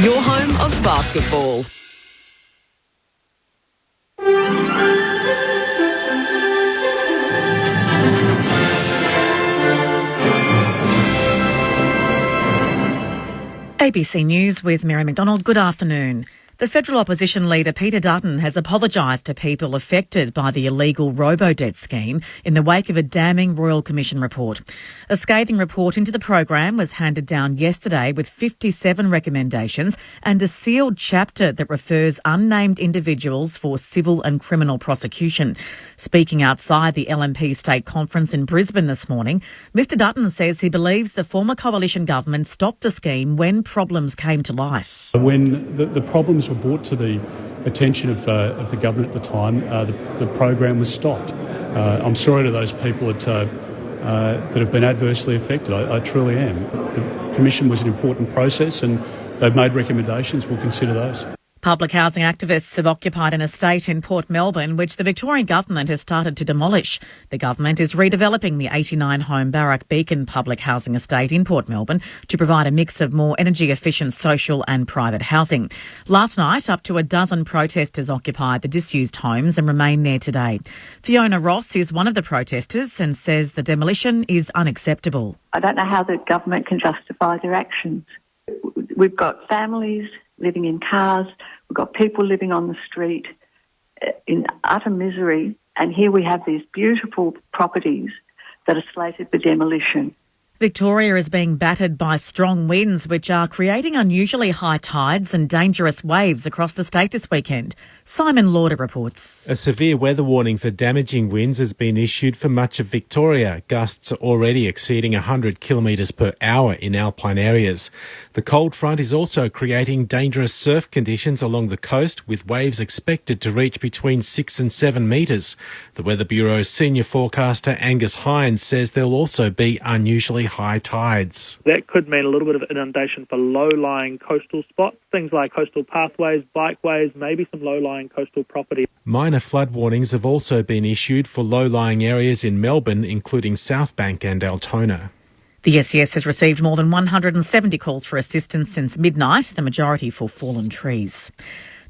Your home of basketball. ABC News with Mary McDonald. Good afternoon. The federal opposition leader Peter Dutton has apologised to people affected by the illegal robo-debt scheme in the wake of a damning Royal Commission report. A scathing report into the program was handed down yesterday with 57 recommendations and a sealed chapter that refers unnamed individuals for civil and criminal prosecution. Speaking outside the LNP State Conference in Brisbane this morning, Mr Dutton says he believes the former coalition government stopped the scheme when problems came to light. When the problems were brought to the attention of the government at the time, the program was stopped. I'm sorry to those people that have been adversely affected. I truly am. The Commission was an important process and they've made recommendations. We'll consider those. Public housing activists have occupied an estate in Port Melbourne, which the Victorian government has started to demolish. The government is redeveloping the 89-home Barrack Beacon public housing estate in Port Melbourne to provide a mix of more energy-efficient social and private housing. Last night, up to a dozen protesters occupied the disused homes and remain there today. Fiona Ross is one of the protesters and says the demolition is unacceptable. I don't know how the government can justify their actions. We've got families living in cars, we've got people living on the street in utter misery, and here we have these beautiful properties that are slated for demolition. Victoria is being battered by strong winds, which are creating unusually high tides and dangerous waves across the state this weekend. Simon Lauder reports. A severe weather warning for damaging winds has been issued for much of Victoria. Gusts are already exceeding 100 kilometres per hour in alpine areas. The cold front is also creating dangerous surf conditions along the coast, with waves expected to reach between 6 and 7 metres. The Weather Bureau's senior forecaster Angus Hines says there'll also be unusually high tides. That could mean a little bit of inundation for low-lying coastal spots, things like coastal pathways, bikeways, maybe some low-lying coastal property. Minor flood warnings have also been issued for low-lying areas in Melbourne, including South Bank and Altona. The SES has received more than 170 calls for assistance since midnight, the majority for fallen trees.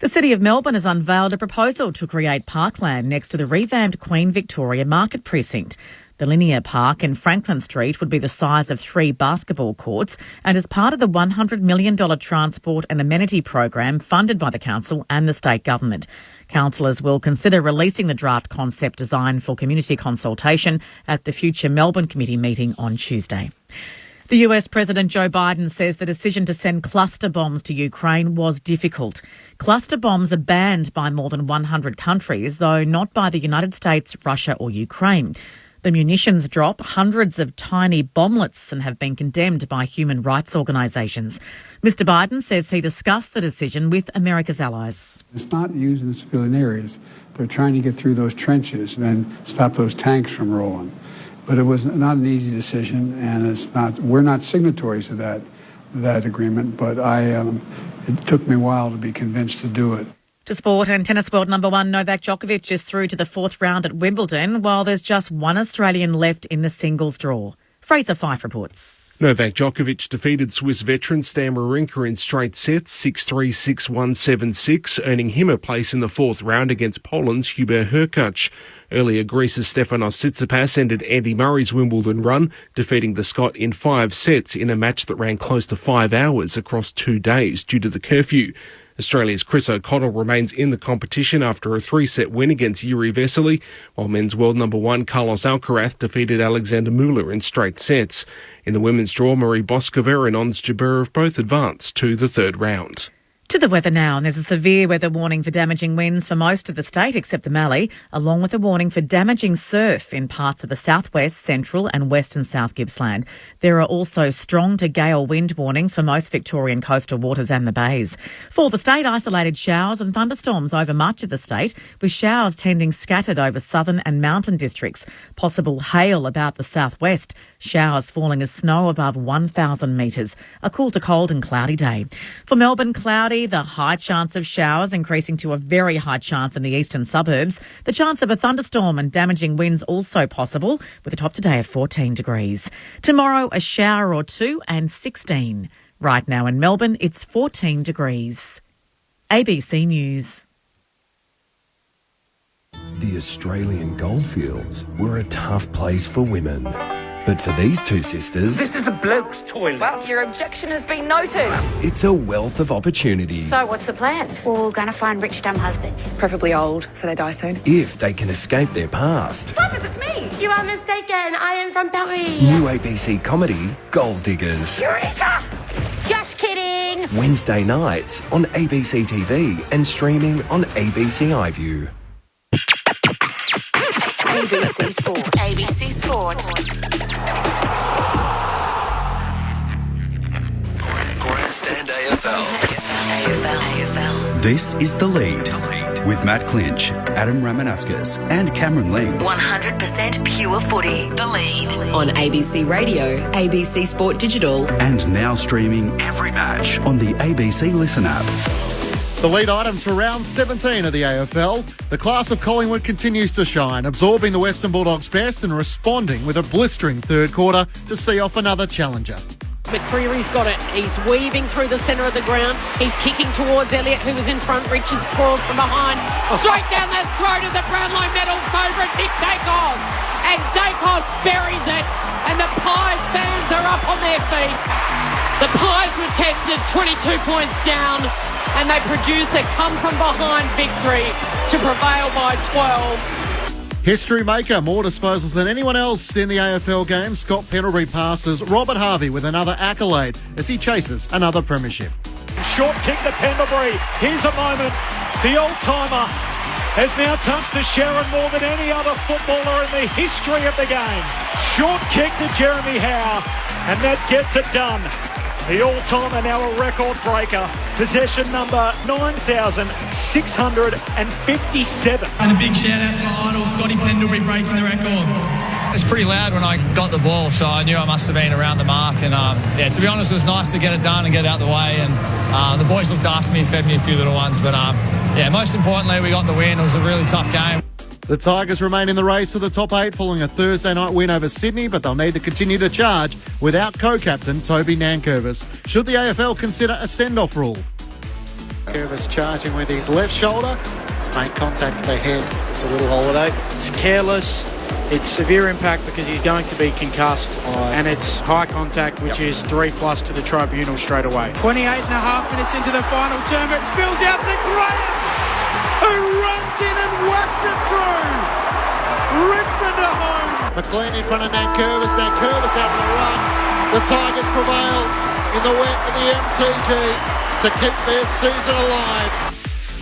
The City of Melbourne has unveiled a proposal to create parkland next to the revamped Queen Victoria Market Precinct. The linear park in Franklin Street would be the size of 3 basketball courts and is part of the $100 million transport and amenity program funded by the council and the state government. Councillors will consider releasing the draft concept design for community consultation at the future Melbourne Committee meeting on Tuesday. The US President Joe Biden says the decision to send cluster bombs to Ukraine was difficult. Cluster bombs are banned by more than 100 countries, though not by the United States, Russia or Ukraine. The munitions drop hundreds of tiny bomblets and have been condemned by human rights organisations. Mr Biden says he discussed the decision with America's allies. It's not used in civilian areas. They're trying to get through those trenches and stop those tanks from rolling. But it was not an easy decision, and we're not signatories to that agreement, but it took me a while to be convinced to do it. To sport, and tennis world number 1 Novak Djokovic is through to the 4th round at Wimbledon, while there's just one Australian left in the singles draw. Fraser Fyfe reports. Novak Djokovic defeated Swiss veteran Stan Wawrinka in straight sets, 6-3, 6-1, 7-6, earning him a place in the 4th round against Poland's Hubert Hurkacz. Earlier, Greece's Stefanos Tsitsipas ended Andy Murray's Wimbledon run, defeating the Scot in 5 sets in a match that ran close to 5 hours across 2 days due to the curfew. Australia's Chris O'Connell remains in the competition after a 3-set win against Yuri Vesely, while men's world number 1 Carlos Alcaraz defeated Alexander Muller in straight sets. In the women's draw, Marie Boskova and Ons Jabeur both advanced to the 3rd round. To the weather now, and there's a severe weather warning for damaging winds for most of the state except the Mallee, along with a warning for damaging surf in parts of the southwest, central and western South Gippsland. There are also strong to gale wind warnings for most Victorian coastal waters and the bays. For the state, isolated showers and thunderstorms over much of the state, with showers tending scattered over southern and mountain districts. Possible hail about the southwest, showers falling as snow above 1,000 metres. A cool to cold and cloudy day. For Melbourne, cloudy, the high chance of showers increasing to a very high chance in the eastern suburbs. The chance of a thunderstorm and damaging winds also possible, with a top today of 14 degrees. Tomorrow, a shower or two and 16. Right now in Melbourne, it's 14 degrees. ABC News. The Australian goldfields were a tough place for women. But for these two sisters, This is a bloke's toilet. Well, your objection has been noted. it's a wealth of opportunity. So what's the plan? Well, we're going to find rich, dumb husbands. Preferably old, so they die soon. If they can escape their past. Thomas, it's me. You are mistaken. I am from Paris. New ABC comedy, Gold Diggers. Eureka! Just kidding. Wednesday nights on ABC TV and streaming on ABC iView. ABC Sport. ABC Sport. Grandstand AFL. AFL. This is The Lead with Matt Clinch, Adam Ramanuskas and Cameron Ling. 100% pure footy. The Lead. On ABC Radio, ABC Sport Digital. And now streaming every match on the ABC Listen app. The lead items for round 17 of the AFL. The class of Collingwood continues to shine, absorbing the Western Bulldogs' best and responding with a blistering third quarter to see off another challenger. McCreary's got it. He's weaving through the centre of the ground. He's kicking towards Elliott, who was in front. Richard spoils from behind. Straight down the throat of the Brownlow medal favourite, Nick Dacos. And Dacos buries it. And the Pies fans are up on their feet. The Pies were tested 22 points down. And they produce a come-from-behind victory to prevail by 12. History maker, more disposals than anyone else in the AFL game. Scott Pendlebury passes Robert Harvey with another accolade as he chases another premiership. Short kick to Pendlebury. Here's a moment. The old-timer has now touched the Sharon more than any other footballer in the history of the game. Short kick to Jeremy Howe, and that gets it done. The all-timer now a record breaker. Possession number 9,657. And a big shout out to my idol, Scotty Pendlebury, breaking the record. It was pretty loud when I got the ball, so I knew I must have been around the mark. And to be honest, it was nice to get it done and get it out the way. And the boys looked after me, fed me a few little ones. But most importantly, we got the win. It was a really tough game. The Tigers remain in the race for the top 8 following a Thursday night win over Sydney, but they'll need to continue to charge without co-captain Toby Nankervis. Should the AFL consider a send-off rule? Nankervis charging with his left shoulder. He's made contact with the head. It's a little holiday. It's careless. It's severe impact because he's going to be concussed, and it's high contact, which is 3+ to the tribunal straight away. 28.5 minutes into the final term, it spills out to Graham, who runs in and whacks it through. Richmond at home. McLean in front of Nankervis. Nankervis out of the run. The Tigers prevail in the wet of the MCG to keep their season alive.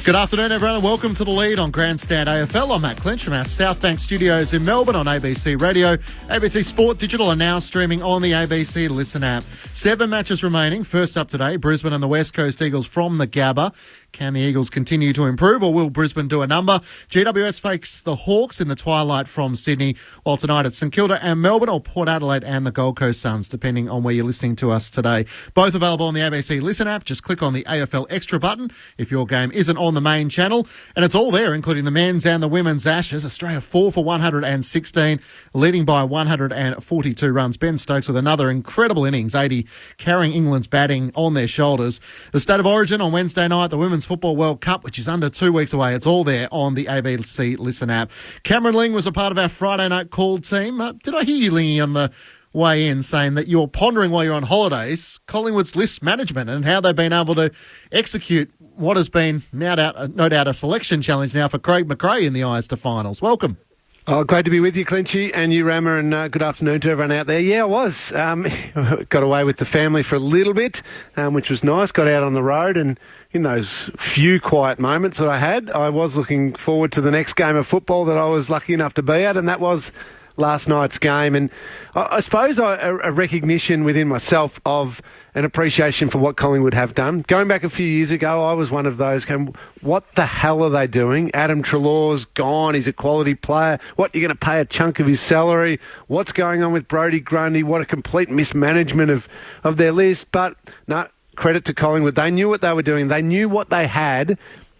Good afternoon, everyone, and welcome to The Lead on Grandstand AFL. I'm Matt Clinch from our South Bank studios in Melbourne on ABC Radio. ABC Sport Digital are now streaming on the ABC Listen app. 7 matches remaining. First up today, Brisbane and the West Coast Eagles from the Gabba. Can the Eagles continue to improve, or will Brisbane do a number? GWS face the Hawks in the twilight from Sydney, while tonight it's St Kilda and Melbourne, or Port Adelaide and the Gold Coast Suns, depending on where you're listening to us today. Both available on the ABC Listen app. Just click on the AFL Extra button if your game isn't on the main channel, and it's all there, including the men's and the women's Ashes. Australia 4 for 116, leading by 142 runs. Ben Stokes with another incredible innings, 80, carrying England's batting on their shoulders. The State of Origin on Wednesday night, the Women's Football World Cup, which is under 2 weeks away. It's all there on the ABC Listen app. Cameron Ling was a part of our Friday night call team. Did I hear you, Lingy, on the way in saying that you're pondering while you're on holidays Collingwood's list management and how they've been able to execute what has been no doubt a selection challenge now for Craig McRae in the eyes to finals? Welcome. Oh, great to be with you, Clinchy, and you, Rammer, and good afternoon to everyone out there. Yeah, I was. Got away with the family for a little bit, which was nice. Got out on the road, and in those few quiet moments that I had, I was looking forward to the next game of football that I was lucky enough to be at, and that was last night's game. And I suppose a recognition within myself of an appreciation for what Collingwood have done. Going back a few years ago, I was one of those going, what the hell are they doing? Adam Treloar's gone. He's a quality player. What, you're going to pay a chunk of his salary? What's going on with Brodie Grundy? What a complete mismanagement of their list. But no, credit to Collingwood. They knew what they were doing. They knew what they had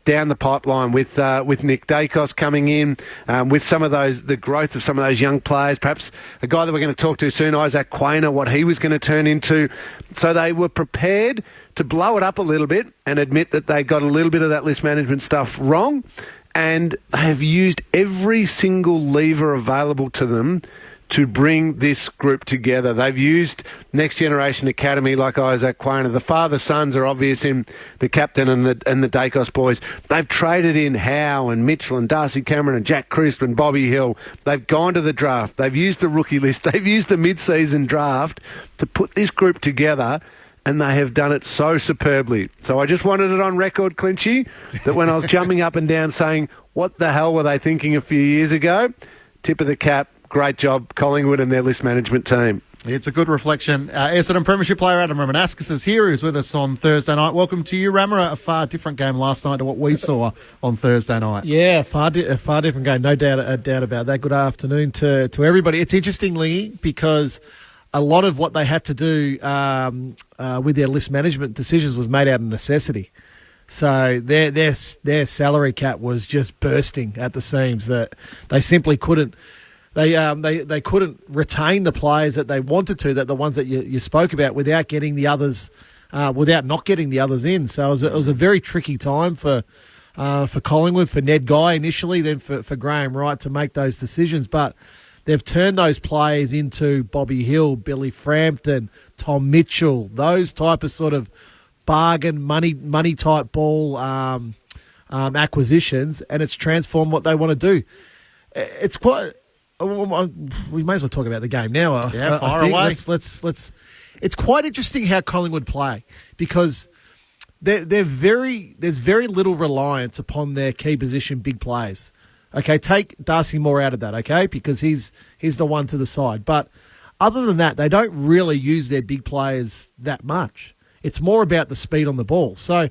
down the pipeline with Nick Dacos coming in, with some of the growth of some of those young players, perhaps a guy that we're going to talk to soon, Isaac Quainer, what he was going to turn into. So they were prepared to blow it up a little bit and admit that they got a little bit of that list management stuff wrong, and they have used every single lever available to them to bring this group together. They've used Next Generation Academy like Isaac Quainer. The father-sons are obvious in the captain and the Dacos boys. They've traded in Howe and Mitchell and Darcy Cameron and Jack Crisp and Bobby Hill. They've gone to the draft. They've used the rookie list. They've used the mid-season draft to put this group together, and they have done it so superbly. So I just wanted it on record, Clinchy, that when I was jumping up and down saying, what the hell were they thinking a few years ago? Tip of the cap. Great job, Collingwood and their list management team. It's a good reflection. Essendon Premiership player Adam Ramanauskas is here. He was with us on Thursday night. Welcome to you, Rammer. A far different game last night to what we saw on Thursday night. Yeah, a far different game. No doubt about that. Good afternoon to everybody. It's interesting, Lee, because a lot of what they had to do with their list management decisions was made out of necessity. So their salary cap was just bursting at the seams. That they simply couldn't. They couldn't retain the players that they wanted to, that the ones that you spoke about, without getting the others, without not getting the others in. So it was a very tricky time for Collingwood, for Ned Guy initially, then for Graham Wright to make those decisions. But they've turned those players into Bobby Hill, Billy Frampton, Tom Mitchell, those type of sort of bargain money type ball acquisitions, and it's transformed what they want to do. It's quite. We may as well talk about the game now. Yeah, fire away. Let's. It's quite interesting how Collingwood play, because there's very little reliance upon their key position big players. Okay, take Darcy Moore out of that, okay, because he's the one to the side. But other than that, they don't really use their big players that much. It's more about the speed on the ball. So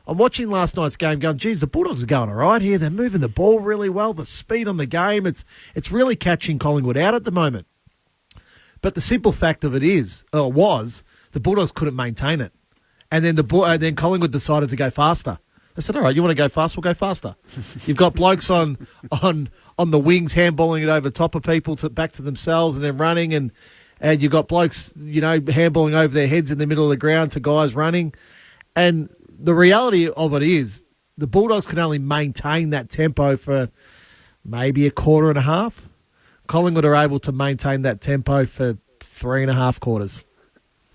I'm watching last night's game going, geez, the Bulldogs are going all right here. They're moving the ball really well. The speed on the game, it's really catching Collingwood out at the moment. But the simple fact of it was the Bulldogs couldn't maintain it. And then Collingwood decided to go faster. They said, all right, you want to go fast? We'll go faster. You've got blokes on the wings handballing it over top of people back to themselves and then running, and you've got blokes, handballing over their heads in the middle of the ground to guys running. And the reality of it is the Bulldogs can only maintain that tempo for maybe a quarter and a half. Collingwood are able to maintain that tempo for 3.5 quarters.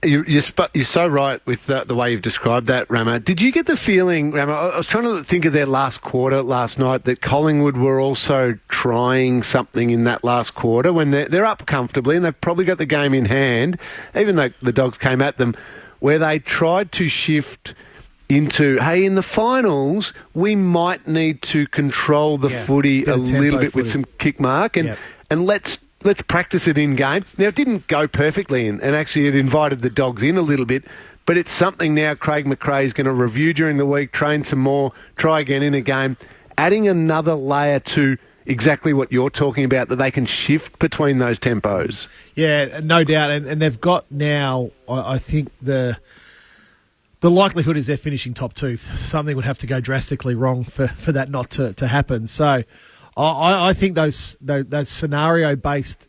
You're so right with the way you've described that, Rama. Did you get the feeling, Rama, I was trying to think of their last quarter last night, that Collingwood were also trying something in that last quarter when they're up comfortably and they've probably got the game in hand, even though the Dogs came at them, where they tried to shift into, hey, in the finals, we might need to control the footy a little bit with some kick mark and let's practice it in game. Now, it didn't go perfectly, and actually it invited the Dogs in a little bit, but it's something now Craig McRae is going to review during the week, train some more, try again in a game, adding another layer to exactly what you're talking about, that they can shift between those tempos. Yeah, no doubt, and they've got now, I think the likelihood is they're finishing top two. Something would have to go drastically wrong for that not to happen. So I think those scenario-based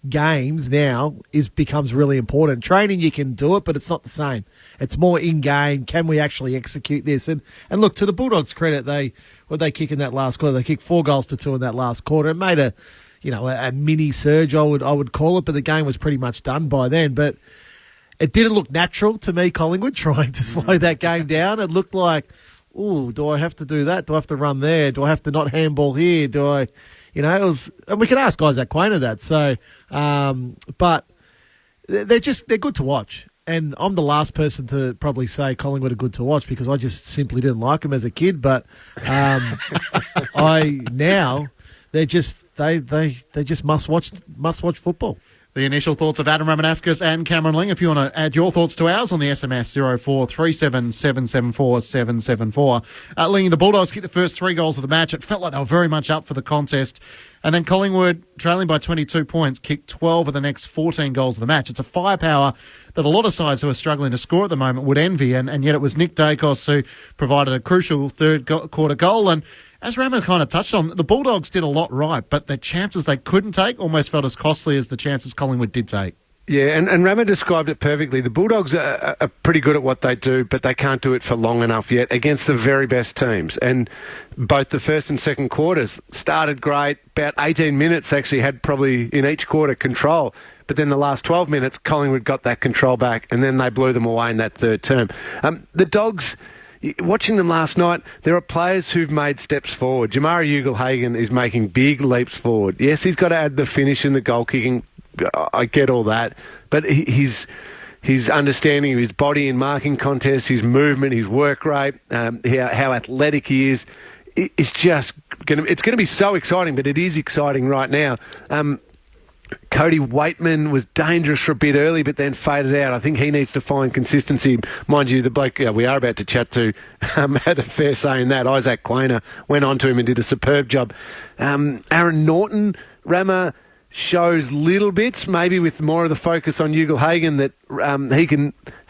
games now becomes really important. Training, you can do it, but it's not the same. It's more in-game. Can we actually execute this? And look, to the Bulldogs' credit, they kick in that last quarter? They kicked 4 goals to 2 in that last quarter. It made a mini surge, I would call it, but the game was pretty much done by then. But it didn't look natural to me, Collingwood, trying to slow that game down. It looked like, ooh, do I have to do that? Do I have to run there? Do I have to not handball here? Do I, it was, and we can ask guys at Quainer that. So, but they're good to watch. And I'm the last person to probably say Collingwood are good to watch because I just simply didn't like them as a kid. But they just must watch football. The initial thoughts of Adam Ramanauskas and Cameron Ling. If you want to add your thoughts to ours on the SMS 0437 774 774. Ling, the Bulldogs kicked the first 3 goals of the match. It felt like they were very much up for the contest. And then Collingwood, trailing by 22 points, kicked 12 of the next 14 goals of the match. It's a firepower that a lot of sides who are struggling to score at the moment would envy. And yet it was Nick Dacos who provided a crucial third quarter goal. And as Rama kind of touched on, the Bulldogs did a lot right, but the chances they couldn't take almost felt as costly as the chances Collingwood did take. Yeah, and Rama described it perfectly. The Bulldogs are pretty good at what they do, but they can't do it for long enough yet against the very best teams. And both the first and second quarters started great. About 18 minutes actually had probably in each quarter control. But then the last 12 minutes, Collingwood got that control back, and then they blew them away in that third term. The Dogs... Watching them last night, there are players who've made steps forward. Jamari Ugle-Hagan is making big leaps forward. Yes, he's got to add the finish and the goal kicking. I get all that. But his understanding of his body in marking contests, his movement, his work rate, how athletic he is just going to be so exciting, but it is exciting right now. Cody Waitman was dangerous for a bit early, but then faded out. I think he needs to find consistency. Mind you, the bloke we are about to chat to had a fair say in that. Isaac Quainer went on to him and did a superb job. Aaron Norton, Rama shows little bits, maybe with more of the focus on Ugle-Hagan, that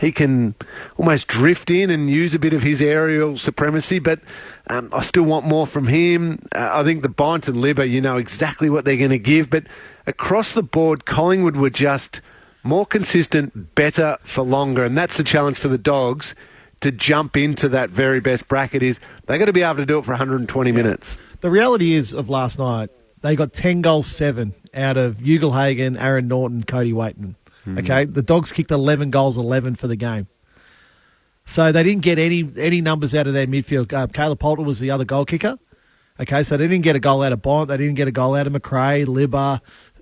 he can almost drift in and use a bit of his aerial supremacy, but I still want more from him. I think the Bont and Libba, you know exactly what they're going to give, but across the board, Collingwood were just more consistent, better for longer, and that's the challenge for the Dogs to jump into that very best bracket. Is they've got to be able to do it for 120 minutes. The reality is of last night, they got 10 goals, 7 out of Ugle-Hagan, Aaron Norton, Cody Waitman. Okay, the Dogs kicked 11 goals, 11 for the game. So they didn't get any numbers out of their midfield. Caleb Poulter was the other goal kicker. Okay, so they didn't get a goal out of Bont. They didn't get a goal out of McRae, Libba,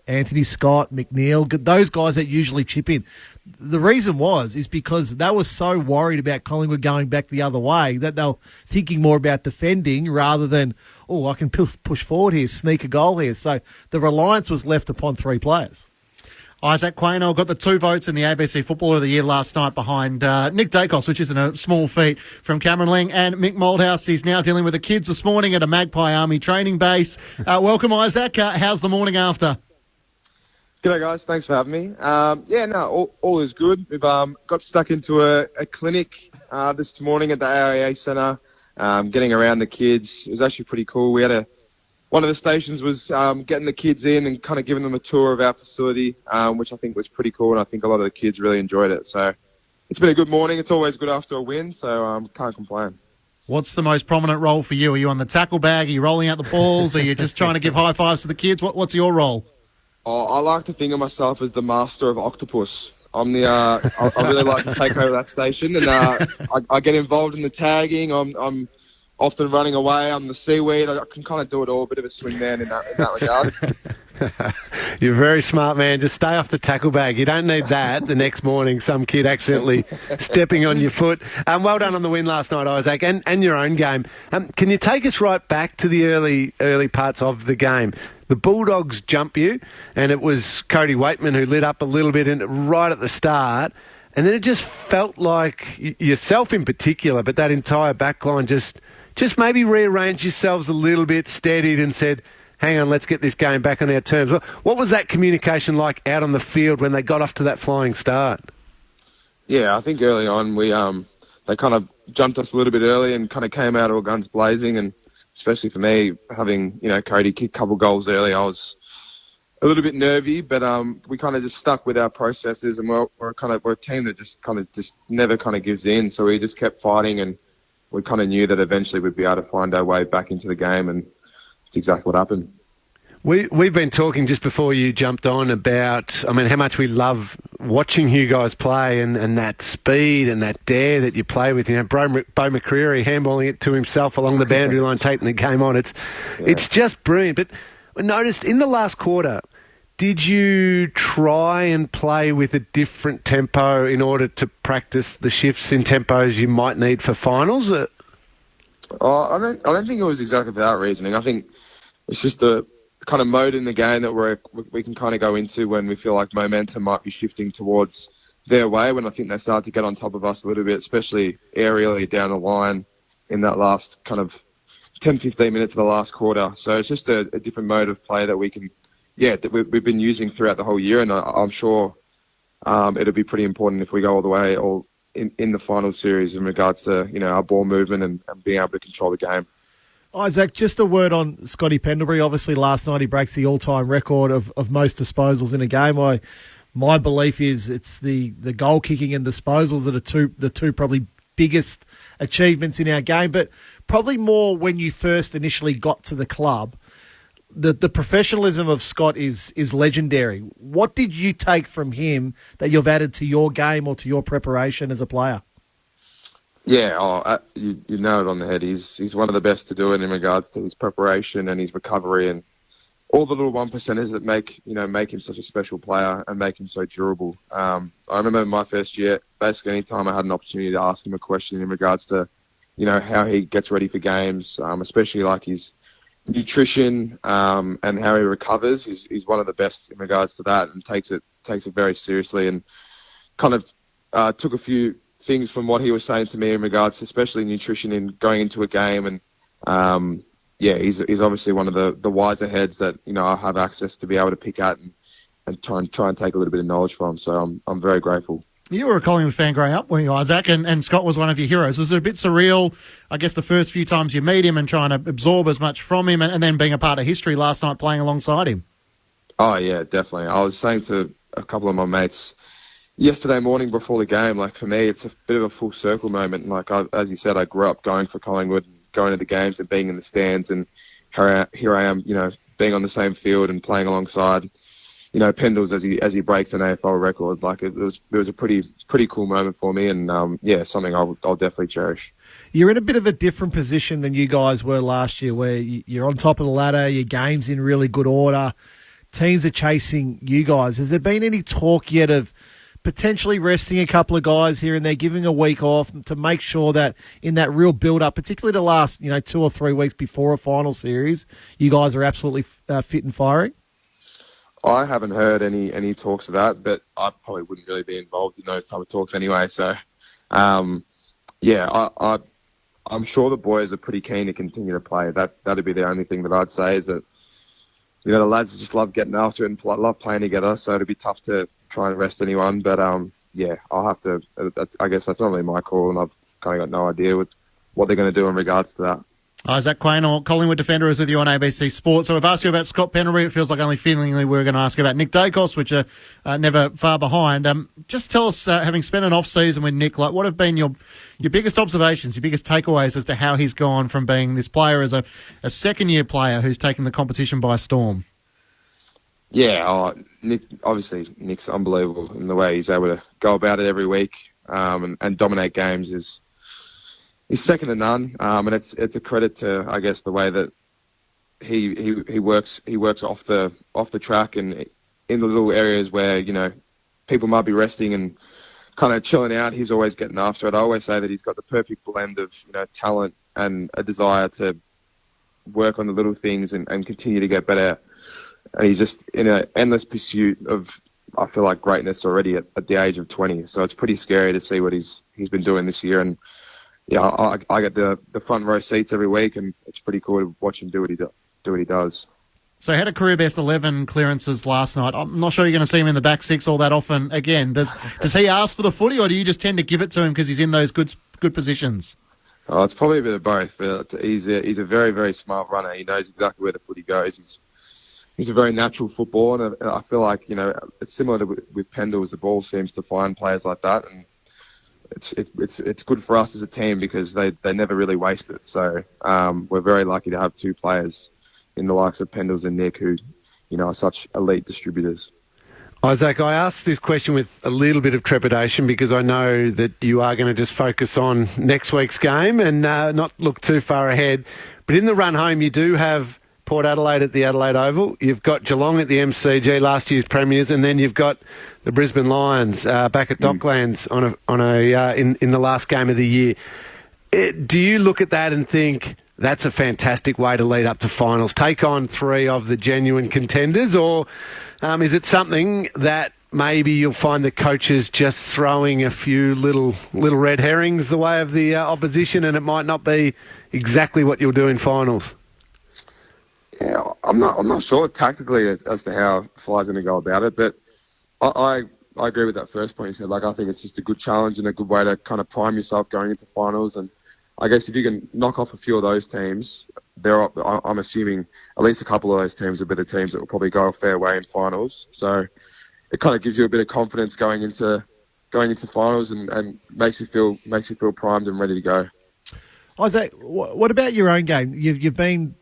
Anthony Scott, McNeil, those guys that usually chip in. The reason is because they were so worried about Collingwood going back the other way that they were thinking more about defending rather than, I can push forward here, sneak a goal here. So the reliance was left upon 3 players. Isaac Quainer got the 2 votes in the ABC Footballer of the Year last night behind Nick Dacos, which isn't a small feat, from Cameron Ling, and Mick Moldhouse. He's now dealing with the kids this morning at a Magpie Army training base. Welcome, Isaac. How's the morning after? G'day, guys. Thanks for having me. All is good. We've got stuck into a clinic this morning at the AIA Centre, getting around the kids. It was actually pretty cool. We had one of the stations was getting the kids in and kind of giving them a tour of our facility, which I think was pretty cool, and I think a lot of the kids really enjoyed it. So it's been a good morning. It's always good after a win, so can't complain. What's the most prominent role for you? Are you on the tackle bag? Are you rolling out the balls? Are you just trying to give high fives to the kids? What's your role? I like to think of myself as the master of octopus. I'm the. I really like to take over that station, and I get involved in the tagging. I'm often running away. I'm the seaweed. I can kind of do it all. A bit of a swingman in that regard. You're a very smart, man. Just stay off the tackle bag. You don't need that the next morning, some kid accidentally stepping on your foot. Well done on the win last night, Isaac, and your own game. Can you take us right back to the early parts of the game? The Bulldogs jump you, and it was Cody Waitman who lit up a little bit right at the start, and then it just felt like yourself in particular, but that entire backline just maybe rearranged yourselves a little bit, steadied and said, hang on, let's get this game back on our terms. What was that communication like out on the field when they got off to that flying start? Yeah, I think early on they kind of jumped us a little bit early and kind of came out all guns blazing, and especially for me, having Cody kick a couple goals early, I was a little bit nervy, but we kind of just stuck with our processes, and we're a team that just never kind of gives in. So we just kept fighting, and we kind of knew that eventually we'd be able to find our way back into the game, and that's exactly what happened. We've been talking just before you jumped on about, how much we love watching you guys play and that speed and that dare that you play with. Bo McCreary handballing it to himself along the boundary line, taking the game on. It's just brilliant. But I noticed in the last quarter, did you try and play with a different tempo in order to practice the shifts in tempos you might need for finals? I don't think it was exactly for that reasoning. I think it's just a kind of mode in the game that we can kind of go into when we feel like momentum might be shifting towards their way, when I think they start to get on top of us a little bit, especially aerially down the line in that last kind of 10, 15 minutes of the last quarter. So it's just a different mode of play that we can, that we've been using throughout the whole year, and I'm sure it'll be pretty important if we go all the way in the final series in regards to, our ball movement and being able to control the game. Isaac, just a word on Scotty Pendlebury. Obviously, last night he breaks the all-time record of most disposals in a game. My belief is it's the goal kicking and disposals that are the two probably biggest achievements in our game, but probably more when you first initially got to the club. The professionalism of Scott is legendary. What did you take from him that you've added to your game or to your preparation as a player? Yeah, you nailed it on the head. He's one of the best to do it in regards to his preparation and his recovery and all the little 1%ers that make him such a special player and make him so durable. I remember in my first year, basically any time I had an opportunity to ask him a question in regards to, how he gets ready for games, especially like his nutrition and how he recovers. He's one of the best in regards to that and takes it very seriously, and kind of took a few things from what he was saying to me in regards to especially nutrition in going into a game. And he's obviously one of the wiser heads that I have access to be able to pick at and try and take a little bit of knowledge from. So I'm very grateful. You were a Collingwood fan growing up, weren't you, Isaac? And Scott was one of your heroes. Was it a bit surreal, I guess, the first few times you meet him and trying to absorb as much from him and then being a part of history last night playing alongside him? Oh, yeah, definitely. I was saying to a couple of my mates yesterday morning before the game, like for me, it's a bit of a full circle moment. Like as you said, I grew up going for Collingwood, going to the games and being in the stands, and here I am, being on the same field and playing alongside, Pendles as he breaks an AFL record. Like it was a pretty cool moment for me, and something I'll definitely cherish. You're in a bit of a different position than you guys were last year, where you're on top of the ladder, your game's in really good order, teams are chasing you guys. Has there been any talk yet of potentially resting a couple of guys here and there, giving a week off to make sure that in that real build-up, particularly the last 2 or 3 weeks before a final series, you guys are absolutely fit and firing? I haven't heard any talks of that, but I probably wouldn't really be involved in those type of talks anyway. So, I'm sure the boys are pretty keen to continue to play. That'd be the only thing that I'd say is that, the lads just love getting after it and love playing together. So it'd be tough to try and rest anyone. But I'll have to. I guess that's not really my call, and I've kind of got no idea what they're going to do in regards to that. Isaac Quain, or Collingwood Defender, is with you on ABC Sports. So we've asked you about Scott Pendlebury. It feels like only feelingly we're going to ask you about Nick Dacos, which are never far behind. Just tell us, having spent an off-season with Nick, what have been your biggest observations, your biggest takeaways as to how he's gone from being this player as a second-year player who's taken the competition by storm? Yeah, Nick's unbelievable in the way he's able to go about it every week and dominate games is second to none, and it's a credit to, I guess, the way that he works off the track and in the little areas where people might be resting and kind of chilling out. He's always getting after it. I always say that he's got the perfect blend of talent and a desire to work on the little things and continue to get better. And he's just in an endless pursuit of, I feel like, greatness already at the age of 20. So it's pretty scary to see what he's been doing this year. And I get the front row seats every week, and it's pretty cool to watch him do what he does. So he had a career best 11 clearances last night. I'm not sure you're going to see him in the back six all that often again. Does he ask for the footy, or do you just tend to give it to him because he's in those good positions? Oh, it's probably a bit of both. But he's a very, very smart runner. He knows exactly where the footy goes. He's a very natural footballer, and I feel like it's similar to with Pendles. The ball seems to find players like that, and it's good for us as a team because they never really waste it. So we're very lucky to have two players in the likes of Pendles and Nick who are such elite distributors. Isaac, I asked this question with a little bit of trepidation because I know that you are going to just focus on next week's game and not look too far ahead. But in the run home, you do have Port Adelaide at the Adelaide Oval. You've got Geelong at the MCG, last year's premiers, and then you've got the Brisbane Lions back at Docklands in the last game of the year. Do you look at that and think, that's a fantastic way to lead up to finals. Take on 3 of the genuine contenders, or is it something that maybe you'll find the coaches just throwing a few little red herrings the way of the opposition, and it might not be exactly what you'll do in finals? Yeah, I'm not sure tactically as to how Fly's going to go about it, but I agree with that first point you said. Like, I think it's just a good challenge and a good way to kind of prime yourself going into finals. And I guess if you can knock off a few of those teams, I'm assuming at least a couple of those teams will be the teams that will probably go a fair way in finals. So it kind of gives you a bit of confidence going into finals and makes you feel primed and ready to go. Isaac, what about your own game? You've been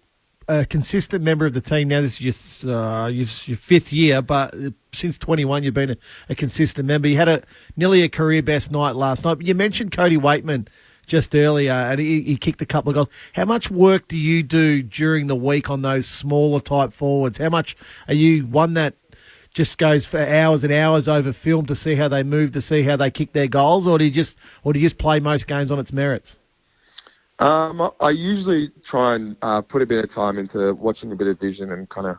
a consistent member of the team now. This is your 5th year, but since 21 you've been a consistent member. You had nearly a career best night last night. But you mentioned Cody Waitman just earlier, and he kicked a couple of goals. How much work do you do during the week on those smaller type forwards? How much are you one that just goes for hours and hours over film to see how they move, to see how they kick their goals, or do you just play most games on its merits? I usually try and put a bit of time into watching a bit of vision and kind of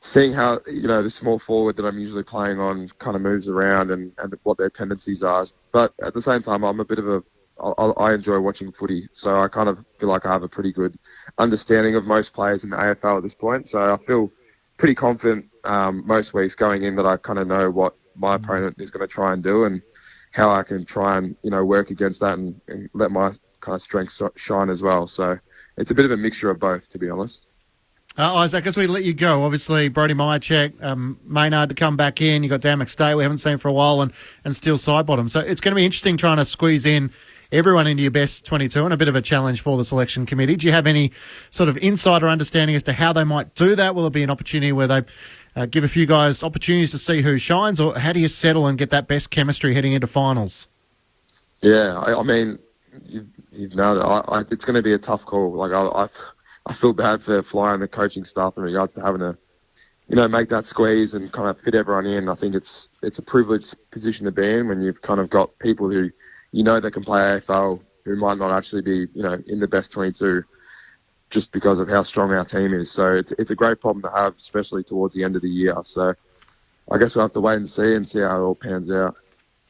seeing how, the small forward that I'm usually playing on kind of moves around and what their tendencies are. But at the same time, I'm a bit of I enjoy watching footy, so I kind of feel like I have a pretty good understanding of most players in the AFL at this point. So I feel pretty confident most weeks going in that I kind of know what my opponent is going to try and do and how I can try and, work against that and let my kind of strengths shine as well. So it's a bit of a mixture of both, to be honest. Isaac, as we let you go, obviously Brody Myercheck, Maynard to come back in. You got Dan McStay, we haven't seen for a while, and Steele Sidebottom. So it's going to be interesting trying to squeeze in everyone into your best 22, and a bit of a challenge for the selection committee. Do you have any sort of insider understanding as to how they might do that? Will it be an opportunity where they give a few guys opportunities to see who shines, or how do you settle and get that best chemistry heading into finals? Yeah, I mean, you've nailed it. It's going to be a tough call. Like I feel bad for Fly and the coaching staff in regards to having to, make that squeeze and kind of fit everyone in. I think it's a privileged position to be in when you've kind of got people who that can play AFL who might not actually be in the best 22 just because of how strong our team is. So it's a great problem to have, especially towards the end of the year. So I guess we'll have to wait and see how it all pans out.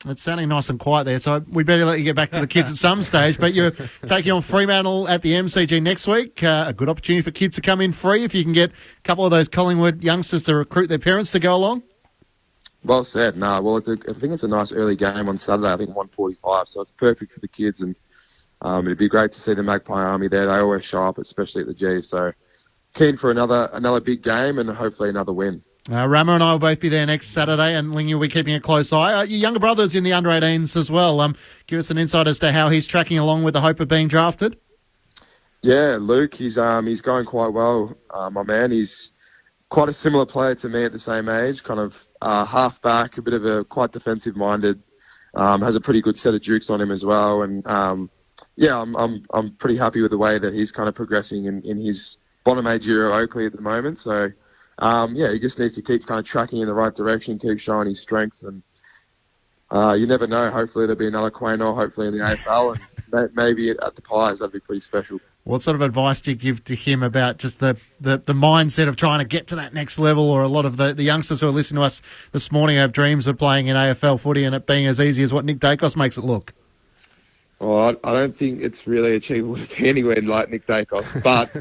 It's sounding nice and quiet there, so we better let you get back to the kids at some stage. But you're taking on Fremantle at the MCG next week. A good opportunity for kids to come in free if you can get a couple of those Collingwood youngsters to recruit their parents to go along. Well said. I think it's a nice early game on Saturday. I think 1:45, so it's perfect for the kids. And it'd be great to see the Magpie Army there. They always show up, especially at the G. So keen for another big game and hopefully another win. Rama and I will both be there next Saturday, and Lingy will be keeping a close eye. Your younger brother's in the under-18s as well. Give us an insight as to how he's tracking along with the hope of being drafted. Yeah, Luke, he's going quite well. My man, he's quite a similar player to me at the same age, kind of half-back, a bit of a quite defensive-minded, has a pretty good set of jukes on him as well. And, I'm pretty happy with the way that he's kind of progressing in his bottom age year at Oakley at the moment. So, he just needs to keep kind of tracking in the right direction, keep showing his strengths. And you never know. Hopefully there'll be another Quaynor, hopefully in the AFL, and maybe at the Pies. That'd be pretty special. What sort of advice do you give to him about just the mindset of trying to get to that next level? Or a lot of the youngsters who are listening to us this morning have dreams of playing in AFL footy and it being as easy as what Nick Dacos makes it look. Well, I don't think it's really achievable to be anywhere like Nick Dacos. But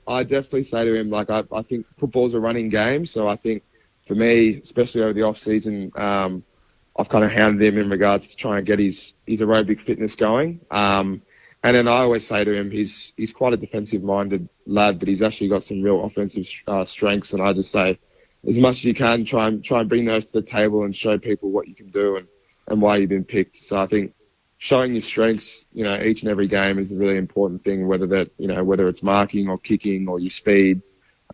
I definitely say to him, like, I think football's a running game. So I think for me, especially over the off-season, I've kind of hounded him in regards to trying to get his aerobic fitness going. And then I always say to him, he's quite a defensive-minded lad, but he's actually got some real offensive strengths. And I just say, as much as you can, try and bring those to the table and show people what you can do and why you've been picked. So I think showing your strengths, each and every game is a really important thing, whether it's marking or kicking or your speed.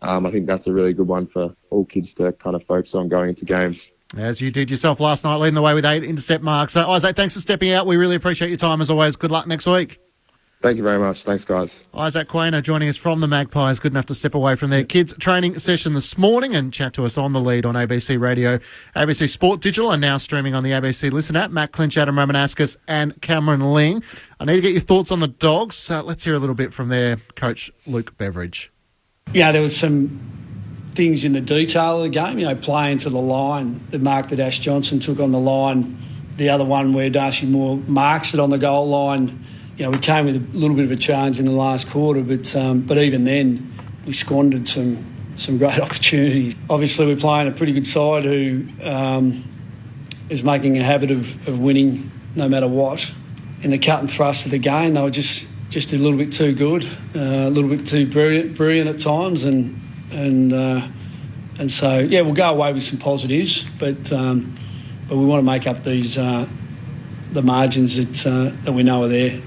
I think that's a really good one for all kids to kind of focus on going into games. As you did yourself last night, leading the way with 8 intercept marks. So, Isaac, thanks for stepping out. We really appreciate your time as always. Good luck next week. Thank you very much. Thanks, guys. Isaac Quainer joining us from the Magpies. Good enough to step away from their kids' training session this morning and chat to us on the lead on ABC Radio, ABC Sport Digital, and now streaming on the ABC Listen app. Matt Clinch, Adam Ramanauskas and Cameron Ling. I need to get your thoughts on the Dogs. Let's hear a little bit from their coach, Luke Beveridge. Yeah, there was some things in the detail of the game, playing to the line, the mark that Ash Johnson took on the line, the other one where Darcy Moore marks it on the goal line. We came with a little bit of a challenge in the last quarter, but even then we squandered some great opportunities. Obviously, we're playing a pretty good side who is making a habit of winning no matter what. In the cut and thrust of the game, they were just a little bit too good, a little bit too brilliant at times, and so we'll go away with some positives, but we want to make up these the margins that we know are there.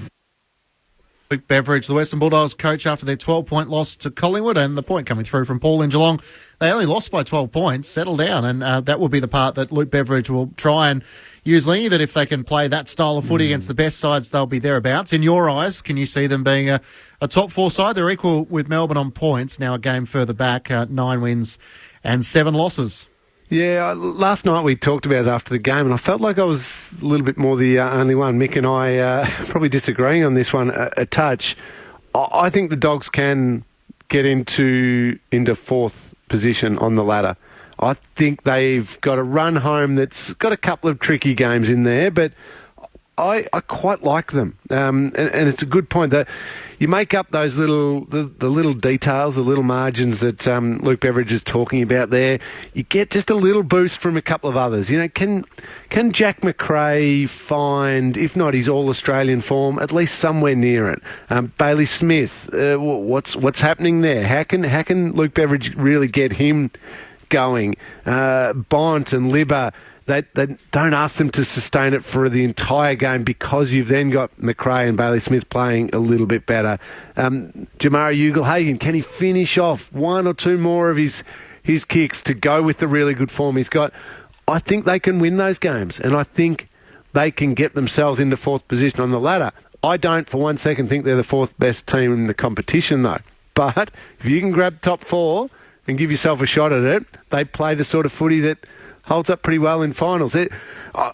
Luke Beveridge, the Western Bulldogs coach after their 12-point loss to Collingwood, and the point coming through from Paul in Geelong. They only lost by 12 points, settle down, and that will be the part that Luke Beveridge will try and use, Lingy, that if they can play that style of footy against the best sides, they'll be thereabouts. In your eyes, can you see them being a top four side? They're equal with Melbourne on points, now a game further back, 9 wins and 7 losses. Yeah, last night we talked about it after the game, and I felt like I was a little bit more the only one. Mick and I probably disagreeing on this one a touch. I think the Dogs can get into fourth position on the ladder. I think they've got a run home that's got a couple of tricky games in there, but I quite like them. And it's a good point that you make up those the little details, the little margins that Luke Beveridge is talking about there. You get just a little boost from a couple of others. Can Jack Macrae find, if not his All-Australian form, at least somewhere near it? Bailey Smith, what's happening there? How can Luke Beveridge really get him going? Bont and Libba, they don't ask them to sustain it for the entire game because you've then got Macrae and Bailey Smith playing a little bit better. Jamari Ugle-Hagan, can he finish off one or two more of his kicks to go with the really good form he's got? I think they can win those games, and I think they can get themselves into fourth position on the ladder. I don't for one second think they're the fourth best team in the competition, though. But if you can grab top four and give yourself a shot at it, they play the sort of footy that holds up pretty well in finals. I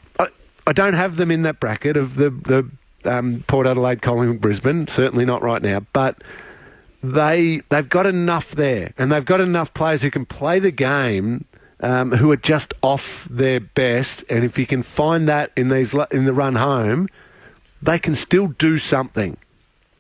don't have them in that bracket of the Port Adelaide, Collingwood, Brisbane. Certainly not right now. But they've got enough there, and they've got enough players who can play the game, who are just off their best. And if you can find that in the run home, they can still do something.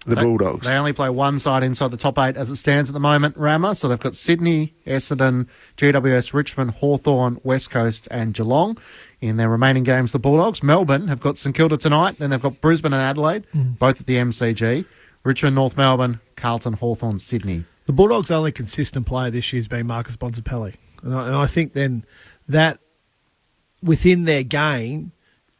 The Bulldogs. They only play one side inside the top 8 as it stands at the moment, Rama. So they've got Sydney, Essendon, GWS, Richmond, Hawthorn, West Coast and Geelong. In their remaining games, the Bulldogs. Melbourne have got St Kilda tonight. Then they've got Brisbane and Adelaide, both at the MCG. Richmond, North Melbourne, Carlton, Hawthorn, Sydney. The Bulldogs' only consistent player this year has been Marcus Bontempelli. And I think then that within their game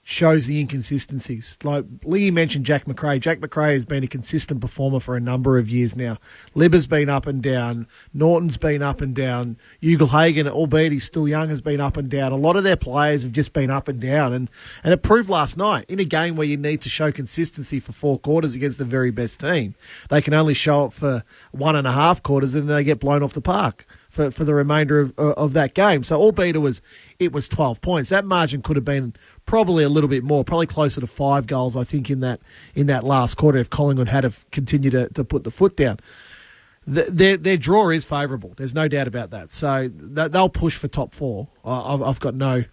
shows the inconsistencies. Like Lee mentioned Jack Macrae. Jack Macrae has been a consistent performer for a number of years now. Libba's been up and down. Norton's been up and down. Ugle-Hagan, albeit he's still young, has been up and down. A lot of their players have just been up and down. And it proved last night, in a game where you need to show consistency for 4 quarters against the very best team, they can only show it for 1.5 quarters and then they get blown off the park for the remainder of that game. So albeit it was 12 points, that margin could have been probably a little bit more, probably closer to 5 goals, I think, in that last quarter if Collingwood had to continue to put the foot down. Their draw is favourable. There's no doubt about that. So they'll push for top 4. I've got no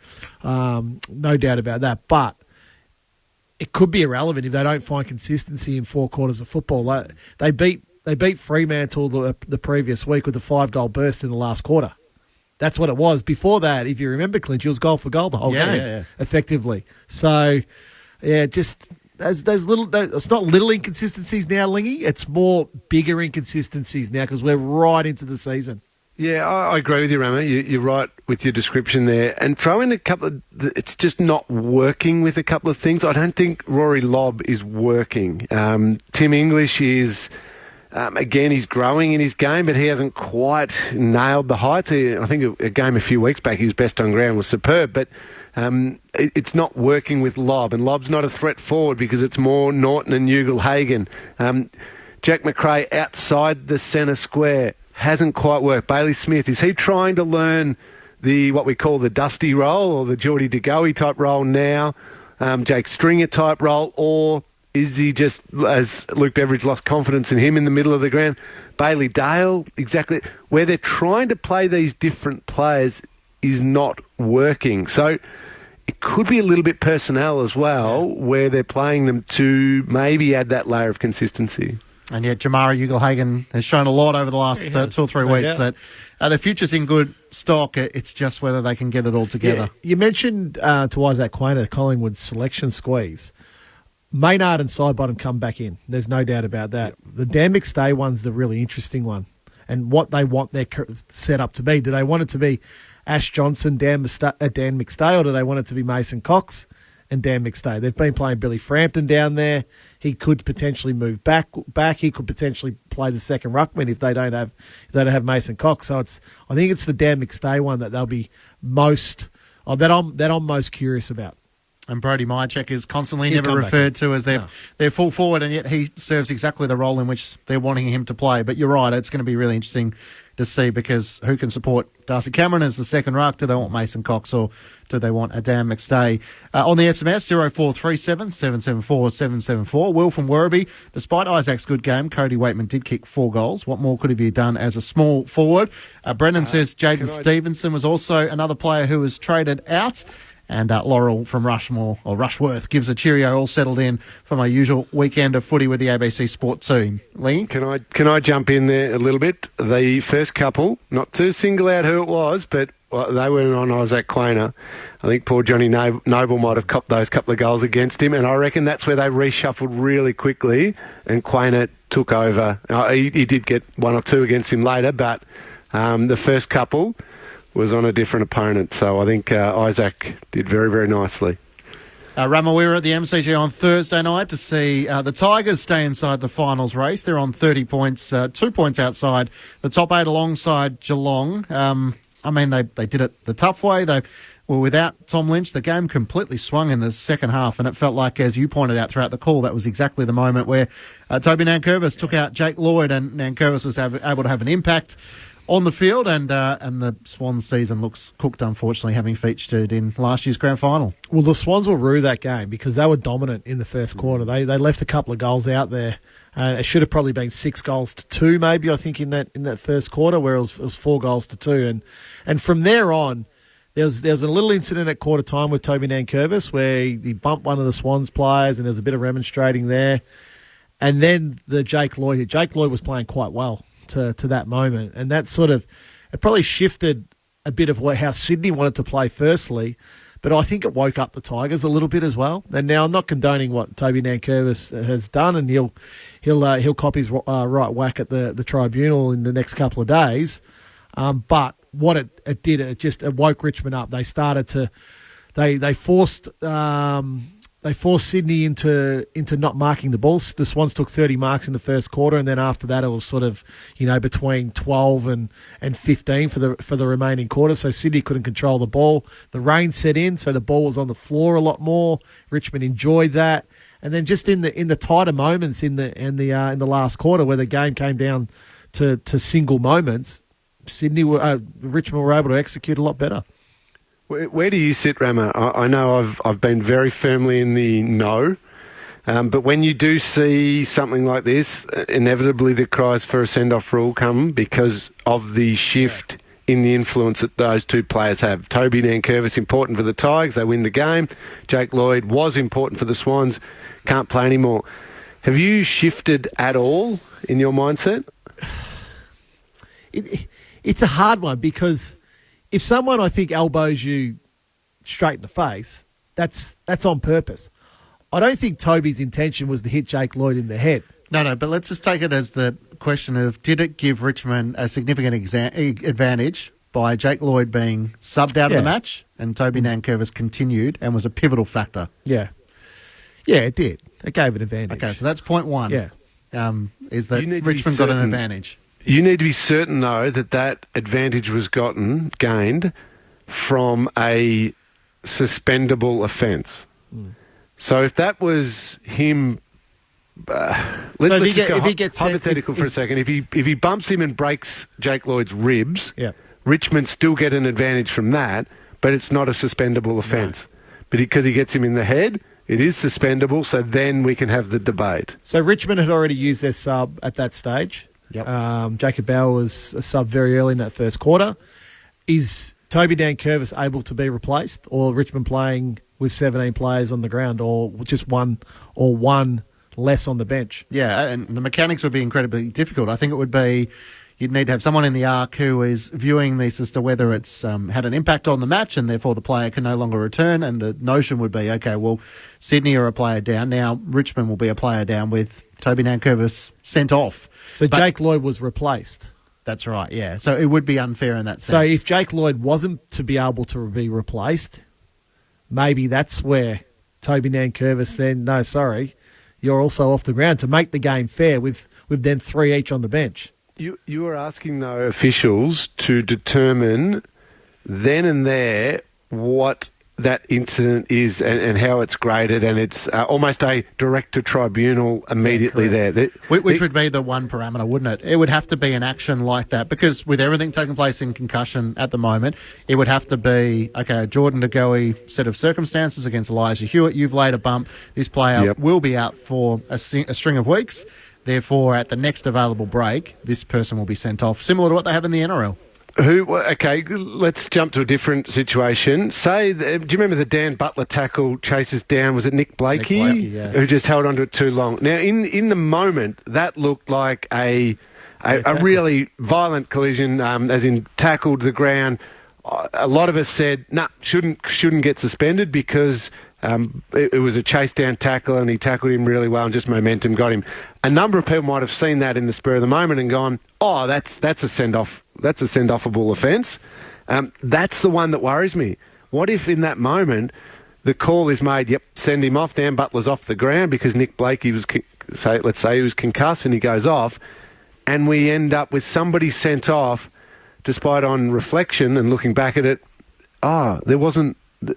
doubt about that. But it could be irrelevant if they don't find consistency in 4 quarters of football. They beat Fremantle the previous week with a 5-goal burst in the last quarter. That's what it was. Before that, if you remember, Clinch, it was goal for goal the whole game, effectively. So, just those little. It's not little inconsistencies now, Lingy. It's more bigger inconsistencies now because we're right into the season. Yeah, I agree with you, Rama. You're right with your description there. And throw in a couple of... It's just not working with a couple of things. I don't think Rory Lobb is working. Tim English is Again, he's growing in his game, but he hasn't quite nailed the heights. I think a game a few weeks back, his best on ground was superb, but it's not working with Lobb, and Lobb's not a threat forward because it's more Norton and Ugle-Hagan. Jack McRae outside the centre square hasn't quite worked. Bailey Smith, is he trying to learn what we call the Dusty role or the Geordie DeGoey type role now, Jake Stringer type role, or is he just, as Luke Beveridge lost confidence in him in the middle of the ground? Bailey Dale, exactly. Where they're trying to play these different players is not working. So it could be a little bit personnel as well, where they're playing them to maybe add that layer of consistency. And yet Jamara Ugle-Hagan has shown a lot over the last 2 or 3 weeks that the future's in good stock. It's just whether they can get it all together. Yeah, you mentioned to Isaac Quainer, Collingwood's selection squeeze. Maynard and Sidebottom come back in. There's no doubt about that. The Dan McStay one's the really interesting one, and what they want their setup to be. Do they want it to be Ash Johnson, Dan McStay, or do they want it to be Mason Cox and Dan McStay? They've been playing Billy Frampton down there. He could potentially move back. He could potentially play the second ruckman if they don't have Mason Cox. So I think it's the Dan McStay one that they'll be most that I'm most curious about. And Brody Mychek is constantly never referred to as their full forward, and yet he serves exactly the role in which they're wanting him to play. But you're right, it's going to be really interesting to see, because who can support Darcy Cameron as the second ruck? Do they want Mason Cox, or do they want Dan McStay? On the SMS, 0437 774 774. Will from Werribee. Despite Isaac's good game, Cody Waitman did kick 4 goals. What more could he have done as a small forward? Brendan says Jaden Stevenson was also another player who was traded out. And Laurel from Rushmore, or Rushworth, gives a cheerio, all settled in for my usual weekend of footy with the ABC Sport team. Lee? Can I jump in there a little bit? The first couple, not to single out who it was, but they were on Isaac Quainer. I think poor Johnny Noble might have copped those couple of goals against him, and I reckon that's where they reshuffled really quickly, and Quainer took over. He did get 1 or 2 against him later, but the first couple was on a different opponent. So I think Isaac did very, very nicely. Rama, we were at the MCG on Thursday night to see the Tigers stay inside the finals race. They're on 30 points, 2 points outside the top 8 alongside Geelong. They did it the tough way. They were without Tom Lynch. The game completely swung in the second half, and it felt like, as you pointed out throughout the call, that was exactly the moment where Toby Nankervis took out Jake Lloyd, and Nankervis was able to have an impact on the field, and the Swans season looks cooked, unfortunately, having featured in last year's grand final. Well, the Swans will rue that game because they were dominant in the first quarter. They left a couple of goals out there. It should have probably been 6 goals to 2, maybe, I think, in that first quarter, where it was 4 goals to 2. And from there on, there's a little incident at quarter time with Toby Nankervis where he bumped one of the Swans players, and there's a bit of remonstrating there. And then Jake Lloyd was playing quite well to that moment, and that it probably shifted a bit of how Sydney wanted to play firstly, but I think it woke up the Tigers a little bit as well. And now I'm not condoning what Toby Nankervis has done, and he'll cop his right whack at the tribunal in the next couple of days. But what it did, it woke Richmond up. They started to they forced Sydney into not marking the balls. The Swans took 30 marks in the first quarter, and then after that it was between 12 and 15 for the remaining quarter. So Sydney couldn't control the ball. The rain set in, so the ball was on the floor a lot more. Richmond enjoyed that, and then just in the tighter moments in the last quarter where the game came down to single moments, Richmond were able to execute a lot better. Where do you sit, Rama? I know I've been very firmly in the no, but when you do see something like this, inevitably the cries for a send-off rule come because of the shift in the influence that those two players have. Toby Nankervis, important for the Tigers, they win the game. Jake Lloyd was important for the Swans, can't play anymore. Have you shifted at all in your mindset? It's a hard one because if someone, I think, elbows you straight in the face, that's on purpose. I don't think Toby's intention was to hit Jake Lloyd in the head. No, but let's just take it as the question of, did it give Richmond a significant advantage by Jake Lloyd being subbed out of the match, and Toby Nankervis continued and was a pivotal factor? Yeah. Yeah, it did. It gave an advantage. Okay, so that's point one. Yeah. is that Richmond got an advantage. You need to be certain, though, that advantage was gained from a suspendable offence. So if that was him... let's just go hypothetical for a second. If he bumps him and breaks Jake Lloyd's ribs, Richmond still get an advantage from that, but it's not a suspendable offence. But because he gets him in the head, it is suspendable, so then we can have the debate. So Richmond had already used their sub at that stage. Jacob Bauer was a sub very early in that first quarter. Is Toby Nankervis able to be replaced, or Richmond playing with 17 players on the ground, or just one less on the bench? Yeah, and the mechanics would be incredibly difficult. I think it would be, you'd need to have someone in the arc who is viewing this as to whether it's had an impact on the match and therefore the player can no longer return. And the notion would be, okay, well, Sydney are a player down. Now Richmond will be a player down with Toby Nankervis sent off. So Jake Lloyd was replaced. That's right, yeah. So it would be unfair in that sense. So if Jake Lloyd wasn't to be able to be replaced, maybe that's where Toby Nankervis then, no, sorry, you're also off the ground to make the game fair with then 3 each on the bench. You are asking, though, officials to determine then and there what that incident is and how it's graded, and it's almost a direct-to-tribunal immediately there. Which would be the one parameter, wouldn't it? It would have to be an action like that, because with everything taking place in concussion at the moment, it would have to be, okay, a Jordan De Goey set of circumstances against Elijah Hewitt. You've laid a bump. This player will be out for a string of weeks. Therefore, at the next available break, this person will be sent off, similar to what they have in the NRL. Okay, let's jump to a different situation. Say, do you remember the Dan Butler tackle chases down, was it Nick Blakey? Who just held onto it too long. Now, in the moment, that looked like a really violent collision, as in tackled the ground. A lot of us said, shouldn't get suspended because it was a chase down tackle and he tackled him really well and just momentum got him. A number of people might have seen that in the spur of the moment and gone, oh, that's a send-off. That's a send-offable offence. That's the one that worries me. What if in that moment the call is made, send him off, Dan Butler's off the ground because Nick Blakey was, let's say he was concussed and he goes off, and we end up with somebody sent off despite on reflection and looking back at it,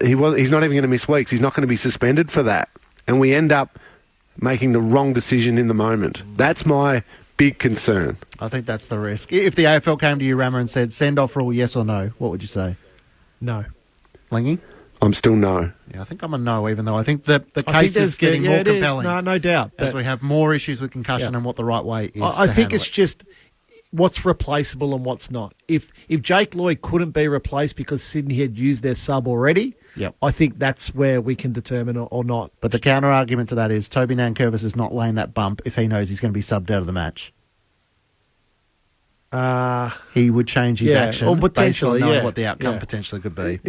he's not even going to miss weeks. He's not going to be suspended for that. And we end up making the wrong decision in the moment. That's my big concern. I think that's the risk. If the AFL came to you, Rammer, and said, send off rule, yes or no, what would you say? No. Lingy? I'm still no. Yeah, I think I'm a no, even though I think the case is getting more compelling. No doubt. As we have more issues with concussion and what the right way is. I think it's just what's replaceable and what's not. If Jake Lloyd couldn't be replaced because Sydney had used their sub already, I think that's where we can determine or not. But the counter argument to that is Toby Nankervis is not laying that bump if he knows he's going to be subbed out of the match. He would change his action or potentially, based on knowing what the outcome potentially could be.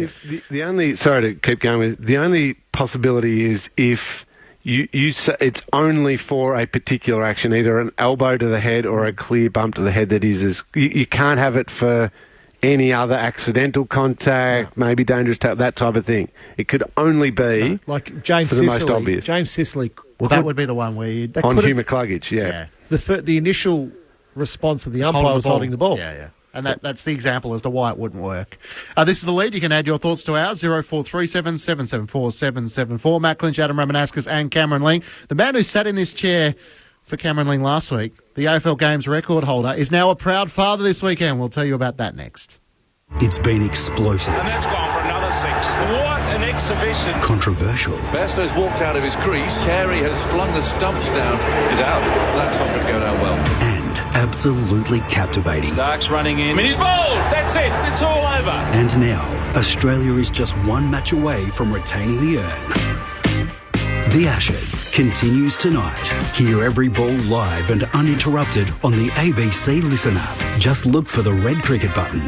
The only, sorry to keep going with, the only possibility is if you say it's only for a particular action, either an elbow to the head or a clear bump to the head that is you can't have it for any other accidental contact, maybe dangerous, that type of thing. It could only be like James for the most obvious. James Sicily. Well, that would be the one where you'd... On Hugh McCluggage, The initial response of the umpire was holding the ball. Yeah. And that's the example as to why it wouldn't work. This is the lead. You can add your thoughts to ours, 0437 774 774. Matt Clinch, Adam Ramanaskas and Cameron Ling. The man who sat in this chair for Cameron Ling last week, the AFL Games record holder, is now a proud father this weekend. We'll tell you about that next. It's been explosive. And that's gone for another 6. What an exhibition. Controversial. Bairstow's walked out of his crease. Carey has flung the stumps down. He's out. That's not going to go down well. And absolutely captivating. Stark's running in. He's bowled. That's it. It's all over. And now, Australia is just one match away from retaining the urn. The Ashes continues tonight. Hear every ball live and uninterrupted on the ABC Listen app. Just look for the red cricket button.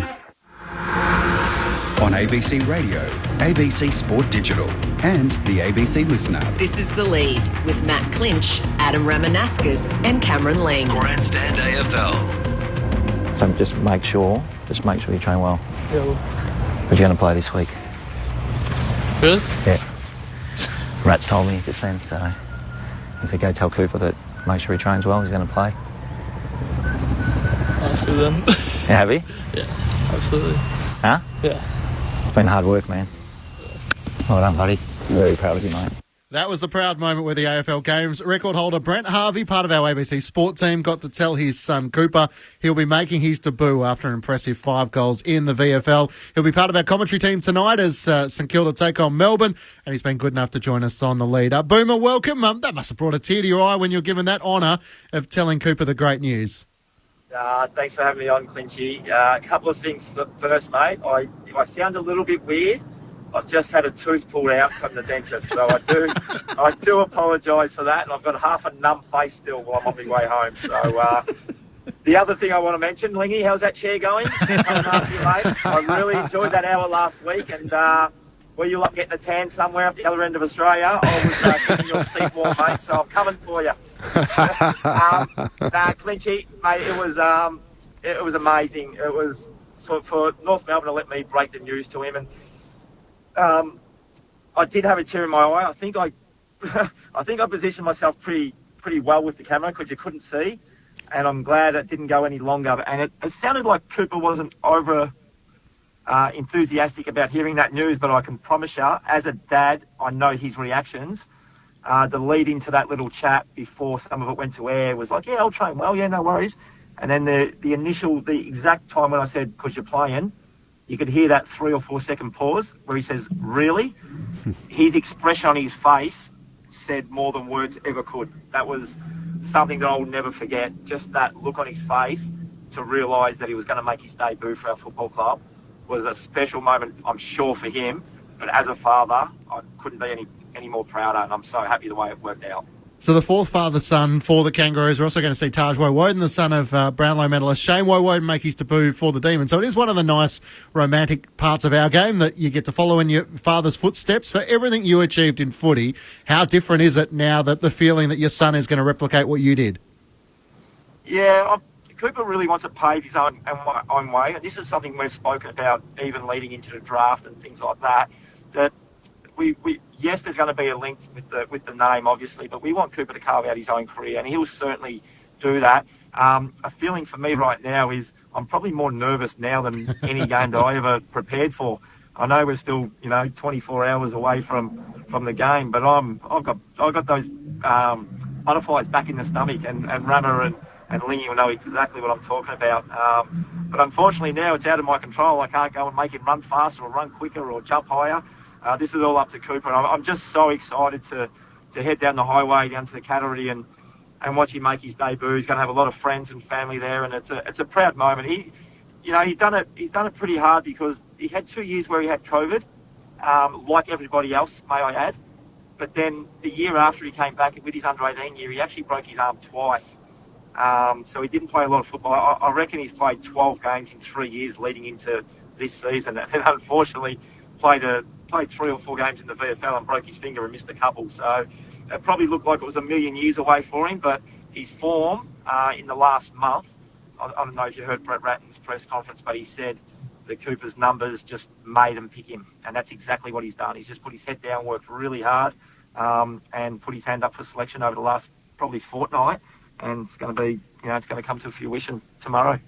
On ABC Radio, ABC Sport Digital, and the ABC Listen app. This is The Lead with Matt Clinch, Adam Ramanaskas and Cameron Ling. Grandstand AFL. So just make sure you train well. But you're going to play this week. Really? Yeah. Rats told me just then, so he said go tell Cooper that make sure he trains well, he's going to play. That's good then. You happy? Yeah, absolutely. Huh? Yeah. It's been hard work, man. Well done, buddy. Very proud of you, mate. That was the proud moment where the AFL Games record holder Brent Harvey, part of our ABC Sport team, got to tell his son Cooper he'll be making his debut after an impressive 5 goals in the VFL. He'll be part of our commentary team tonight as St Kilda take on Melbourne, and he's been good enough to join us on the lead. Boomer, welcome. That must have brought a tear to your eye when you're given that honour of telling Cooper the great news. Thanks for having me on, Clinchy. A couple of things first, mate. If I sound a little bit weird, I've just had a tooth pulled out from the dentist, so I do apologise for that, and I've got half a numb face still while I'm on my way home. So the other thing I want to mention, Lingy, how's that chair going? I really enjoyed that hour last week, and were you up getting a tan somewhere at the other end of Australia? I was getting your seat warm, mate, so I'm coming for you. Clinchy, mate, it was amazing. It was for North Melbourne to let me break the news to him, and I did have a tear in my eye. I think I positioned myself pretty well with the camera because you couldn't see, and I'm glad it didn't go any longer. And it sounded like Cooper wasn't over enthusiastic about hearing that news, but I can promise you, as a dad, I know his reactions. The lead into that little chat before some of it went to air was like, yeah, I'll train well, yeah, no worries. And then the exact time when I said, because you're playing, you could hear that 3 or 4 second pause where he says, really? His expression on his face said more than words ever could. That was something that I'll never forget. Just that look on his face to realise that he was going to make his debut for our football club was a special moment, I'm sure, for him. But as a father, I couldn't be any more prouder, and I'm so happy the way it worked out. So the fourth father-son for the Kangaroos. We're also going to see Taj Woewodin, the son of Brownlow medalist Shane Woewodin, make his debut for the Demons. So it is one of the nice romantic parts of our game that you get to follow in your father's footsteps. For everything you achieved in footy, how different is it now that the feeling that your son is going to replicate what you did? Yeah, Cooper really wants to pave his own way, and this is something we've spoken about even leading into the draft and things like that, that yes, there's going to be a link with the name, obviously, but we want Cooper to carve out his own career, and he'll certainly do that. A feeling for me right now is I'm probably more nervous now than any game that I ever prepared for. I know we're still, 24 hours away from the game, but I've got those butterflies back in the stomach, and Rama and Lingy will know exactly what I'm talking about. But unfortunately now it's out of my control. I can't go and make him run faster or run quicker or jump higher. This is all up to Cooper, and I'm just so excited to head down the highway down to the Cattery and watch him make his debut. He's going to have a lot of friends and family there, and it's a proud moment. He's done it pretty hard because he had 2 years where he had COVID, like everybody else, may I add. But then the year after he came back with his under-18 year, he actually broke his arm twice. So he didn't play a lot of football. I reckon he's played 12 games in 3 years leading into this season, and unfortunately played 3 or 4 games in the VFL and broke his finger and missed a couple. So it probably looked like it was a million years away for him, but his form in the last month, I don't know if you heard Brett Ratton's press conference, but he said that Cooper's numbers just made him pick him, and that's exactly what he's done. He's just put his head down, worked really hard, and put his hand up for selection over the last probably fortnight, and it's going to be, it's going to come to fruition tomorrow.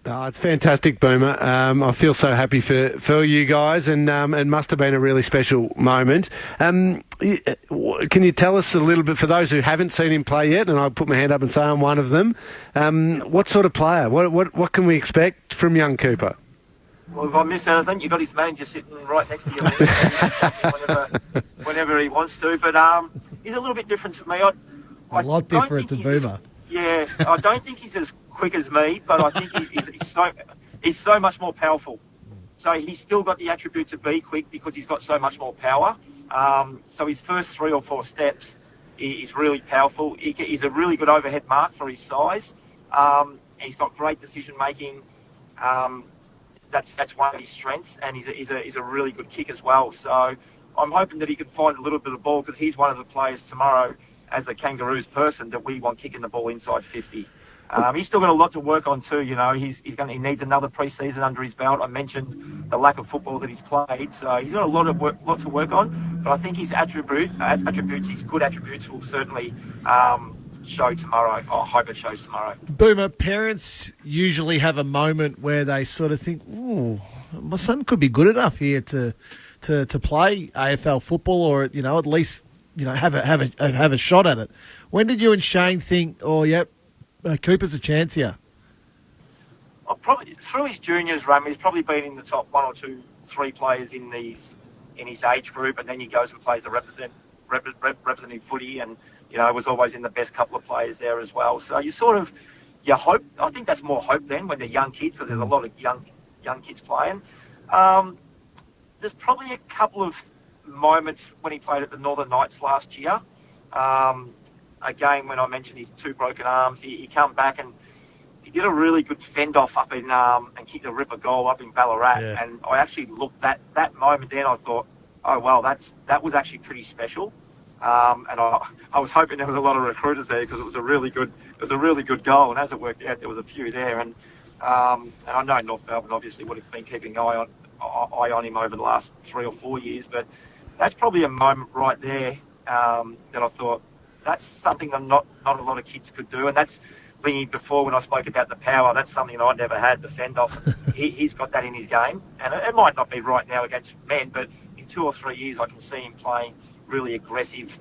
Oh, it's fantastic, Boomer. I feel so happy for you guys, and it must have been a really special moment. Can you tell us a little bit, for those who haven't seen him play yet, and I'll put my hand up and say I'm one of them, what sort of player? What can we expect from young Cooper? Well, if I miss anything, you've got his manager sitting right next to you whenever he wants to, but he's a little bit different to me. A lot different to Boomer. Yeah, I don't think he's as quick as me, but I think he's so much more powerful. So he's still got the attribute to be quick because he's got so much more power. So his first 3 or 4 steps is really powerful. He's a really good overhead mark for his size. He's got great decision making. That's one of his strengths, and he's a really good kick as well. So I'm hoping that he can find a little bit of ball, because he's one of the players tomorrow, as a Kangaroos person, that we want kicking the ball inside 50. He's still got a lot to work on too. He needs another pre-season under his belt. I mentioned the lack of football that he's played, so he's got a lot to work on. But I think his attributes, his good attributes, will certainly show tomorrow. I hope it shows tomorrow. Boomer, parents usually have a moment where they sort of think, "Ooh, my son could be good enough here to play AFL football, or at least have a shot at it." When did you and Shane think, "Oh, yep, Cooper's a chance here"? Probably through his juniors run, he's probably been in the top 1 or 2, 3 players in his age group, and then he goes and plays the representing footy, and was always in the best couple of players there as well. So you hope. I think that's more hope then when they're young kids, because there's a lot of young kids playing. There's probably a couple of moments when he played at the Northern Knights last year. Again, when I mentioned his 2 broken arms, he come back and he did a really good fend off up in and kicked a ripper goal up in Ballarat. Yeah. And I actually looked that moment then. I thought, oh well, that was actually pretty special. And I was hoping there was a lot of recruiters there, because it was a really good goal. And as it worked out, there was a few there. And I know North Melbourne obviously would have been keeping an eye on him over the last 3 or 4 years. But that's probably a moment right there that I thought that's something that not a lot of kids could do. And that's Lingy, before when I spoke about the power, that's something that I never had, the fend off. He's got that in his game. And it might not be right now against men, but in 2 or 3 years I can see him playing really aggressive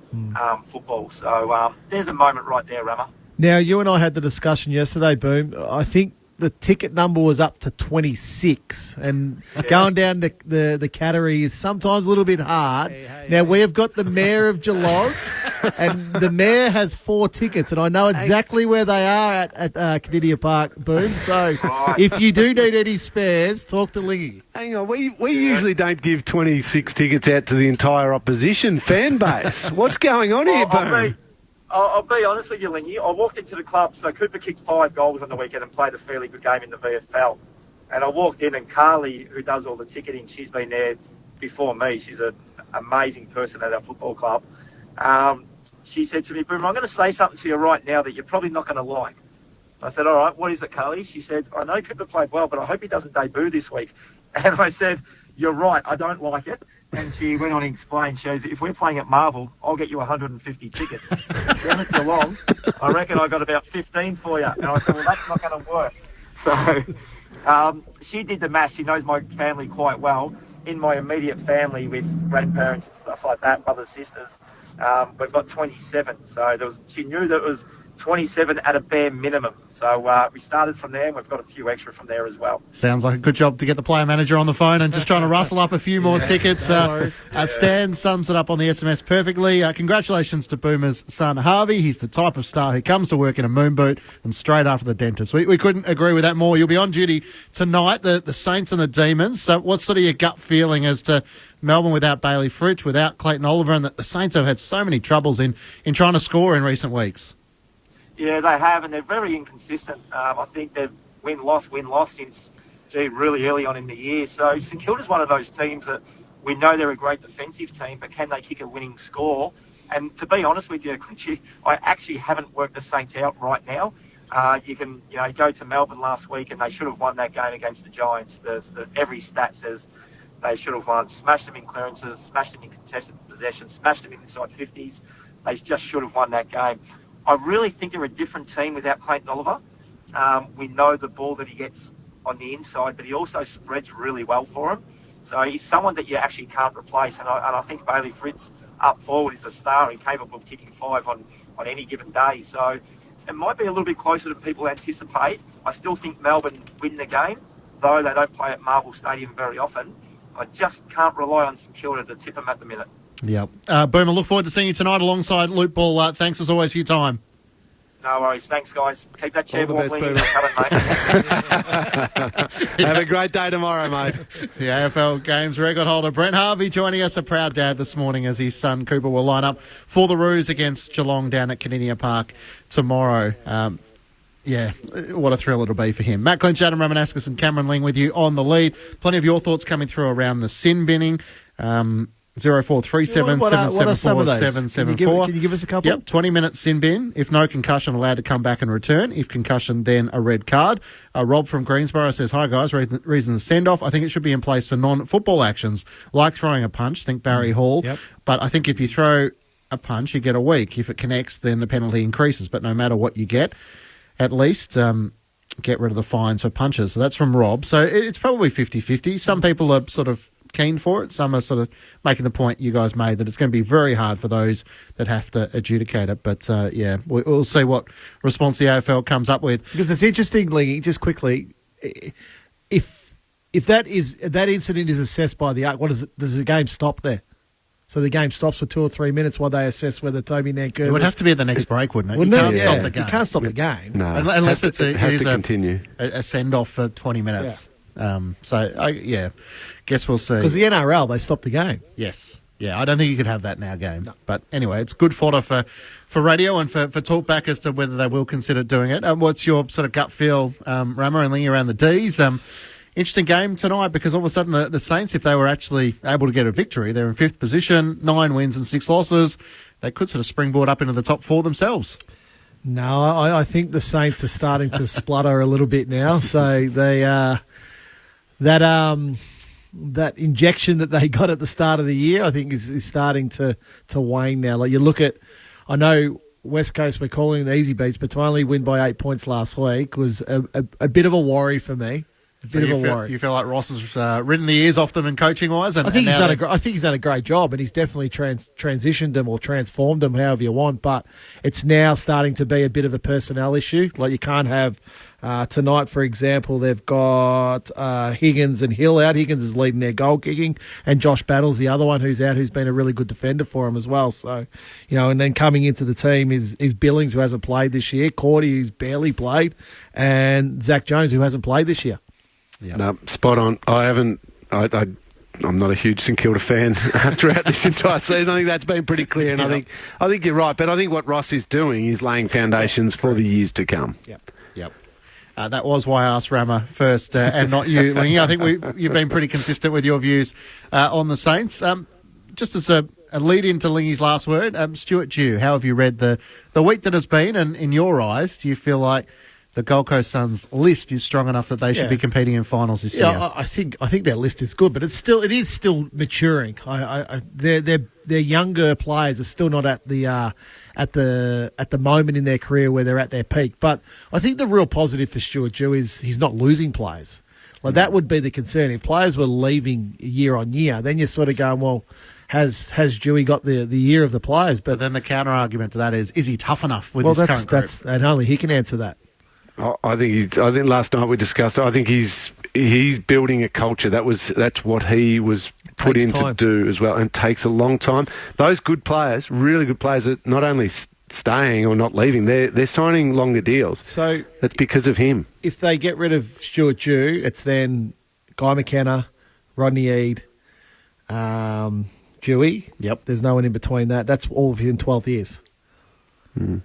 football. So there's a moment right there, Rammer. Now, you and I had the discussion yesterday, Boom. I think the ticket number was up to 26, and going down the category is sometimes a little bit hard. Now, we have got the Mayor of Geelong, and the Mayor has 4 tickets, and I know exactly where they are at Canidia Park, Boom. So if you do need any spares, talk to Lingy. Hang on, we usually don't give 26 tickets out to the entire opposition fan base. What's going on here, Boom? I'll be honest with you, Lingy. I walked into the club, so Cooper kicked 5 goals on the weekend and played a fairly good game in the VFL. And I walked in, and Carly, who does all the ticketing, she's been there before me. She's an amazing person at our football club. She said to me, Boomer, I'm going to say something to you right now that you're probably not going to like. I said, all right, what is it, Carly? She said, I know Cooper played well, but I hope he doesn't debut this week. And I said, you're right, I don't like it. And she went on and explained, she goes, if we're playing at Marvel, I'll get you 150 tickets. Down at Geelong, I reckon I got about 15 for you. And I said, well, that's not going to work. So she did the math. She knows my family quite well. In my immediate family with grandparents and stuff like that, brothers, sisters, we've got 27. So she knew that it was 27 at a bare minimum. So we started from there, and we've got a few extra from there as well. Sounds like a good job to get the player manager on the phone and just trying to rustle up a few more tickets. Stan sums it up on the SMS perfectly. Congratulations to Boomer's son, Harvey. He's the type of star who comes to work in a moon boot and straight after the dentist. We couldn't agree with that more. You'll be on duty tonight, the Saints and the Demons. So what's sort of your gut feeling as to Melbourne without Bailey Fritsch, without Clayton Oliver, and the Saints have had so many troubles in trying to score in recent weeks? Yeah, they have, and they're very inconsistent. I think they've win-loss since, really early on in the year. So St Kilda's one of those teams that we know they're a great defensive team, but can they kick a winning score? And to be honest with you, Clinchy, I actually haven't worked the Saints out right now. You can, go to Melbourne last week, and they should have won that game against the Giants. Every stat says they should have won. Smashed them in clearances, smashed them in contested possessions, smashed them in inside 50s. They just should have won that game. I really think they're a different team without Clayton Oliver. We know the ball that he gets on the inside, but he also spreads really well for him. So he's someone that you actually can't replace. And I think Bailey Fritsch up forward is a star and capable of kicking 5 on any given day. So it might be a little bit closer than people anticipate. I still think Melbourne win the game, though they don't play at Marvel Stadium very often. I just can't rely on St Kilda to tip them at the minute. Yeah. Boomer, look forward to seeing you tonight alongside Loop Ball. Thanks as always for your time. No worries. Thanks, guys. Keep that chair warm. Have a great day tomorrow, mate. The AFL Games record holder Brent Harvey joining us, a proud dad this morning, as his son Cooper will line up for the Roos against Geelong down at Canidia Park tomorrow. Yeah, what a thrill it'll be for him. Matt Clinch, Adam Ramanauskas and Cameron Ling with you on the lead. Plenty of your thoughts coming through around the sin binning. 0437 774 774. Can you give us a couple? Yep, 20-minute sin bin. If no concussion, allowed to come back and return. If concussion, then a red card. Rob from Greensboro says, hi guys, reasons send-off. I think it should be in place for non-football actions, like throwing a punch. Think Barry Hall. Yep. But I think if you throw a punch, you get a week. If it connects, then the penalty increases. But no matter what you get, at least get rid of the fines for punches. So that's from Rob. So it's probably 50-50. Some people are sort of keen for it. Some are sort of making the point you guys made that it's going to be very hard for those that have to adjudicate it. But, we'll see what response the AFL comes up with. Because it's interesting, Lingy, just quickly, if that incident is assessed by the what is it? Does the game stop there? So the game stops for 2 or 3 minutes while they assess whether Toby Nankervis... It would have to be at the next break, wouldn't it? You can't stop the game. You can't stop the game. No. Unless it has to continue. A send-off for 20 minutes. Yeah. Guess we'll see. Because the NRL, they stopped the game. Yes. Yeah, I don't think you could have that in our game. No. But anyway, it's good fodder for radio and for talkback as to whether they will consider doing it. What's your sort of gut feel, Rama and Lingy, around the Ds? Interesting game tonight because all of a sudden the Saints, if they were actually able to get a victory, they're in 5th position, 9 wins and 6 losses. They could sort of springboard up into the top 4 themselves. No, I think the Saints are starting to splutter a little bit now. So they that injection that they got at the start of the year, I think is starting to wane now. Like you look at, I know West Coast, we're calling them easy beats, but to only win by 8 points last week was a bit of a worry for me. You feel like Ross has ridden the ears off them in coaching-wise? I think he's done a great job, and he's definitely transitioned them or transformed them, however you want. But it's now starting to be a bit of a personnel issue. Like you can't have tonight, for example, they've got Higgins and Hill out. Higgins is leading their goal kicking, and Josh Battle's the other one who's out, who's been a really good defender for him as well. So, and then coming into the team is Billings, who hasn't played this year, Cordy, who's barely played, and Zach Jones, who hasn't played this year. Yep. No, spot on. I'm not a huge St Kilda fan throughout this entire season. I think that's been pretty clear, and I think you're right. But I think what Ross is doing is laying foundations for the years to come. Yep. That was why I asked Rama first, and not you, Lingy. I think you've been pretty consistent with your views on the Saints. Just as a lead into Lingy's last word, Stuart Dew, how have you read the week that has been? And in your eyes, do you feel like the Gold Coast Suns list is strong enough that they should be competing in finals this year? I think their list is good, but it is still maturing. Their younger players are still not at the moment in their career where they're at their peak. But I think the real positive for Stuart Dew is he's not losing players. Like that would be the concern. If players were leaving year on year, then you're sort of going, well, has Dewey got the year of the players? But then the counter argument to that is he tough enough with his current group? And only he can answer that. I think last night we discussed. I think he's building a culture. That's what he was put in to do as well, and takes a long time. Those good players, really good players, that not only staying or not leaving, they're signing longer deals. So that's because of him. If they get rid of Stuart Dew, it's then Guy McKenna, Rodney Eade, Dewey. Yep. There's no one in between that. That's all within 12 years. Mm.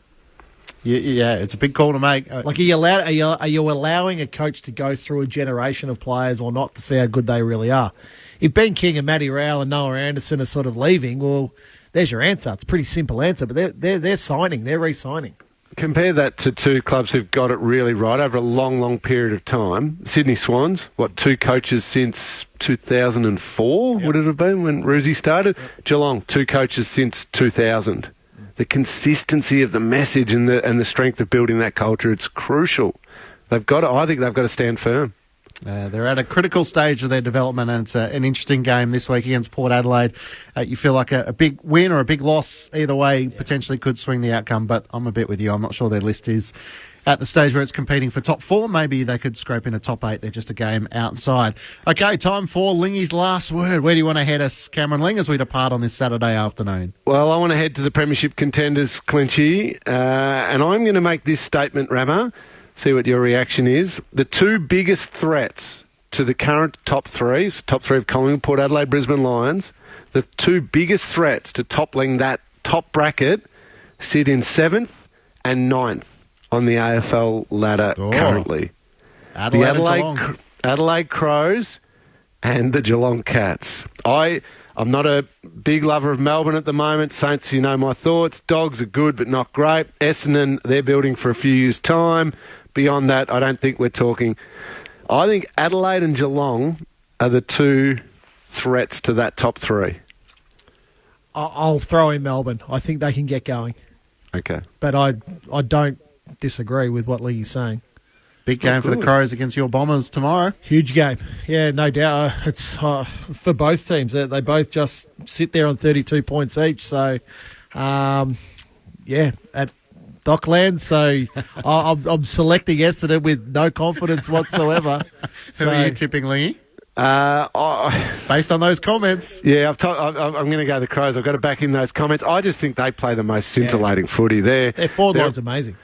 Yeah, it's a big call to make. Like, are you allowing a coach to go through a generation of players or not to see how good they really are? If Ben King and Matty Rowell and Noah Anderson are sort of leaving, well, there's your answer. It's a pretty simple answer, but they're signing, they're re-signing. Compare that to two clubs who've got it really right over a long, long period of time. Sydney Swans, two coaches since 2004, would it have been when Roosie started? Yep. Geelong, 2 coaches since 2000. The consistency of the message and the strength of building that culture, it's crucial. I think they've got to stand firm. They're at a critical stage of their development, and it's an interesting game this week against Port Adelaide. You feel like a big win or a big loss, either way, potentially could swing the outcome, but I'm a bit with you. I'm not sure their list is at the stage where it's competing for top 4. Maybe they could scrape in a top 8. They're just a game outside. Okay, time for Lingy's last word. Where do you want to head us, Cameron Ling, as we depart on this Saturday afternoon? Well, I want to head to the premiership contenders, Clinchy, and I'm going to make this statement, Rama. See what your reaction is. The 2 biggest threats to the current top 3, so top 3 of Collingwood, Port Adelaide, Brisbane Lions, the 2 biggest threats to toppling that top bracket sit in 7th and 9th on the AFL ladder currently. Adelaide Crows and the Geelong Cats. I'm not a big lover of Melbourne at the moment. Saints, you know my thoughts. Dogs are good but not great. Essendon, they're building for a few years' time. Beyond that, I don't think we're talking. I think Adelaide and Geelong are the 2 threats to that top 3. I'll throw in Melbourne. I think they can get going. Okay. But I don't disagree with what Leahy's saying. Big game for the Crows against your Bombers tomorrow. Huge game. Yeah, no doubt. It's for both teams. They both just sit there on 32 points each. So, at Docklands. So I'm selecting Essendon with no confidence whatsoever. Who are you tipping, Leahy? Based on those comments. Yeah, I'm going to go the Crows. I've got to back in those comments. I just think they play the most scintillating footy. Their forward line's amazing.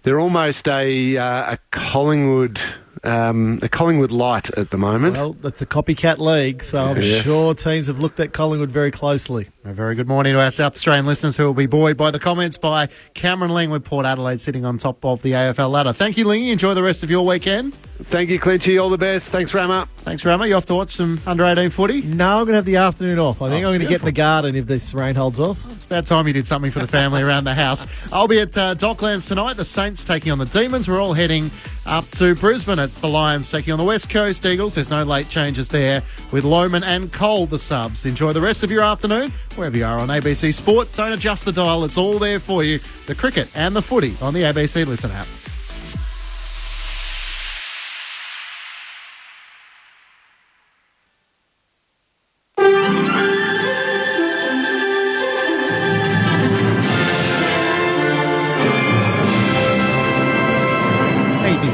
They're almost a Collingwood light at the moment. Well, that's a copycat league, so I'm sure teams have looked at Collingwood very closely. A very good morning to our South Australian listeners who will be buoyed by the comments by Cameron Ling with Port Adelaide sitting on top of the AFL ladder. Thank you, Lingy. Enjoy the rest of your weekend. Thank you, Clinchy. All the best. Thanks, Rama. Thanks, Rama. You off to watch some under-18 footy? No, I'm going to have the afternoon off. I think I'm going to get in the garden if this rain holds off. It's about time you did something for the family around the house. I'll be at Docklands tonight. The Saints taking on the Demons. We're all heading up to Brisbane. It's the Lions taking on the West Coast Eagles. There's no late changes there with Lohman and Cole, the subs. Enjoy the rest of your afternoon, wherever you are on ABC Sport. Don't adjust the dial. It's all there for you. The cricket and the footy on the ABC Listen app.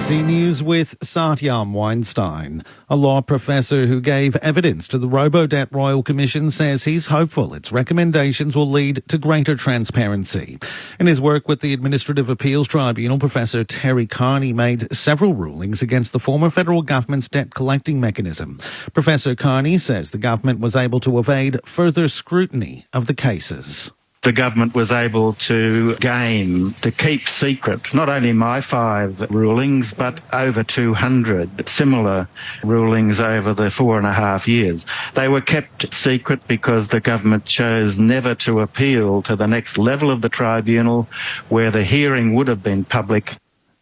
ABC News with Satyam Weinstein. A law professor who gave evidence to the Robodebt Royal Commission says he's hopeful its recommendations will lead to greater transparency. In his work with the Administrative Appeals Tribunal, Professor Terry Carney made several rulings against the former federal government's debt collecting mechanism. Professor Carney says the government was able to evade further scrutiny of the cases. The government was able to keep secret not only my 5 rulings, but over 200 similar rulings over the 4.5 years. They were kept secret because the government chose never to appeal to the next level of the tribunal, where the hearing would have been public.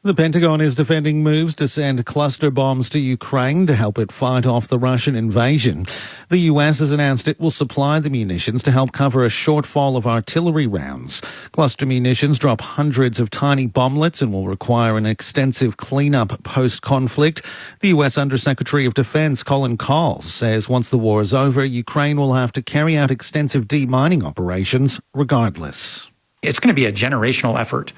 The Pentagon is defending moves to send cluster bombs to Ukraine to help it fight off the Russian invasion. The US has announced it will supply the munitions to help cover a shortfall of artillery rounds. Cluster munitions drop hundreds of tiny bomblets and will require an extensive cleanup post-conflict. The US Undersecretary of Defense Colin Kahl says once the war is over, Ukraine will have to carry out extensive demining operations regardless. It's going to be a generational effort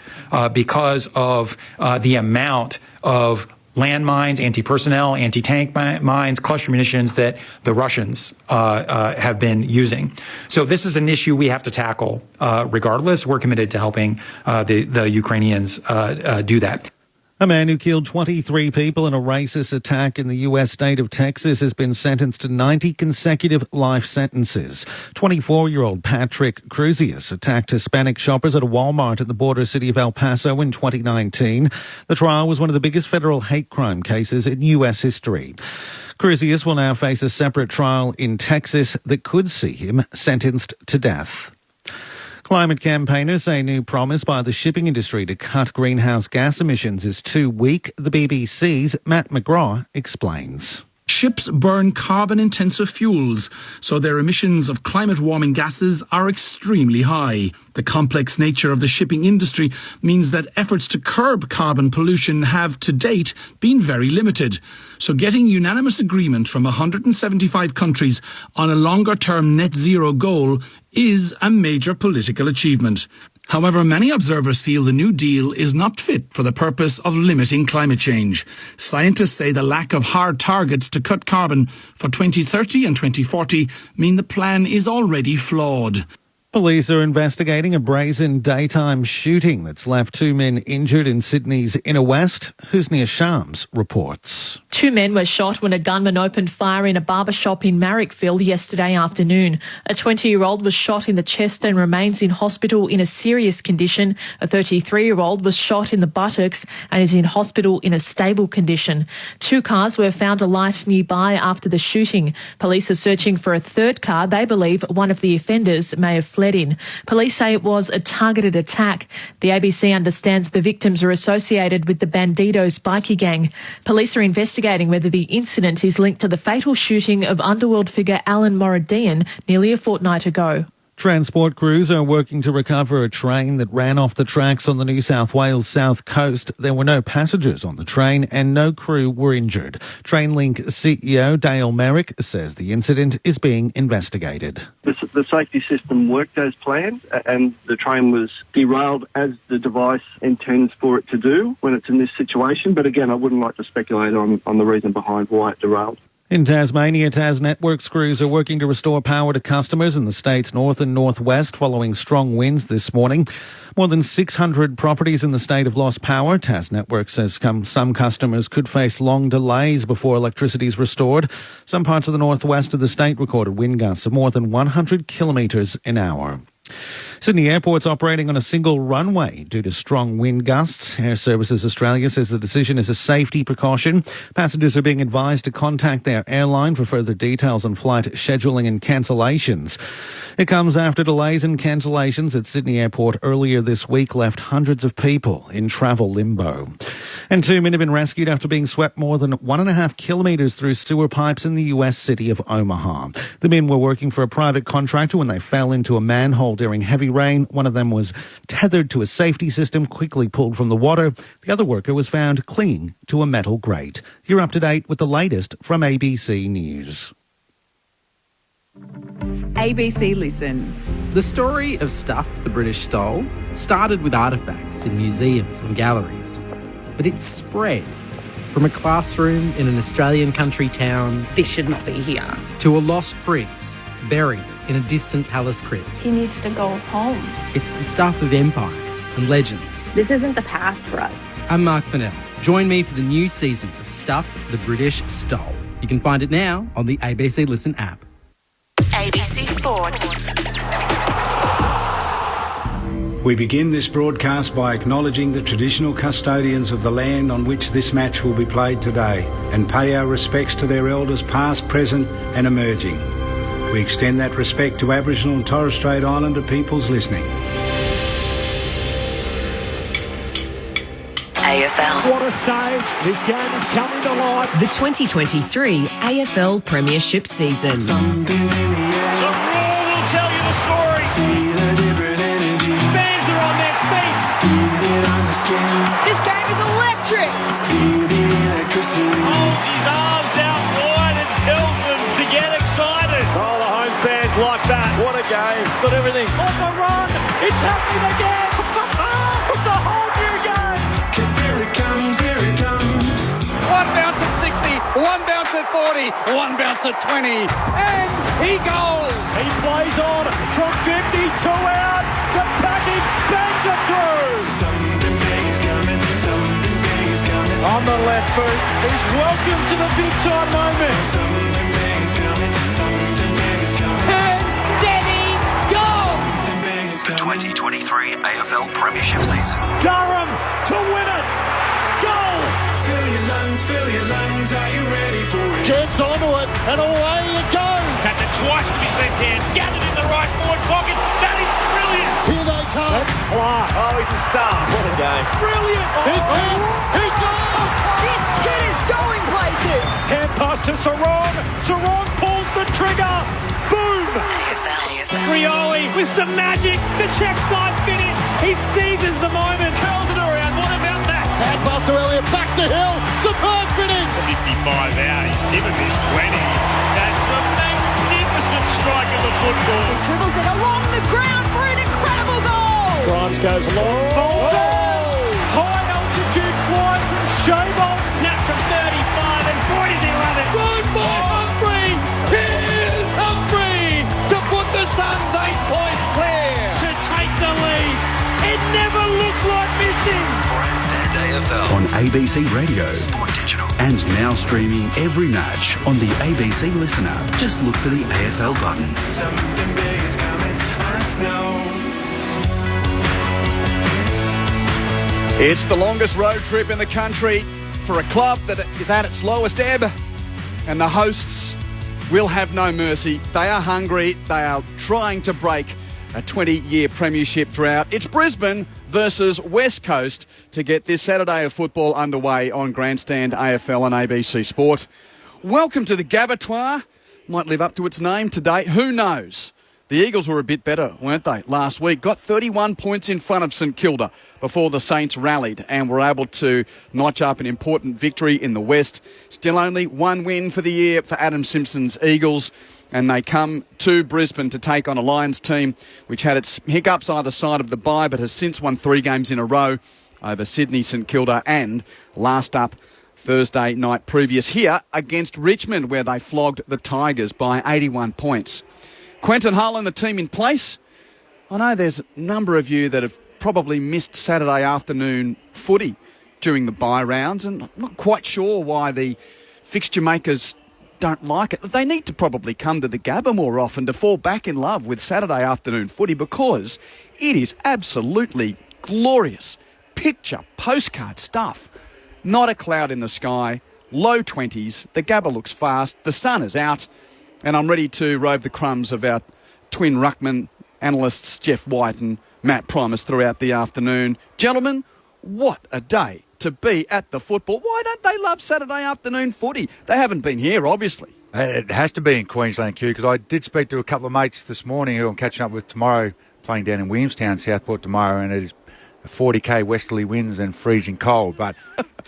because of the amount of landmines, anti-personnel, anti-tank mines, cluster munitions that the Russians have been using. So this is an issue we have to tackle regardless. We're committed to helping the Ukrainians do that. A man who killed 23 people in a racist attack in the U.S. state of Texas has been sentenced to 90 consecutive life sentences. 24-year-old Patrick Cruzius attacked Hispanic shoppers at a Walmart in the border city of El Paso in 2019. The trial was one of the biggest federal hate crime cases in U.S. history. Cruzius will now face a separate trial in Texas that could see him sentenced to death. Climate campaigners say a new promise by the shipping industry to cut greenhouse gas emissions is too weak. The BBC's Matt McGraw explains. Ships burn carbon-intensive fuels, so their emissions of climate-warming gases are extremely high. The complex nature of the shipping industry means that efforts to curb carbon pollution have, to date, been very limited. So getting unanimous agreement from 175 countries on a longer-term net zero goal is a major political achievement. However, many observers feel the New Deal is not fit for the purpose of limiting climate change. Scientists say the lack of hard targets to cut carbon for 2030 and 2040 mean the plan is already flawed. Police are investigating a brazen daytime shooting that's left 2 men injured in Sydney's Inner West. Husnia Shams reports. 2 men were shot when a gunman opened fire in a barber shop in Marrickville yesterday afternoon. A 20-year-old was shot in the chest and remains in hospital in a serious condition. A 33-year-old was shot in the buttocks and is in hospital in a stable condition. 2 cars were found alight nearby after the shooting. Police are searching for a third car they believe one of the offenders may have fled in. Police say it was a targeted attack. The ABC understands the victims are associated with the Bandidos bikie gang. Police are investigating whether the incident is linked to the fatal shooting of underworld figure Alan Moradian nearly a fortnight ago. Transport crews are working to recover a train that ran off the tracks on the New South Wales south coast. There were no passengers on the train and no crew were injured. Trainlink CEO Dale Merrick says the incident is being investigated. The safety system worked as planned and the train was derailed as the device intends for it to do when it's in this situation. But again, I wouldn't like to speculate on the reason behind why it derailed. In Tasmania, TasNetworks crews are working to restore power to customers in the state's north and northwest following strong winds this morning. More than 600 properties in the state have lost power. TasNetworks says some customers could face long delays before electricity is restored. Some parts of the northwest of the state recorded wind gusts of more than 100 kilometres an hour. Sydney Airport's operating on a single runway due to strong wind gusts. Air Services Australia says the decision is a safety precaution. Passengers are being advised to contact their airline for further details on flight scheduling and cancellations. It comes after delays and cancellations at Sydney Airport earlier this week left hundreds of people in travel limbo. And 2 men have been rescued after being swept more than 1.5 kilometres through sewer pipes in the US city of Omaha. The men were working for a private contractor when they fell into a manhole during heavy rain. One of them was tethered to a safety system, quickly pulled from the water. The other worker was found clinging to a metal grate. You're up to date with the latest from ABC News. ABC Listen. The story of stuff the British stole started with artefacts in museums and galleries, but it's spread from a classroom in an Australian country town. This should not be here. To a lost prince buried in a distant palace crypt. He needs to go home. It's the stuff of empires and legends. This isn't the past for us. I'm Mark Fennell. Join me for the new season of Stuff the British Stole. You can find it now on the ABC Listen app. ABC Sport. We begin this broadcast by acknowledging the traditional custodians of the land on which this match will be played today and pay our respects to their elders past, present and emerging. We extend that respect to Aboriginal and Torres Strait Islander peoples listening. AFL. What a stage. This game is coming to life. The 2023 AFL Premiership season. The roar will tell you the story. Fans are on their feet. This game is electric. Holds his arms out wide and tells them to get excited. Oh, the home fans like that. What a game. It's got everything. On the run. It's happening again. It's a whole new game. Cause here it comes, here it comes. One bounce at 60, one bounce at 40, one bounce at 20, and he goes. He plays on from 52 out. The package bangs it through. Something big is coming, something big is coming. On the left boot, he's welcome to the big time moment. Something big is coming, something big is coming. Turn steady, go. Something big is The coming. 2023 AFL Premiership season. Durham to win it. Goal. Fill your lungs, are you ready for it? Gets onto it, and away it goes. Tapped it twice with his left hand. Gathered in the right forward pocket. That is brilliant. Here they come. That's class. Oh, he's a star. What a game. Brilliant. He goes. This kid is going places. Hand pass to Sarong. Sarong pulls the trigger. Boom. Rioli with some magic. The check side finish. He seizes the moment. Curls it around. What about that? And Buster Elliott back to Hill. Superb finish. 55 out. He's given this plenty. That's a magnificent strike of the football. He dribbles it along the ground for an incredible goal. Grimes goes long. High altitude fly from Showbolt. Snap from 35 and boy does he love it. Good for Humphrey. Here's Humphrey to put the Suns 8 points clear. To take the lead. It never looked like missing. Grandstand AFL. On ABC Radio, Sport Digital, and now streaming every match on the ABC Listen app. Just look for the AFL button. Something big is coming, I know. It's the longest road trip in the country for a club that is at its lowest ebb, and the hosts will have no mercy. They are hungry. They are trying to break a 20-year premiership drought. It's Brisbane versus West Coast to get this Saturday of football underway on Grandstand AFL and ABC Sport. Welcome to the Gabatoir. Might live up to its name today. Who knows? The Eagles were a bit better, weren't they, last week? Got 31 points in front of St Kilda before the Saints rallied and were able to notch up an important victory in the West. Still only one win for the year for Adam Simpson's Eagles, and they come to Brisbane to take on a Lions team which had its hiccups either side of the bye but has since won 3 games in a row over Sydney, St Kilda and last up Thursday night previous here against Richmond, where they flogged the Tigers by 81 points. Quentin Hull and the team in place. I know there's a number of you that have probably missed Saturday afternoon footy during the bye rounds, and I'm not quite sure why the fixture makers don't like it. They need to probably come to the Gabba more often to fall back in love with Saturday afternoon footy, because it is absolutely glorious. Picture postcard stuff. Not a cloud in the sky, low 20s, the Gabba looks fast, the sun is out, and I'm ready to rove the crumbs of our twin ruckman analysts Jeff White and Matt Primus throughout the afternoon. Gentlemen, what a day to be at the football. Why don't they love Saturday afternoon footy? They haven't been here, obviously. It has to be in Queensland, Q, because I did speak to a couple of mates this morning who I'm catching up with tomorrow, playing down in Williamstown, Southport tomorrow, and it is 40k westerly winds and freezing cold. But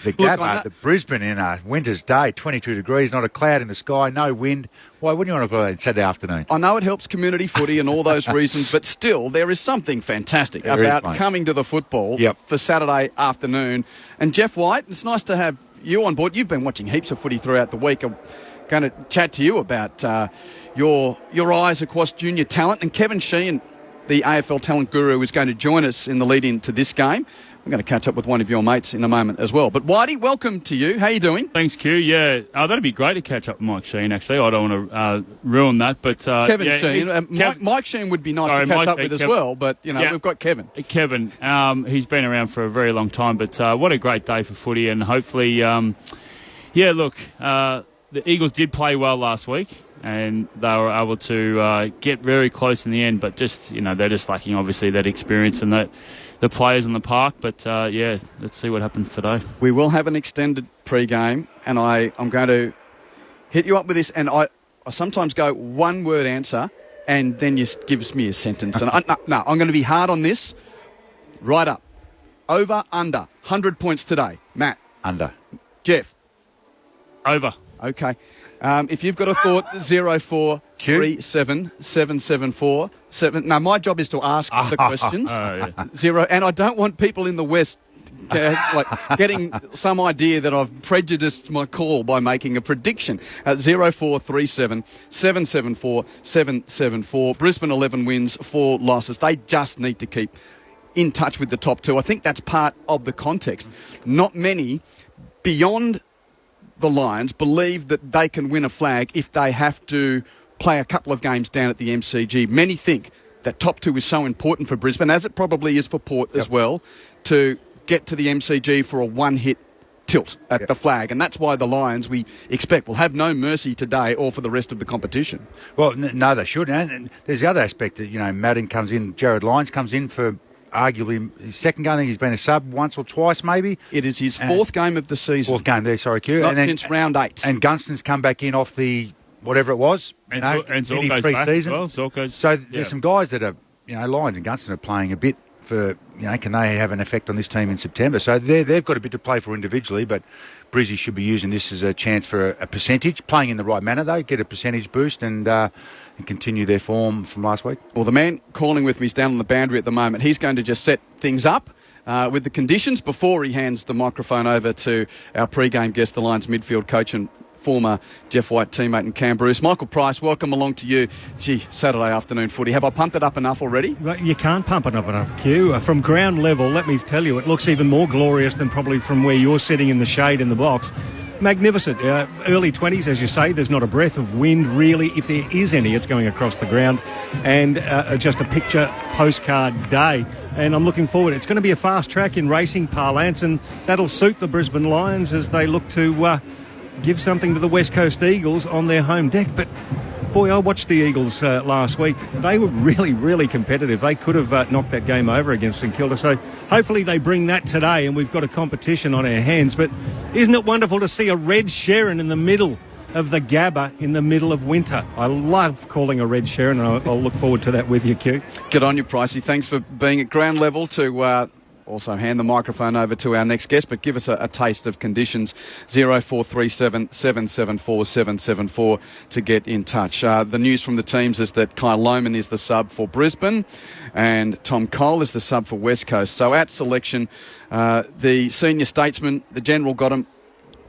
the Gabba, the Brisbane in a winter's day, 22 degrees, not a cloud in the sky, no wind. Why wouldn't you want to play Saturday afternoon? I know it helps community footy and all those reasons, but still, there is something fantastic about coming to the football for Saturday afternoon. And Jeff White, it's nice to have you on board. You've been watching heaps of footy throughout the week. I'm going to chat to you about your eyes across junior talent. And Kevin Sheehan, the AFL talent guru, is going to join us in the lead-in to this game. I'm going to catch up with one of your mates in a moment as well. But Whitey, welcome to you. How you doing? Thanks, Q. Yeah, that'd be great to catch up with Mike Sheehan, actually. I don't want to ruin that, but... Kevin Sheehan. Mike Sheehan would be nice to catch up with as well, but, we've got Kevin. Kevin, he's been around for a very long time, but what a great day for footy, and hopefully... the Eagles did play well last week, and they were able to get very close in the end, but just, they're just lacking, obviously, that experience and that the players in the park. But, let's see what happens today. We will have an extended pre-game, and I'm going to hit you up with this, and I sometimes go one-word answer, and then you give me a sentence. And I'm going to be hard on this. Right up. Over, under. 100 points today. Matt. Under. Jeff. Over. Okay. If you've got a thought, 0437 774 7. No, my job is to ask the questions. And I don't want people in the West getting some idea that I've prejudiced my call by making a prediction. 0437 774 774. Brisbane 11 wins, 4 losses. They just need to keep in touch with the top 2. I think that's part of the context. Not many beyond the Lions believe that they can win a flag if they have to play a couple of games down at the MCG. Many think that top 2 is so important for Brisbane, as it probably is for Port as well, to get to the MCG for a one-hit tilt at the flag. And that's why the Lions, we expect, will have no mercy today or for the rest of the competition. Well, no, they shouldn't. And there's the other aspect that, Madden comes in, Jared Lyons comes in for arguably his second game. I think he's been a sub once or twice, maybe. It is his 4th game of the season. 4th game there, sorry, Q. Not since round 8. And Gunston's come back in off the whatever it was. And Zorko's pre-season. Back as well. So there's some guys that are, Lyons and Gunston are playing a bit for, can they have an effect on this team in September? So they've got a bit to play for individually, but Brizzy should be using this as a chance for a percentage, playing in the right manner though, get a percentage boost and continue their form from last week. Well, the man calling with me is down on the boundary at the moment. He's going to just set things up with the conditions before he hands the microphone over to our pre-game guest, the Lions midfield coach and former Jeff White teammate and Cam Bruce. Michael Price, welcome along to you. Saturday afternoon footy. Have I pumped it up enough already? You can't pump it up enough, Q. From ground level, let me tell you, it looks even more glorious than probably from where you're sitting in the shade in the box. Magnificent. Early 20s, as you say. There's not a breath of wind, really. If there is any, it's going across the ground. And just a picture postcard day. And I'm looking forward. It's going to be a fast track in racing parlance, and that'll suit the Brisbane Lions as they look to give something to the West Coast Eagles on their home deck. But boy, I watched the Eagles last week. They were really, really competitive. They could have knocked that game over against St Kilda. So hopefully they bring that today, and we've got a competition on our hands. But isn't it wonderful to see a red Sharon in the middle of the Gabba in the middle of winter. I love calling a red Sharon, and I'll look forward to that with you, Q. Good on you, Pricey. Thanks for being at ground level to also hand the microphone over to our next guest, but give us a taste of conditions. 0437 774 774 to get in touch. The news from the teams is that Kyle Lohmann is the sub for Brisbane and Tom Cole is the sub for West Coast. So at selection, the senior statesman, the general got him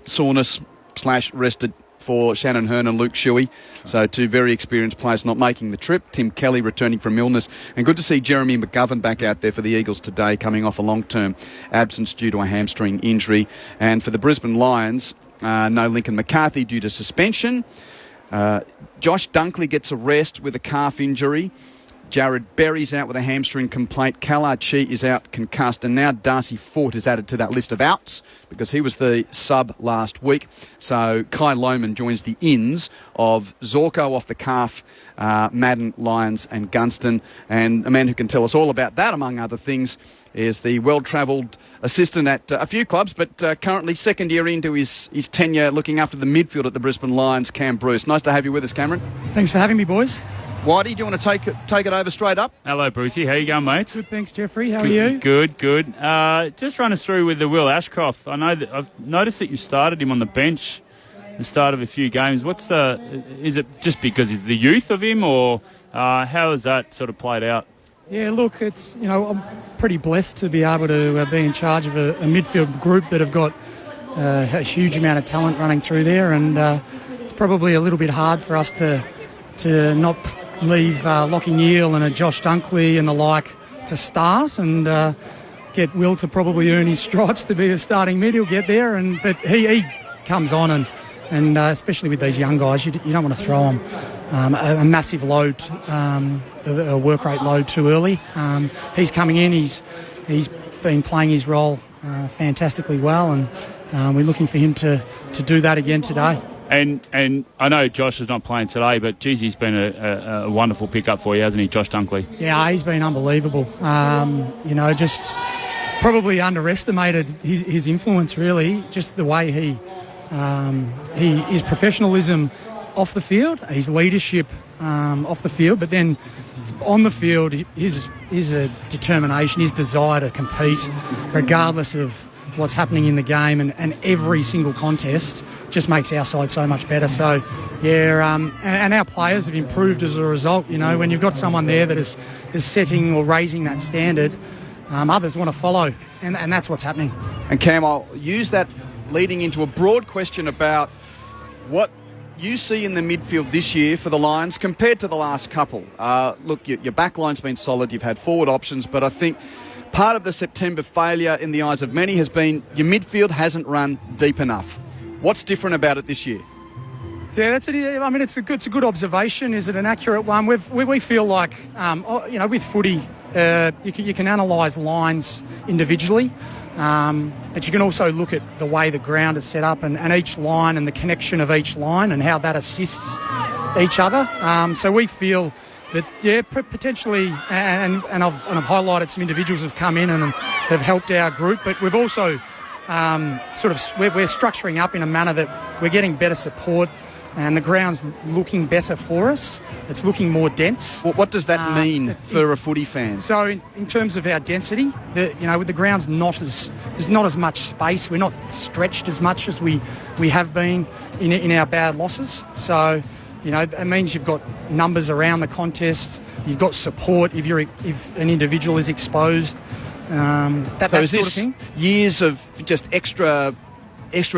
soreness / rested for Shannon Hearn and Luke Shuey. So two very experienced players not making the trip. Tim Kelly returning from illness. And good to see Jeremy McGovern back out there for the Eagles today, coming off a long-term absence due to a hamstring injury. And for the Brisbane Lions, no Lincoln McCarthy due to suspension. Josh Dunkley gets a rest with a calf injury. Jared Berry's out with a hamstring complaint. Kallard Chi is out concussed. And now Darcy Fort is added to that list of outs because he was the sub last week. So Kai Lohmann joins the ins of Zorko off the calf, Madden, Lyons and Gunston. And a man who can tell us all about that, among other things, is the well-travelled assistant at a few clubs, but currently second year into his tenure looking after the midfield at the Brisbane Lions, Cam Bruce. Nice to have you with us, Cameron. Thanks for having me, boys. Whitey, do you want to take it over straight up? Hello, Brucey. How you going, mate? Good, thanks, Jeffrey. How are you? Good. Just run us through with the Will Ashcroft. I know that I've noticed that you started him on the bench at the start of a few games. Is it just because of the youth of him, or how has that sort of played out? Yeah, look, I'm pretty blessed to be able to be in charge of a midfield group that have got a huge amount of talent running through there, and it's probably a little bit hard for us to not leave Lockie Neal and a Josh Dunkley and the like to start and get Will to probably earn his stripes to be a starting mid. He'll get there, but he comes on and especially with these young guys, you don't want to throw them a massive load, a work rate load too early. He's coming in. He's been playing his role fantastically well, and we're looking for him to do that again today. And I know Josh is not playing today, but geez, he's been a wonderful pickup for you, hasn't he, Josh Dunkley? Yeah, he's been unbelievable. Just probably underestimated his influence, really. Just the way his professionalism off the field, his leadership off the field, but then on the field, his determination, his desire to compete, regardless of what's happening in the game, and every single contest just makes our side so much better. So, yeah, and our players have improved as a result. When you've got someone there that is setting or raising that standard, others want to follow, and that's what's happening. And Cam, I'll use that leading into a broad question about what you see in the midfield this year for the Lions compared to the last couple. Look, your back line's been solid, you've had forward options, but I think part of the September failure in the eyes of many has been your midfield hasn't run deep enough. What's different about it this year? Yeah, it's a good observation. Is it an accurate one? We feel like, with footy, you can analyse lines individually, but you can also look at the way the ground is set up and each line and the connection of each line and how that assists each other. So we feel that, yeah, potentially, and I've highlighted some individuals who have come in and have helped our group, but we've also we're structuring up in a manner that we're getting better support and the ground's looking better for us. It's looking more dense. Well, what does that mean for a footy fan? So in terms of our density, with the ground's there's not as much space. We're not stretched as much as we have been in our bad losses. So, it means you've got numbers around the contest. You've got support if an individual is exposed. That sort of thing. Years of just extra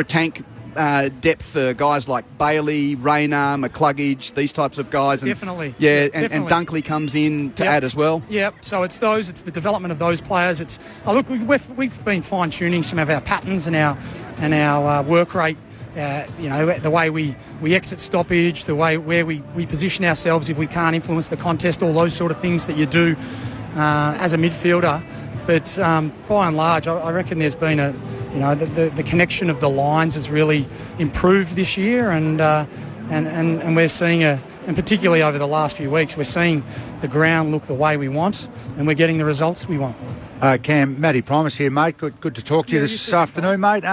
tank depth for guys like Bailey, Rayner, McCluggage, these types of guys. And, definitely. Yeah, definitely. And Dunkley comes in to add as well. Yep. So it's the development of those players. We've been fine tuning some of our patterns and our work rate. The way we exit stoppage, the way where we position ourselves if we can't influence the contest, all those sort of things that you do as a midfielder. But by and large, I reckon there's been the connection of the lines has really improved this year, and we're seeing and particularly over the last few weeks, we're seeing the ground look the way we want, and we're getting the results we want. Cam, Matty Primus here, mate. Good to talk to you this afternoon, mate.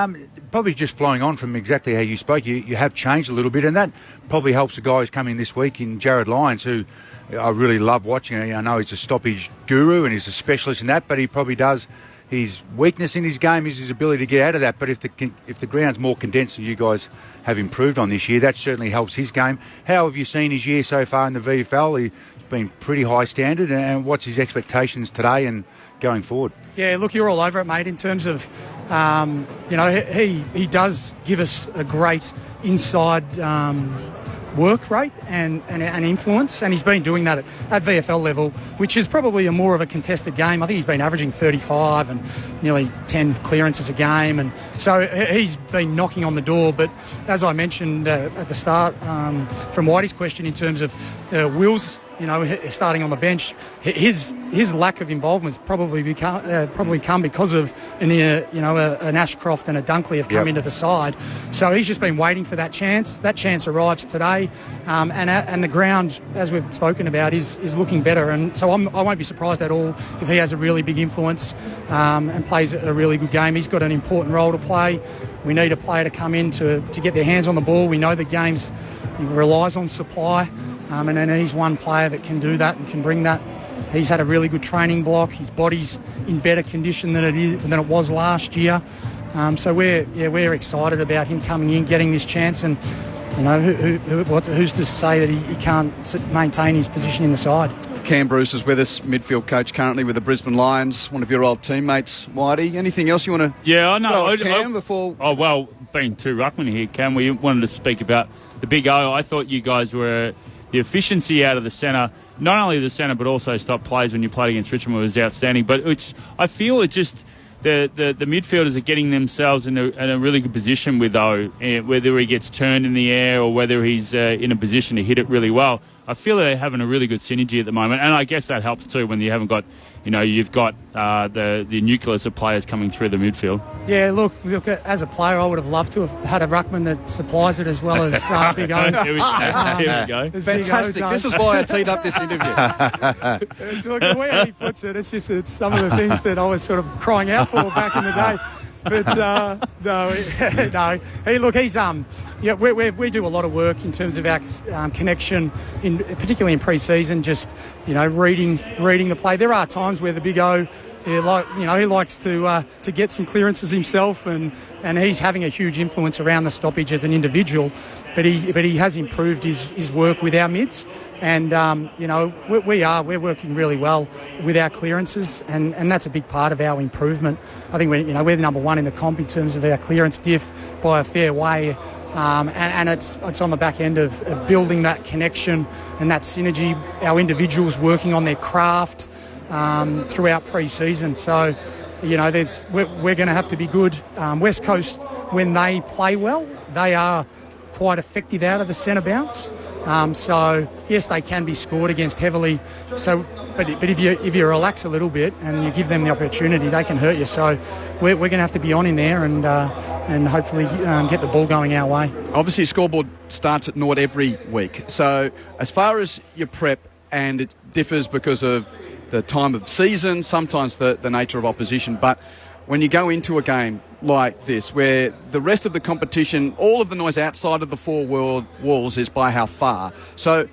probably just flowing on from exactly how you spoke, you have changed a little bit, and that probably helps the guys coming this week in Jared Lyons, who I really love watching. I know he's a stoppage guru and he's a specialist in that, but he probably does. His weakness in his game is his ability to get out of that. But if the ground's more condensed than you guys have improved on this year, that certainly helps his game. How have you seen his year so far in the VFL? He's been pretty high standard, and what's his expectations today and going forward? Yeah, look, you're all over it, mate, in terms of, he does give us a great inside work rate and influence, and he's been doing that at VFL level, which is probably more of a contested game. I think he's been averaging 35 and nearly 10 clearances a game, and so he's been knocking on the door. But as I mentioned at the start, from Whitey's question in terms of Will's, starting on the bench, his lack of involvement's probably come because of an Ashcroft and a Dunkley have come into the side. So he's just been waiting for that chance. That chance arrives today, and the ground, as we've spoken about, is looking better. And so I won't be surprised at all if he has a really big influence and plays a really good game. He's got an important role to play. We need a player to come in to get their hands on the ball. We know the game's relies on supply. And then he's one player that can do that and can bring that. He's had a really good training block. His body's in better condition than it was last year. So we're excited about him coming in, getting this chance, and who's to say that he can't maintain his position in the side. Cam Bruce is with us, midfield coach currently with the Brisbane Lions, one of your old teammates, Whitey. Anything else you want to? Yeah, I know. Cam, before. Oh well, being two ruckman here, Cam, we wanted to speak about the big O. I thought you guys were. The efficiency out of the centre, not only the centre but also stop plays when you played against Richmond was outstanding. But I feel it just the midfielders are getting themselves in a really good position with O, whether he gets turned in the air or whether he's in a position to hit it really well. I feel they're having a really good synergy at the moment, and I guess that helps too when you haven't got, you've got the nucleus of players coming through the midfield. Yeah, look, as a player, I would have loved to have had a ruckman that supplies it as well as Big O. Here we go. Fantastic. This is why I teed up this interview. Look, the way he puts it, it's some of the things that I was sort of crying out for back in the day. But no. Hey, look, he's we do a lot of work in terms of our connection, particularly in pre-season. Just reading the play. There are times where the Big O, he likes to get some clearances himself, and he's having a huge influence around the stoppage as an individual. But he has improved his work with our mids, and we're working really well with our clearances, and that's a big part of our improvement. I think we're number one in the comp in terms of our clearance diff by a fair way, and it's on the back end of building that connection and that synergy. Our individuals working on their craft throughout pre-season. So we're going to have to be good. West Coast, when they play well, they are quite effective out of the centre bounce. So yes, they can be scored against heavily. So, but if you relax a little bit and you give them the opportunity, they can hurt you. So we're going to have to be on in there and hopefully get the ball going our way. Obviously, your scoreboard starts at naught every week. So as far as your prep, and it differs because of the time of season, sometimes the nature of opposition, but when you go into a game like this, where the rest of the competition, all of the noise outside of the four walls is by how far. So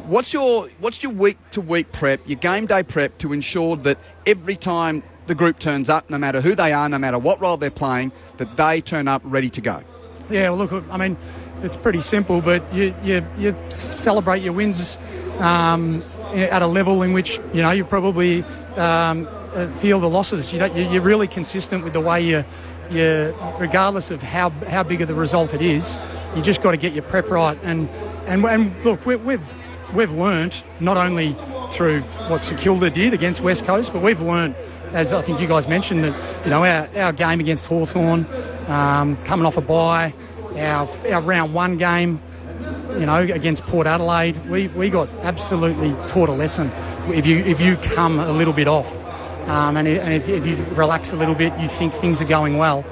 what's your week-to-week prep, your game day prep, to ensure that every time the group turns up, no matter who they are, no matter what role they're playing, that they turn up ready to go? Yeah, well, look, I mean, it's pretty simple, but you celebrate your wins at a level in which, you probably feel the losses. You're really consistent with the way you regardless of how big of the result it is, you just got to get your prep right. And look, we've learnt not only through what St Kilda did against West Coast, but we've learnt, as I think you guys mentioned, that our game against Hawthorn, coming off a bye, our round one game, against Port Adelaide, we got absolutely taught a lesson. If you come a little bit off, and if you relax a little bit, you think things are going well.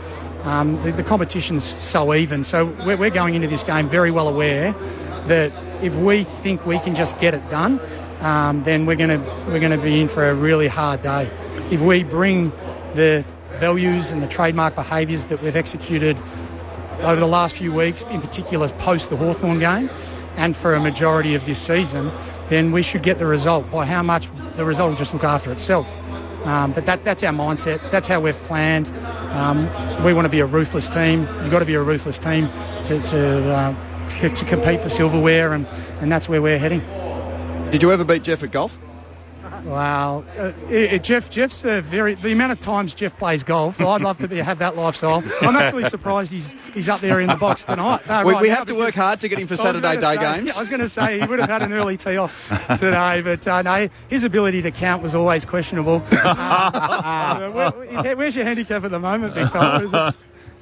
The competition's so even, so we're going into this game very well aware that if we think we can just get it done, then we're going to be in for a really hard day. If we bring the values and the trademark behaviours that we've executed over the last few weeks, in particular post the Hawthorn game, and for a majority of this season, then we should get the result. By how much, the result will just look after itself. But that's our mindset. That's how we've planned. We want to be a ruthless team. You've got to be a ruthless team to compete for silverware, and that's where we're heading. Did you ever beat Jeff at golf? Wow, Jeff's the amount of times Jeff plays golf. I'd love to have that lifestyle. I'm actually surprised he's up there in the box tonight. We have to work hard to get him for Saturday day games. Yeah, I was going to say he would have had an early tee off today, but no, his ability to count was always questionable. Where's your handicap at the moment, big fella? Is it?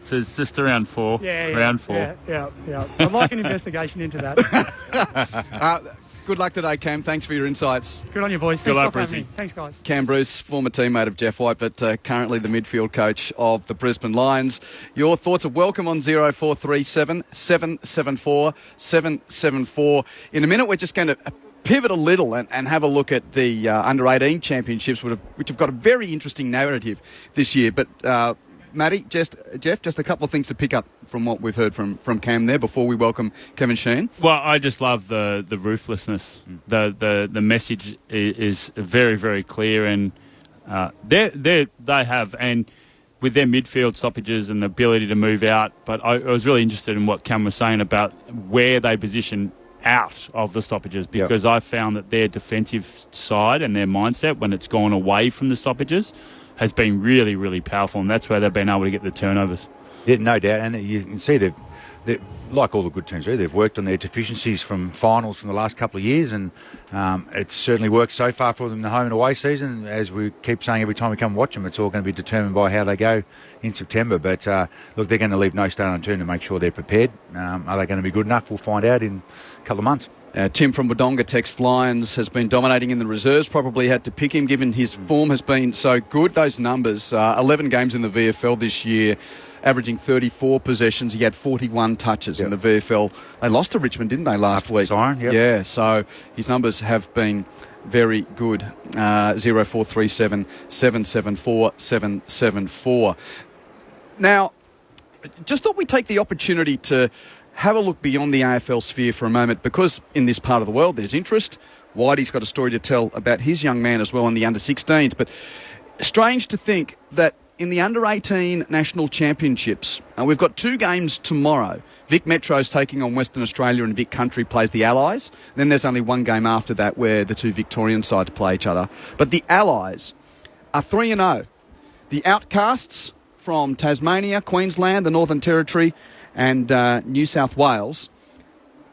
So it's just around 4. Round 4. Yeah. I'd like an investigation into that. Good luck today, Cam. Thanks for your insights. Good on you, boys. Thanks for having me. Thanks, guys. Cam Bruce, former teammate of Jeff White, but currently the midfield coach of the Brisbane Lions. Your thoughts are welcome on 0437 774 774. In a minute, we're just going to pivot a little and have a look at the Under-18 Championships, which have got a very interesting narrative this year. But Matty, Jeff, just a couple of things to pick up from what we've heard from Cam there before we welcome Kevin Sheehan. Well, I just love the ruthlessness. The message is very, very clear, and they have, and with their midfield stoppages and the ability to move out. But I was really interested in what Cam was saying about where they position out of the stoppages, because I found that their defensive side and their mindset when it's gone away from the stoppages has been really, really powerful, and that's where they've been able to get the turnovers. Yeah, no doubt, and you can see they've like all the good teams, they've worked on their deficiencies from finals from the last couple of years, and it's certainly worked so far for them in the home and away season. As we keep saying every time we come and watch them, it's all going to be determined by how they go in September. But look, they're going to leave no stone unturned to make sure they're prepared. Are they going to be good enough? We'll find out in a couple of months. Tim from Wodonga texts Lions has been dominating in the reserves. Probably had to pick him given his form has been so good. Those numbers, 11 games in the VFL this year, averaging 34 possessions. He had 41 touches in the VFL. They lost to Richmond, didn't they, last week? Siren, Yeah, so his numbers have been very good. 0437 774 774. Now, just thought we'd take the opportunity to have a look beyond the AFL sphere for a moment, because in this part of the world there's interest. Whitey's got a story to tell about his young man as well in the under-16s. But strange to think that in the under-18 national championships, we've got 2 games tomorrow. Vic Metro's taking on Western Australia and Vic Country plays the Allies. Then there's only 1 game after that where the 2 Victorian sides play each other. But the Allies are 3-0. The Outcasts from Tasmania, Queensland, the Northern Territory and New South Wales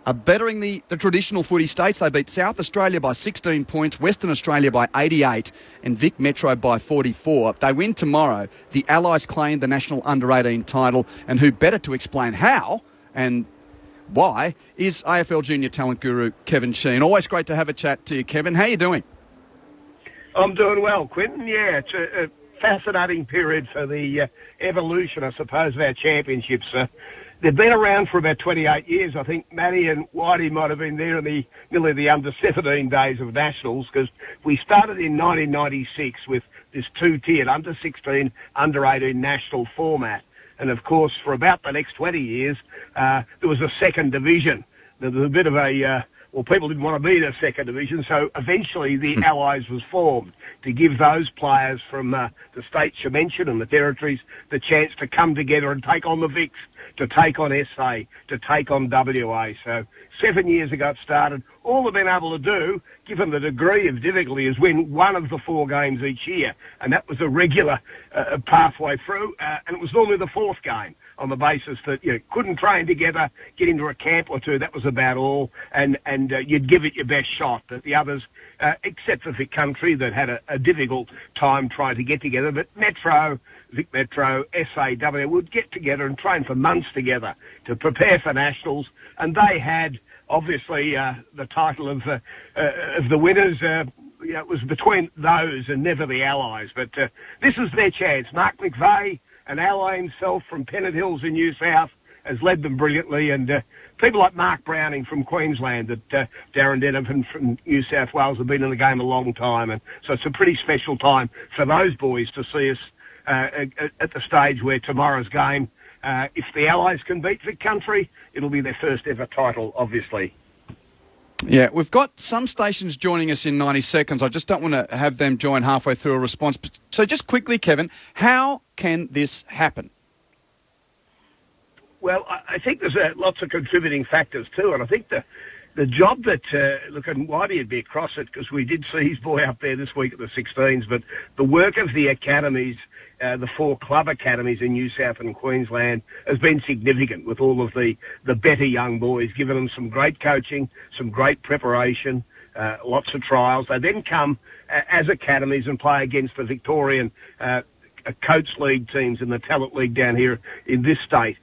are bettering the traditional footy states. They beat South Australia by 16 points, Western Australia by 88 and Vic Metro by 44. They win tomorrow. The Allies claim the national under-18 title, and who better to explain how and why is AFL junior talent guru Kevin Sheehan. Always great to have a chat to you, Kevin. How are you doing? I'm doing well, Quinton. Yeah, it's a fascinating period for the evolution, I suppose, of our championships. They've been around for about 28 years. I think Matty and Whitey might have been there in nearly the under-17 days of Nationals, because we started in 1996 with this 2-tiered under-16, under-18 national format. And, of course, for about the next 20 years, there was a second division. There was a bit of a... people didn't want to be in a second division, so eventually the Allies was formed to give those players from the states you mentioned and the territories the chance to come together and take on the Vics, to take on SA, to take on WA. So 7 years ago it started. All they've been able to do, given the degree of difficulty, is win 1 of the 4 games each year. And that was a regular pathway through. And it was normally the 4th game, on the basis that you couldn't train together, get into a camp or 2. That was about all. And you'd give it your best shot. But the others, except for Vic Country, that had a difficult time trying to get together. But Vic Metro, SAW would get together and train for months together to prepare for nationals. And they had, obviously, the title of the winners. It was between those and never the Allies. But this is their chance. Mark McVeigh, an ally himself from Pennant Hills in New South, has led them brilliantly. And people like Mark Browning from Queensland, that Darren Denham from New South Wales have been in the game a long time. And so it's a pretty special time for those boys to see us at the stage where tomorrow's game, if the Allies can beat Vic Country, it'll be their first ever title, obviously. Yeah, we've got some stations joining us in 90 seconds. I just don't want to have them join halfway through a response. So just quickly, Kevin, how can this happen? Well, I think there's lots of contributing factors too, and I think the job that, look, and Whitey would be across it because we did see his boy up there this week at the 16s, but the work of the academies, the 4 club academies in New South and Queensland has been significant with all of the better young boys, giving them some great coaching, some great preparation, lots of trials. They then come as academies and play against the Victorian coach league teams in the talent league down here in this state.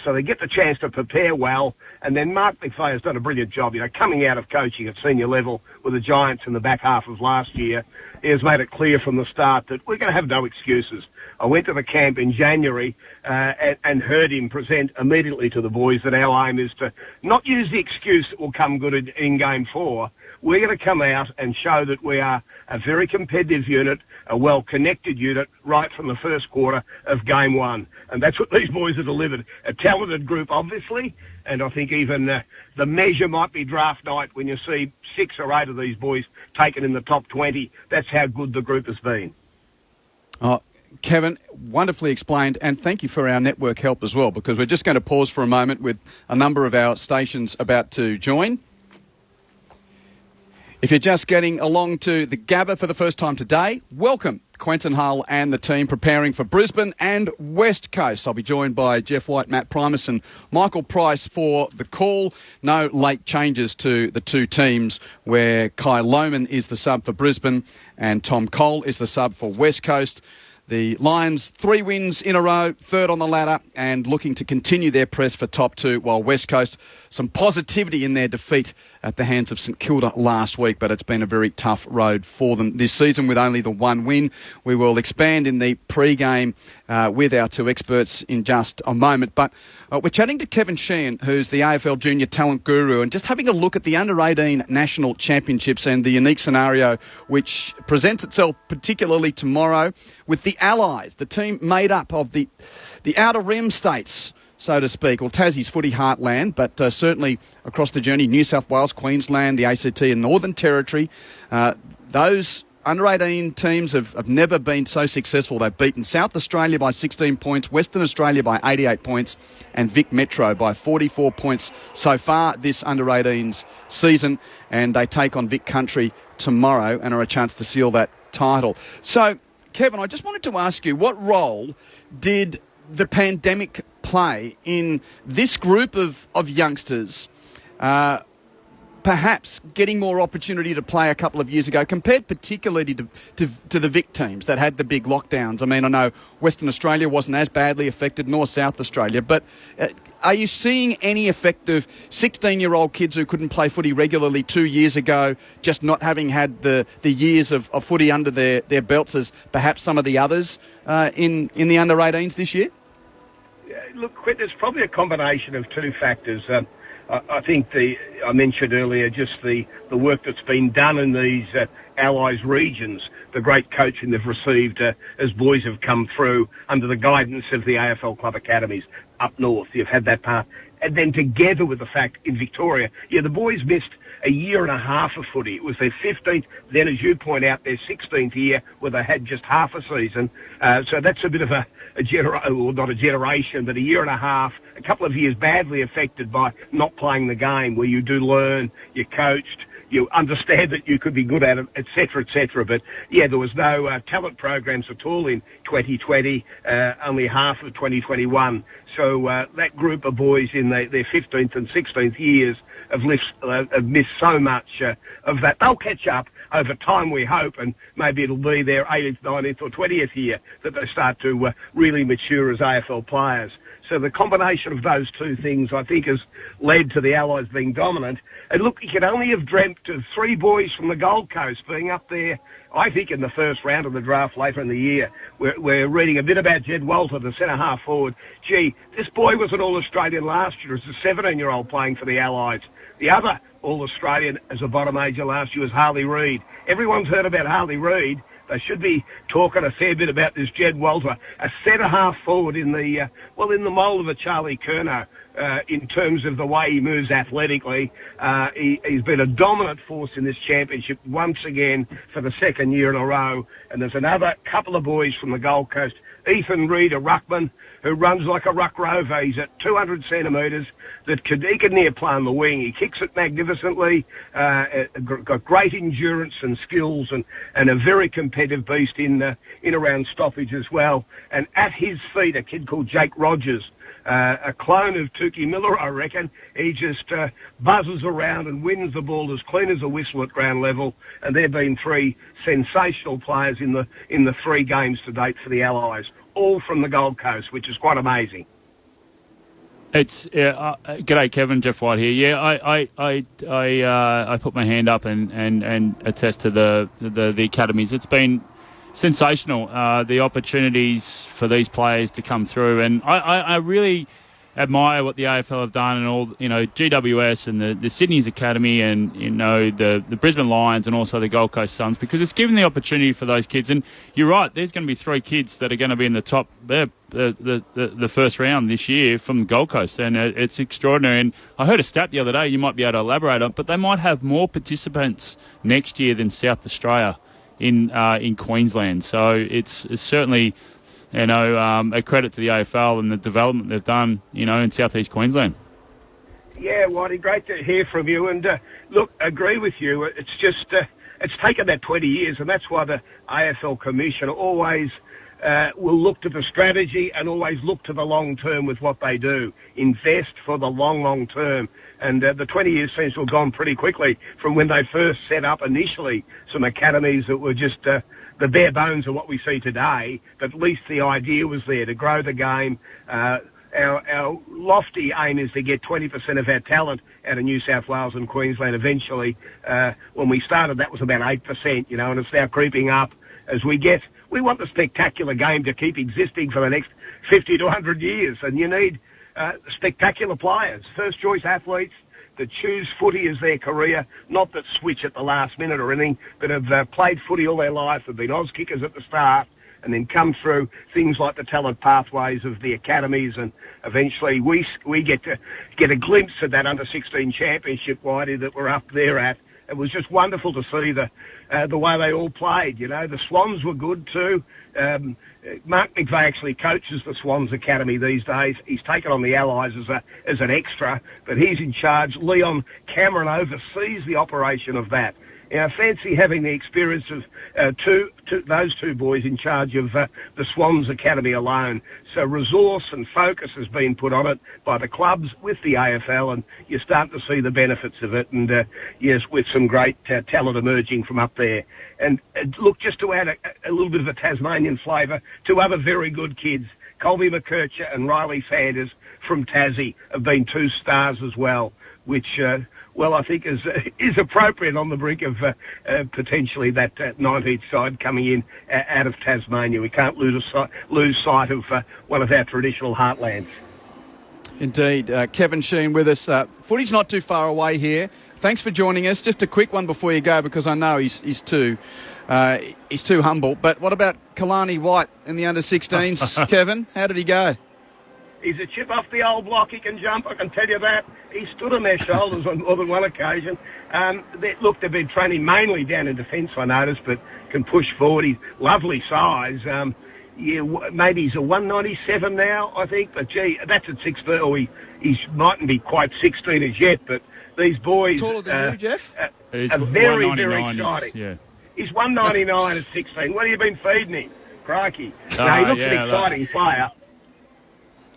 So they get the chance to prepare well, and then Mark McVeigh has done a brilliant job, coming out of coaching at senior level with the Giants in the back half of last year. He has made it clear from the start that we're going to have no excuses. I went to the camp in January and heard him present immediately to the boys that our aim is to not use the excuse that will come good in Game 4. We're going to come out and show that we are a very competitive unit, a well-connected unit right from the first quarter of Game 1. And that's what these boys have delivered. A talented group, obviously, and I think even the measure might be draft night when you see 6 or 8 of these boys taken in the top 20. That's how good the group has been. Oh, Kevin, wonderfully explained, and thank you for our network help as well, because we're just going to pause for a moment with a number of our stations about to join. If you're just getting along to the Gabba for the first time today, welcome. Quentin Hull and the team preparing for Brisbane and West Coast. I'll be joined by Jeff White, Matt Primus and Michael Price for the call. No late changes to the two teams, where Kai Lohmann is the sub for Brisbane and Tom Cole is the sub for West Coast. The Lions, 3 wins in a row, 3rd on the ladder, and looking to continue their press for top 2, while West Coast, some positivity in their defeat at the hands of St Kilda last week, but it's been a very tough road for them this season with only the 1 win. We will expand in the pre-game with our 2 experts in just a moment, but we're chatting to Kevin Sheehan, who's the AFL Junior Talent Guru, and just having a look at the Under-18 National Championships and the unique scenario which presents itself particularly tomorrow with the Allies, the team made up of the outer rim states, so to speak, or Tassie's footy heartland, but certainly across the journey, New South Wales, Queensland, the ACT and Northern Territory. Those under-18 teams have never been so successful. They've beaten South Australia by 16 points, Western Australia by 88 points, and Vic Metro by 44 points so far this under-18s season, and they take on Vic Country tomorrow and are a chance to seal that title. So, Kevin, I just wanted to ask you, what role did the pandemic play in this group of youngsters perhaps getting more opportunity to play a couple of years ago, compared particularly to the Vic teams that had the big lockdowns? I mean, I know Western Australia wasn't as badly affected, nor South Australia, but are you seeing any effect of 16-year-old kids who couldn't play footy regularly 2 years ago, just not having had the years of footy under their belts as perhaps some of the others in the under-18s this year? Look, Quint, it's probably a combination of 2 factors. I think I mentioned earlier just the work that's been done in these Allies regions, the great coaching they've received as boys have come through under the guidance of the AFL club academies up north. You've had that part. And then together with the fact in Victoria, the boys missed a year and a half of footy. It was their 15th, then as you point out, their 16th year where they had just half a season. So that's a bit of not a generation, but a year and a half, a couple of years badly affected by not playing the game, where you do learn, you're coached, you understand that you could be good at it, etc., etc. But, there was no talent programs at all in 2020, only half of 2021. So that group of boys in their 15th and 16th years have missed so much of that. They'll catch up over time, we hope, and maybe it'll be their 18th, 19th or 20th year that they start to really mature as AFL players. So the combination of those 2 things, I think, has led to the Allies being dominant. And look, you could only have dreamt of 3 boys from the Gold Coast being up there, I think, in the first round of the draft later in the year. We're reading a bit about Jed Walter, the centre-half forward. Gee, this boy was an All-Australian last year as a 17-year-old playing for the Allies. The other All-Australian as a bottom major last year was Harley Reid. Everyone's heard about Harley Reid, They should be talking a fair bit about this Jed Walter, a centre-half forward in the mould of a Charlie Curnow. In terms of the way he moves athletically, he's been a dominant force in this championship once again for the second year in a row. And there's another couple of boys from the Gold Coast, Ethan Reid, a ruckman, who runs like a ruck rover. He's at 200 centimetres. He can near play on the wing. He kicks it magnificently, got great endurance and skills, and a very competitive beast in around stoppage as well. And at his feet, a kid called Jake Rogers, a clone of Tukey Miller, I reckon. He just buzzes around and wins the ball as clean as a whistle at ground level. And there have been three sensational players in the 3 games to date for the Allies, all from the Gold Coast, which is quite amazing. It's g'day, Kevin. Jeff White here. Yeah, I put my hand up and attest to the academies. It's been sensational, the opportunities for these players to come through, and I really admire what the AFL have done, and all, GWS and the Sydney's Academy, and the Brisbane Lions, and also the Gold Coast Suns, because it's given the opportunity for those kids. And you're right, there's going to be 3 kids that are going to be in the top the first round this year from Gold Coast, and it's extraordinary. And I heard a stat the other day, you might be able to elaborate on, but they might have more participants next year than South Australia in Queensland. So it's certainly a credit to the AFL and the development they've done in southeast Queensland. Yeah, Whitey, great to hear from you. And look, agree with you. It's just it's taken that 20 years, and that's why the AFL Commission always will look to the strategy and always look to the long term with what they do. Invest for the long term. And the 20 years seems to have gone pretty quickly from when they first set up initially some academies that were just the bare bones of what we see today, but at least the idea was there to grow the game. Our lofty aim is to get 20% of our talent out of New South Wales and Queensland eventually. When we started, that was about 8%, and it's now creeping up as we want the spectacular game to keep existing for the next 50 to 100 years, and you need spectacular players, first-choice athletes that choose footy as their career, not that switch at the last minute or anything, but have played footy all their life, have been Oz kickers at the start, and then come through things like the talent pathways of the academies, and eventually we get to get a glimpse of that under-16 championship, Whitey, that we're up there at. It was just wonderful to see the way they all played. The Swans were good too. Mark McVeigh actually coaches the Swans Academy these days. He's taken on the Allies as an extra, but he's in charge. Leon Cameron oversees the operation of that. I fancy having the experience of those two boys in charge of the Swans Academy alone. So resource and focus has been put on it by the clubs with the AFL, and you're starting to see the benefits of it. And yes, with some great talent emerging from up there. And look, just to add a little bit of a Tasmanian flavour, 2 other very good kids, Colby McKercher and Riley Sanders from Tassie, have been 2 stars as well, which I think is appropriate on the brink of potentially that 19th side coming in out of Tasmania. We can't lose sight of one of our traditional heartlands. Indeed. Kevin Sheen with us. Footy's not too far away here. Thanks for joining us. Just a quick one before you go, because I know he's too humble. But what about Kalani White in the under-16s, Kevin? How did he go? He's a chip off the old block. He can jump, I can tell you that. He stood on their shoulders on more than one occasion. They've been training mainly down in defence, I noticed, but can push forward. He's lovely size. Maybe he's a 197 now, I think. But, gee, that's at 16. Or he mightn't be quite 16 as yet, but these boys taller than you, Jeff? Are very, very exciting. He's 199 at 16. What have you been feeding him? Crikey. He looks an exciting player.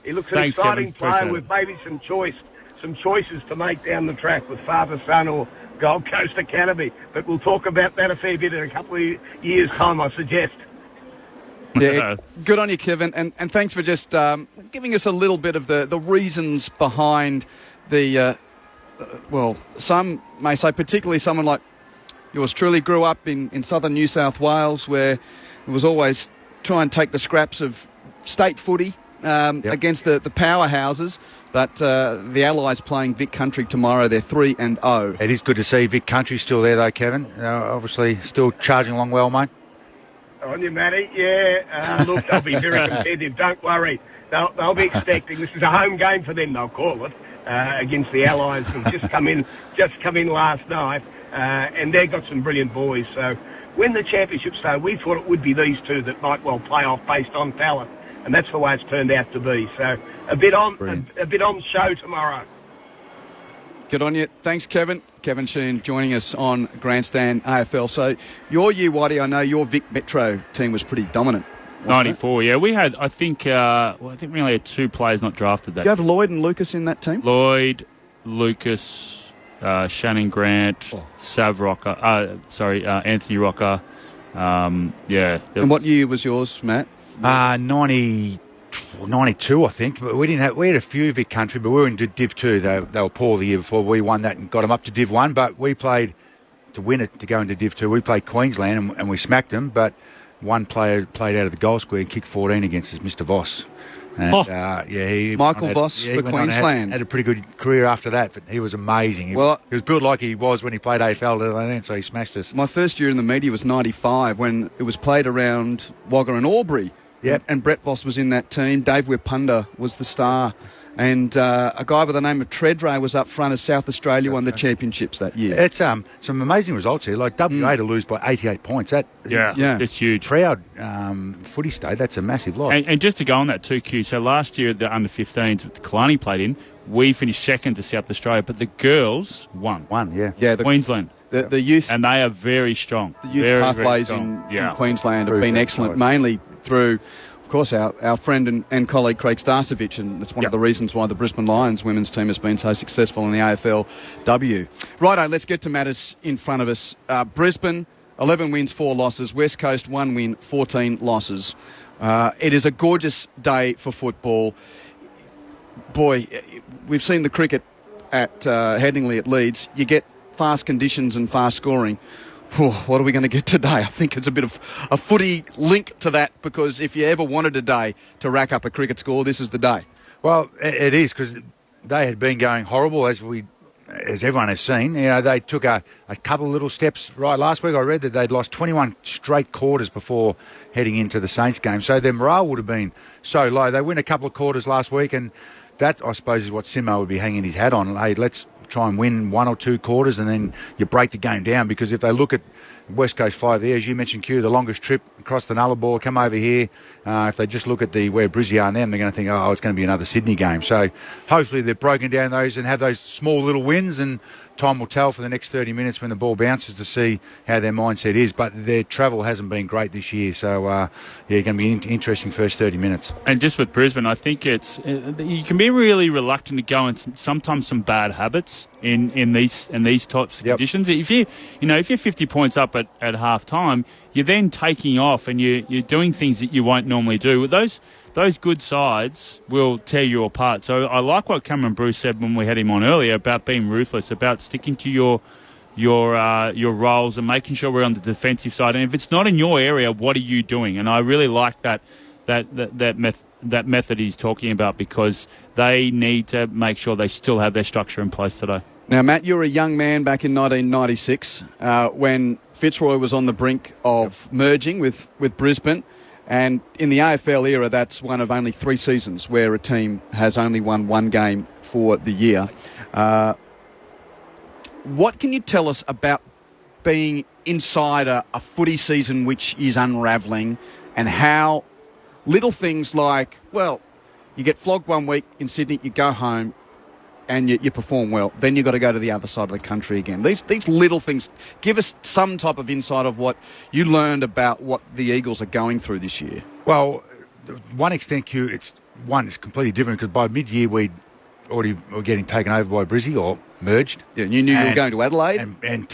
He looks an exciting player with maybe some choices to make down the track with father, son, or Gold Coast Academy. But we'll talk about that a fair bit in a couple of years' time, I suggest. Yeah, good on you, Kevin, and thanks for just giving us a little bit of the reasons behind the, some may say, particularly someone like yours truly grew up in southern New South Wales, where it was always try and take the scraps of state footy against the powerhouses. But the Allies playing Vic Country tomorrow, they're 3-0. It is good to see Vic Country still there, though, Kevin. Obviously still charging along well, mate. On you, Matty. Yeah, look, they'll be very competitive. Don't worry. They'll be expecting. This is a home game for them, they'll call it, against the Allies who've just come in last night. And they've got some brilliant boys. So when the championship started, we thought it would be these two that might well play off based on talent. And that's the way it's turned out to be. So a bit on show tomorrow. Good on you. Thanks, Kevin. Kevin Sheehan joining us on Grandstand AFL. So your year, Whitey, I know your Vic Metro team was pretty dominant. 94, yeah. We had, I think we only had 2 players not drafted that. Do you have Lloyd and Lucas in that team? Lloyd, Lucas, Shannon Grant, Anthony Rocker. And what year was yours, Matt? 92, I think. But we had a few Vic Country, but we were in Div 2. They were poor the year before. We won that and got them up to Div 1. But we played to win it to go into Div 2. We played Queensland and we smacked them. But one player played out of the goal square and kicked 14 against us, Mr. Voss. And, Michael Voss for Queensland. Had a pretty good career after that, but he was amazing. He was built like he was when he played AFL, and so he smashed us. My first year in the media was 95 when it was played around Wagga and Albury. Yep. And Brett Voss was in that team. Dave Wipunda was the star. And a guy by the name of Treadray was up front as South Australia won the championships that year. It's some amazing results here. Like WA to lose by 88 points. It's huge. Proud footy state. That's a massive lot. And just to go on that too, Q. So last year the under-15s that Kalani played in, we finished second to South Australia, but the girls won. Queensland. The youth. And they are very strong. The youth pathways in Queensland have been excellent, mainly through, of course, our friend and colleague Craig Starcevich, and that's one of the reasons why the Brisbane Lions women's team has been so successful in the AFLW. Righto, let's get to matters in front of us. Brisbane, 11 wins, 4 losses. West Coast, 1 win, 14 losses. It is a gorgeous day for football. Boy, we've seen the cricket at Headingley at Leeds. You get fast conditions and fast scoring. What are we going to get today? I think it's a bit of a footy link to that, because if you ever wanted a day to rack up a cricket score, this is the day. Well, it is, because they had been going horrible, as everyone has seen. You know, they took a couple of little steps right last week. I read that they'd lost 21 straight quarters before heading into the Saints game. So their morale would have been so low. They win a couple of quarters last week, and that, I suppose, is what Simo would be hanging his hat on. Hey, let's try and win 1 or 2 quarters, and then you break the game down. Because if they look at West Coast 5 there, as you mentioned, Q, the longest trip across the Nullarbor, come over here. If they just look at where Brizzy are and them, they're going to think, it's going to be another Sydney game. So hopefully they've broken down those and have those small little wins, and time will tell for the next 30 minutes when the ball bounces to see how their mindset is. But their travel hasn't been great this year, so going to be interesting first 30 minutes. And just with Brisbane, I think you can be really reluctant to go in sometimes some bad habits in these types of conditions. If you're 50 points up at half time, you're then taking off and you're doing things that you won't normally do. Those good sides will tear you apart. So I like what Cameron Bruce said when we had him on earlier about being ruthless, about sticking to your roles and making sure we're on the defensive side. And if it's not in your area, what are you doing? And I really like that method he's talking about, because they need to make sure they still have their structure in place today. Now, Matt, you were a young man back in 1996 when Fitzroy was on the brink of merging with Brisbane. And in the AFL era, that's one of only 3 seasons where a team has only won 1 game for the year. What can you tell us about being inside a footy season which is unravelling, and how little things like, you get flogged 1 week in Sydney, you go home and you perform well, then you've got to go to the other side of the country again. These little things, give us some type of insight of what you learned about what the Eagles are going through this year. Well, to one extent, Q, it's completely different, because by mid-year we already were getting taken over by Brizzy, or merged. Yeah, you knew you were going to Adelaide? And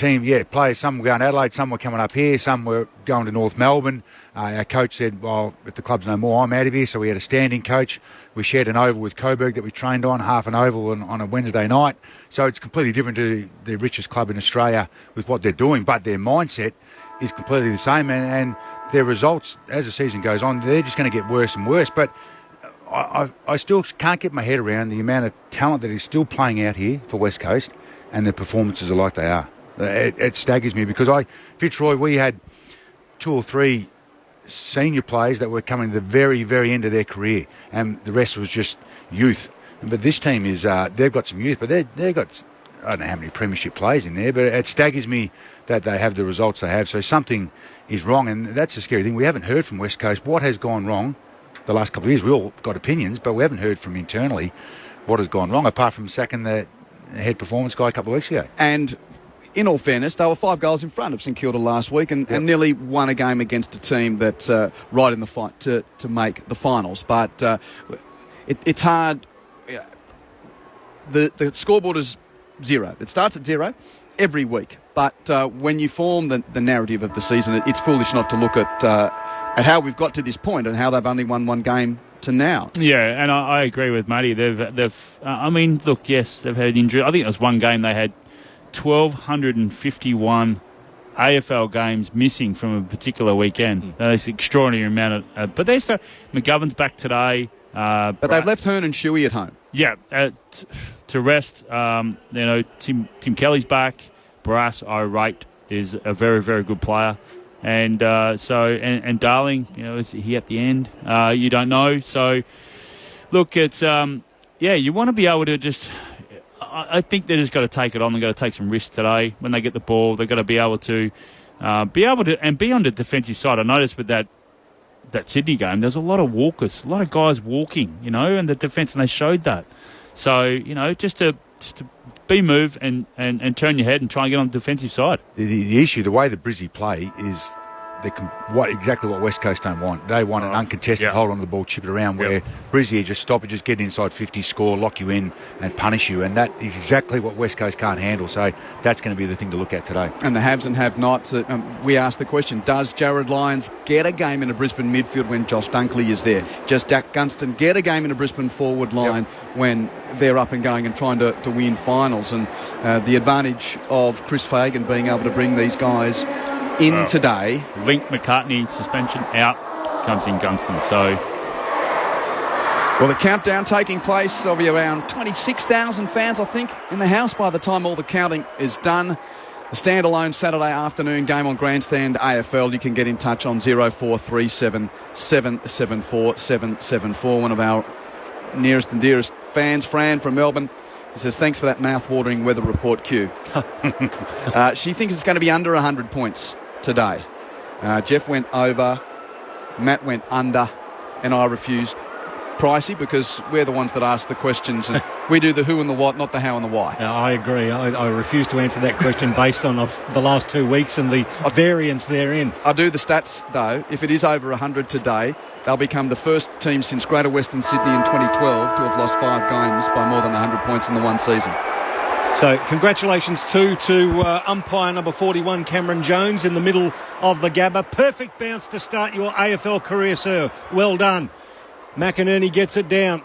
players, some were going to Adelaide, some were coming up here, some were going to North Melbourne. Our coach said, if the club's no more, I'm out of here. So we had a standing coach. We shared an oval with Coburg that we trained on, half an oval on a Wednesday night. So it's completely different to the richest club in Australia with what they're doing, but their mindset is completely the same. And their results, as the season goes on, they're just going to get worse and worse. But I still can't get my head around the amount of talent that is still playing out here for West Coast, and their performances are like they are. It staggers me, because Fitzroy, we had 2 or 3 senior players that were coming to the very, very end of their career, and the rest was just youth. But this team is, they've got some youth, but they've got, I don't know how many premiership players in there, but it staggers me that they have the results they have. So something is wrong, and that's the scary thing. We haven't heard from West Coast what has gone wrong the last couple of years. We all got opinions, but we haven't heard from internally what has gone wrong, apart from sacking the head performance guy a couple of weeks ago. And in all fairness, they were 5 goals in front of St Kilda last week and nearly won a game against a team that's right in the fight to make the finals. But it's hard. The scoreboard is 0. It starts at 0 every week. But when you form the narrative of the season, it's foolish not to look at how we've got to this point and how they've only won one game to now. Yeah, and I agree with Matty. I mean, look, yes, they've had injury. I think it was one game they had 1,251 AFL games missing from a particular weekend. That's an extraordinary amount of. But they start. McGovern's back today. But they've left Hearn and Shuey at home. Yeah, to rest. Tim Kelly's back. Brass, I rate, is a very, very good player. And and Darling, is he at the end? You don't know. So, look, it's you want to be able to just. I think they've just got to take it on. They've got to take some risks today when they get the ball. They've got to be able to be on the defensive side. I noticed with that Sydney game, there's a lot of walkers, a lot of guys walking, in the defence, and they showed that. So, just to be moved and turn your head and try and get on the defensive side. The issue, the way the Brizzy play is exactly what West Coast don't want. They want an uncontested hold on the ball, chip it around, where Brizzy just stop it, just get inside 50, score, lock you in and punish you. And that is exactly what West Coast can't handle. So that's going to be the thing to look at today. And the haves and have-nots, we asked the question, does Jared Lyons get a game in a Brisbane midfield when Josh Dunkley is there? Does Jack Gunston get a game in a Brisbane forward line when they're up and going and trying to win finals? And the advantage of Chris Fagan being able to bring these guys in today. Link McCartney suspension out, comes in Gunston. So, well, the countdown taking place. There'll be around 26,000 fans, I think, in the house by the time all the counting is done. The standalone Saturday afternoon game on Grandstand AFL. You can get in touch on 0437 774 774. One of our nearest and dearest fans, Fran from Melbourne, he says, thanks for that mouth-watering weather report, Q. She thinks it's going to be under 100 points today. Jeff went over, Matt went under, and I refused. Pricey, because we're the ones that ask the questions and we do the who and the what, not the how and the why. I agree. I refuse to answer that question based on the last 2 weeks and the variance therein. I do the stats, though. If it is over 100 today, they'll become the first team since Greater Western Sydney in 2012 to have lost 5 games by more than 100 points in the one season. So congratulations to umpire number 41, Cameron Jones, in the middle of the Gabba. Perfect bounce to start your AFL career, sir. Well done. McInerney gets it down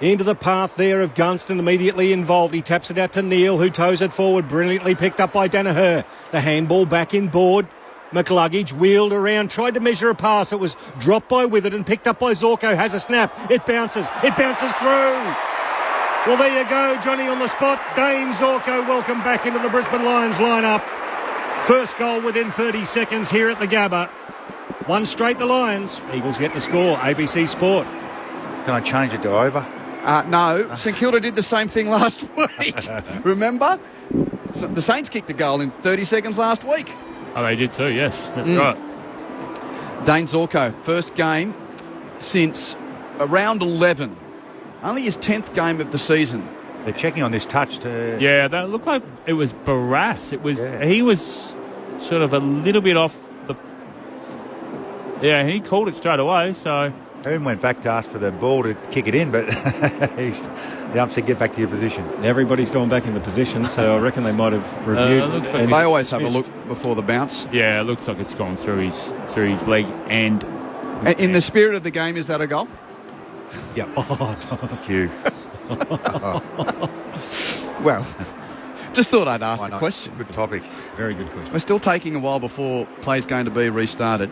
into the path there of Gunston, immediately involved. He taps it out to Neil, who toes it forward, brilliantly picked up by Danaher. The handball back in board. McLuggage wheeled around, tried to measure a pass. It was dropped by Witherden, picked up by Zorko, has a snap. It bounces through. Well, there you go, Johnny on the spot. Dane Zorko, welcome back into the Brisbane Lions lineup. First goal within 30 seconds here at the Gabba. 1 straight the Lions. Eagles get the score. ABC Sport. Can I change it to over? No. St Kilda did the same thing last week. Remember? So the Saints kicked a goal in 30 seconds last week. Oh, they did too, yes. That's right. Dane Zorko, first game since around 11. Only his 10th game of the season. They're checking on this touch to... Yeah, that looked like it was Barras. He was sort of a little bit off the... Yeah, he called it straight away, so... Aaron went back to ask for the ball to kick it in, but the ump said, get back to your position. Everybody's gone back into position, so I reckon they might have reviewed. They always have a look before the bounce. Yeah, it looks like it's gone through his leg and... In the spirit of the game, is that a goal? Yeah. Thank you. Well, just thought I'd ask the question. Good topic. Very good question. We're still taking a while before play's going to be restarted.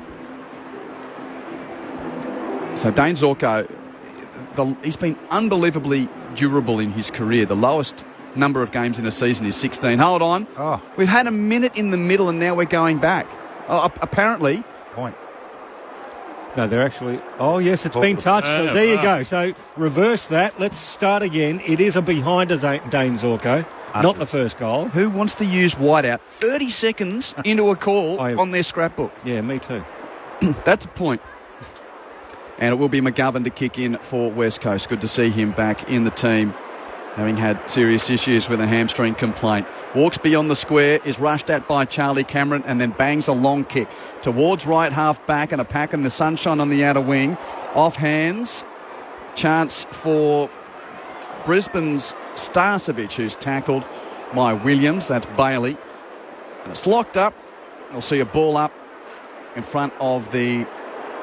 So Dane Zorko, he's been unbelievably durable in his career. The lowest number of games in a season is 16. Hold on. Oh. We've had a minute in the middle and now we're going back. Apparently, No, they're actually... Oh, yes, it's been touched. So there you go. So reverse that. Let's start again. It is a behinder, Dane Zorko, not the first goal. Who wants to use whiteout 30 seconds into a call on their scrapbook? Yeah, me too. That's a point. And it will be McGovern to kick in for West Coast. Good to see him back in the team, having had serious issues with a hamstring complaint. Walks beyond the square, is rushed at by Charlie Cameron, and then bangs a long kick towards right half back, and a pack in the sunshine on the outer wing. Off hands. Chance for Brisbane's Starcevic, who's tackled by Williams. That's Bailey. And it's locked up. We'll see a ball up in front of the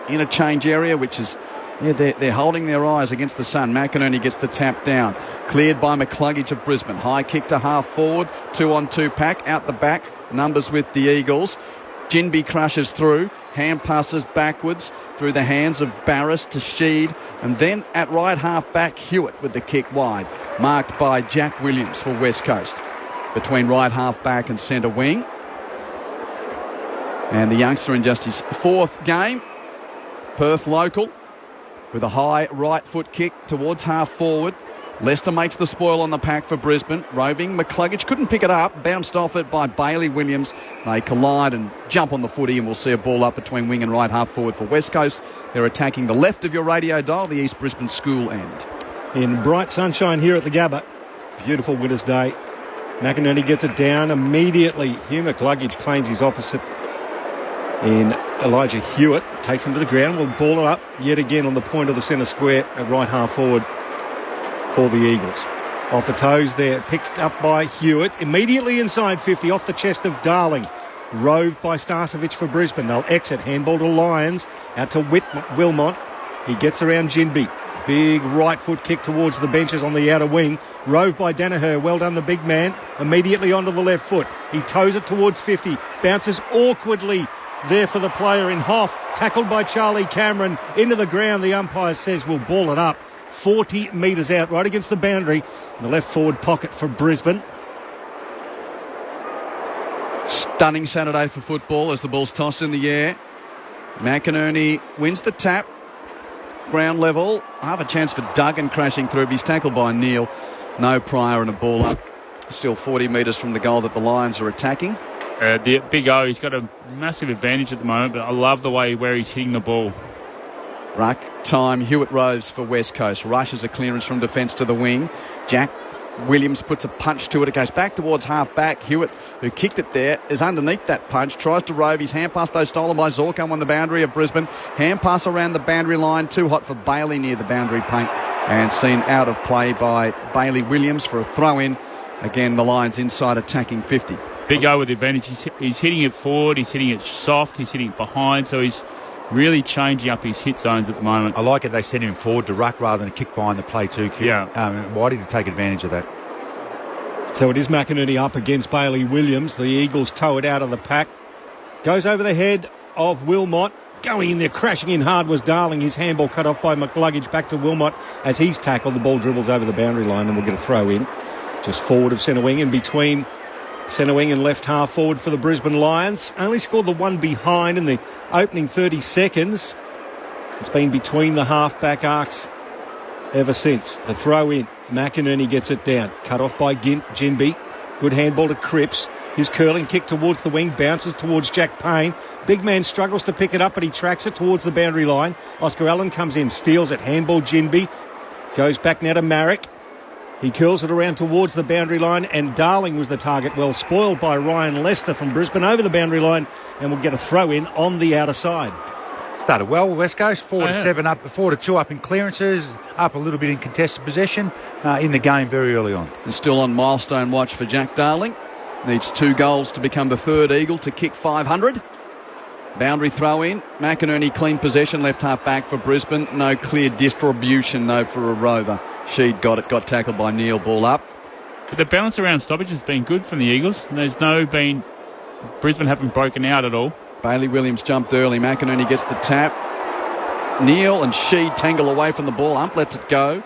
interchange area, which is... Yeah, they're holding their eyes against the sun. McInerney gets the tap down. Cleared by McCluggage of Brisbane. High kick to half forward. 2-on-2 pack. Out the back. Numbers with the Eagles. Ginbey crushes through. Hand passes backwards through the hands of Barris to Sheed. And then at right half back, Hewitt with the kick wide. Marked by Jack Williams for West Coast. Between right half back and centre wing. And the youngster in just his fourth game. Perth local. With a high right foot kick towards half forward. Leicester makes the spoil on the pack for Brisbane. Roving McCluggage couldn't pick it up. Bounced off it by Bailey Williams. They collide and jump on the footy, and we'll see a ball up between wing and right half forward for West Coast. They're attacking the left of your radio dial, the East Brisbane school end. In bright sunshine here at the Gabba. Beautiful winter's day. McInerney gets it down immediately. Hugh McCluggage claims his opposite in Elijah Hewitt. Takes him to the ground. Will ball it up yet again on the point of the centre square at right half forward for the Eagles. Off the toes there. Picked up by Hewitt. Immediately inside 50. Off the chest of Darling. Roved by Starcevic for Brisbane. They'll exit. Handball to Lyons. Out to Wilmot. He gets around Ginbey. Big right foot kick towards the benches on the outer wing. Roved by Danaher. Well done, the big man. Immediately onto the left foot. He toes it towards 50. Bounces awkwardly there for the player in Hoff. Tackled by Charlie Cameron. Into the ground. The umpire says we'll ball it up. 40 metres out, right against the boundary. In the left forward pocket for Brisbane. Stunning Saturday for football as the ball's tossed in the air. McInerney wins the tap. Ground level. Half a chance for Duggan crashing through. He's tackled by Neil. No prior and a ball up. Still 40 metres from the goal that the Lions are attacking. The Big O, he's got a massive advantage at the moment, but I love the way where he's hitting the ball. Ruck time. Hewitt Rose for West Coast. Rushes a clearance from defence to the wing. Jack Williams puts a punch to it. It goes back towards half back. Hewitt, who kicked it there, is underneath that punch. Tries to rove. His hand pass, though, stolen by Zorko on the boundary of Brisbane. Hand pass around the boundary line. Too hot for Bailey near the boundary paint. And seen out of play by Bailey Williams for a throw-in. Again, the Lions inside attacking 50. Big O with the advantage. He's hitting it forward. He's hitting it soft. He's hitting it behind. So he's really changing up his hit zones at the moment. I like it. They send him forward to ruck rather than a kick behind the play too. Yeah. Why did he take advantage of that? So it is McInerney up against Bailey Williams. The Eagles tow it out of the pack. Goes over the head of Wilmot. Going in there, crashing in hard was Darling. His handball cut off by McCluggage. Back to Wilmot as he's tackled. The ball dribbles over the boundary line and we'll get a throw in. Just forward of centre wing and between centre wing and left half forward for the Brisbane Lions. Only scored the one behind in the opening 30 seconds. It's been between the half-back arcs ever since. The throw in. McInerney gets it down. Cut off by Ginbey. Good handball to Cripps. His curling kick towards the wing. Bounces towards Jack Payne. Big man struggles to pick it up, but he tracks it towards the boundary line. Oscar Allen comes in. Steals it. Handball Ginbey. Goes back now to Marek. He curls it around towards the boundary line, and Darling was the target. Well spoiled by Ryan Lester from Brisbane over the boundary line, and we'll get a throw in on the outer side. Started well, West Coast, 4-7 up, 4-2 up in clearances, up a little bit in contested possession in the game very early on. And still on milestone watch for Jack Darling. Needs 2 goals to become the third Eagle to kick 500. Boundary throw in. McInerney clean possession, left half back for Brisbane. No clear distribution though for a rover. Sheed got it, got tackled by Neil, ball up. But the balance around stoppage has been good from the Eagles. There's been Brisbane haven't broken out at all. Bailey Williams jumped early. McInerney gets the tap. Neil and Sheed tangle away from the ball. Ump lets it go.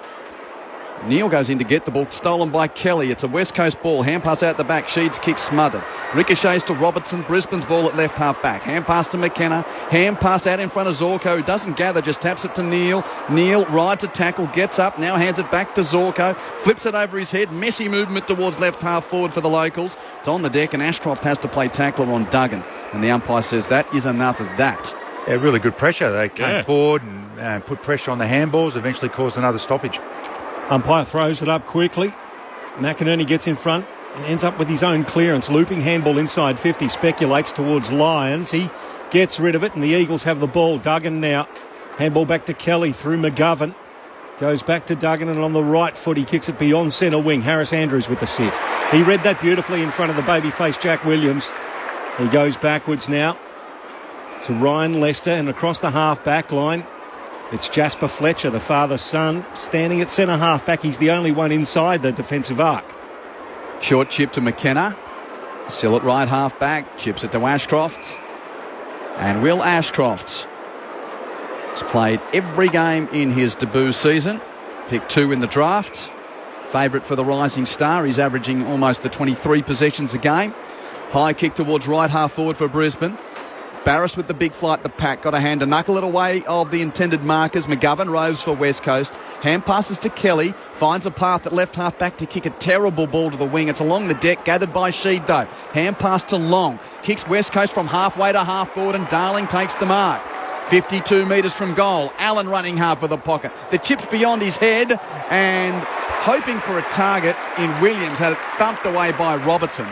Neil goes in to get the ball, stolen by Kelly. It's a West Coast ball. Hand pass out the back. Sheed's kick smothered. Ricochets to Robertson. Brisbane's ball at left half back. Hand pass to McKenna. Hand pass out in front of Zorko, who doesn't gather, just taps it to Neil. Neil rides a tackle, gets up, now hands it back to Zorko. Flips it over his head. Messy movement towards left half forward for the locals. It's on the deck and Ashcroft has to play tackler on Duggan. And the umpire says that is enough of that. Yeah, really good pressure. They came forward and put pressure on the handballs, eventually caused another stoppage. Umpire throws it up quickly. McInerney gets in front and ends up with his own clearance. Looping handball inside 50. Speculates towards Lyons. He gets rid of it and the Eagles have the ball. Duggan now. Handball back to Kelly through McGovern. Goes back to Duggan and on the right foot he kicks it beyond centre wing. Harris Andrews with the sit. He read that beautifully in front of the babyface Jack Williams. He goes backwards now to Ryan Lester and across the half-back line. It's Jasper Fletcher, the father-son, standing at centre half-back. He's the only one inside the defensive arc. Short chip to McKenna. Still at right half-back. Chips it to Ashcroft. And Will Ashcroft has played every game in his debut season. Picked 2 in the draft. Favourite for the Rising Star. He's averaging almost the 23 possessions a game. High kick towards right half forward for Brisbane. Barris with the big flight, the pack, got a hand to knuckle it away of the intended markers. McGovern roves for West Coast. Hand passes to Kelly, finds a path at left half back to kick a terrible ball to the wing. It's along the deck, gathered by Sheed though. Hand pass to Long, kicks West Coast from halfway to half forward and Darling takes the mark. 52 metres from goal. Allen running hard for the pocket. The chip's beyond his head and hoping for a target in Williams, had it thumped away by Robertson.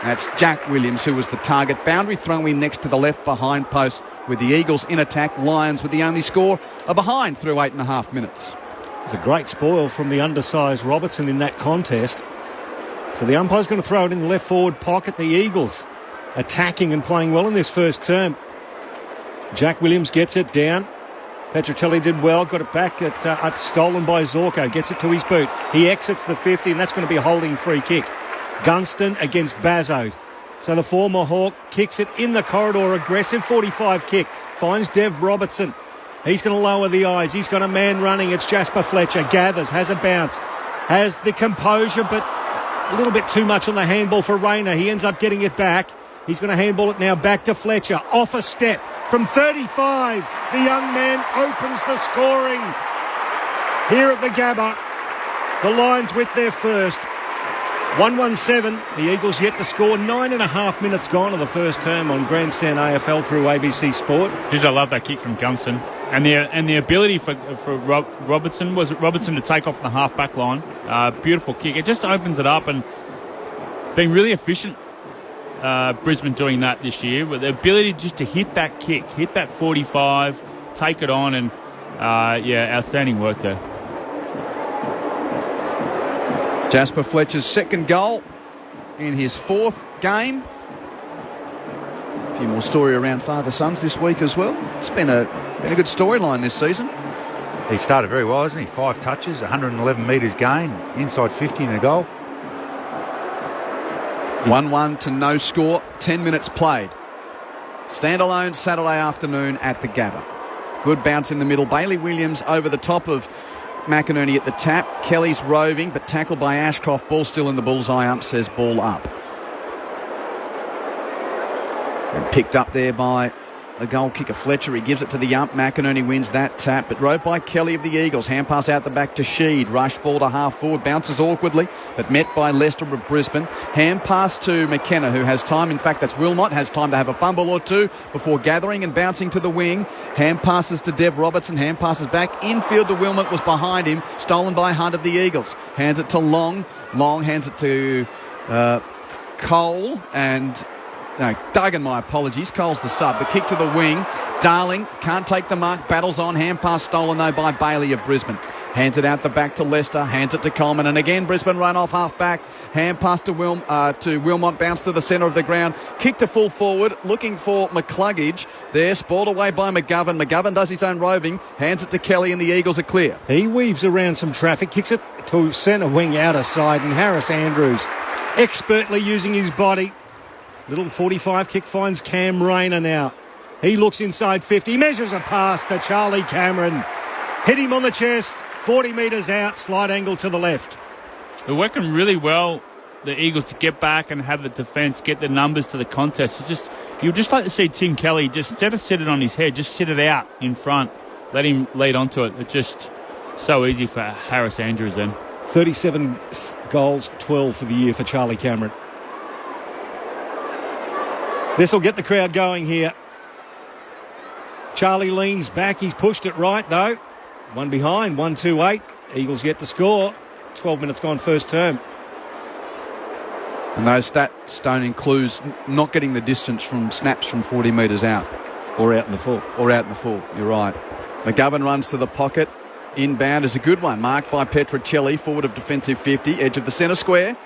That's Jack Williams who was the target. Boundary throw in next to the left behind post with the Eagles in attack. Lions with the only score are behind through 8.5 minutes. It's a great spoil from the undersized Robertson in that contest. So the umpire's going to throw it in the left forward pocket. The Eagles attacking and playing well in this first term. Jack Williams gets it down. Petrocelli did well, got it back. It's stolen by Zorko, gets it to his boot. He exits the 50 and that's going to be a holding free kick. Gunston against Bazzo. So the former Hawk kicks it in the corridor. Aggressive 45 kick. Finds Dev Robertson. He's going to lower the eyes. He's got a man running. It's Jasper Fletcher. Gathers. Has a bounce. Has the composure, but a little bit too much on the handball for Rayner. He ends up getting it back. He's going to handball it now back to Fletcher. Off a step from 35. The young man opens the scoring here at the Gabba. The Lions with their first. 1-1-7. The Eagles yet to score. 9.5 minutes gone of the first term on Grandstand AFL through ABC Sport. I love that kick from Gunston. And the ability for Robertson to take off the half-back line. Beautiful kick. It just opens it up and being really efficient. Brisbane doing that this year with the ability just to hit that kick, hit that 45, take it on, and outstanding work there. Jasper Fletcher's second goal in his 4th game. A few more story around father-sons this week as well. It's been a good storyline this season. He started very well, hasn't he? 5 touches, 111 metres gain, inside 50 in the goal. 1-1 to no score, 10 minutes played. Standalone Saturday afternoon at the Gabba. Good bounce in the middle. Bailey Williams over the top of McInerney at the tap. Kelly's roving, but tackled by Ashcroft. Ball still in the bullseye. Ump says ball up. And picked up there by the goal kicker Fletcher. He gives it to the ump. McInerney wins that tap, but rode by Kelly of the Eagles. Hand pass out the back to Sheed. Rush ball to half forward. Bounces awkwardly, but met by Lester of Brisbane. Hand pass to McKenna, who has time. In fact, that's Wilmot. Has time to have a fumble or two before gathering and bouncing to the wing. Hand passes to Dev Robertson. Hand passes back. Infield to Wilmot was behind him. Stolen by Hunt of the Eagles. Hands it to Long. Long hands it to Cole and... No, Duggan, my apologies. Cole's the sub. The kick to the wing. Darling can't take the mark. Battles on. Hand pass stolen, though, by Bailey of Brisbane. Hands it out the back to Lester. Hands it to Coleman. And again, Brisbane run off half back. Hand pass to Wilmot. Bounce to the centre of the ground. Kick to full forward. Looking for McCluggage. There, spoiled away by McGovern. McGovern does his own roving. Hands it to Kelly and the Eagles are clear. He weaves around some traffic. Kicks it to centre wing outer side. And Harris Andrews expertly using his body. Little 45 kick finds Cam Rayner now. He looks inside 50. Measures a pass to Charlie Cameron. Hit him on the chest. 40 metres out, slight angle to the left. They're working really well, the Eagles, to get back and have the defence, get the numbers to the contest. It's just, you'd just like to see Tim Kelly just instead of sit it on his head, just sit it out in front, let him lead onto it. It's just so easy for Harris Andrews then. 37 goals, 12 for the year for Charlie Cameron. This will get the crowd going here. Charlie leans back. He's pushed it right, though. One behind, 1-2-8. Eagles yet to score. 12 minutes gone first term. And those stats don't include not getting the distance from snaps from 40 metres out. Or out in the full. You're right. McGovern runs to the pocket. Inbound is a good one, marked by Petrocelli, forward of defensive 50, edge of the centre square.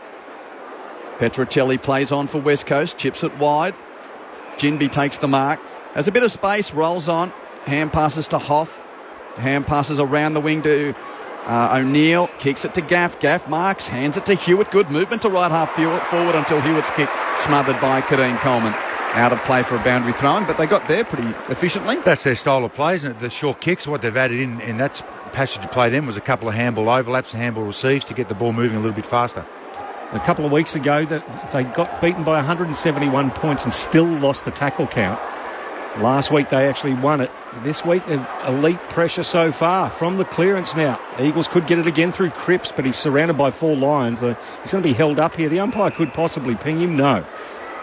Petrocelli plays on for West Coast, chips it wide. Ginby takes the mark. Has a bit of space, rolls on. Hand passes to Hoff. Hand passes around the wing to O'Neill. Kicks it to Gaff. Gaff marks, hands it to Hewitt. Good movement to right half forward until Hewitt's kick smothered by Kadeem Coleman. Out of play for a boundary throwing, but they got there pretty efficiently. That's their style of play, isn't it? The short kicks, what they've added in that passage of play then was a couple of handball overlaps and handball receives to get the ball moving a little bit faster. A couple of weeks ago, they got beaten by 171 points and still lost the tackle count. Last week, they actually won it. This week, elite pressure so far from the clearance now. Eagles could get it again through Cripps, but he's surrounded by 4 lines. He's going to be held up here. The umpire could possibly ping him. No.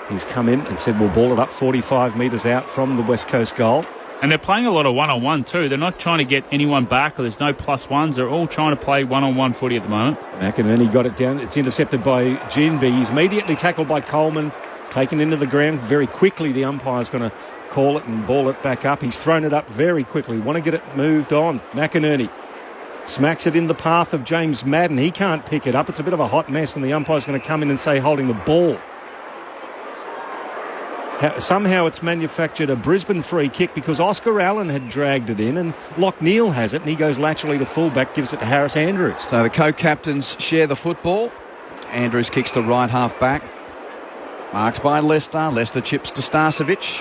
He's come in and said we'll ball it up 45 metres out from the West Coast goal. And they're playing a lot of one-on-one too. They're not trying to get anyone back, or there's no plus ones. They're all trying to play one-on-one footy at the moment. McInerney got it down. It's intercepted by Ginby. He's immediately tackled by Coleman, taken into the ground very quickly. The umpire's going to call it and ball it back up. He's thrown it up very quickly. Want to get it moved on. McInerney smacks it in the path of James Madden. He can't pick it up. It's a bit of a hot mess, and the umpire's going to come in and say holding the ball. Somehow it's manufactured a Brisbane free kick because Oscar Allen had dragged it in and Lockneil has it, and he goes laterally to fullback, gives it to Harris Andrews. So the co-captains share the football. Andrews kicks to right half back. Marked by Lester. Lester chips to Starcevic.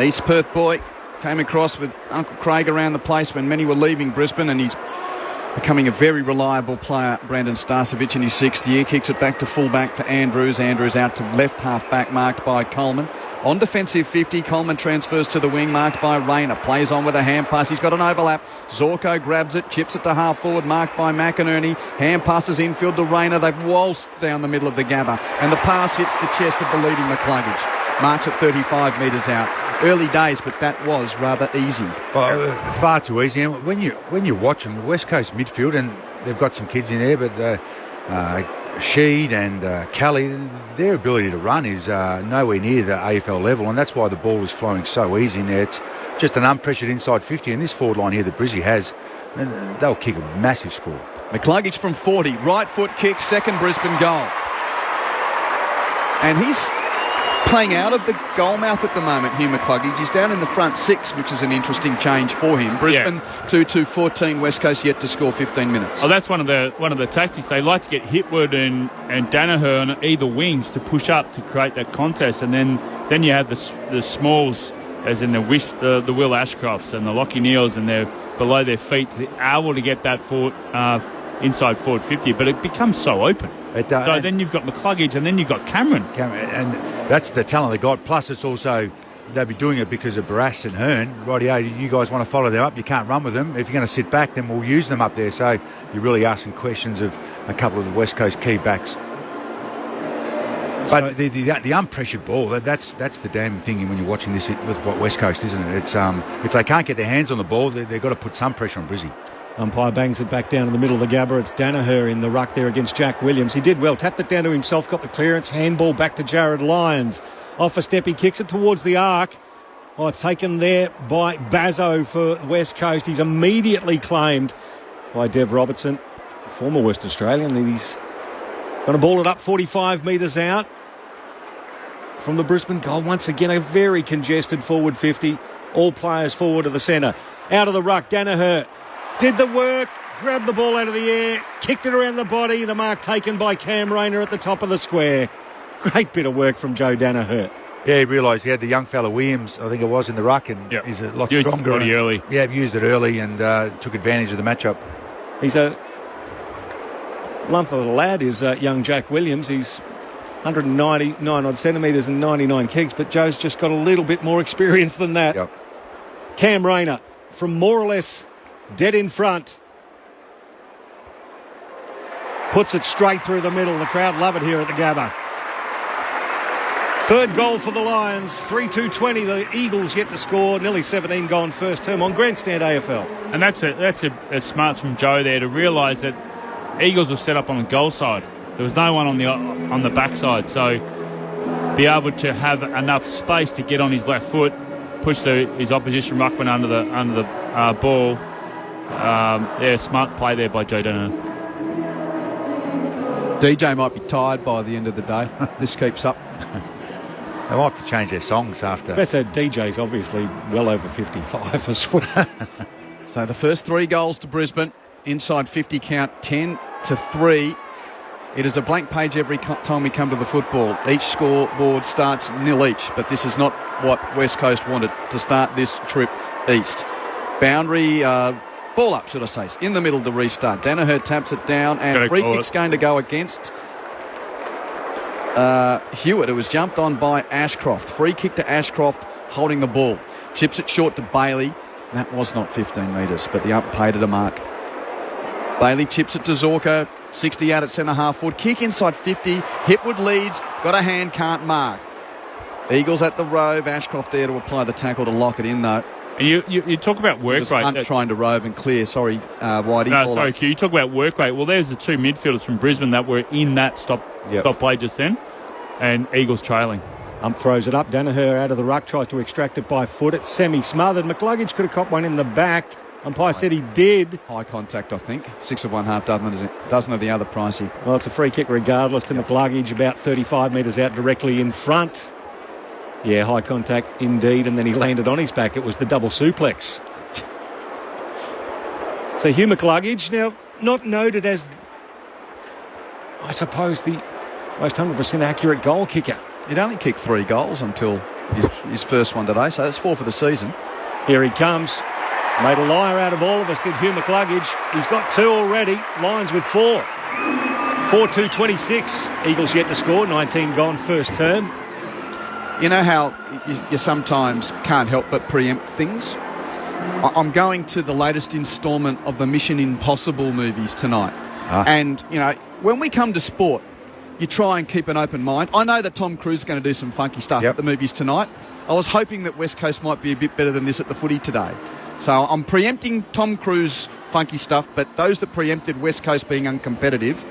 East Perth boy came across with Uncle Craig around the place when many were leaving Brisbane, and he's becoming a very reliable player. Brandon Starcevic in his 6th year kicks it back to fullback for Andrews. Andrews out to left half back, marked by Coleman. On defensive 50, Coleman transfers to the wing, marked by Rayner. Plays on with a hand pass. He's got an overlap. Zorko grabs it, chips it to half forward, marked by McInerney. Hand passes infield to Rayner. They've waltzed down the middle of the Gabba, and the pass hits the chest of the leading McCluggage. Marks at 35 metres out. Early days, but that was rather easy. Well, far too easy. And when you watch them, the West Coast midfield, and they've got some kids in there, but Sheed and Kelly, their ability to run is nowhere near the AFL level, and that's why the ball is flowing so easy in there. It's just an unpressured inside 50, and this forward line here that Brizzy has, they'll kick a massive score. McCluggage from 40, right foot kick, second Brisbane goal. And he's playing out of the goal mouth at the moment, Hugh McCluggage. He's down in the front 6, which is an interesting change for him. Brisbane 2-2-14, West Coast yet to score 15 minutes. Oh, that's one of the tactics. They like to get Hipwood and Danaher on either wings to push up to create that contest, and then you have the smalls, as in the Will Ashcrofts and the Lockie Neals, and they're below their feet, they're able to get that forward, inside forward 50, but it becomes so open. So then you've got McCluggage, and then you've got Cameron. And that's the talent they got. Plus, it's also, they'll be doing it because of Barras and Hearn. Rightio, you guys want to follow them up. You can't run with them. If you're going to sit back, then we'll use them up there. So you're really asking questions of a couple of the West Coast key backs. But the unpressured ball, that's the damn thing when you're watching this with West Coast, isn't it? It's if they can't get their hands on the ball, they've got to put some pressure on Brizzy. Umpire bangs it back down in the middle of the Gabba. It's Danaher in the ruck there against Jack Williams. He did well, tapped it down to himself, got the clearance, handball back to Jared Lyons. Off a step, he kicks it towards the arc. Oh, it's taken there by Bazzo for West Coast. He's immediately claimed by Dev Robertson, former West Australian. He's going to ball it up 45 metres out from the Brisbane goal. Once again, a very congested forward 50. All players forward to the centre. Out of the ruck, Danaher did the work, grabbed the ball out of the air, kicked it around the body. The mark taken by Cam Rayner at the top of the square. Great bit of work from Joe Danaher. Yeah, he realised he had the young fella Williams, I think it was, in the ruck, and he's a lot used stronger. Used it early. Yeah, used it early and took advantage of the matchup. He's a lump of a lad, is young Jack Williams. He's 199 odd centimetres and 99 kgs, but Joe's just got a little bit more experience than that. Yep. Cam Rayner from more or less dead in front. Puts it straight through the middle. The crowd love it here at the Gabba. Third goal for the Lions, 3-2-20. The Eagles yet to score, nearly 17 gone first term on Grandstand AFL. And that's a smarts from Joe there to realise that Eagles were set up on the goal side. There was no one on the backside, so be able to have enough space to get on his left foot, push his opposition ruckman under the ball. Smart play there by Joe Danaher. DJ might be tired by the end of the day. This keeps up. They might have to change their songs after. That's a DJ's obviously well over 55 as well. So the first 3 goals to Brisbane, inside 50 count, 10-3. It is a blank page every time we come to the football. Each scoreboard starts nil each, but this is not what West Coast wanted to start this trip east. Boundary, ball up, should I say, in the middle to restart. Danaher taps it down, and free kick's going to go against Hewitt, who was jumped on by Ashcroft. Free kick to Ashcroft, holding the ball. Chips it short to Bailey. That was not 15 metres, but the ump paid it a mark. Bailey chips it to Zorko, 60 out at centre half forward. Kick inside 50. Hipwood leads, got a hand, can't mark. Eagles at the Rove. Ashcroft there to apply the tackle to lock it in, though. And you talk about work rate. Hunt trying to rove and clear. Sorry, Whitey. No, sorry, Q. You talk about work rate. Well, there's the 2 midfielders from Brisbane that were in that stop play just then, and Eagles trailing. Ump throws it up. Danaher out of the ruck, tries to extract it by foot. It's semi-smothered. McCluggage could have caught one in the back. Umpire said he did. High contact, I think. 6 of one, half dozen of the other, Pricey. Well, it's a free kick regardless to McCluggage, about 35 metres out directly in front. Yeah, high contact indeed, and then he landed on his back. It was the double suplex. So Hugh McCluggage, now not noted as, I suppose, the most 100% accurate goal kicker. He'd only kicked 3 goals until his first one today, so that's 4 for the season. Here he comes. Made a liar out of all of us, did Hugh McCluggage. He's got 2 already. Lions with 4. 4-2-26. Eagles yet to score. 19 gone first term. You know how you sometimes can't help but preempt things? I'm going to the latest instalment of the Mission Impossible movies tonight. And, you know, when we come to sport, you try and keep an open mind. I know that Tom Cruise is going to do some funky stuff at the movies tonight. I was hoping that West Coast might be a bit better than this at the footy today. So I'm preempting Tom Cruise funky stuff, but those that preempted West Coast being uncompetitive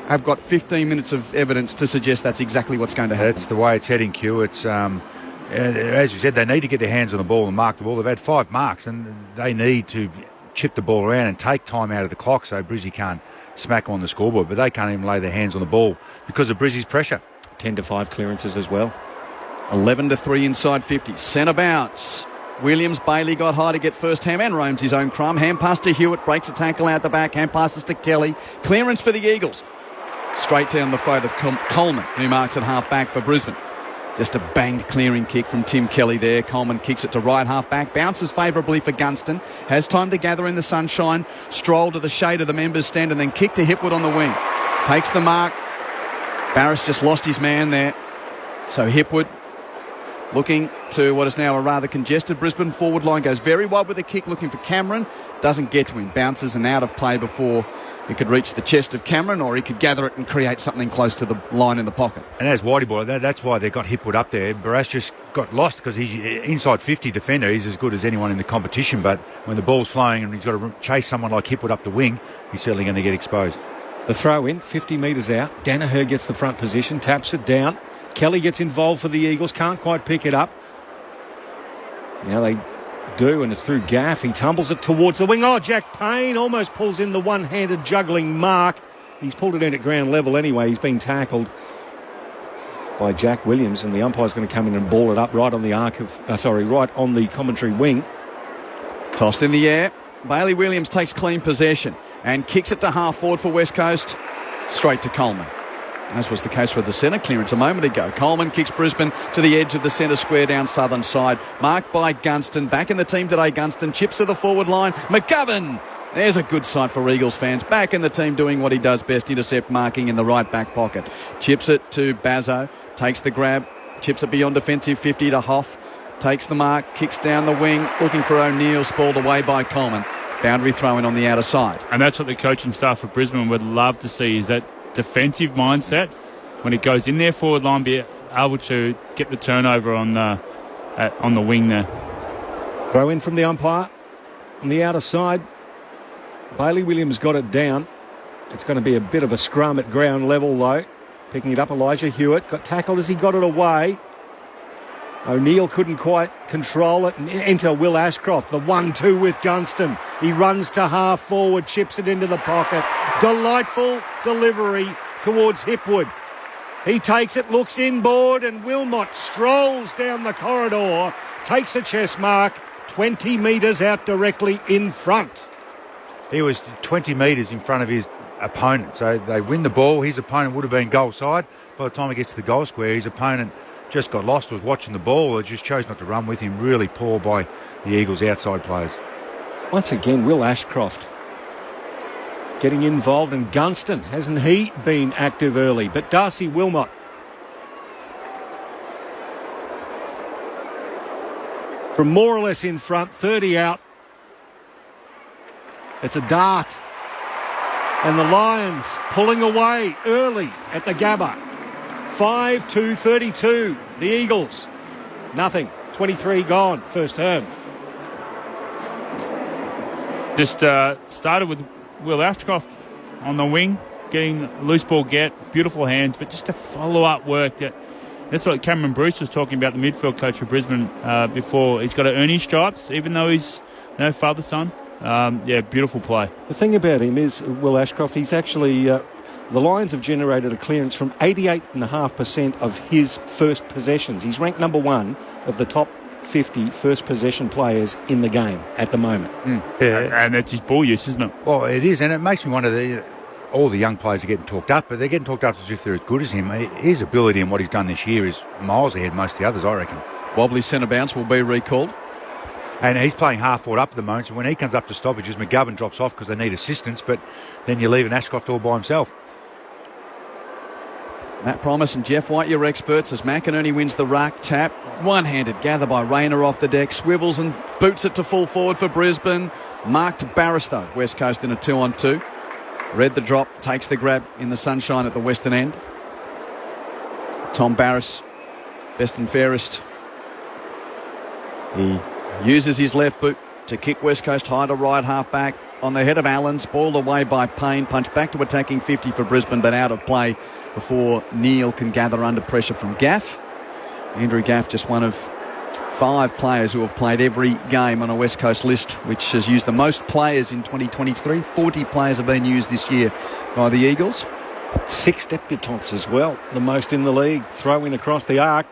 have got 15 minutes of evidence to suggest that's exactly what's going to happen. That's the way it's heading, Q. It's, as you said, they need to get their hands on the ball and mark the ball. They've had 5 marks, and they need to chip the ball around and take time out of the clock so Brizzy can't smack on the scoreboard, but they can't even lay their hands on the ball because of Brizzy's pressure. 10-5 clearances as well. 11-3 inside 50. Centre bounce. Williams, Bailey got high to get first ham and roams his own crumb. Hand pass to Hewitt, breaks a tackle out the back. Hand passes to Kelly. Clearance for the Eagles. Straight down the throat of Coleman, who marks at half back for Brisbane. Just a banged clearing kick from Tim Kelly there. Coleman kicks it to right half back. Bounces favourably for Gunston. Has time to gather in the sunshine. Stroll to the shade of the members' stand and then kick to Hipwood on the wing. Takes the mark. Barris just lost his man there. So Hipwood looking to what is now a rather congested Brisbane forward line. Goes very wide with a kick, looking for Cameron. Doesn't get to him. Bounces and out of play before he could reach the chest of Cameron, or he could gather it and create something close to the line in the pocket. And as Whitey boy, that's why they got Hipwood up there. Barras just got lost because he's inside 50 defender. He's as good as anyone in the competition, but when the ball's flowing and he's got to chase someone like Hipwood up the wing, he's certainly going to get exposed. The throw in, 50 metres out. Danaher gets the front position, taps it down. Kelly gets involved for the Eagles, can't quite pick it up. Now they do, and it's through Gaff. He tumbles it towards the wing. Oh, Jack Payne almost pulls in the one-handed juggling mark. He's pulled it in at ground level anyway. He's been tackled by Jack Williams, and the umpire's going to come in and ball it up right on the right on the commentary wing. Tossed in the air. Bailey Williams takes clean possession and kicks it to half forward for West Coast, straight to Coleman. As was the case with the centre clearance a moment ago. Coleman kicks Brisbane to the edge of the centre square down southern side. Marked by Gunston. Back in the team today, Gunston chips to the forward line. McGovern There's a good sight for Eagles fans. Back in the team doing what he does best, intercept marking in the right back pocket. Chips it to Bazzo, takes the grab, chips it beyond defensive 50 to Hoff, takes the mark, kicks down the wing, looking for O'Neill, spoiled away by Coleman. Boundary throw-in on the outer side. And that's what the coaching staff of Brisbane would love to see, is that defensive mindset. When it goes in their forward line, be able to get the turnover on the wing there. Throw in from the umpire on the outer side. Bailey Williams got it down. It's going to be a bit of a scrum at ground level, though. Picking it up, Elijah Hewitt got tackled as he got it away. O'Neill couldn't quite control it. And enter Will Ashcroft, the 1-2 with Gunston. He runs to half forward, chips it into the pocket. Delightful delivery towards Hipwood. He takes it, looks inboard, and Wilmot strolls down the corridor, takes a chest mark, 20 metres out directly in front. He was 20 metres in front of his opponent. So they win the ball. His opponent would have been goal side. By the time he gets to the goal square, his opponent just got lost, was watching the ball, or just chose not to run with him. Really poor by the Eagles' outside players. Once again, Will Ashcroft getting involved, and Gunston, hasn't he been active early? But Darcy Wilmot. From more or less in front, 30 out. It's a dart. And the Lions pulling away early at the Gabba. 5-2-32. The Eagles, nothing. 23 gone, first term. Just started with Will Ashcroft on the wing, getting loose ball beautiful hands, but just a follow-up work. That's what Cameron Bruce was talking about, the midfield coach for Brisbane before. He's got to earn his stripes, even though he's no father-son. Beautiful play. The thing about him is, Will Ashcroft, he's actually... the Lions have generated a clearance from 88.5% of his first possessions. He's ranked number one of the top 50 first possession players in the game at the moment. Yeah. And it's his ball use, isn't it? Well, it is, and it makes me wonder, all the young players are getting talked up, but they're getting talked up as if they're as good as him. His ability and what he's done this year is miles ahead of most of the others, I reckon. Wobbly centre bounce will be recalled. And he's playing half forward up at the moment, so when he comes up to stoppages, McGovern drops off because they need assistance, but then you leave an Ashcroft all by himself. Matt Promise and Jeff White, your experts, as McInerney wins the ruck, tap, one-handed gather by Rayner off the deck, swivels and boots it to full forward for Brisbane. Mark to Barristow, West Coast in a 2-on-2. Read the drop, takes the grab in the sunshine at the western end. Tom Barris, best and fairest. He uses his left boot to kick West Coast high to right half back on the head of Allen, spoiled away by Payne, punched back to attacking 50 for Brisbane, but out of play before Neil can gather under pressure from Gaff. Andrew Gaff, just one of 5 players who have played every game on a West Coast list, which has used the most players in 2023. 40 players have been used this year by the Eagles. 6 debutants as well, the most in the league. Throwing across the arc.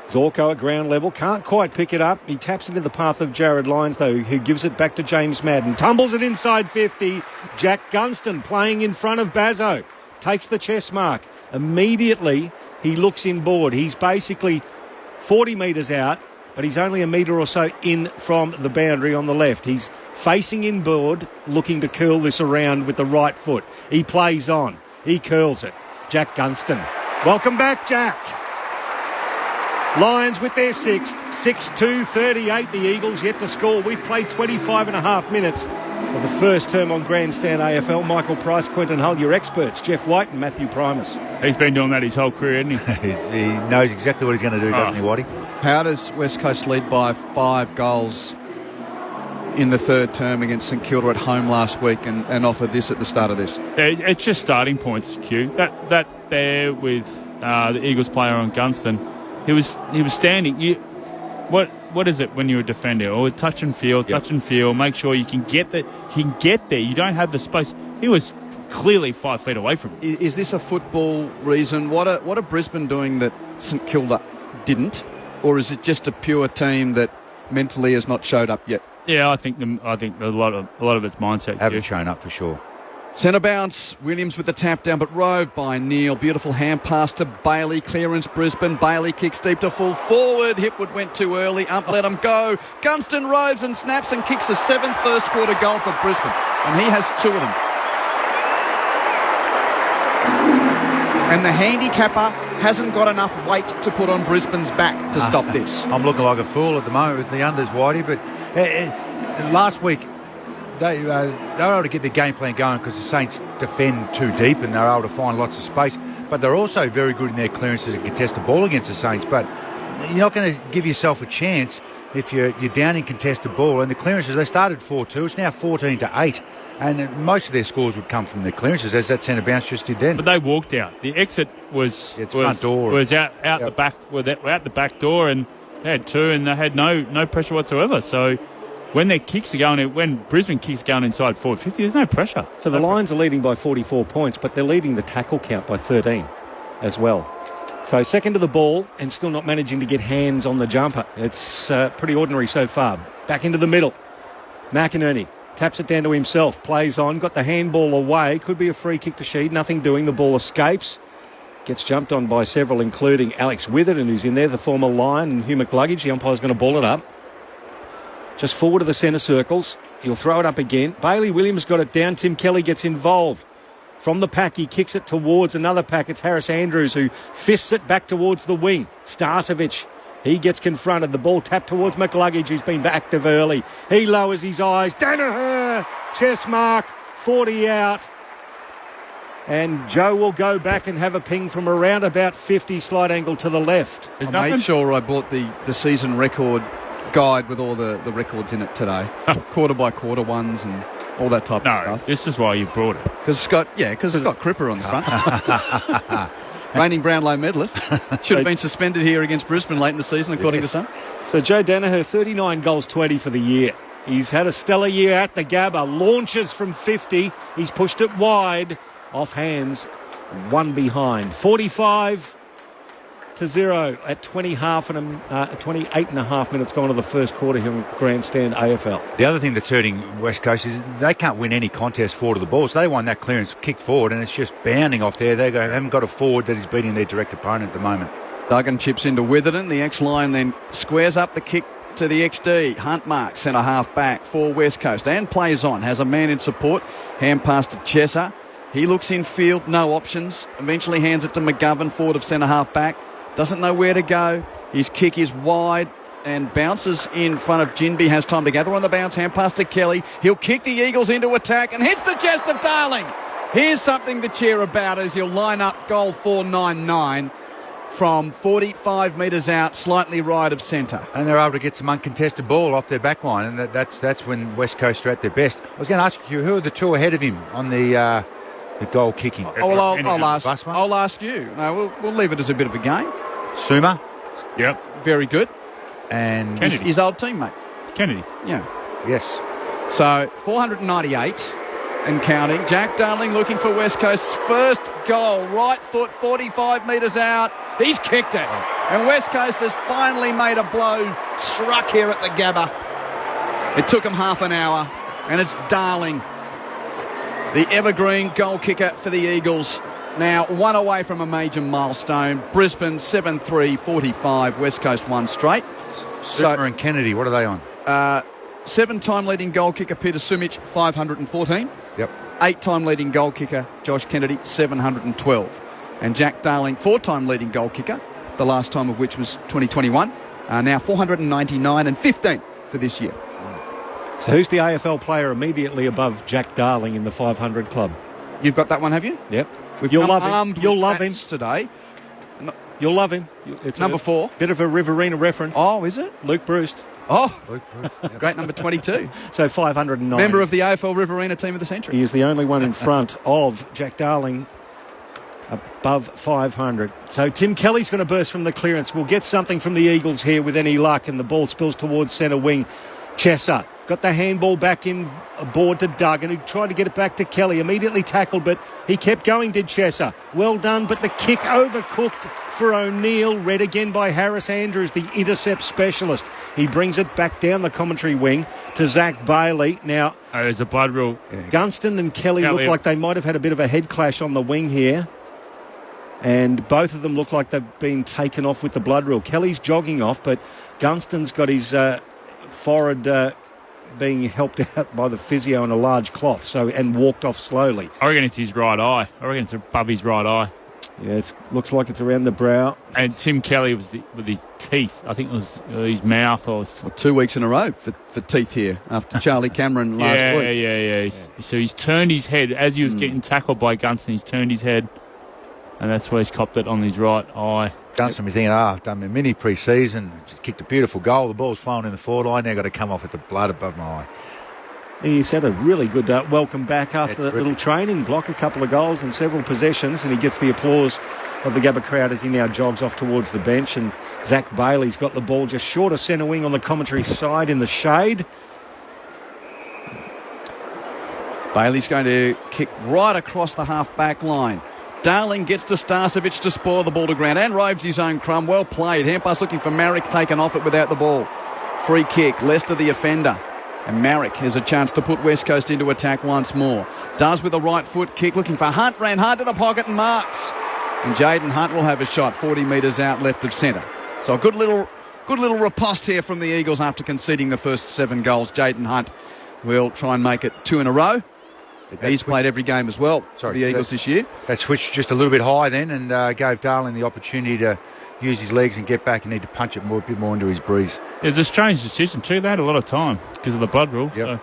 Zorko at ground level, can't quite pick it up. He taps into the path of Jared Lyons, though, who gives it back to James Madden. Tumbles it inside 50. Jack Gunston playing in front of Bazzo. Takes the chest mark. Immediately, he looks inboard. He's basically 40 metres out, but he's only a metre or so in from the boundary on the left. He's facing inboard, looking to curl this around with the right foot. He plays on. He curls it. Jack Gunston. Welcome back, Jack. Lions with their 6th. 6-2-38. The Eagles yet to score. We've played 25 and a half minutes of the first term on Grandstand AFL. Michael Price, Quentin Hull, your experts, Jeff White and Matthew Primus. He's been doing that his whole career, hasn't he? He knows exactly what he's going to do, doesn't he, Whitey? How does West Coast lead by 5 goals in the third term against St Kilda at home last week and offer this at the start of this? It's just starting points, Q. That there with the Eagles player on Gunston, he was standing. What is it when you're a defender? Or touch and feel, make sure you can get there. You don't have the space. He was clearly 5 feet away from him. Is this a football reason? What are Brisbane doing that St Kilda didn't? Or is it just a pure team that mentally has not showed up yet? Yeah, I think a lot of it's mindset. Haven't shown up for sure. Centre bounce, Williams with the tap down, but roved by Neil. Beautiful hand pass to Bailey. Clearance Brisbane. Bailey kicks deep to full forward. Hipwood went too early. Ump let him go. Gunston roves and snaps and kicks the 7th first quarter goal for Brisbane. And he has 2 of them. And the handicapper hasn't got enough weight to put on Brisbane's back to stop this. I'm looking like a fool at the moment with the unders, Whitey, but last week they were able to get their game plan going because the Saints defend too deep and they're able to find lots of space. But they're also very good in their clearances and contest the ball against the Saints. But you're not going to give yourself a chance if you're down in contested ball. And the clearances, they started 4-2. It's now 14-8. And most of their scores would come from the clearances, as that centre bounce just did then. But they walked out. The exit was front door. Was out the back. Out the back door, and they had 2, and they had no pressure whatsoever. So when their kicks are going, when Brisbane kicks going inside 450, there's no pressure. So the Lions are leading by 44 points, but they're leading the tackle count by 13 as well. So second to the ball and still not managing to get hands on the jumper. It's pretty ordinary so far. Back into the middle. McInerney taps it down to himself, plays on, got the handball away. Could be a free kick to Sheed, nothing doing. The ball escapes. Gets jumped on by several, including Alex Witherden, who's in there, the former Lion, and Hugh McLuggage. The umpire's going to ball it up. Just forward of the centre circles. He'll throw it up again. Bailey Williams got it down. Tim Kelly gets involved. From the pack, he kicks it towards another pack. It's Harris Andrews who fists it back towards the wing. Starcevic, he gets confronted. The ball tapped towards McLuggage, who's been active early. He lowers his eyes. Danaher, chest mark, 40 out. And Joe will go back and have a ping from around about 50, slight angle to the left. I made sure I bought the season record guide with all the records in it today. Quarter by quarter ones and all that type of stuff. This is why you brought it. Because it's got Cripper on the front. Reigning Brownlow medalist. Should have been suspended here against Brisbane late in the season, according to some. So Joe Danaher, 39 goals, 20 for the year. He's had a stellar year at the Gabba. Launches from 50. He's pushed it wide. Off hands. 1 behind. 45-0 at 28 and a half minutes gone to the first quarter here in Grandstand AFL. The other thing that's hurting West Coast is they can't win any contest forward of the ball. So they won that clearance kick forward and it's just bounding off there. They haven't got a forward that is beating their direct opponent at the moment. Duggan chips into Witherden. The ex-Lion then squares up the kick to the XD. Hunt mark, centre half back for West Coast and plays on. Has a man in support. Hand pass to Chesser. He looks in field, no options. Eventually hands it to McGovern, forward of centre half back. Doesn't know where to go. His kick is wide and bounces in front of Jinby. Has time to gather on the bounce. Hand pass to Kelly. He'll kick the Eagles into attack and hits the chest of Darling. Here's something to cheer about as he'll line up goal 499 from 45 metres out, slightly right of centre. And they're able to get some uncontested ball off their back line, and that's when West Coast are at their best. I was going to ask you, who are the 2 ahead of him on the goal kicking? I'll ask you. No, we'll leave it as a bit of a game. Suma? Yep. Very good. And his old teammate. Kennedy. Yeah. Yes. So 498 and counting. Jack Darling looking for West Coast's first goal. Right foot, 45 metres out. He's kicked it. And West Coast has finally made a blow struck here at the Gabba. It took him half an hour. And it's Darling, the evergreen goal kicker for the Eagles. Now 1 away from a major milestone. Brisbane 7-3-45. West Coast 1 straight. Suma and Kennedy, what are they on? 7-time leading goal kicker Peter Sumich, 514. Yep. 8-time leading goal kicker Josh Kennedy, 712. And Jack Darling, 4-time leading goal kicker, the last time of which was 2021. Now 499 and 15 for this year. So who's the AFL player immediately above Jack Darling in the 500 club? You've got that one, have you? Yep. You'll love him. You'll love him today. You'll love him. It's number 4. Bit of a Riverina reference. Oh, is it? Luke Bruce. Oh, great number 22. So 509. Member of the AFL Riverina team of the century. He is the only one in front of Jack Darling above 500. So Tim Kelly's going to burst from the clearance. We'll get something from the Eagles here with any luck, and the ball spills towards centre wing. Chesser got the handball back in aboard to Duggan, who tried to get it back to Kelly. Immediately tackled, but he kept going, did Chesser. Well done, but the kick overcooked for O'Neill. Read again by Harris Andrews, the intercept specialist. He brings it back down the commentary wing to Zach Bailey. Now, there's a blood rule. Gunston and Kelly look like they might have had a bit of a head clash on the wing here. And both of them look like they've been taken off with the blood rule. Kelly's jogging off, but Gunston's got his forehead being helped out by the physio in a large cloth, and walked off slowly. I reckon it's his right eye. I reckon it's above his right eye. Yeah, it looks like it's around the brow. And Tim Kelly was with his teeth. I think it was his mouth. Or 2 weeks in a row for teeth here after Charlie Cameron last week. Yeah. So he's turned his head. As he was getting tackled by Gunston, he's turned his head. And that's where he's copped it on his right eye. Gunston be thinking, I've done my mini pre-season, just kicked a beautiful goal, the ball's flowing in the forward line, now got to come off with the blood above my eye. He's had a really good welcome back after that little training block, a couple of goals and several possessions, and he gets the applause of the Gabba crowd as he now jogs off towards the bench. And Zach Bailey's got the ball just short of centre wing on the commentary side in the shade. Bailey's going to kick right across the half-back line. Darling gets to Starcevic to spoil the ball to ground and roves his own crumb. Well played. Hampus looking for Marek, taken off it without the ball. Free kick. Leicester the offender. And Marek has a chance to put West Coast into attack once more. Does with a right foot kick, looking for Hunt. Ran hard to the pocket and marks. And Jaden Hunt will have a shot 40 metres out left of centre. So a good little riposte here from the Eagles after conceding the first 7 goals. Jaden Hunt will try and make it 2 in a row. He's played every game as well for the Eagles this year. They switched just a little bit high then and gave Darling the opportunity to use his legs and get back and need to punch it a bit more into his breeze. It was a strange decision too. They had a lot of time because of the blood rule. Yep. So.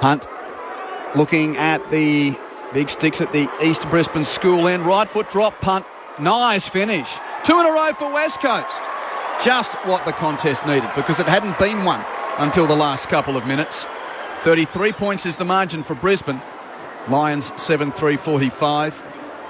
Hunt looking at the big sticks at the East Brisbane school end. Right foot drop, punt. Nice finish. 2 in a row for West Coast. Just what the contest needed because it hadn't been one until the last couple of minutes. 33 points is the margin for Brisbane. Lions 7-3-45.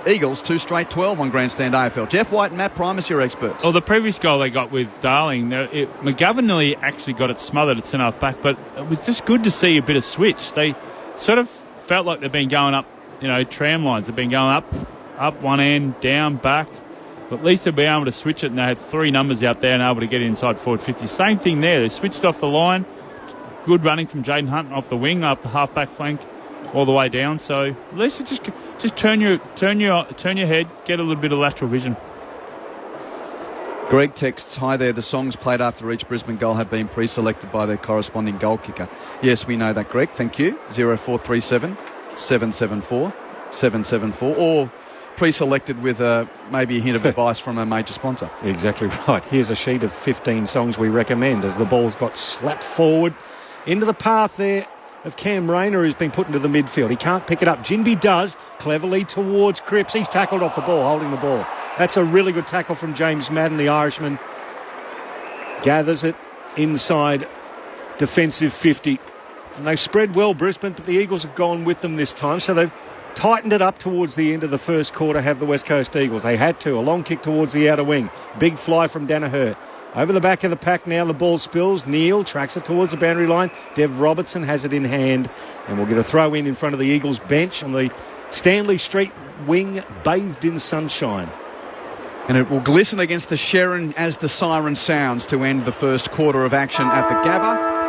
Eagles 2 straight 12 on Grandstand AFL. Jeff White and Matt Primus, your experts. Well, the previous goal they got with Darling, McGovern nearly actually got it smothered at centre half back, but it was just good to see a bit of switch. They sort of felt like they've been going up, tram lines. They've been going up one end, down, back. But at least they've been able to switch it, and they had 3 numbers out there and able to get inside forward 50. Same thing there. They switched off the line. Good running from Jaden Hunt off the wing, up the half-back flank, all the way down. So at least just turn your head, get a little bit of lateral vision. Greg texts, hi there, the songs played after each Brisbane goal have been pre-selected by their corresponding goal kicker. Yes, we know that, Greg. Thank you. 0437 774 774 or pre-selected with maybe a hint of advice from a major sponsor. Exactly right. Here's a sheet of 15 songs we recommend as the ball's got slapped forward into the path there of Cam Rayner, who's been put into the midfield. He can't pick it up. Jinby does, cleverly towards Cripps. He's tackled off the ball, holding the ball. That's a really good tackle from James Madden, the Irishman. Gathers it inside defensive 50. And they've spread well, Brisbane, but the Eagles have gone with them this time. So they've tightened it up towards the end of the first quarter, have the West Coast Eagles. They had to. A long kick towards the outer wing. Big fly from Danaher. Over the back of the pack now, the ball spills. Neal tracks it towards the boundary line. Dev Robertson has it in hand. And we'll get a throw in front of the Eagles bench on the Stanley Street wing, bathed in sunshine. And it will glisten against the Sherrin as the siren sounds to end the first quarter of action at the Gabba.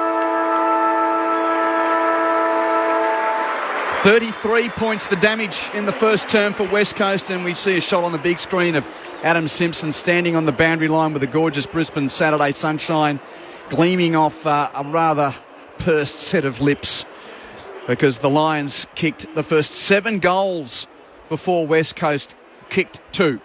33 points the damage in the first term for West Coast, and we see a shot on the big screen of Adam Simpson standing on the boundary line with a gorgeous Brisbane Saturday sunshine gleaming off a rather pursed set of lips, because the Lions kicked the first 7 goals before West Coast kicked 2.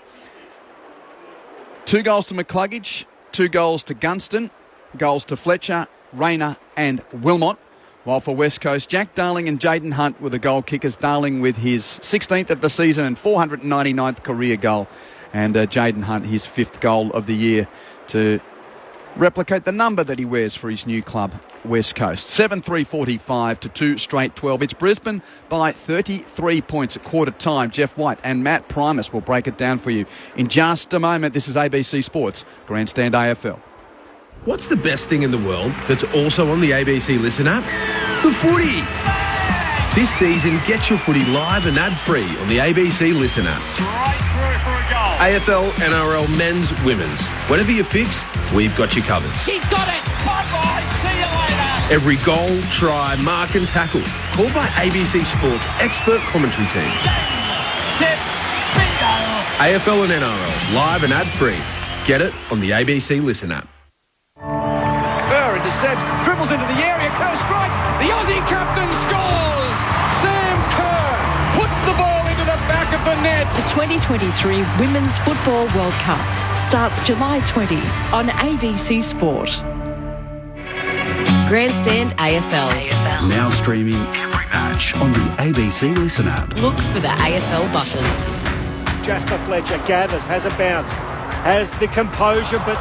2 goals to McCluggage, 2 goals to Gunston, goals to Fletcher, Rayner and Wilmot. While for West Coast, Jack Darling and Jaden Hunt were the goal kickers. Darling with his 16th of the season and 499th career goal. And Jaden Hunt, his 5th goal of the year to replicate the number that he wears for his new club, West Coast. 7-3-45 to 2 straight 12. It's Brisbane by 33 points at quarter time. Jeff White and Matt Primus will break it down for you in just a moment. This is ABC Sports, Grandstand AFL. What's the best thing in the world that's also on the ABC Listen app? The footy! This season, get your footy live and ad-free on the ABC Listen app. Straight through for a goal. AFL, NRL, men's, women's. Whatever you fix, we've got you covered. She's got it. Bye-bye. See you later. Every goal, try, mark and tackle. Called by ABC Sports' expert commentary team. Set. Bingo. AFL and NRL, live and ad-free. Get it on the ABC Listen app. Kerr intercepts, dribbles into the area, Kerr strikes, the Aussie captain scores! Sam Kerr puts the ball into the back of the net. The 2023 Women's Football World Cup starts July 20 on ABC Sport. Grandstand AFL. Now streaming every match on the ABC Listen app. Look for the AFL button. Jasper Fletcher gathers, has a bounce, has the composure, but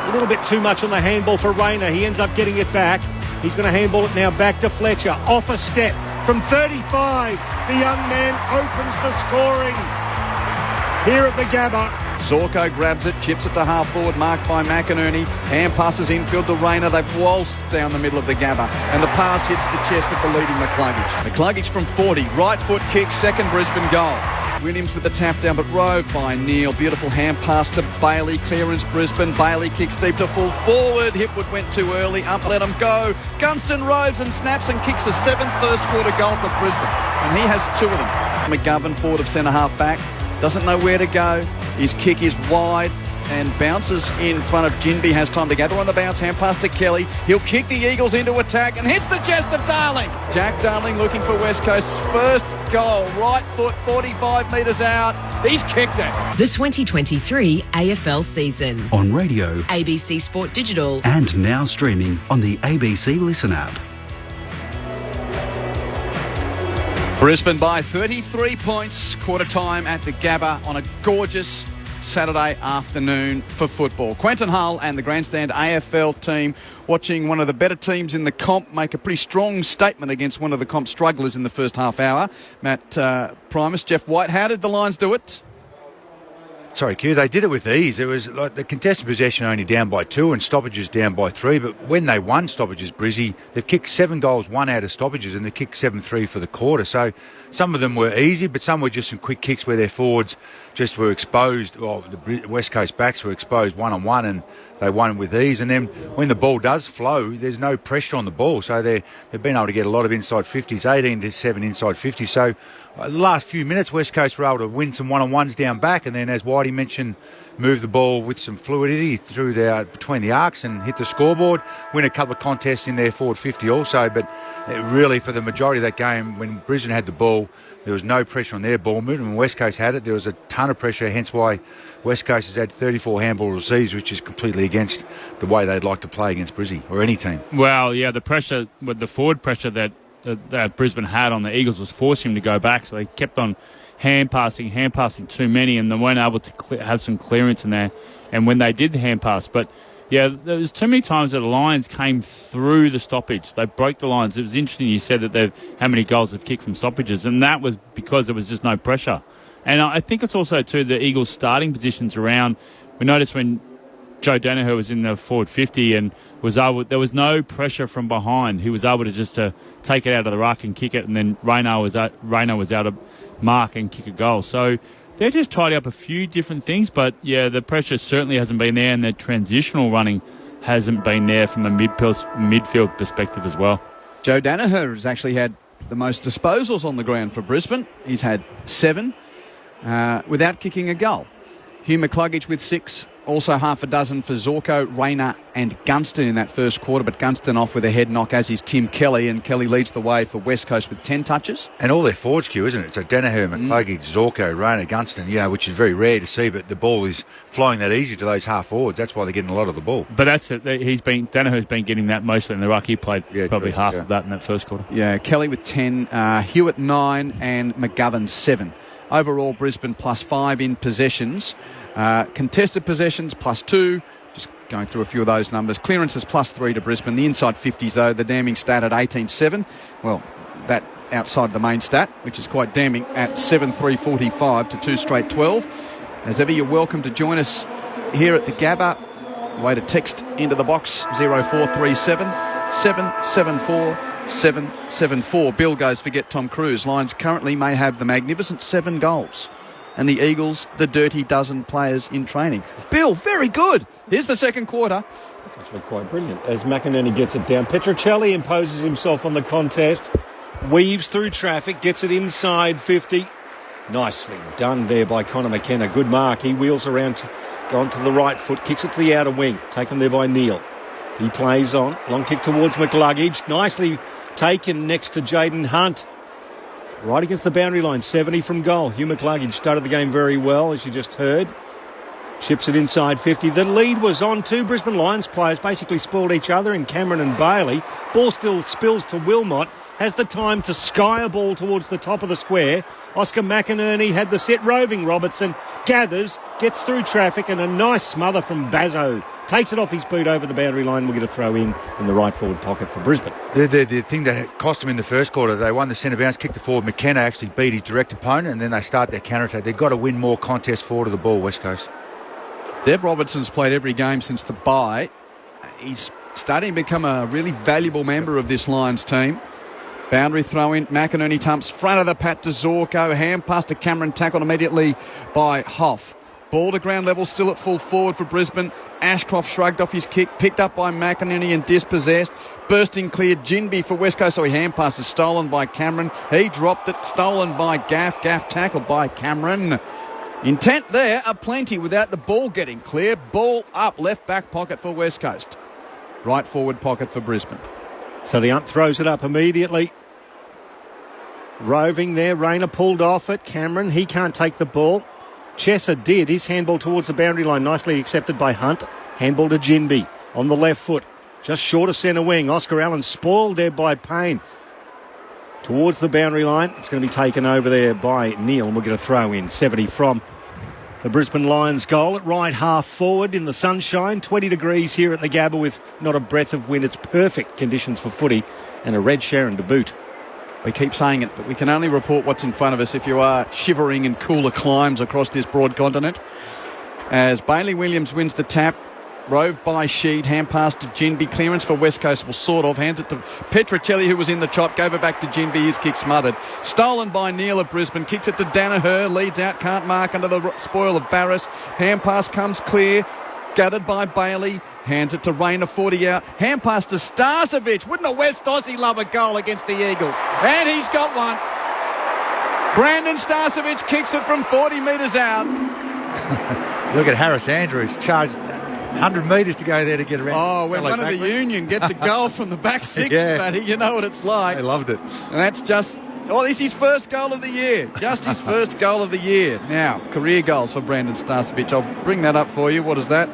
a little bit too much on the handball for Rayner. He ends up getting it back. He's going to handball it now back to Fletcher. Off a step from 35. The young man opens the scoring here at the Gabba. Zorko grabs it, chips it to half forward, marked by McInerney. Hand passes infield to Rayner. They've waltzed down the middle of the Gabba. And the pass hits the chest of the leading McCluggage. McCluggage from 40. Right foot kick, second Brisbane goal. Williams with the tap down, but roved by Neal. Beautiful hand pass to Bailey. Clearance Brisbane. Bailey kicks deep to full forward. Hipwood went too early. Up, let him go. Gunston roves and snaps and kicks the seventh first quarter goal for Brisbane. And he has two of them. McGovern forward of centre half back. Doesn't know where to go. His kick is wide and bounces in front of Jinby. Has time to gather on the bounce. Hand pass to Kelly. He'll kick the Eagles into attack and hits the chest of Darling. Jack Darling looking for West Coast's first goal. Right foot, 45 metres out. He's kicked it. The 2023 AFL season. On radio, ABC Sport Digital. and now streaming on the ABC Listen app. Brisbane by 33 points. Quarter time at the Gabba on a gorgeous Saturday afternoon for football. Quentin Hull and the Grandstand AFL team watching one of the better teams in the comp make a pretty strong statement against one of the comp strugglers in the first half hour. Matt Primus, Jeff White, how did the Lions do it? Sorry, Q, they did it with ease. It was like the contested possession only down by 2 and stoppages down by 3. But when they won stoppages, Brizzy, they've kicked 7 goals, 1 out of stoppages, and they kicked 7-3 for the quarter. So some of them were easy, but some were just some quick kicks where their forwards just were exposed. Well, the West Coast backs were exposed one-on-one, and they won with ease. And then when the ball does flow, there's no pressure on the ball. So they've been able to get a lot of inside 50s, 18-7 inside 50s. So the last few minutes, West Coast were able to win some one-on-ones down back, and then, as Whitey mentioned, move the ball with some fluidity through between the arcs and hit the scoreboard, win a couple of contests in their forward 50 also. But really, for the majority of that game, when Brisbane had the ball, there was no pressure on their ball movement. When West Coast had it, there was a ton of pressure, hence why West Coast has had 34 handball receives, which is completely against the way they'd like to play against Brizzy or any team. Well, yeah, the pressure, with the forward pressure that Brisbane had on the Eagles was forcing him to go back, so they kept on hand passing too many, and they weren't able to have some clearance in there. And when they did the hand pass, but yeah, there was too many times that the Lions came through the stoppage. They broke the lines. It was interesting you said that how many goals they've kicked from stoppages, and that was because there was just no pressure. And I think it's also too the Eagles' starting positions around. We noticed when Joe Danaher was in the forward 50 and there was no pressure from behind. He was able to just take it out of the ruck and kick it, and then Rayner was out of mark and kick a goal. So they're just tidy up a few different things, but yeah, the pressure certainly hasn't been there, and the transitional running hasn't been there from a midfield perspective as well. Joe Danaher has actually had the most disposals on the ground for Brisbane. He's had 7 without kicking a goal. Hugh McCluggage with 6, also half a dozen for Zorko, Rayner and Gunston in that first quarter, but Gunston off with a head knock, as is Tim Kelly, and Kelly leads the way for West Coast with 10 touches. And all their forwards, Q, isn't it? So Danaher, McCluggage, Zorko, Rayner, Gunston, which is very rare to see, but the ball is flowing that easy to those half forwards. That's why they're getting a lot of the ball. But that's it. Danaher's been getting that mostly in the ruck. He played probably half of that in that first quarter. Yeah, Kelly with 10, Hewitt 9 and McGovern 7. Overall, Brisbane +5 in possessions. Contested possessions +2. Just going through a few of those numbers. Clearances +3 to Brisbane. The inside 50s, though, the damning stat at 18-7. Well, that outside the main stat, which is quite damning, at 7-3-45 to 2 straight 12. As ever, you're welcome to join us here at the Gabba way to text into the box 0437 774 774. Bill goes, forget Tom Cruise. Lions currently may have the magnificent 7 goals. And the Eagles, the dirty dozen players in training. Bill, very good. Here's the second quarter. That's actually quite brilliant. As McInerney gets it down, Petruccelli imposes himself on the contest, weaves through traffic, gets it inside 50. Nicely done there by Connor McKenna. Good mark. He wheels around, gone to the right foot, kicks it to the outer wing. Taken there by Neil. He plays on. Long kick towards McLuggage. Nicely taken next to Jaden Hunt. Right against the boundary line, 70 from goal. Hugh McLuggage started the game very well, as you just heard. Chips it inside 50. The lead was on. 2 Brisbane Lions players basically spoiled each other in Cameron and Bailey. Ball still spills to Wilmot. Has the time to sky a ball towards the top of the square. Oscar McInerney had the set roving. Robertson gathers, gets through traffic, and a nice smother from Bazzo. Takes it off his boot over the boundary line. We'll get a throw in the right forward pocket for Brisbane. The thing that cost them in the first quarter, they won the centre bounce, kicked the forward. McKenna actually beat his direct opponent, and then they start their counter-attack. They've got to win more contests forward of the ball, West Coast. Dev Robertson's played every game since the bye. He's starting to become a really valuable member of this Lions team. Boundary throw in. McInerney tumps front of the pat to Zorko. Hand pass to Cameron, tackled immediately by Hoff. Ball to ground level, still at full forward for Brisbane. Ashcroft shrugged off his kick, picked up by McInerney and dispossessed. Bursting clear, Jinby for West Coast, so he hand passes, stolen by Cameron. He dropped it, stolen by Gaff. Gaff tackled by Cameron. Intent there, aplenty without the ball getting clear. Ball up, left back pocket for West Coast. Right forward pocket for Brisbane. So the ump throws it up immediately. Roving there, Rayner pulled off it. Cameron, he can't take the ball. Chesser did. His handball towards the boundary line, nicely accepted by Hunt. Handball to Jinby on the left foot, just short of centre wing. Oscar Allen spoiled there by Payne. Towards the boundary line, it's going to be taken over there by Neil, and we'll get a throw in. 70 from the Brisbane Lions goal at right half forward in the sunshine. 20 degrees here at the Gabba with not a breath of wind. It's perfect conditions for footy, and a red Sharon to boot. We keep saying it, but we can only report what's in front of us if you are shivering in cooler climes across this broad continent. As Bailey Williams wins the tap, roved by Sheed, hand pass to Jinby, clearance for West Coast will sort of, hands it to Petruccelli, who was in the chop, gave it back to Jinby, his kick smothered. Stolen by Neil of Brisbane, kicks it to Danaher, leads out, can't mark under the spoil of Barris. Hand pass comes clear, gathered by Bailey. Hands it to Rayner, 40 out. Hand pass to Starcevic. Wouldn't a West Aussie love a goal against the Eagles? And he's got one. Brandon Starcevic kicks it from 40 metres out. Look at Harris Andrews, charged 100 metres to go there to get around. Oh, when one of the Union gets a goal from the back six, Matty, you know what it's like. They loved it. And that's just... Oh, it's his first goal of the year. Just his first goal of the year. Now, career goals for Brandon Starcevic. I'll bring that up for you. What is that?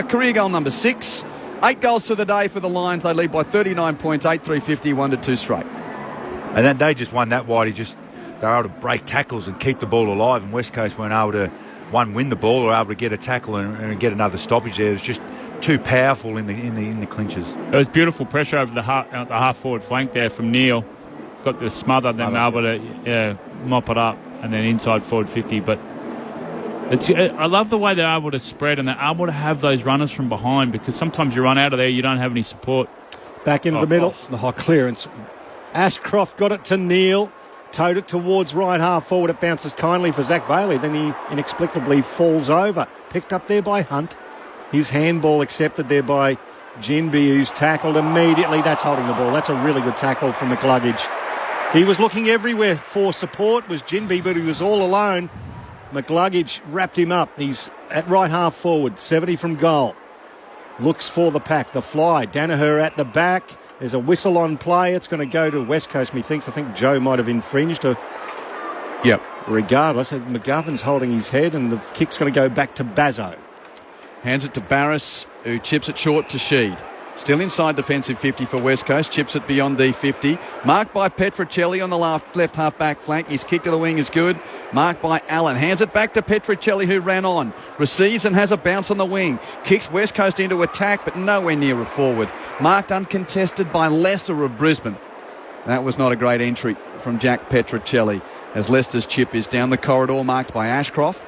Career goal number 6. 8 goals to the day for the Lions. They lead by 39 points, 8-3-50, 1-2 straight. And then they just won that wide. They were able to break tackles and keep the ball alive, and West Coast weren't able to, win the ball or able to get a tackle and get another stoppage there. It was just too powerful in the clinches. It was beautiful pressure over the half forward flank there from Neil. Got the smother, then able to mop it up, and then inside forward 50. But I love the way they're able to spread and they're able to have those runners from behind, because sometimes you run out of there, you don't have any support. Back into the middle, the high clearance. Ashcroft got it to Neil, towed it towards right half forward. It bounces kindly for Zach Bailey, then he inexplicably falls over. Picked up there by Hunt. His handball accepted there by Jinby, who's tackled immediately. That's holding the ball. That's a really good tackle from McLuggage. He was looking everywhere for support, was Jinby, but he was all alone. McLuggage wrapped him up. He's at right half forward, 70 from goal. Looks for the pack, the fly. Danaher at the back. There's a whistle on play. It's going to go to West Coast, methinks. I think Joe might have infringed. Yep. Regardless, McGovern's holding his head, and the kick's going to go back to Bazzo. Hands it to Barris, who chips it short to Sheed. Still inside defensive 50 for West Coast. Chips it beyond the 50. Marked by Petruccelli on the left half back flank. His kick to the wing is good. Marked by Allen. Hands it back to Petruccelli, who ran on. Receives and has a bounce on the wing. Kicks West Coast into attack, but nowhere near a forward. Marked uncontested by Lester of Brisbane. That was not a great entry from Jack Petruccelli, as Lester's chip is down the corridor, marked by Ashcroft.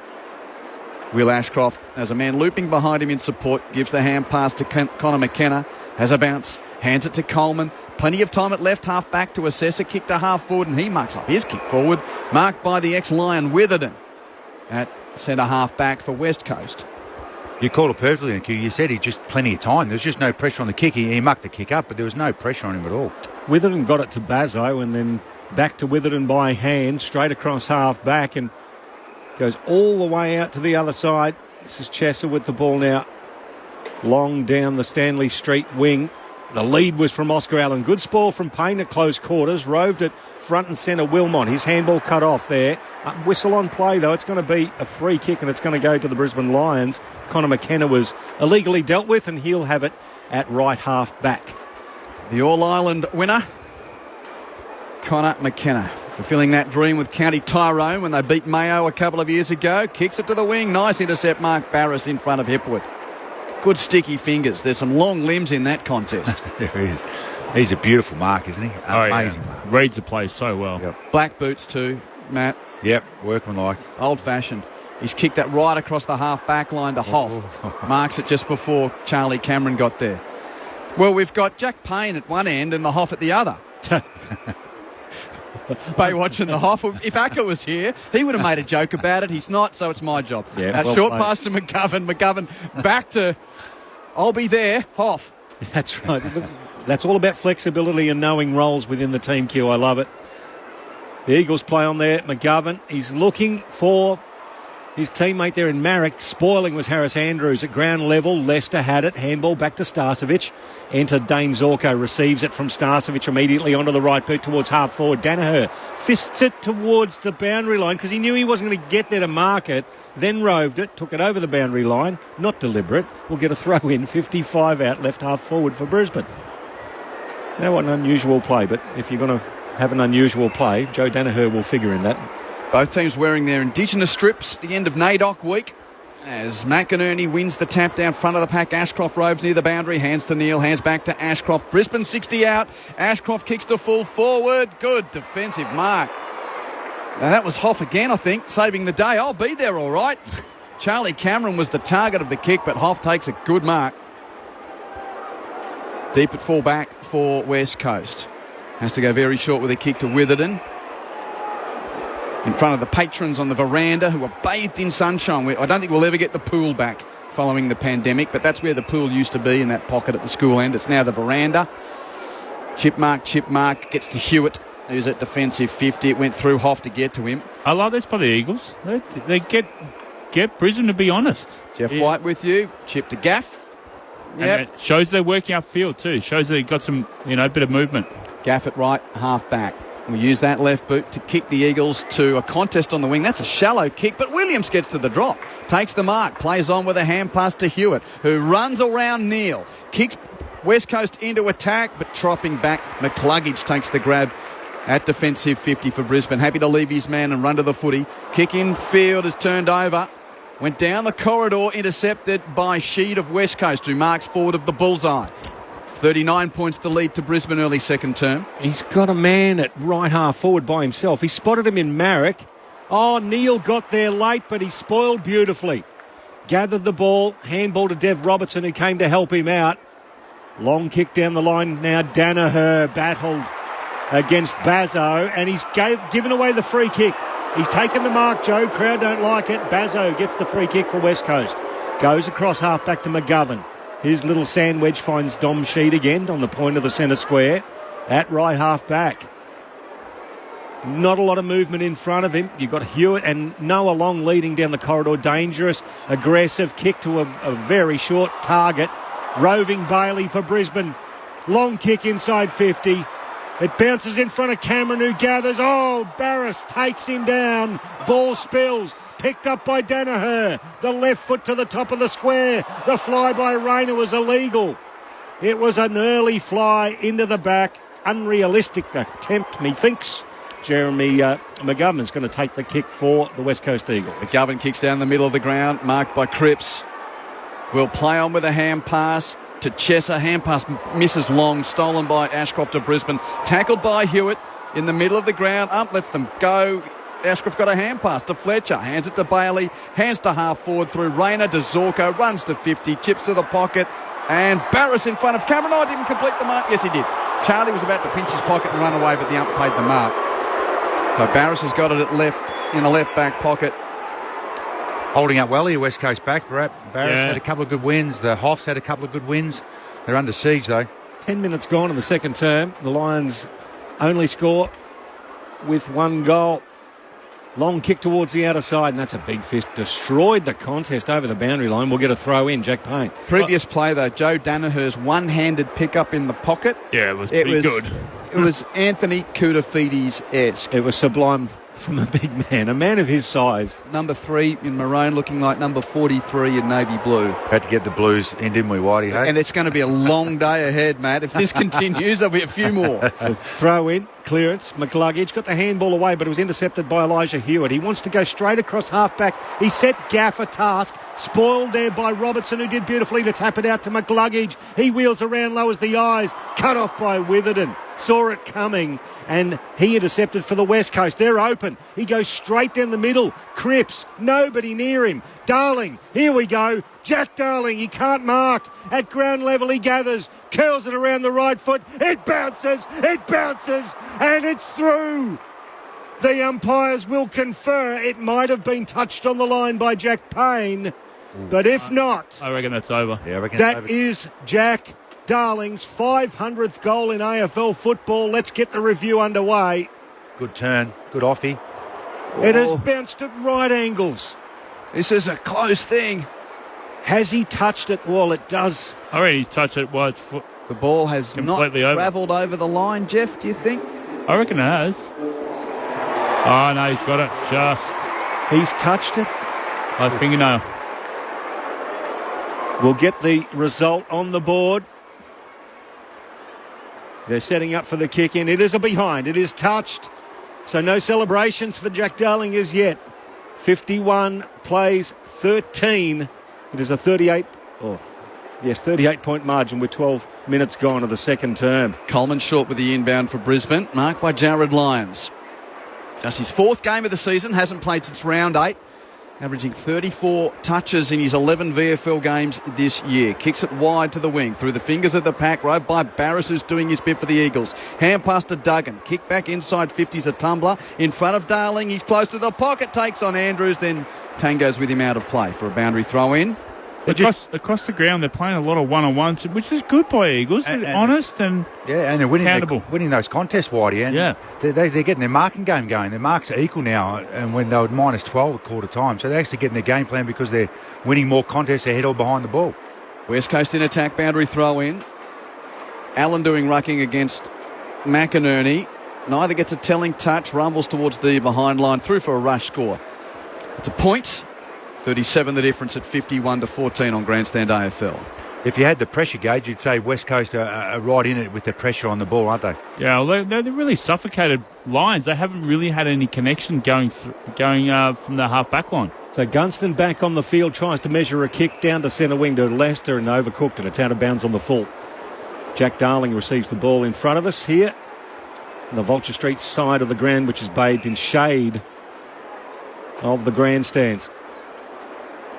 Will Ashcroft, as a man looping behind him in support, gives the hand pass to Connor McKenna. Has a bounce, hands it to Coleman. Plenty of time at left half back to assess a kick to half forward, and he mucks up his kick forward. Marked by the ex-Lion Witherden at centre half back for West Coast. You called it perfectly, Nick. You said he just plenty of time. There's just no pressure on the kick. He mucked the kick up, but there was no pressure on him at all. Witherden got it to Bazzo and then back to Witherden by hand, straight across half back and goes all the way out to the other side. This is Chesser with the ball now. Long down the Stanley Street wing. The lead was from Oscar Allen. Good spoil from Payne at close quarters. Roved it front and centre. Wilmot. His handball cut off there. Whistle on play, though. It's going to be a free kick and it's going to go to the Brisbane Lions. Connor McKenna was illegally dealt with and he'll have it at right half back. The All-Ireland winner, Connor McKenna, fulfilling that dream with County Tyrone when they beat Mayo a couple of years ago. Kicks it to the wing. Nice intercept, Mark Barris in front of Hipwood. Good sticky fingers. There's some long limbs in that contest. There he is. He's a beautiful mark, isn't he? Amazing mark. Reads the play so well. Yep. Black boots too, Matt. Yep, workmanlike. Old-fashioned. He's kicked that right across the half-back line to Hoff. Marks it just before Charlie Cameron got there. Well, we've got Jack Payne at one end and the Hoff at the other. Baywatch and the Hoff. If Acker was here, he would have made a joke about it. He's not, so it's my job. Yeah, well short played. pass to McGovern. McGovern back to, I'll be there, Hoff. That's right. That's all about flexibility and knowing roles within the team, Q. I love it. The Eagles play on there. McGovern, he's looking for his teammate there in Marek. Spoiling was Harris Andrews at ground level. Leicester had it. Handball back to Starcevic. Enter Dane Zorko. Receives it from Starcevic immediately onto the right boot towards half forward. Danaher fists it towards the boundary line because he knew he wasn't going to get there to mark it. Then roved it. Took it over the boundary line. Not deliberate. We'll get a throw in. 55 out left half forward for Brisbane. Now what an unusual play. But if you're going to have an unusual play, Joe Danaher will figure in that. Both teams wearing their Indigenous strips at the end of NAIDOC week. As McInerney wins the tap down front of the pack. Ashcroft roves near the boundary. Hands to Neil. Hands back to Ashcroft. Brisbane 60 out. Ashcroft kicks to full forward. Good defensive mark. Now that was Hoff again, I think, saving the day. I'll be there all right. Charlie Cameron was the target of the kick, but Hoff takes a good mark. Deep at full back for West Coast. Has to go very short with a kick to Witherden. In front of the patrons on the veranda who are bathed in sunshine. I don't think we'll ever get the pool back following the pandemic, but that's where the pool used to be, in that pocket at the school end. It's now the veranda. Chip mark gets to Hewitt, who's at defensive 50. It went through Hoff to get to him. I love this by the Eagles. They get Brisbane to be honest. Jeff White with you. Chip to Gaff. Yep. And it shows they're working upfield too. Shows they've got some, bit of movement. Gaff at right, half back. We use that left boot to kick the Eagles to a contest on the wing. That's a shallow kick, but Williams gets to the drop. Takes the mark, plays on with a hand pass to Hewitt, who runs around Neil. Kicks West Coast into attack, but dropping back. McCluggage takes the grab at defensive 50 for Brisbane. Happy to leave his man and run to the footy. Kick in field is turned over. Went down the corridor, intercepted by Sheed of West Coast, who marks forward of the bullseye. 39 points the lead to Brisbane early second term. He's got a man at right half forward by himself. He spotted him in Marek. Oh, Neil got there late, but he spoiled beautifully. Gathered the ball, handball to Dev Robertson, who came to help him out. Long kick down the line now. Danaher battled against Bazzo, and he's given away the free kick. He's taken the mark, Joe. Crowd don't like it. Bazzo gets the free kick for West Coast. Goes across half back to McGovern. His little sand wedge finds Dom Sheed again on the point of the centre square at right half back. Not a lot of movement in front of him. You've got Hewitt and Noah Long leading down the corridor. Dangerous, aggressive kick to a very short target. Roving Bailey for Brisbane. Long kick inside 50. It bounces in front of Cameron, who gathers. Oh, Barris takes him down. Ball spills. Picked up by Danaher. The left foot to the top of the square. The fly by Rayner was illegal. It was an early fly into the back. Unrealistic attempt, methinks. Jeremy McGovern's going to take the kick for the West Coast Eagles. McGovern kicks down the middle of the ground, marked by Cripps. Will play on with a hand pass to Chesser. Hand pass misses Long, stolen by Ashcroft of Brisbane. Tackled by Hewitt in the middle of the ground. Lets them go. Ashcroft got a hand pass to Fletcher, hands it to Bailey, hands to half forward through Rayner to Zorko, runs to 50, chips to the pocket, and Barris in front of Cameron. I didn't complete the mark. Yes, he did. Charlie was about to pinch his pocket and run away, but the ump paid the mark. So Barris has got it at left, in a left back pocket. Holding up well here, West Coast back. Barris had a couple of good wins. The Hoffs had a couple of good wins. They're under siege, though. 10 minutes gone in the second term. The Lions only score with one goal. Long kick towards the outer side, and that's a big fist. Destroyed the contest over the boundary line. We'll get a throw in, Jack Payne. Previous play, though, Joe Danaher's one-handed pick-up in the pocket. Yeah, it was pretty good. It was Anthony Koutafidis-esque. It was sublime from a big man, a man of his size. Number 3 in maroon, looking like number 43 in navy blue. Had to get the Blues in, didn't we, Whitey? Hey? And it's going to be a long day ahead, Matt. If this continues, there'll be a few more. Throw in, clearance, McCluggage got the handball away, but it was intercepted by Elijah Hewitt. He wants to go straight across half-back. He set Gaff a task, spoiled there by Robertson, who did beautifully to tap it out to McCluggage. He wheels around, lowers the eyes, cut off by Witherden. Saw it coming, and he intercepted for the West Coast. They're open. He goes straight down the middle. Cripps, nobody near him. Darling, here we go. Jack Darling, he can't mark. At ground level, he gathers, curls it around the right foot. It bounces, and it's through. The umpires will confer it might have been touched on the line by Jack Payne, but if not, I reckon that's over. Yeah, I reckon that is Jack Darling's 500th goal in AFL football. Let's get the review underway. Good turn, good offie. It has bounced at right angles. This is a close thing. Has he touched it? Well, it does. I reckon he's touched it wide foot. The ball has completely not travelled over the line, Jeff, do you think? I reckon it has. Oh, no, he's got it. Just. He's touched it? By fingernail. We'll get the result on the board. They're setting up for the kick in. It is a behind. It is touched. So no celebrations for Jack Darling as yet. 51 plays 13. It is a 38-point margin with 12 minutes gone of the second term. Coleman short with the inbound for Brisbane, marked by Jared Lyons. Just his 4th game of the season, hasn't played since round 8. Averaging 34 touches in his 11 VFL games this year. Kicks it wide to the wing, through the fingers of the pack, right by Barris, who's doing his bit for the Eagles. Hand pass to Duggan. Kick back inside 50's a tumbler. In front of Darling, he's close to the pocket, takes on Andrews, then Tango's with him out of play for a boundary throw-in. Across the ground, they're playing a lot of one-on-ones, which is good by Eagles. They're honest and they're winning those contests, Whitey. And they're getting their marking game going. Their marks are equal now, and when they were minus 12 at quarter time, so they're actually getting their game plan because they're winning more contests ahead or behind the ball. West Coast in attack, boundary throw-in. Allen doing rucking against McInerney. Neither gets a telling touch. Rumbles towards the behind line, through for a rush score. It's a point. 37 the difference at 51-14 on Grandstand AFL. If you had the pressure gauge, you'd say West Coast are right in it with the pressure on the ball, aren't they? Yeah, well, they're really suffocated Lions. They haven't really had any connection going from the half-back line. So Gunston back on the field, tries to measure a kick down to centre wing to Leicester and overcooked it. It's out of bounds on the full. Jack Darling receives the ball in front of us here on the Vulture Street side of the ground, which is bathed in shade of the grandstands.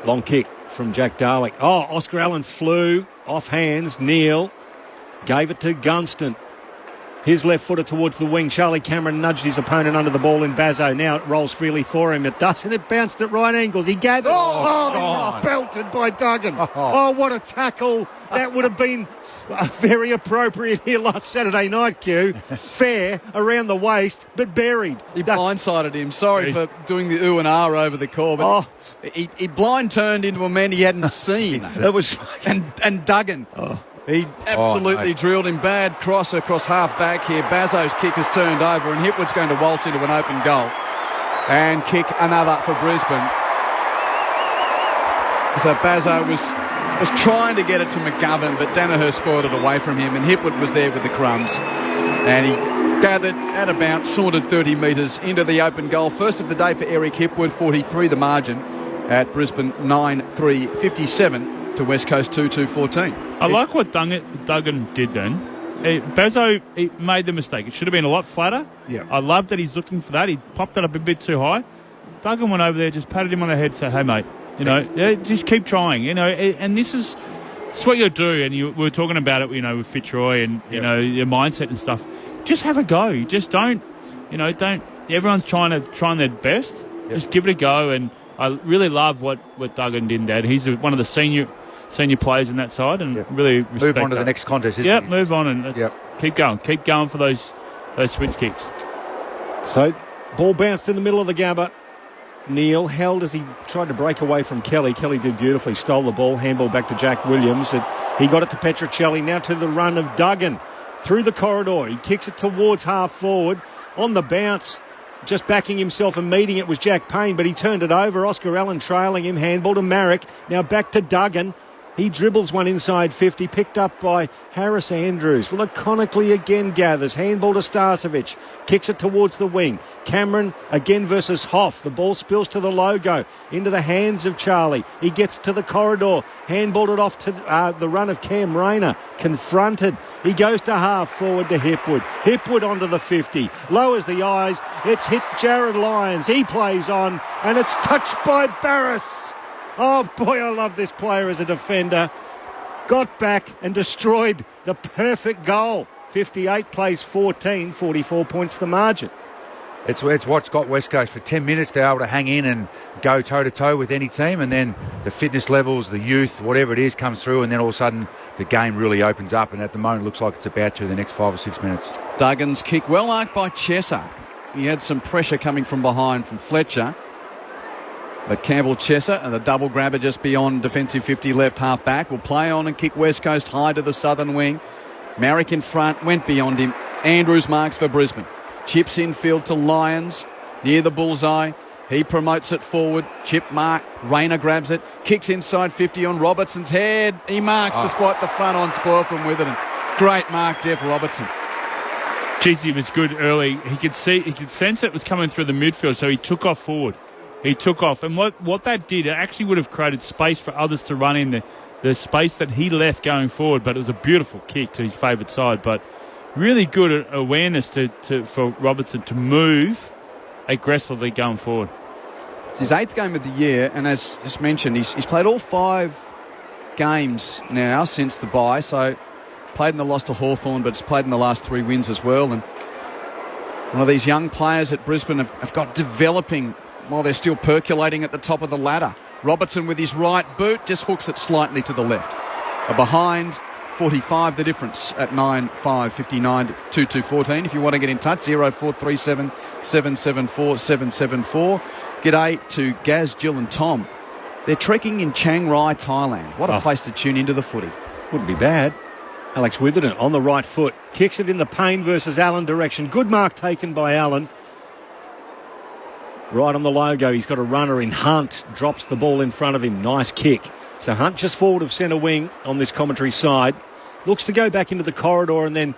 Long kick from Jack Darling. Oh, Oscar Allen flew off hands. Neil gave it to Gunston. His left footer towards the wing. Charlie Cameron nudged his opponent under the ball in Bazzo. Now it rolls freely for him. It doesn't. It bounced at right angles. He gathered. Belted by Duggan. Oh, what a tackle. That would have been very appropriate here last Saturday night, Q. Fair around the waist, but buried. He blindsided him. Sorry for doing the ooh and ah over the call, but he blind turned into a man he hadn't seen. That was and Duggan. He absolutely drilled him. Bad cross across half back here. Bazzo's kick has turned over, and Hipwood's going to waltz into an open goal and kick another for Brisbane. So Bazzo was trying to get it to McGovern, but Danaher spoiled it away from him, and Hipwood was there with the crumbs. And he gathered at about, sauntered 30 metres into the open goal. First of the day for Eric Hipwood, 43 the margin at Brisbane 9-3, 57 to West Coast 2-2-14. I like what Duggan did then. Bezo, he made the mistake. It should have been a lot flatter. Yeah. I love that he's looking for that. He popped it up a bit too high. Duggan went over there, just patted him on the head, said, "Hey, mate, just keep trying." And this is what you do. And we were talking about it, with Fitzroy and your mindset and stuff. Just have a go. Just don't. Everyone's trying their best. Yep. Just give it a go. And I really love what Duggan did there. He's one of the senior players in that side, and really respect move on to that. the next contest. Move on and keep going for those switch kicks. So, ball bounced in the middle of the Gabba. Neil held as he tried to break away from Kelly. Kelly did beautifully, stole the ball, handball back to Jack Williams. He got it to Petruccelli, now to the run of Duggan through the corridor. He kicks it towards half forward on the bounce. Just backing himself and meeting it was Jack Payne, but he turned it over. Oscar Allen trailing him, handball to Marek. Now back to Duggan. He dribbles one inside 50, picked up by Harris Andrews. Laconically again gathers. Handball to Starcevic. Kicks it towards the wing. Cameron again versus Hoff. The ball spills to the logo. Into the hands of Charlie. He gets to the corridor. Handballed it off to the run of Cam Rayner. Confronted. He goes to half forward to Hipwood. Hipwood onto the 50. Lowers the eyes. It's hit Jared Lyons. He plays on. And it's touched by Barris. Oh, boy, I love this player as a defender. Got back and destroyed the perfect goal. 58 plays 14, 44 points the margin. It's what's got West Coast for 10 minutes. They're able to hang in and go toe-to-toe with any team, and then the fitness levels, the youth, whatever it is, comes through, and then all of a sudden the game really opens up, and at the moment it looks like it's about to the next 5 or 6 minutes. Duggan's kick well arced by Chesser. He had some pressure coming from behind from Fletcher. But Campbell Chesser and the double grabber just beyond defensive 50 left half back will play on and kick West Coast high to the southern wing. Marek in front, went beyond him. Andrews marks for Brisbane. Chips infield to Lyons near the bullseye. He promotes it forward. Chip mark. Rayner grabs it. Kicks inside 50 on Robertson's head. He marks despite the front on spoil from Witherden. Great mark, Jeff Robertson. Geez, he was good early. He could sense it was coming through the midfield, so he took off forward. He took off, and what that did, it actually would have created space for others to run in the space that he left going forward, but it was a beautiful kick to his favourite side. But really good awareness for Robertson to move aggressively going forward. It's his 8th game of the year, and as just mentioned, he's played all 5 games now since the bye, so played in the loss to Hawthorn, but has played in the last 3 wins as well. And one of these young players that Brisbane have got developing while they're still percolating at the top of the ladder. Robertson with his right boot just hooks it slightly to the left. Behind 45 the difference at 9-5 59 2214. If you want to get in touch, 0437 774 774. G'day to Gaz, Jill and Tom. They're trekking in Chiang Rai, Thailand. What a place to tune into the footy. Wouldn't be bad. Alex Witherden on the right foot. Kicks it in the Payne versus Allen direction. Good mark taken by Allen. Right on the logo, he's got a runner in Hunt. Drops the ball in front of him. Nice kick. So Hunt just forward of centre wing on this commentary side. Looks to go back into the corridor and then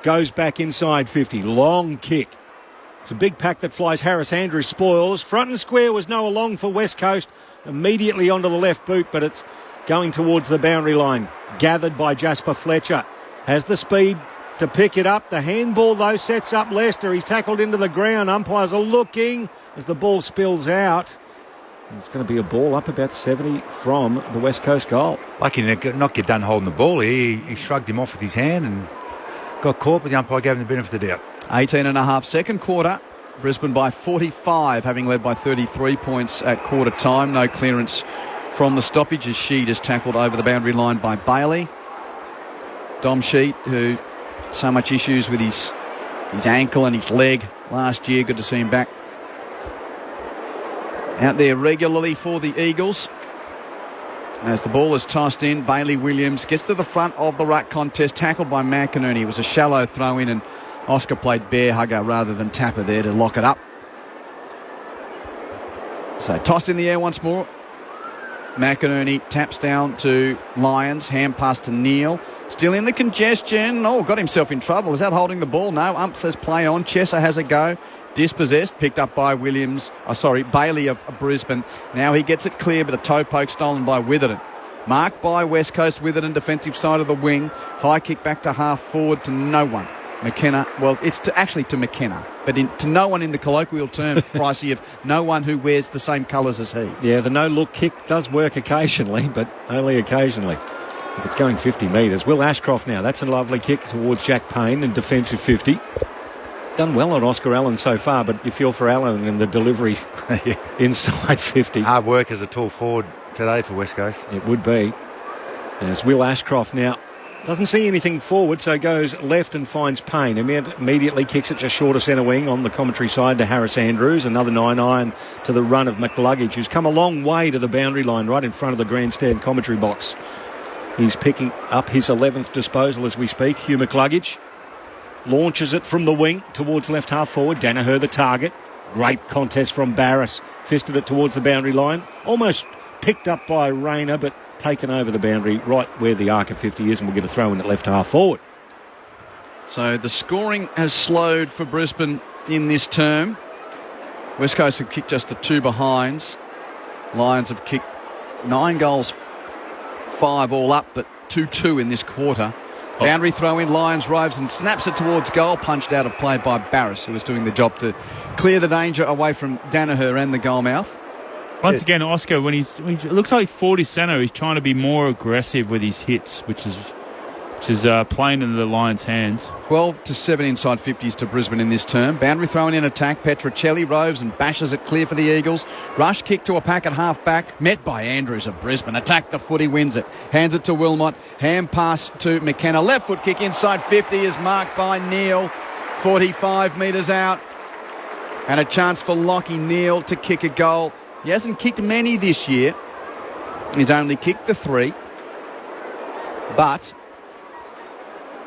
goes back inside 50. Long kick. It's a big pack that flies. Harris Andrews spoils. Front and square was Noah Long for West Coast. Immediately onto the left boot, but it's going towards the boundary line. Gathered by Jasper Fletcher. Has the speed to pick it up. The handball, though, sets up Leicester. He's tackled into the ground. Umpires are looking as the ball spills out. It's going to be a ball up about 70 from the West Coast goal. Lucky to not get done holding the ball. He shrugged him off with his hand and got caught, but the umpire gave him the benefit of the doubt. 18 and a half second quarter. Brisbane by 45, having led by 33 points at quarter time. No clearance from the stoppage as Sheed is tackled over the boundary line by Bailey. Dom Sheed, who so much issues with his ankle and his leg last year. Good to see him back out there regularly for the Eagles. As the ball is tossed in, Bailey Williams gets to the front of the ruck contest, tackled by McInerney. It was a shallow throw in, and Oscar played bear hugger rather than tapper there to lock it up. So tossed in the air once more. McInerney taps down to Lyons, hand pass to Neal. Still in the congestion. Oh, got himself in trouble. Is that holding the ball? No, ump says play on. Chesser has a go. Dispossessed, picked up by Bailey of Brisbane. Now he gets it clear, but a toe poke stolen by Witherden. Marked by West Coast with it in defensive side of the wing. High kick back to half forward to no one. McKenna, well, it's actually to McKenna, but to no one in the colloquial term, Pricey, of no one who wears the same colours as he. Yeah, the no-look kick does work occasionally, but only occasionally. If it's going 50 metres. Will Ashcroft now. That's a lovely kick towards Jack Payne in defensive 50. Done well on Oscar Allen so far, but you feel for Allen in the delivery inside 50. Hard work as a tall forward today for West Coast. It would be. There's Will Ashcroft now. Doesn't see anything forward, so goes left and finds Payne. Immediately kicks it just short of centre wing on the commentary side to Harris Andrews. Another 9-iron to the run of McLuggage, who's come a long way to the boundary line right in front of the grandstand commentary box. He's picking up his 11th disposal as we speak. Hugh McLuggage launches it from the wing towards left half forward. Danaher the target. Great contest from Barris. Fisted it towards the boundary line. Almost picked up by Rayner, but taken over the boundary right where the arc of 50 is, and we'll get a throw in at left half forward. So the scoring has slowed for Brisbane in this term. West Coast have kicked just the 2 behinds. Lions have kicked 9 goals, 5 all up, but 2-2 in this quarter. Boundary throw in, Lions roves and snaps it towards goal, punched out of play by Barris, who was doing the job to clear the danger away from Danaher and the goal mouth. Once again, Oscar, when it looks like he's 40 centre, he's trying to be more aggressive with his hits, which is playing into the Lions' hands. 12-7 inside 50s to Brisbane in this term. Boundary thrown in attack. Petrocelli roves and bashes it clear for the Eagles. Rush kick to a pack at half back. Met by Andrews of Brisbane. Attack the footy, wins it. Hands it to Wilmot. Hand pass to McKenna. Left foot kick inside 50 is marked by Neal. 45 metres out. And a chance for Lockie Neal to kick a goal. He hasn't kicked many this year. He's only kicked the 3. But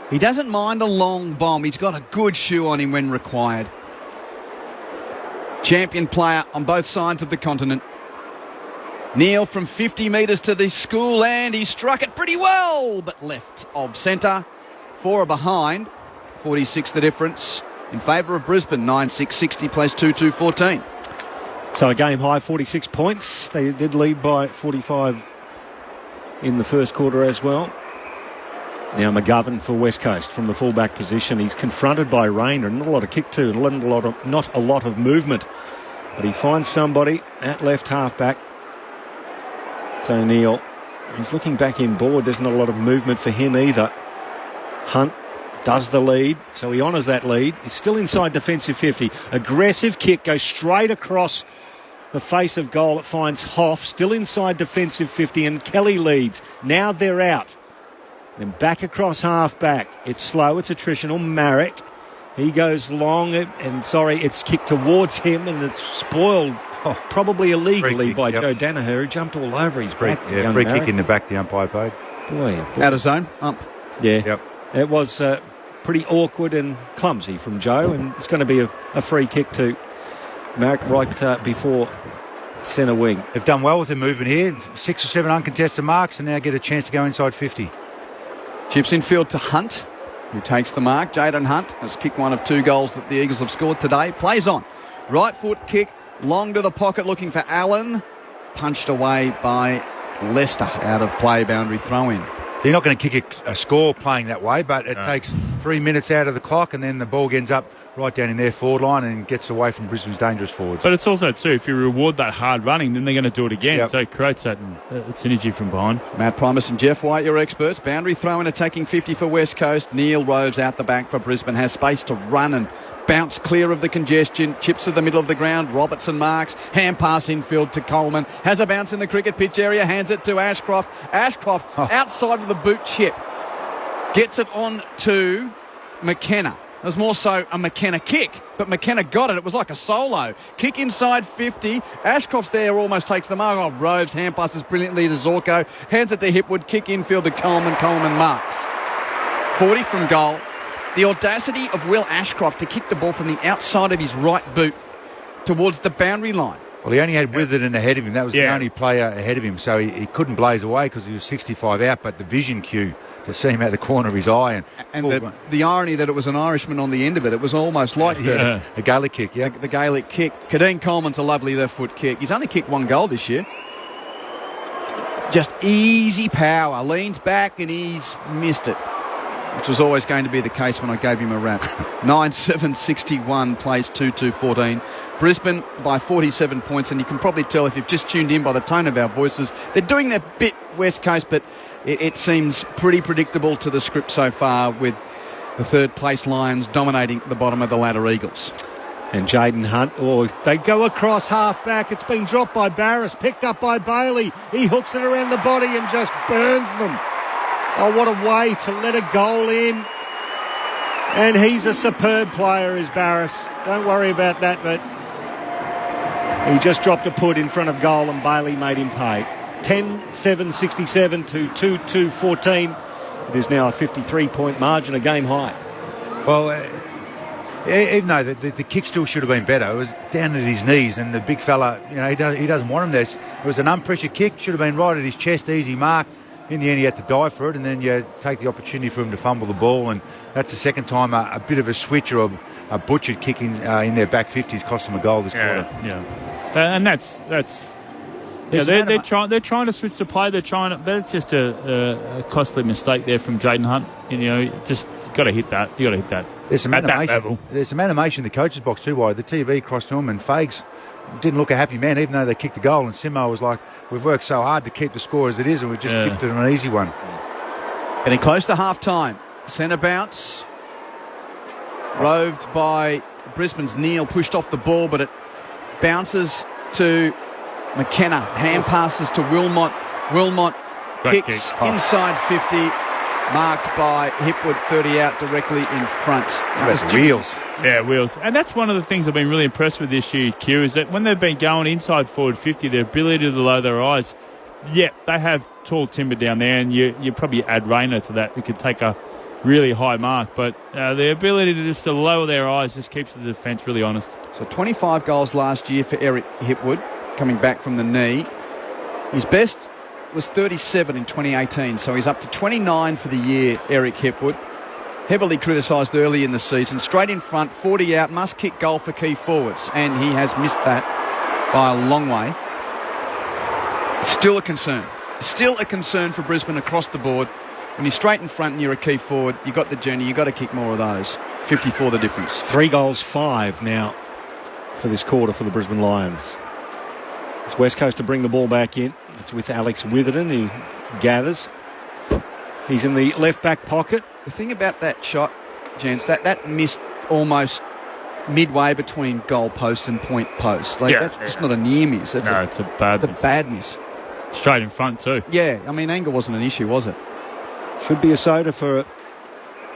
he doesn't mind a long bomb. He's got a good shoe on him when required. Champion player on both sides of the continent. Neal from 50 metres to the school, and he struck it pretty well, but left of centre. 4 are behind. 46 the difference in favour of Brisbane. 9-6-60 plays 2-2-14. So a game high, 46 points. They did lead by 45 in the first quarter as well. Now McGovern for West Coast from the fullback position. He's confronted by Rayner. Not a lot of kick to, not a lot of movement. But he finds somebody at left half-back. So Neal, he's looking back in board. There's not a lot of movement for him either. Hunt does the lead, so he honours that lead. He's still inside defensive 50. Aggressive kick, goes straight across the face of goal. It finds Hoff, still inside defensive 50, and Kelly leads. Now they're out. Then back across half-back. It's slow, it's attritional. Marek, he goes long, it's kicked towards him, and it's spoiled, probably illegally kick, by Joe Danaher, who jumped all over his back. Free kick in the back, the umpire paid. Boy. Out of zone, ump. Yeah. Yep. It was pretty awkward and clumsy from Joe, and it's going to be a free kick to Marek right before centre wing. They've done well with the movement here. 6 or 7 uncontested marks, and now get a chance to go inside 50. Chips in field to Hunt, who takes the mark. Jayden Hunt has kicked one of 2 goals that the Eagles have scored today. Plays on. Right foot kick, long to the pocket, looking for Allen. Punched away by Leicester, out of play, boundary throw in. You're not going to kick a score playing that way, but it takes 3 minutes out of the clock, and then the ball ends up right down in their forward line and gets away from Brisbane's dangerous forwards. But it's also, too, if you reward that hard running, then they're going to do it again. Yep. So it creates that synergy from behind. Matt Primus and Jeff White, your experts. Boundary throw in, attacking 50 for West Coast. Neal roves out the back for Brisbane, has space to run and bounce clear of the congestion. Chips to the middle of the ground. Robertson marks. Hand pass infield to Coleman. Has a bounce in the cricket pitch area. Hands it to Ashcroft. Ashcroft outside of the boot chip. Gets it on to McKenna. It was more so a McKenna kick, but McKenna got it. It was like a solo. Kick inside 50. Ashcroft's there, almost takes the mark. Oh, Roves hand passes brilliantly to Zorko. Hands it to Hipwood. Kick infield to Coleman. Coleman marks. 40 from goal. The audacity of Will Ashcroft to kick the ball from the outside of his right boot towards the boundary line. Well, he only had Witherden ahead of him. That was the only player ahead of him, so he couldn't blaze away because he was 65 out, but the vision cue to see him out the corner of his eye. And the irony that it was an Irishman on the end of it, it was almost like the Gaelic kick, the Gaelic kick. Kadeem Coleman's a lovely left foot kick. He's only kicked 1 goal this year. Just easy power. Leans back and he's missed it, which was always going to be the case when I gave him a rap. 9-7-61 plays 2-2-14. Brisbane by 47 points, and you can probably tell if you've just tuned in by the tone of our voices, they're doing their bit West Coast, but it seems pretty predictable to the script so far, with the third place Lions dominating the bottom of the ladder Eagles. And Jaden Hunt, they go across half back. It's been dropped by Barris, picked up by Bailey. He hooks it around the body and just burns them. Oh, what a way to let a goal in. And he's a superb player, is Barris. Don't worry about that, but he just dropped a put in front of goal and Bailey made him pay. 10-7-67 to 2-2-14. It is now a 53-point margin, a game high. Well, even though the kick still should have been better, it was down at his knees, and the big fella, he doesn't want him there. It was an unpressured kick, should have been right at his chest, easy mark. In the end, he had to die for it, and then you take the opportunity for him to fumble the ball, and that's the second time a bit of a switch or a butchered kick in their back 50s cost them a goal this quarter. Yeah, and that's. They're trying to switch the play. But it's just a costly mistake there from Jaden Hunt. Just got to hit that. You got to hit that. There's some at that level. There's some animation in the coach's box too. Why the TV crossed to him, and Fags didn't look a happy man, even though they kicked the goal. And Simo was like, "We've worked so hard to keep the score as it is, and we've just gifted him an easy one." Getting close to half time. Centre bounce. Roved by Brisbane's Neil, pushed off the ball, but it bounces to McKenna. Hand passes to Wilmot. Wilmot kicks inside 50, marked by Hipwood, 30 out directly in front. That's wheels. Yeah, wheels. And that's one of the things I've been really impressed with this year, Q, is that when they've been going inside forward 50, their ability to lower their eyes, they have tall timber down there, and you probably add Rayner to that, who could take a really high mark. But the ability to lower their eyes just keeps the defence really honest. So 25 goals last year for Eric Hipwood, coming back from the knee. His best was 37 in 2018, so he's up to 29 for the year, Eric Hipwood. Heavily criticised early in the season. Straight in front, 40 out, must kick goal for key forwards, and he has missed that by a long way. Still a concern. Still a concern for Brisbane across the board. When you're straight in front and you're a key forward, you've got the journey, you've got to kick more of those. 54 the difference. 3 goals, 5 now for this quarter for the Brisbane Lions. It's West Coast to bring the ball back in. It's with Alex Witherden, who gathers. He's in the left back pocket. The thing about that shot, gents, that missed almost midway between goal post and point post. That's just not a near miss. It's a bad miss. Straight in front too. Yeah, I mean, angle wasn't an issue, was it? Should be a soda for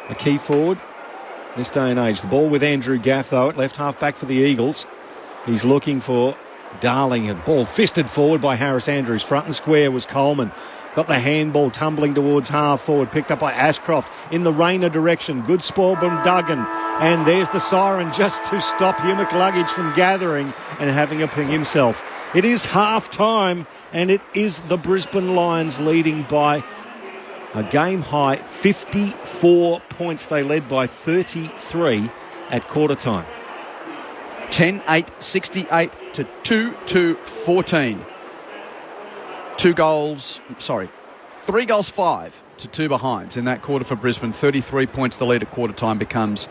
a key forward this day and age. The ball with Andrew Gaff, though, at left half back for the Eagles. He's looking for Darling. A ball fisted forward by Harris Andrews. Front and square was Coleman. Got the handball tumbling towards half forward. Picked up by Ashcroft in the Rayner direction. Good spoil from Duggan. And there's the siren just to stop Hugh McCluggage from gathering and having a ping himself. It is half time, and it is the Brisbane Lions leading by a game high 54 points. They led by 33 at quarter time. 10-8-68 to 2-2-14. 3 goals, 5 to 2 behinds in that quarter for Brisbane. 33 points the lead at quarter time becomes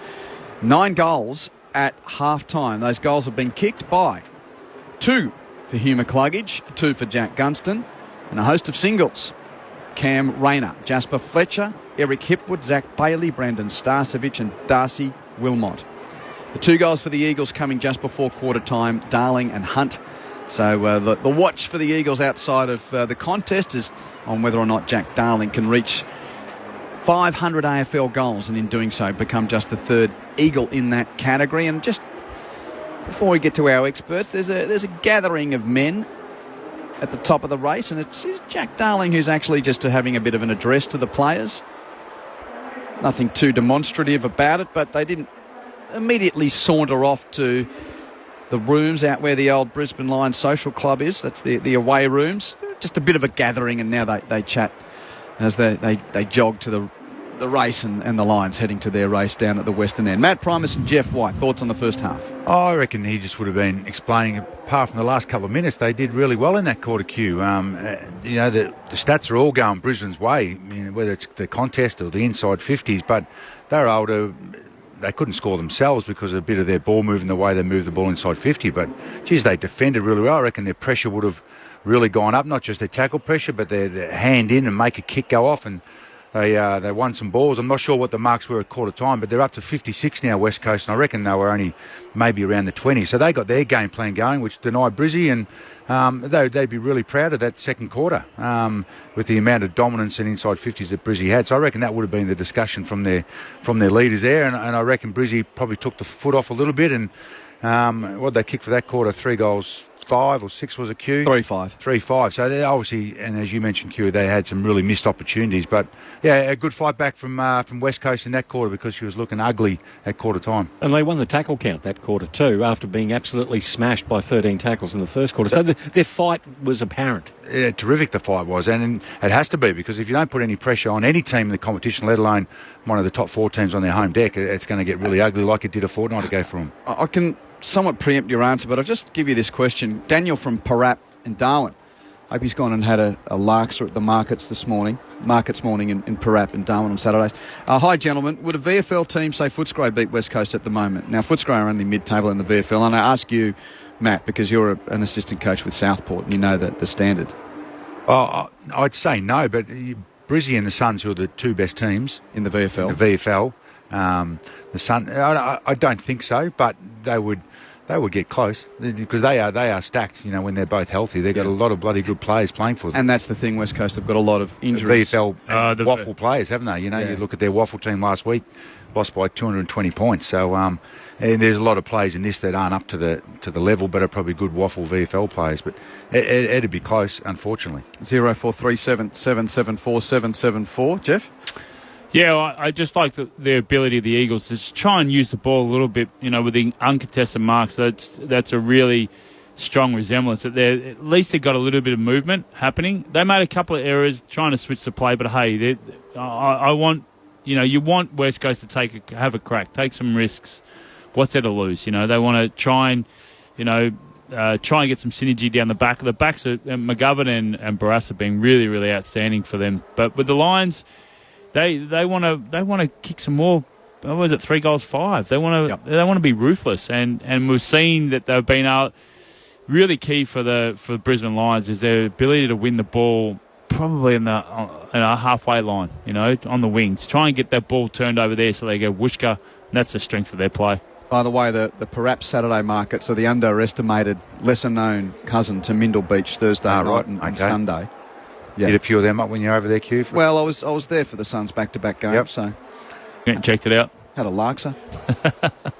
9 goals at half time. Those goals have been kicked by 2 for Hugh McCluggage, 2 for Jack Gunston, and a host of singles. Cam Rayner, Jasper Fletcher, Eric Hipwood, Zach Bailey, Brandon Starcevich and Darcy Wilmot. The 2 goals for the Eagles coming just before quarter time, Darling and Hunt. So the watch for the Eagles outside of the contest is on whether or not Jack Darling can reach 500 AFL goals, and in doing so become just the 3rd Eagle in that category. And just before we get to our experts, there's a gathering of men at the top of the race, and it's Jack Darling who's actually just having a bit of an address to the players. Nothing too demonstrative about it, but they didn't immediately saunter off to the rooms out where the old Brisbane Lions Social Club is. That's the away rooms. Just a bit of a gathering, and now they chat as they jog to the the race and the Lions heading to their race down at the western end. Matt Primus and Jeff White, thoughts on the first half? I reckon he just would have been explaining, apart from the last couple of minutes, they did really well in that quarter queue. The stats are all going Brisbane's way, whether it's the contest or the inside 50s, but they're able to... They couldn't score themselves because of a bit of their ball moving the way they moved the ball inside 50, but, geez, they defended really well. I reckon their pressure would have really gone up, not just their tackle pressure, but their hand in and make a kick go off, and they won some balls. I'm not sure what the marks were at quarter time, but they're up to 56 now, West Coast, and I reckon they were only maybe around the 20. So they got their game plan going, which denied Brizzy, and they'd be really proud of that second quarter with the amount of dominance and inside 50s that Brizzy had. So I reckon that would have been the discussion from their leaders there, and I reckon Brizzy probably took the foot off a little bit, and what they kick for that quarter, 3 goals, 5 or 6 was a Q? 3-5. 3-5. So they obviously, and as you mentioned, Q, they had some really missed opportunities. But yeah, a good fight back from West Coast in that quarter because she was looking ugly at quarter time. And they won the tackle count that quarter too, after being absolutely smashed by 13 tackles in the first quarter. So their fight was apparent. Yeah, terrific the fight was, and it has to be, because if you don't put any pressure on any team in the competition, let alone one of the top 4 teams on their home deck, it's going to get really ugly like it did a fortnight ago for them. I can somewhat preempt your answer, but I'll just give you this question. Daniel from Parap in Darwin. Hope he's gone and had a larkser at the markets morning in Parap in Darwin on Saturdays. Hi, gentlemen. Would a VFL team, say Footscray, beat West Coast at the moment? Now, Footscray are only mid-table in the VFL, and I ask you, Matt, because you're an assistant coach with Southport and you know the standard. I'd say no, but Brizzy and the Suns, who are the 2 best teams in the VFL. The Sun, I don't think so, but they would get close because they are stacked. When they're both healthy, they've got a lot of bloody good players playing for them. And that's the thing, West Coast have got a lot of injuries. VFL waffle players, haven't they? You look at their waffle team last week, lost by 220 points. So and there's a lot of players in this that aren't up to the level, but are probably good waffle VFL players. But it'd be close, unfortunately. 0437 774 774. Jeff? Yeah, I just like the ability of the Eagles to just try and use the ball a little bit, with the uncontested marks. That's a really strong resemblance. That at least they got a little bit of movement happening. They made a couple of errors trying to switch the play, but hey, I want, you want West Coast to have a crack, take some risks. What's there to lose? They want to try and, try and get some synergy down the back. The backs are McGovern and Barras have been really, really outstanding for them. But with the Lions, They want to kick some more. What was it? 3 goals, 5. They want to be ruthless, and we've seen that they've been really key for Brisbane Lions is their ability to win the ball probably in a halfway line, on the wings. Try and get that ball turned over there so they go whooshka, and that's the strength of their play. By the way, the Parap Saturday markets are the underestimated, lesser-known cousin to Mindle Beach Thursday night and Sunday. Yeah. Did a few of them up when you're over there, Q? Well, I was there for the Suns' back-to-back game, so... Checked it out. Had a larkser.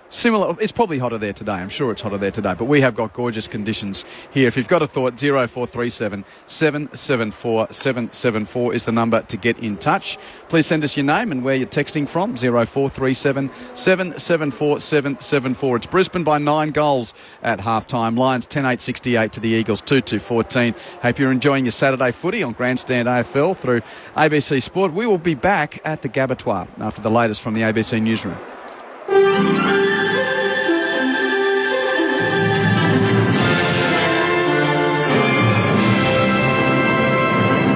Similar, it's probably hotter there today. I'm sure it's hotter there today, but we have got gorgeous conditions here. If you've got a thought, 0437 774 774 is the number to get in touch. Please send us your name and where you're texting from, 0437 774 774. It's Brisbane by 9 goals at half-time. Lions 10-8-68 to the Eagles 2-2-14. Hope you're enjoying your Saturday footy on Grandstand AFL through ABC Sport. We will be back at the Gabatoir after the latest from the ABC Newsroom.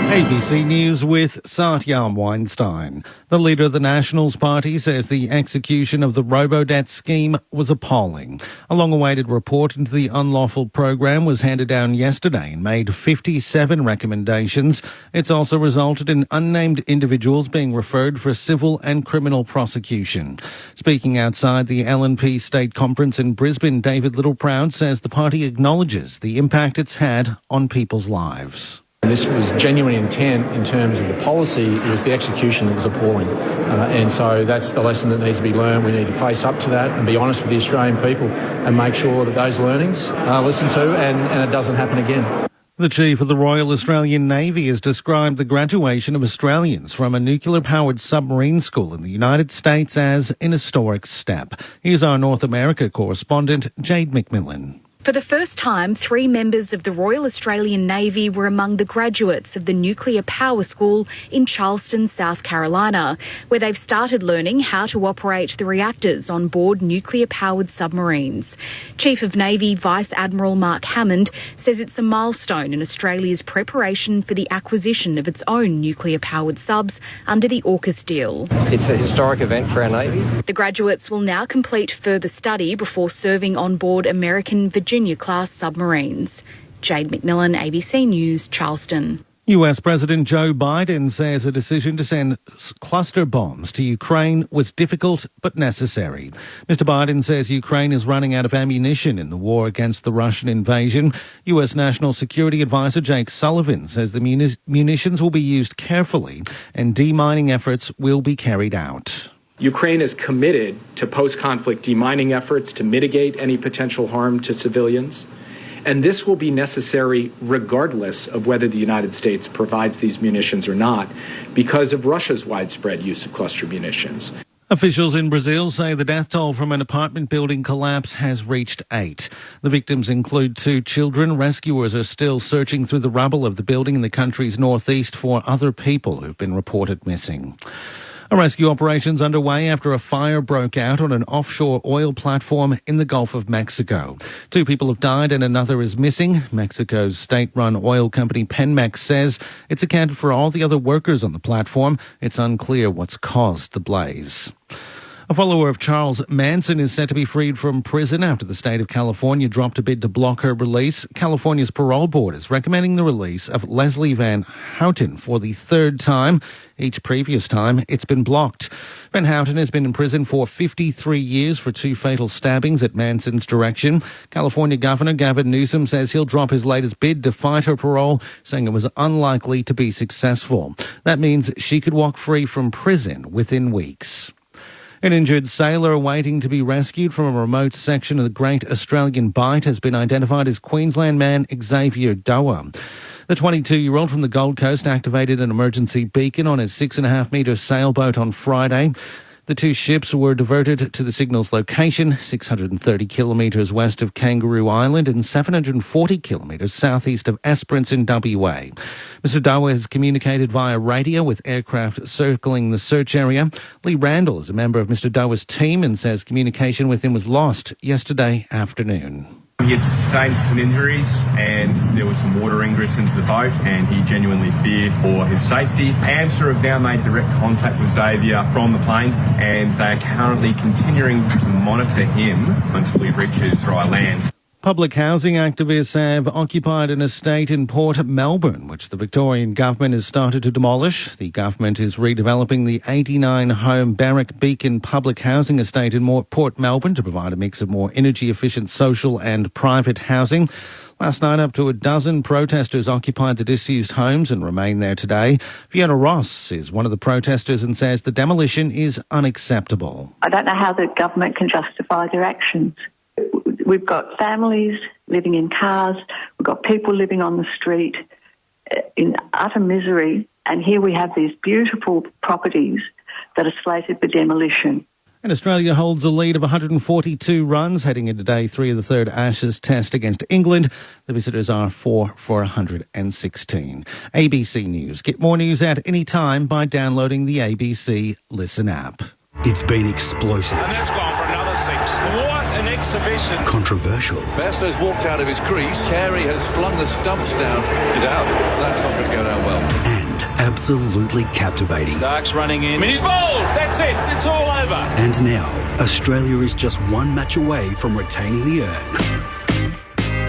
ABC News with Satyam Weinstein. The leader of the Nationals Party says the execution of the robo-debt scheme was appalling. A long-awaited report into the unlawful program was handed down yesterday and made 57 recommendations. It's also resulted in unnamed individuals being referred for civil and criminal prosecution. Speaking outside the LNP State Conference in Brisbane, David Littleproud says the party acknowledges the impact it's had on people's lives. This was genuine intent in terms of the policy. It was the execution that was appalling. And so that's the lesson that needs to be learned. We need to face up to that and be honest with the Australian people and make sure that those learnings are listened to and it doesn't happen again. The Chief of the Royal Australian Navy has described the graduation of Australians from a nuclear-powered submarine school in the United States as an historic step. Here's our North America correspondent, Jade McMillan. For the first time, 3 members of the Royal Australian Navy were among the graduates of the Nuclear Power School in Charleston, South Carolina, where they've started learning how to operate the reactors on board nuclear-powered submarines. Chief of Navy Vice Admiral Mark Hammond says it's a milestone in Australia's preparation for the acquisition of its own nuclear-powered subs under the AUKUS deal. It's a historic event for our Navy. The graduates will now complete further study before serving on board American Virginia-class submarines. Jade McMillan, ABC News, Charleston. US President Joe Biden says a decision to send cluster bombs to Ukraine was difficult but necessary. Mr. Biden says Ukraine is running out of ammunition in the war against the Russian invasion. US National Security Advisor Jake Sullivan says the munitions will be used carefully and demining efforts will be carried out. Ukraine is committed to post-conflict demining efforts to mitigate any potential harm to civilians. And this will be necessary regardless of whether the United States provides these munitions or not, because of Russia's widespread use of cluster munitions. Officials in Brazil say the death toll from an apartment building collapse has reached 8. The victims include 2 children. Rescuers are still searching through the rubble of the building in the country's northeast for other people who've been reported missing. A rescue operation's underway after a fire broke out on an offshore oil platform in the Gulf of Mexico. 2 people have died and another is missing. Mexico's state-run oil company Pemex says it's accounted for all the other workers on the platform. It's unclear what's caused the blaze. A follower of Charles Manson is set to be freed from prison after the state of California dropped a bid to block her release. California's parole board is recommending the release of Leslie Van Houten for the 3rd time. Each previous time, it's been blocked. Van Houten has been in prison for 53 years for 2 fatal stabbings at Manson's direction. California Governor Gavin Newsom says he'll drop his latest bid to fight her parole, saying it was unlikely to be successful. That means she could walk free from prison within weeks. An injured sailor waiting to be rescued from a remote section of the Great Australian Bight has been identified as Queensland man Xavier Dower. The 22-year-old from the Gold Coast activated an emergency beacon on his 6.5-metre sailboat on Friday. The 2 ships were diverted to the signal's location, 630 kilometres west of Kangaroo Island and 740 kilometres southeast of Esperance in WA. Mr. Dower has communicated via radio with aircraft circling the search area. Lee Randall is a member of Mr. Dower's team and says communication with him was lost yesterday afternoon. He had sustained some injuries and there was some water ingress into the boat and he genuinely feared for his safety. AMSA have now made direct contact with Xavier from the plane and they are currently continuing to monitor him until he reaches dry land. Public housing activists have occupied an estate in Port Melbourne, which the Victorian government has started to demolish. The government is redeveloping the 89-home Barrack Beacon public housing estate in Port Melbourne to provide a mix of more energy-efficient social and private housing. Last night, up to a dozen protesters occupied the disused homes and remain there today. Fiona Ross is one of the protesters and says the demolition is unacceptable. I don't know how the government can justify their actions. We've got families living in cars, we've got people living on the street in utter misery, and here we have these beautiful properties that are slated for demolition. And Australia holds a lead of 142 runs heading into day 3 of the 3rd Ashes test against England. The visitors are 4 for 116. ABC News. Get more news at any time by downloading the ABC Listen app. It's been explosive. And that's gone for another 6. What an exhibition. Controversial. Bairstow's walked out of his crease. Carey has flung the stumps down. He's out. That's not going to go down well. And absolutely captivating. Stark's running in. He's bowled. That's it. It's all over. And now, Australia is just 1 match away from retaining the urn.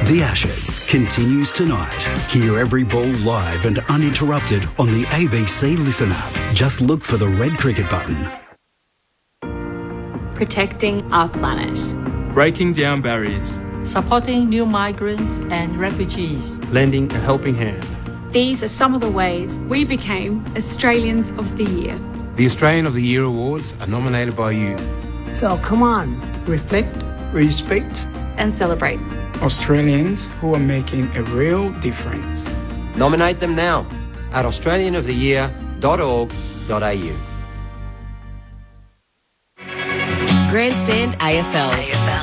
The Ashes continues tonight. Hear every ball live and uninterrupted on the ABC Listen app. Just look for the red cricket button. Protecting our planet. Breaking down barriers. Supporting new migrants and refugees. Lending a helping hand. These are some of the ways we became Australians of the Year. The Australian of the Year awards are nominated by you. So come on, reflect, respect, and celebrate Australians who are making a real difference. Nominate them now at australianoftheyear.org.au. Grandstand AFL.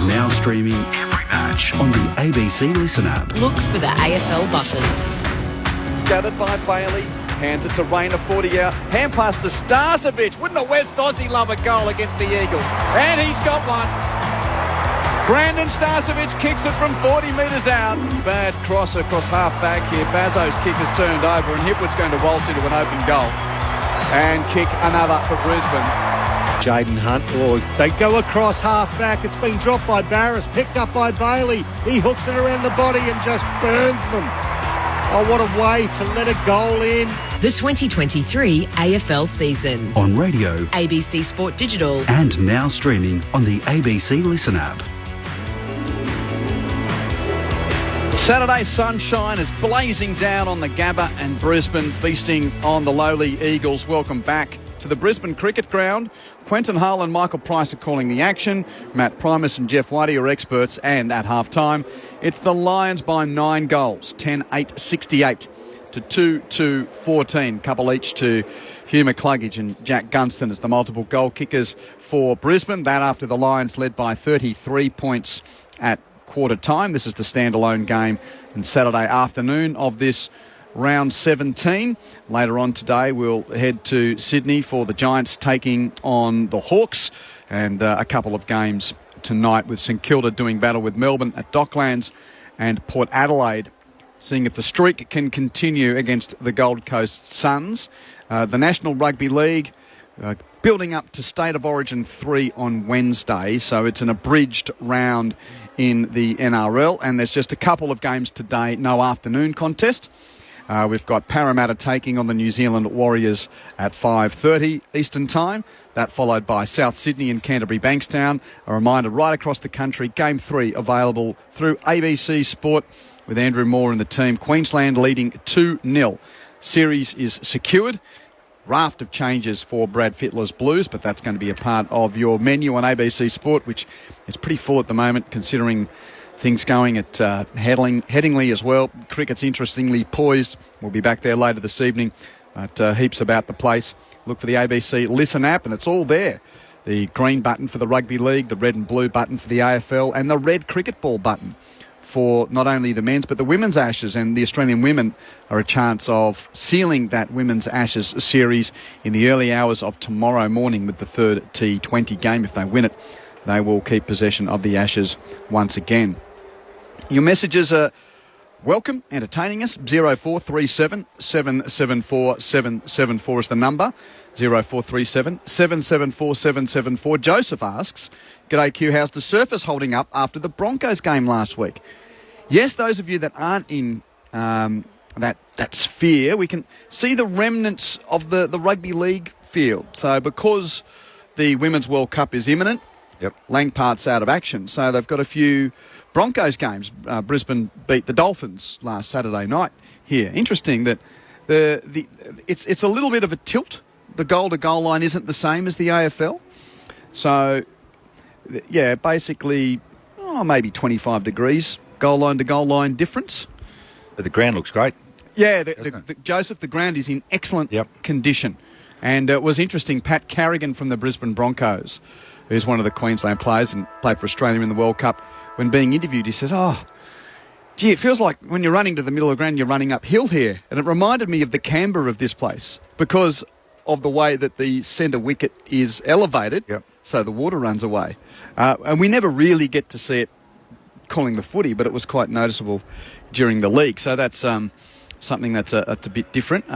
Now streaming every patch on the ABC Listen app. Look for the AFL button. Gathered by Bailey. Hands it to Rayner, 40 out. Hand pass to Starcevic. Wouldn't a West Aussie love a goal against the Eagles? And he's got one. Brandon Starcevic kicks it from 40 metres out. Bad cross across half back here. Bazzo's kick has turned over and Hipwood's going to waltz into an open goal and kick another for Brisbane. Jaden Hunt, they go across half back. It's been dropped by Barris, picked up by Bailey. He hooks it around the body and just burns them. Oh, what a way to let a goal in. The 2023 AFL season. On radio, ABC Sport Digital. and now streaming on the ABC Listen app. Saturday sunshine is blazing down on the Gabba and Brisbane, feasting on the lowly Eagles. Welcome back to the Brisbane Cricket Ground. Quentin Hull and Michael Price are calling the action. Matt Primus and Jeff Whitey are experts, and at half-time, it's the Lions by 9 goals, 10-8-68 to 2-2-14. Couple each to Hugh McCluggage and Jack Gunston as the multiple goal kickers for Brisbane. That after the Lions led by 33 points at quarter time. This is the standalone game on Saturday afternoon of this round 17. Later on today, we'll head to Sydney for the Giants taking on the Hawks, and a couple of games tonight with St Kilda doing battle with Melbourne at Docklands and Port Adelaide, seeing if the streak can continue against the Gold Coast Suns. The National Rugby League building up to State of Origin 3 on Wednesday, so it's an abridged round in the NRL, and there's just a couple of games today, no afternoon contest. We've got Parramatta taking on the New Zealand Warriors at 5:30 Eastern Time. That followed by South Sydney and Canterbury Bankstown. A reminder, right across the country, Game 3 available through ABC Sport with Andrew Moore and the team. Queensland leading 2-0. Series is secured. Raft of changes for Brad Fittler's Blues, but that's going to be a part of your menu on ABC Sport, which is pretty full at the moment, considering things going at Headingley as well. Cricket's interestingly poised. We'll be back there later this evening, but heaps about the place. Look for the ABC Listen app, and it's all there. The green button for the Rugby League, the red and blue button for the AFL, and the red cricket ball button for not only the men's but the women's Ashes, and the Australian women are a chance of sealing that women's Ashes series in the early hours of tomorrow morning with the third T20 game. If they win it, they will keep possession of the Ashes once again. Your messages are welcome, entertaining us. 0437 774 774 is the number. 0437 774 774. Joseph asks, "G'day Q, how's the surface holding up after the Broncos game last week?" Yes, those of you that aren't in that sphere, we can see the remnants of the Rugby League field. So because the Women's World Cup is imminent, Langpart's out of action. So they've got a few Broncos games. Brisbane beat the Dolphins last Saturday night here. Interesting that it's a little bit of a tilt. The goal-to-goal line isn't the same as the AFL. So, yeah, basically, maybe 25 degrees goal line to goal line difference. But the ground looks great. Yeah, Joseph, the ground is in excellent condition. And it was interesting, Pat Carrigan from the Brisbane Broncos, who's one of the Queensland players and played for Australia in the World Cup, when being interviewed, he said, gee, it feels like when you're running to the middle of the ground, you're running uphill here. And it reminded me of the Canberra of this place because of the way that the centre wicket is elevated, so the water runs away. And we never really get to see it calling the footy, but it was quite noticeable during the league. So that's something that's a bit different.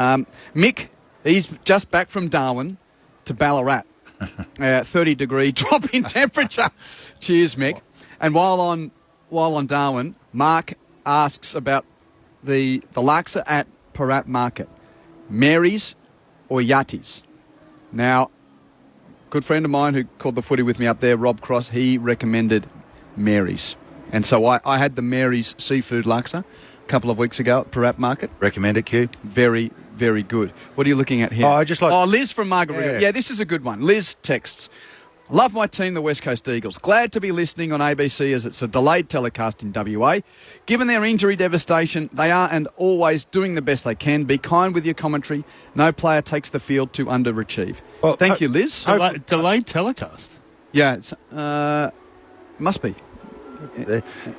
Mick, he's just back from Darwin to Ballarat. 30-degree drop in temperature. Cheers, Mick. And while on Darwin, Mark asks about the laksa at Parat Market. Mary's or Yatti's? Now, good friend of mine who called the footy with me up there, Rob Cross, he recommended Mary's. And so I had the Mary's seafood laksa a couple of weeks ago at Parat Market. Recommend it, Q. Very, very good. What are you looking at here? Liz from Margaret. Yeah, this is a good one. Liz texts, "Love my team, the West Coast Eagles. Glad to be listening on ABC as it's a delayed telecast in WA. Given their injury devastation, they are and always doing the best they can. Be kind with your commentary. No player takes the field to underachieve." Well, thank you, Liz. Delayed telecast? Yeah, it's must be.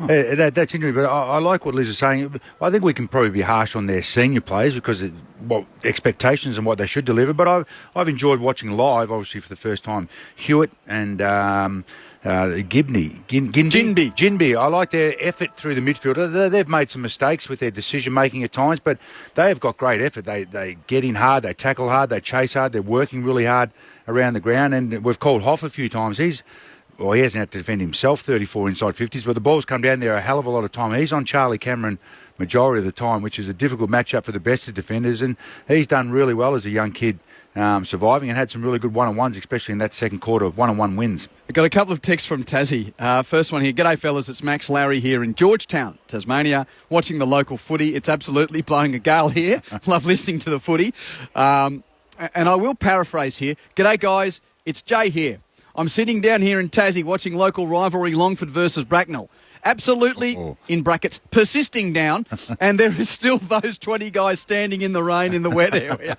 That's interesting, but I like what Liz is saying. I think we can probably be harsh on their senior players because expectations and what they should deliver. But I've enjoyed watching live, obviously for the first time, Hewitt and Ginby. I like their effort through the midfield. They've made some mistakes with their decision making at times, but they have got great effort. They get in hard, they tackle hard, they chase hard. They're working really hard around the ground, and we've called Hoff a few times. He hasn't had to defend himself 34 inside 50s, but the ball's come down there a hell of a lot of time. He's on Charlie Cameron majority of the time, which is a difficult matchup for the best of defenders, and he's done really well as a young kid, surviving, and had some really good one-on-ones, especially in that second quarter of one-on-one wins. I've got a couple of texts from Tassie. First one here. G'day, fellas. It's Max Lowry here in Georgetown, Tasmania, watching the local footy. It's absolutely blowing a gale here. Love listening to the footy. And I will paraphrase here. G'day, guys. It's Jay here. I'm sitting down here in Tassie watching local rivalry Longford versus Bracknell. Absolutely, in brackets, persisting down, and there is still those 20 guys standing in the rain in the wet area.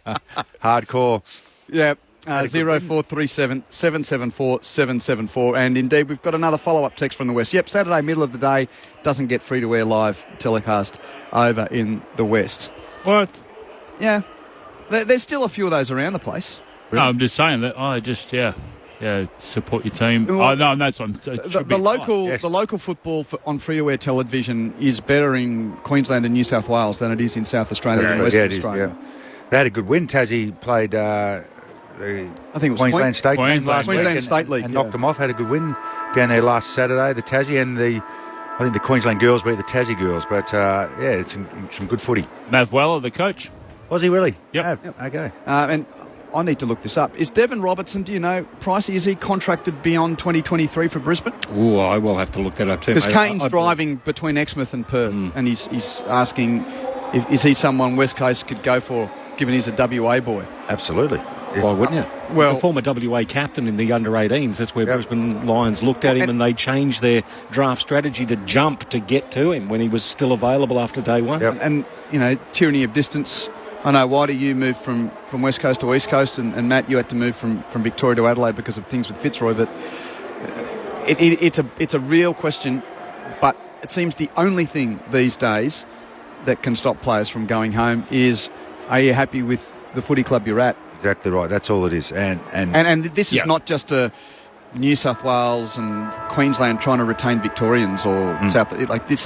Hardcore. Yeah, 0437 774 774. And indeed, we've got another follow-up text from the West. Yep, Saturday, middle of the day, doesn't get free-to-air live telecast over in the West. What? Yeah. There's still a few of those around the place. No, I'm just saying that support your team. Well, no, that's on. The local football on free-to-air television is better in Queensland and New South Wales than it is in South Australia and Western Australia. Yeah. They had a good win. Tassie played the I think it was Queensland State team last week Queensland State League and knocked them off. Had a good win down there last Saturday. The Tassie and I think the Queensland girls beat the Tassie girls. But it's some good footy. Mav Weller, the coach. Was he really? Yep. Okay. And I need to look this up. Is Devon Robertson, do you know, Pricey, is he contracted beyond 2023 for Brisbane? Oh, I will have to look that up too. Because Kane's driving between Exmouth and Perth, and he's asking, is he someone West Coast could go for, given he's a WA boy? Absolutely. Why wouldn't you? Well, the former WA captain in the under-18s, that's where Brisbane Lions looked at him and they changed their draft strategy to jump to get to him when he was still available after day one. Yep. And, tyranny of distance. I know, Whitey, you moved from West Coast to East Coast, and Matt, you had to move from Victoria to Adelaide because of things with Fitzroy, but it's a real question, but it seems the only thing these days that can stop players from going home is, are you happy with the footy club you're at? Exactly right, that's all it is. And this is not just a New South Wales and Queensland trying to retain Victorians or South, like this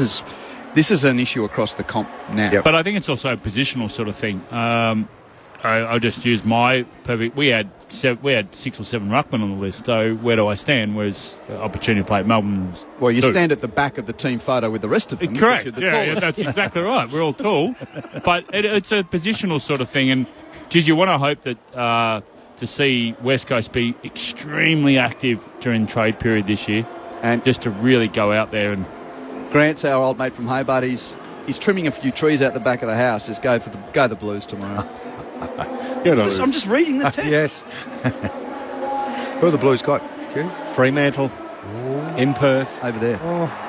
is an issue across the comp now. Yep. But I think it's also a positional sort of thing. I'll just use my perfect. We had 6 or 7 ruckmen on the list. So where do I stand? Whereas the opportunity to play at Melbourne. Well, you stand at the back of the team photo with the rest of them. Correct. Yeah, that's exactly right. We're all tall, but it's a positional sort of thing. And geez, you want to hope that to see West Coast be extremely active during trade period this year, and just to really go out there and. Grant's our old mate from Hobart. He's trimming a few trees out the back of the house. Just go the Blues tomorrow. Good on I'm just reading the text. Yes. Who are the Blues got? Fremantle in Perth over there,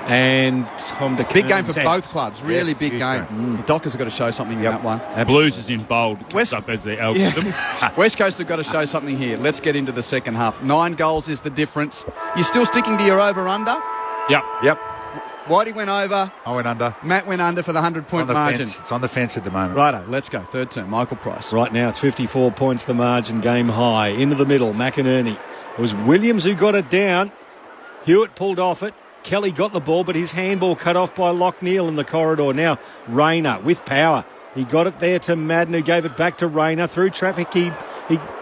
and Tom de big game for both clubs. Really big game. The Dockers have got to show something in that one. Blues is in bold. West up as their algorithm. West Coast have got to show something here. Let's get into the second half. 9 goals is the difference. You're still sticking to your over/under? Yep. Whitey went over. I went under. Matt went under for the 100-point margin. Fence. It's on the fence at the moment. Righto, let's go. Third term, Michael Price. Right now it's 54 points the margin, game high. Into the middle, McInerney. It was Williams who got it down. Hewitt pulled off it. Kelly got the ball, but his handball cut off by Lockneil in the corridor. Now Rayner with power. He got it there to Madden, who gave it back to Rayner. Through traffic, he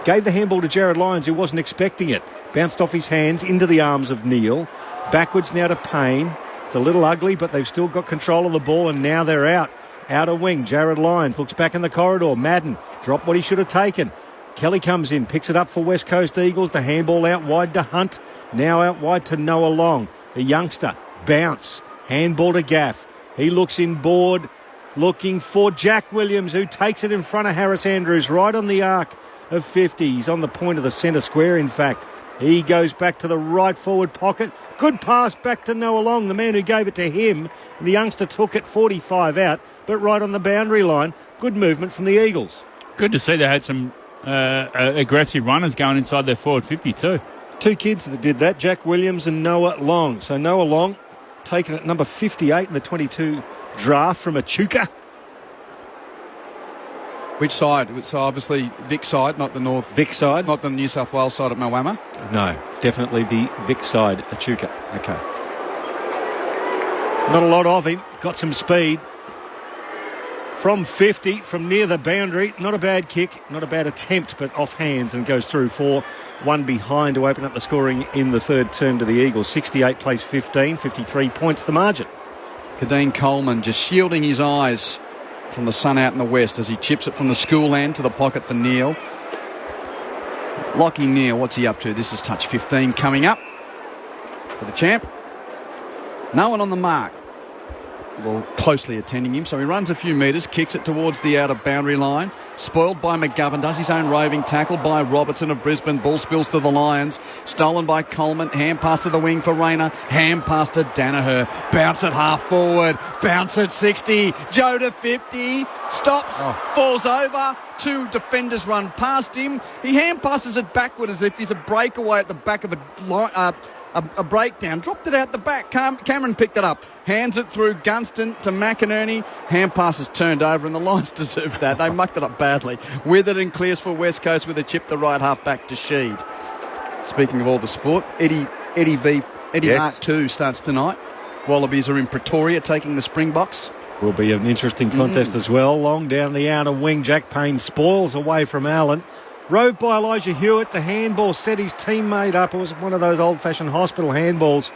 gave the handball to Jared Lyons, who wasn't expecting it. Bounced off his hands into the arms of Neil. Backwards now to Payne. It's a little ugly, but they've still got control of the ball, and now they're out. Outer wing, Jared Lyons looks back in the corridor. Madden dropped what he should have taken. Kelly comes in, picks it up for West Coast Eagles. The handball out wide to Hunt. Now out wide to Noah Long. The youngster, bounce. Handball to Gaff. He looks inboard, looking for Jack Williams, who takes it in front of Harris Andrews, right on the arc of 50. He's on the point of the centre square, in fact. He goes back to the right forward pocket. Good pass back to Noah Long, the man who gave it to him. The youngster took it 45 out, but right on the boundary line. Good movement from the Eagles. Good to see they had some aggressive runners going inside their forward 50 too. 2 kids that did that, Jack Williams and Noah Long. So Noah Long taken at number 58 in the 22 draft from Echuca. Which side? It's obviously Vic side, not the North. Vic side? Not the New South Wales side at Moama? No, definitely the Vic side, Echuca. Okay. Not a lot of him. Got some speed. From 50, from near the boundary. Not a bad kick, not a bad attempt, but off hands and goes through for one behind to open up the scoring in the third term to the Eagles. 68 plays 15, 53 points the margin. Kadeen Coleman just shielding his eyes from the sun out in the west as he chips it from the school end to the pocket for Neal. Lockie Neal, what's he up to? This is touch 15 coming up for the champ. No one on the mark. Well, closely attending him, so he runs a few metres, kicks it towards the outer boundary line. Spoiled by McGovern, does his own roving tackle by Robertson of Brisbane. Ball spills to the Lions. Stolen by Coleman. Hand pass to the wing for Rayner. Hand pass to Danaher. Bounce at half forward. Bounce at 60. Joe to 50. Stops. Falls over. Two defenders run past him. He hand passes it backward as if he's a breakaway at the back of a breakdown. Dropped it out the back. Cameron picked it up. Hands it through Gunston to McInerney. Hand passes turned over and the Lions deserved that. They mucked it up badly. Witherden clears for West Coast with a chip to right half back to Sheed. Speaking of all the sport, Eddie Mark 2 starts tonight. Wallabies are in Pretoria taking the Springboks. Will be an interesting contest as well. Long down the outer wing. Jack Payne spoils away from Allen. Roved by Elijah Hewitt. The handball set his teammate up. It was one of those old-fashioned hospital handballs.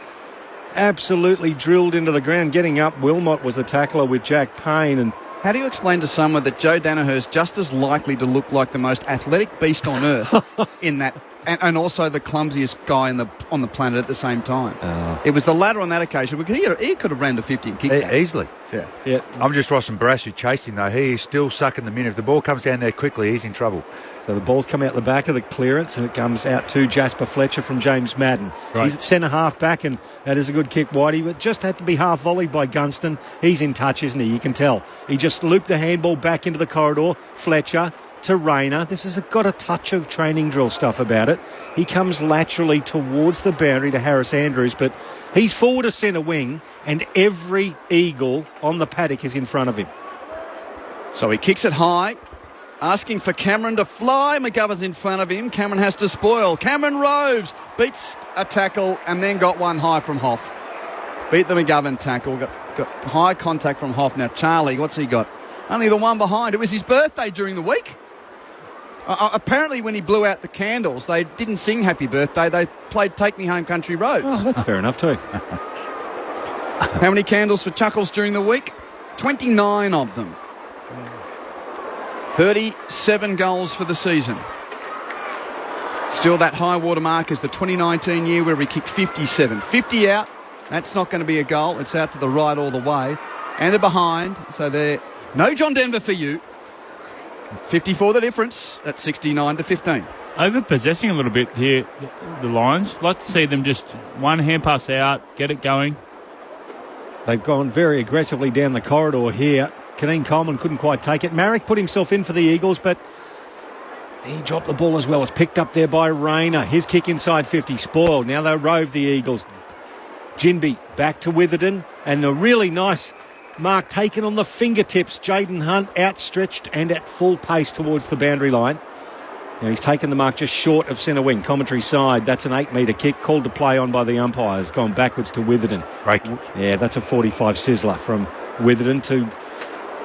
Absolutely drilled into the ground. Getting up, Wilmot was the tackler with Jack Payne. And how do you explain to someone that Joe Danaher is just as likely to look like the most athletic beast on earth in that, and also the clumsiest guy on the planet at the same time? It was the latter on that occasion. He could have ran to 50 and kicked that. Easily. Yeah. I'm just Ross and Brass who chased him, though. He is still sucking them in. If the ball comes down there quickly, he's in trouble. So the ball's come out the back of the clearance and it comes out to Jasper Fletcher from James Madden. Right. He's at centre half back and that is a good kick, Whitey, but just had to be half volleyed by Gunston. He's in touch, isn't he? You can tell. He just looped the handball back into the corridor. Fletcher to Rayner. This has got a touch of training drill stuff about it. He comes laterally towards the boundary to Harris Andrews, but he's forward to centre wing and every Eagle on the paddock is in front of him. So he kicks it high. Asking for Cameron to fly. McGovern's in front of him. Cameron has to spoil. Cameron roves. Beats a tackle and then got one high from Hoff. Beat the McGovern tackle. Got high contact from Hoff. Now Charlie, what's he got? Only the one behind. It was his birthday during the week. Apparently when he blew out the candles, they didn't sing Happy Birthday. They played Take Me Home Country Roads. Oh, that's fair enough too. How many candles for Chuckles during the week? 29 of them. 37 goals for the season. Still that high water mark is the 2019 year where he kicked 57. 50 out. That's not going to be a goal. It's out to the right all the way. And a behind. So there. No John Denver for you. 54 the difference at 69 to 15. Over-possessing a little bit here, the Lions. Like to see them just one hand pass out, get it going. They've gone very aggressively down the corridor here. Kadeen Coleman couldn't quite take it. Marek put himself in for the Eagles, but he dropped the ball as well. It's picked up there by Rayner. His kick inside 50, spoiled. Now they rove the Eagles. Jinby back to Witherden, and a really nice mark taken on the fingertips. Jaden Hunt outstretched and at full pace towards the boundary line. Now he's taken the mark just short of centre wing. Commentary side, that's an 8-metre kick called to play on by the umpires. Gone backwards to Witherden. Right. Yeah, that's a 45 sizzler from Witherden to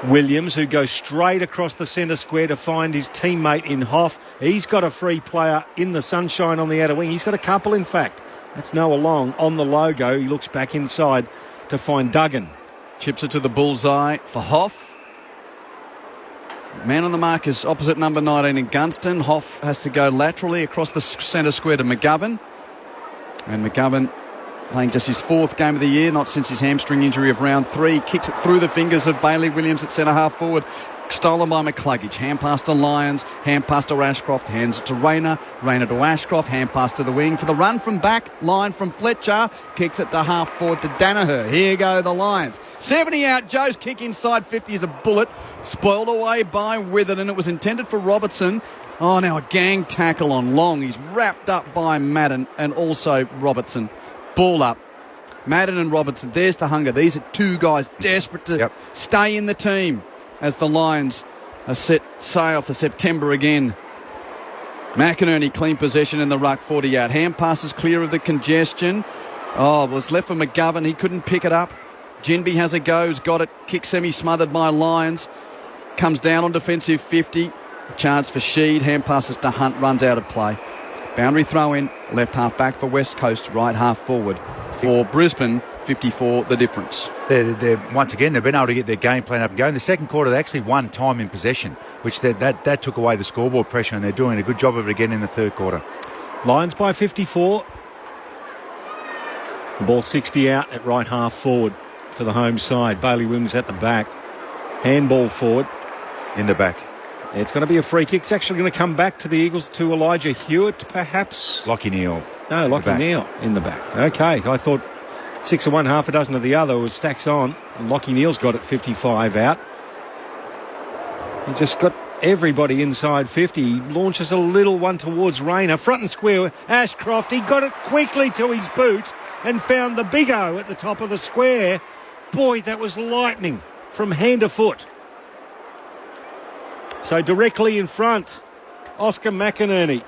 Williams, who goes straight across the centre square to find his teammate in Hoff. He's got a free player in the sunshine on the outer wing. He's got a couple, in fact. That's Noah Long on the logo. He looks back inside to find Duggan. Chips it to the bullseye for Hoff. Man on the mark is opposite number 19 in Gunston. Hoff has to go laterally across the centre square to McGovern. And McGovern playing just his fourth game of the year, not since his hamstring injury of round 3. Kicks it through the fingers of Bailey Williams at centre half forward. Stolen by McCluggage. Hand pass to Lyons. Hand pass to Ashcroft. Hands it to Rayner. Rayner to Ashcroft. Hand pass to the wing for the run from back. Line from Fletcher. Kicks it to half forward to Danaher. Here go the Lions. 70 out. Joe's kick inside 50 is a bullet. Spoiled away by Witherden. It was intended for Robertson. Oh, now a gang tackle on Long. He's wrapped up by Madden and also Robertson. Ball up. Madden and Robertson, there's the hunger. These are two guys desperate to stay in the team as the Lions are set sail for September again. McInerney, clean possession in the ruck, 40 out. Hand passes clear of the congestion. Oh, it was left for McGovern. He couldn't pick it up. Ginby has a go. He's got it. Kick semi-smothered by Lions. Comes down on defensive 50. A chance for Sheed. Hand passes to Hunt. Runs out of play. Boundary throw in. Left half back for West Coast. Right half forward for Brisbane. 54 the difference. They're once again, they've been able to get their game plan up and go. In the second quarter, they actually won time in possession, which that took away the scoreboard pressure, and they're doing a good job of it again in the third quarter. Lions by 54. The ball 60 out at right half forward for the home side. Bailey Williams at the back. Handball forward. In the back. It's going to be a free kick. It's actually going to come back to the Eagles, to Elijah Hewitt, perhaps. Lockie Neal. No, Lockie Neal in the back. Okay, I thought 6 of one, half a dozen of the other was stacks on. And Lockie Neal's got it 55 out. He just got everybody inside 50. He launches a little one towards Rayner. Front and square, Ashcroft. He got it quickly to his boot and found the big O at the top of the square. Boy, that was lightning from hand to foot. So directly in front, Oscar McInerney.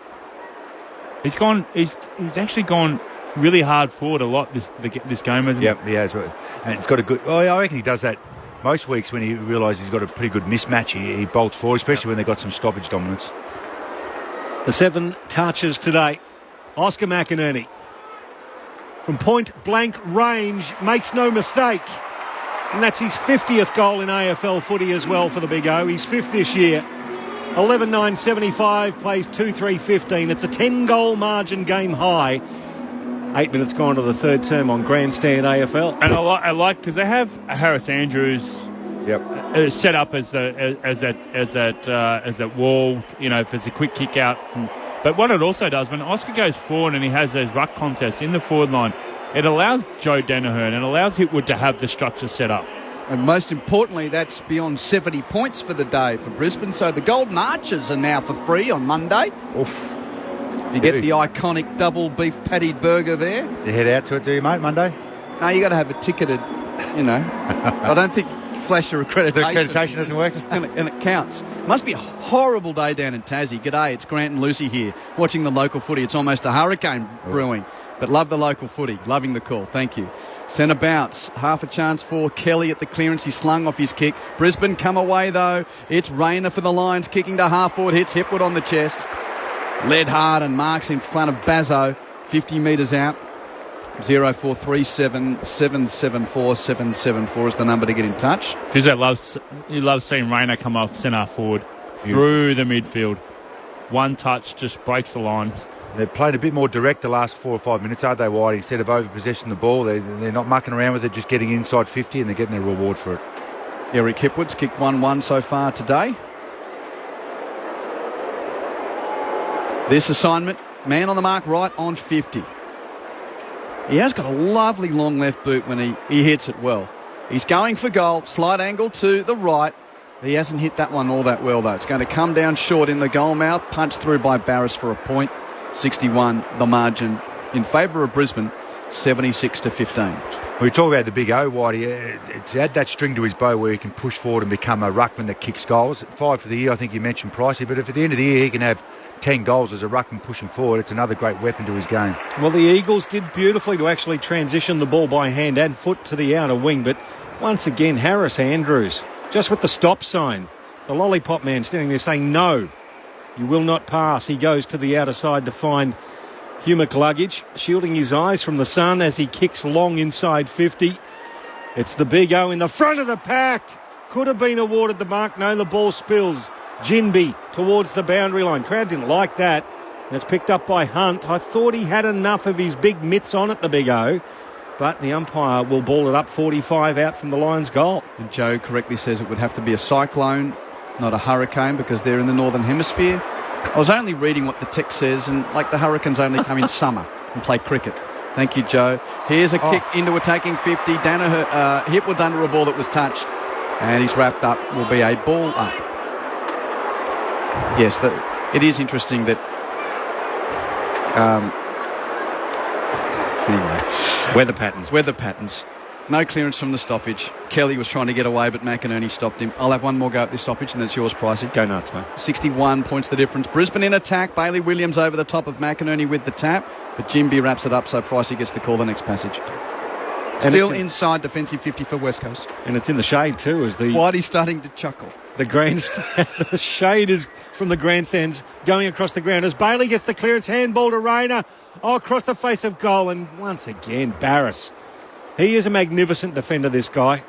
He's actually gone really hard forward a lot this game, hasn't he? Yep, he has. And it's got a good... Oh, I reckon he does that most weeks when he realises he's got a pretty good mismatch. He bolts forward, especially when they've got some stoppage dominance. The 7 touches today. Oscar McInerney, from point-blank range, makes no mistake. And that's his 50th goal in AFL footy as well for the Big O. He's 5th this year. 11-9-75, plays 2-3-15. It's a 10-goal margin game high. 8 minutes gone to the third term on Grandstand AFL. And I like because they have Harris Andrews set up as that wall, if it's a quick kick out from. But what it also does, when Oscar goes forward and he has those ruck contests in the forward line, it allows Joe Danaher and allows Hipwood to have the structure set up. And most importantly, that's beyond 70 points for the day for Brisbane. So the Golden Arches are now for free on Monday. Oof. You get the iconic double beef patty burger there. You head out to it, do you, mate, Monday? No, you got to have a ticketed, I don't think flash your accreditation. The accreditation doesn't work. and it counts. Must be a horrible day down in Tassie. G'day, it's Grant and Lucy here, watching the local footy. It's almost a hurricane brewing. But love the local footy. Loving the call. Thank you. Centre bounce. Half a chance for Kelly at the clearance. He slung off his kick. Brisbane come away, though. It's Rayner for the Lions. Kicking to half forward. Hits Hipwood on the chest. Led hard and marks in front of Bazzo. 50 metres out. 0437 774 774 is the number to get in touch. He loves seeing Rayner come off centre forward through the midfield. One touch just breaks the line. They've played a bit more direct the last 4 or 5 minutes, aren't they, White? Instead of over-possessing the ball, they're not mucking around with it, just getting inside 50, and they're getting their reward for it. Eric Hipwood's kicked 1-1 so far today. This assignment, man on the mark, right on 50. He has got a lovely long left boot when he hits it well. He's going for goal, slight angle to the right. He hasn't hit that one all that well, though. It's going to come down short in the goal mouth, punched through by Barris for a point. 61 the margin in favour of Brisbane, 76-15. We talk about the Big O, Whitey. To add that string to his bow where he can push forward and become a ruckman that kicks goals. 5 for the year, I think you mentioned Pricey, but if at the end of the year he can have 10 goals as a ruckman pushing forward, it's another great weapon to his game. Well, the Eagles did beautifully to actually transition the ball by hand and foot to the outer wing, but once again, Harris Andrews, just with the stop sign. The lollipop man standing there saying, no, you will not pass. He goes to the outer side to find Hugh McCluggage, shielding his eyes from the sun as he kicks long inside 50. It's the Big O in the front of the pack. Could have been awarded the mark. No, the ball spills. Ginby towards the boundary line. Crowd didn't like that. That's picked up by Hunt. I thought he had enough of his big mitts on at the Big O, but the umpire will ball it up 45 out from the Lions' goal. And Joe correctly says it would have to be a cyclone, not a hurricane, because they're in the Northern Hemisphere. I was only reading what the text says, and like the Hurricanes only come in summer and play cricket. Thank you, Joe. Here's a kick into attacking 50. Danaher, Hipwood's under a ball that was touched, and he's wrapped up. Will be a ball up. Yes, it is interesting that Anyway, weather patterns. Weather patterns. No clearance from the stoppage. Kelly was trying to get away, but McInerney stopped him. I'll have one more go at this stoppage, and that's yours, Pricey. Go nuts, mate. 61 points the difference. Brisbane in attack. Bailey Williams over the top of McInerney with the tap, but Jimby wraps it up, so Pricey gets to call the next passage. And Still inside defensive 50 for West Coast. And it's in the shade too, as the Whitey's starting to chuckle. The the shade is from the grandstands going across the ground as Bailey gets the clearance, handball to Rayner. Oh, across the face of goal, and once again, Barris. He is a magnificent defender, this guy.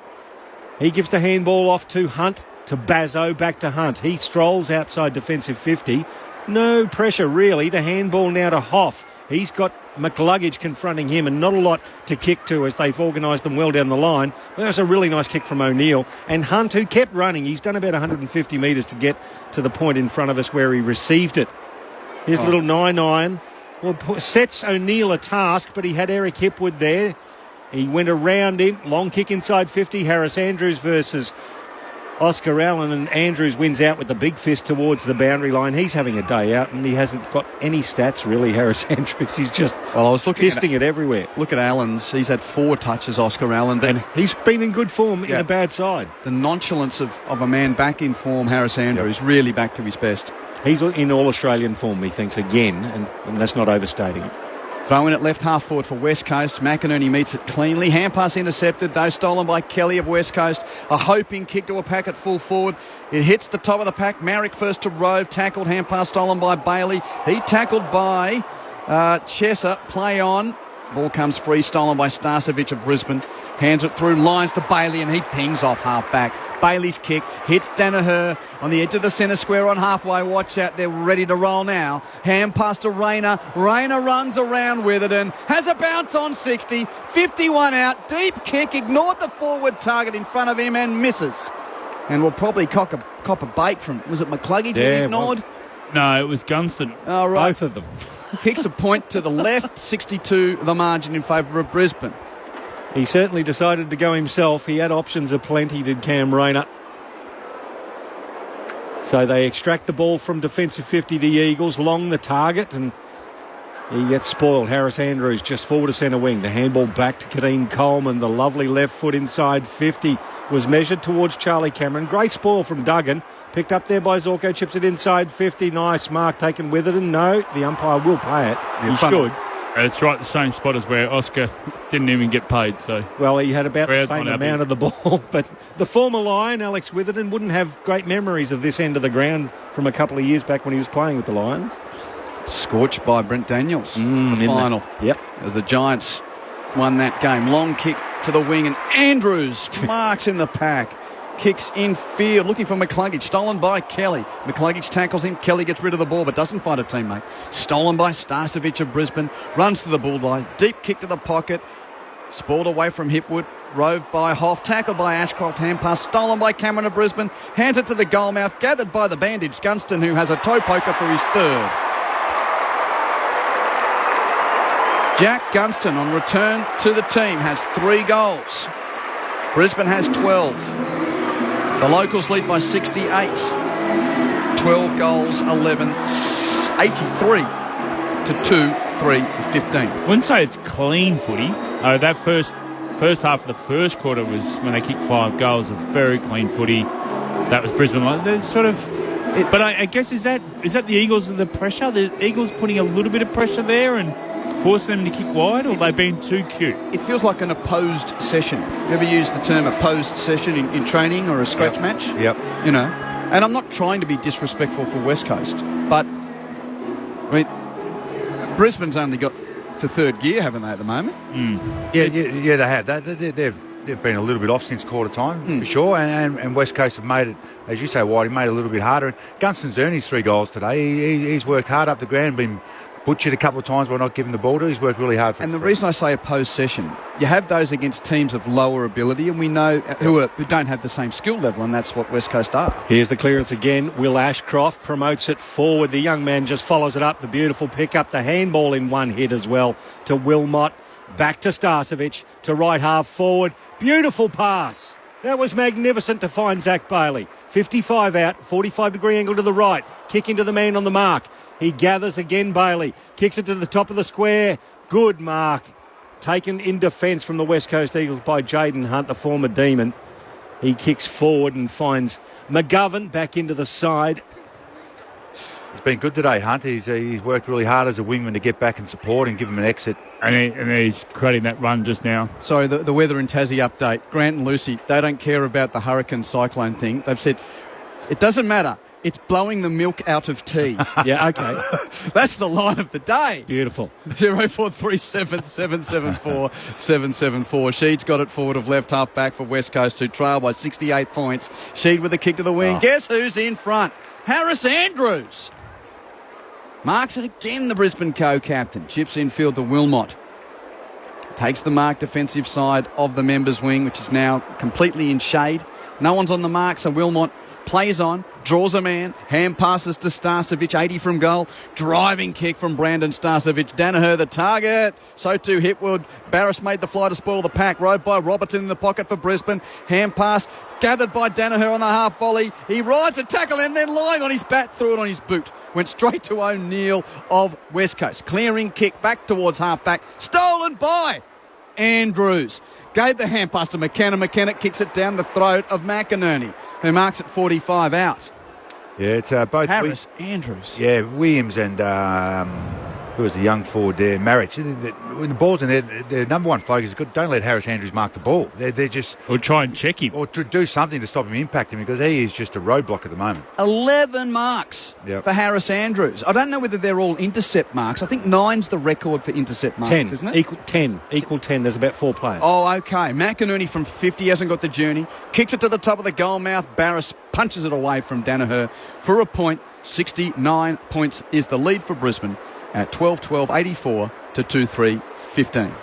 He gives the handball off to Hunt, to Bazzo, back to Hunt. He strolls outside defensive 50. No pressure, really. The handball now to Hoff. He's got McLuggage confronting him and not a lot to kick to as they've organised them well down the line. Well, that was a really nice kick from O'Neill. And Hunt, who kept running, he's done about 150 metres to get to the point in front of us where he received it. His little 9-9. Well, sets O'Neill a task, but he had Eric Hipwood there. He went around him. Long kick inside 50. Harris Andrews versus Oscar Allen, and Andrews wins out with the big fist towards the boundary line. He's having a day out, and he hasn't got any stats, really, Harris Andrews. He's just fisting it everywhere. Look at Allen's. He's had 4 touches, Oscar Allen. And he's been in good form in a bad side. The nonchalance of a man back in form, Harris Andrews, really back to his best. He's in all-Australian form, he thinks, again, and that's not overstating it. Throw in at left half forward for West Coast. McInerney meets it cleanly. Hand pass intercepted, though stolen by Kelly of West Coast. A hoping kick to a pack at full forward. It hits the top of the pack. Marrick first to Rove. Tackled. Hand pass stolen by Bailey. He tackled by Chesser. Play on. Ball comes free. Stolen by Starcevic of Brisbane. Hands it through. Lines to Bailey and he pings off half back. Bailey's kick hits Danaher on the edge of the centre square on halfway. Watch out, they're ready to roll now. Hand pass to Rayner. Rayner runs around Witherden. Has a bounce on 60. 51 out. Deep kick. Ignored the forward target in front of him and misses. And will probably cop a bait from, was it McCluggage he ignored? No, it was Gunston. Oh, right. Both of them. Kicks a point to the left. 62 the margin in favour of Brisbane. He certainly decided to go himself. He had options aplenty, did Cam Rayner. So they extract the ball from defensive 50, the Eagles, long the target, and he gets spoiled. Harris Andrews just forward to centre wing. The handball back to Kadeem Coleman. The lovely left foot inside 50 was measured towards Charlie Cameron. Great spoil from Duggan. Picked up there by Zorko, chips it inside 50. Nice mark taken with it, and no, the umpire will play it. He should. It's right the same spot as where Oscar didn't even get paid. So well, he had about the same amount of the ball, but the former Lion, Alex Witherden, wouldn't have great memories of this end of the ground from a couple of years back when he was playing with the Lions. Scorched by Brent Daniels in the final. Yep. As the Giants won that game. Long kick to the wing and Andrews marks in the pack. Kicks in field, looking for McCluggage. Stolen by Kelly. McCluggage tackles him. Kelly gets rid of the ball but doesn't find a teammate. Stolen by Starcevic of Brisbane. Runs to the bullseye. Deep kick to the pocket. Spoiled away from Hipwood. Roved by Hoff. Tackled by Ashcroft. Hand pass stolen by Cameron of Brisbane. Hands it to the goal mouth. Gathered by the bandaged Gunston, who has a toe poker for his third. Jack Gunston on return to the team has 3 goals. Brisbane has 12. The locals lead by 68. 12 goals, 11, 83 to 2, 3, 15. Wouldn't say it's clean footy. That first half of the first quarter was when they kicked 5 goals of very clean footy. That was Brisbane. They're sort of, but I guess is that the Eagles the pressure? The Eagles putting a little bit of pressure there and forcing them to kick wide, or they've been too cute? It feels like an opposed session. You ever use the term opposed session in training or a scratch match? Yep. You know, and I'm not trying to be disrespectful for West Coast, but I mean, Brisbane's only got to third gear, haven't they, at the moment? Yeah, they have. They've been a little bit off since quarter time, for sure, and West Coast have made it, as you say, Whitey, made it a little bit harder. Gunston's earned his 3 goals today. He's worked hard up the ground, been butchered a couple of times by not giving the ball to. He's worked really hard for it. And the reason I say opposed session, you have those against teams of lower ability, and we know who don't have the same skill level, and that's what West Coast are. Here's the clearance again. Will Ashcroft promotes it forward. The young man just follows it up. The beautiful pick up. The handball in one hit as well to Wilmot. Back to Starcevic to right half forward. Beautiful pass. That was magnificent to find Zach Bailey. 55 out, 45-degree angle to the right. Kick into the man on the mark. He gathers again, Bailey. Kicks it to the top of the square. Good mark. taken in defence from the West Coast Eagles by Jaden Hunt, the former Demon. He kicks forward and finds McGovern back into the side. He's been good today, Hunt. He's worked really hard as a wingman to get back and support and give him an exit. And he's creating that run just now. Sorry, the weather in Tassie update. Grant and Lucy, they don't care about the hurricane cyclone thing. They've said, it doesn't matter. It's blowing the milk out of tea. Yeah, okay. That's the line of the day. Beautiful. 0437 774 774. Sheed's got it forward of left half back for West Coast, who trail by 68 points. Sheed with a kick to the wing. Guess who's in front? Harris Andrews. Marks it again, the Brisbane co-captain. Chips infield to Wilmot. Takes the mark defensive side of the members' wing, which is now completely in shade. No one's on the mark, so Wilmot plays on, draws a man, hand passes to Starcevic, 80 from goal, driving kick from Brandon Starcevic, Danaher the target, so too Hipwood. Barris made the fly to spoil the pack, rode by Robertson in the pocket for Brisbane, hand pass gathered by Danaher on the half volley, he rides a tackle and then lying on his bat, threw it on his boot, went straight to O'Neill of West Coast, clearing kick back towards half back, stolen by Andrews, gave the hand pass to McKenna, McKenna kicks it down the throat of McInerney, who marks at 45 out. Yeah, it's both Harris Andrews. Yeah, Williams and who was the young forward there, Marich. When the ball's in there, their number one focus is good. Don't let Harris Andrews mark the ball. They're just... Or try and check him. Or to do something to stop him impacting, because he is just a roadblock at the moment. 11 marks for Harris Andrews. I don't know whether they're all intercept marks. I think 9's the record for intercept marks, 10, isn't it? Equal 10. There's about 4 players. Oh, okay. McInerney from 50 hasn't got the journey. Kicks it to the top of the goal mouth. Barris punches it away from Danaher for a point. 69 points is the lead for Brisbane at 12-12-84 to 2-3-15.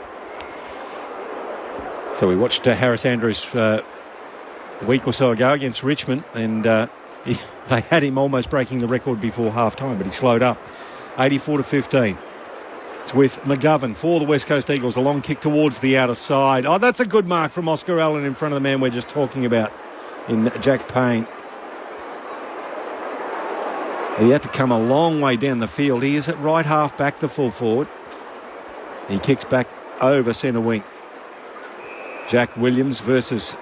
So we watched Harris Andrews a week or so ago against Richmond, and they had him almost breaking the record before half-time, but he slowed up. 84-15. It's with McGovern for the West Coast Eagles. A long kick towards the outer side. Oh, that's a good mark from Oscar Allen in front of the man we're just talking about in Jack Payne. He had to come a long way down the field. He is at right half back, the full forward. He kicks back over centre wing. Jack Williams versus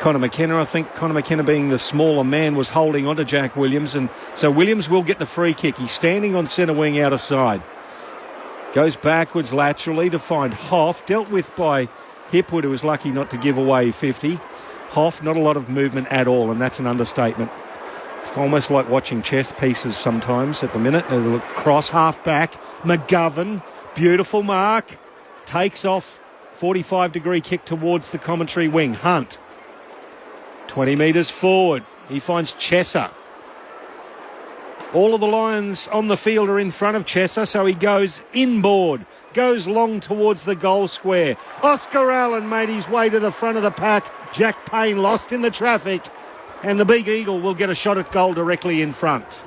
Connor McKenna. I think Connor McKenna, being the smaller man, was holding on to Jack Williams, and so Williams will get the free kick. He's standing on centre wing outer side. Goes backwards laterally to find Hoff, dealt with by Hipwood, who was lucky not to give away 50. Hoff, not a lot of movement at all, and that's an understatement. It's almost like watching chess pieces sometimes at the minute. A little cross half back. McGovern, beautiful mark. Takes off, 45-degree kick towards the commentary wing. Hunt, 20 metres forward. He finds Chesser. All of the Lions on the field are in front of Chesser, so he goes inboard. Goes long towards the goal square. Oscar Allen made his way to the front of the pack. Jack Payne lost in the traffic. And the Big Eagle will get a shot at goal directly in front.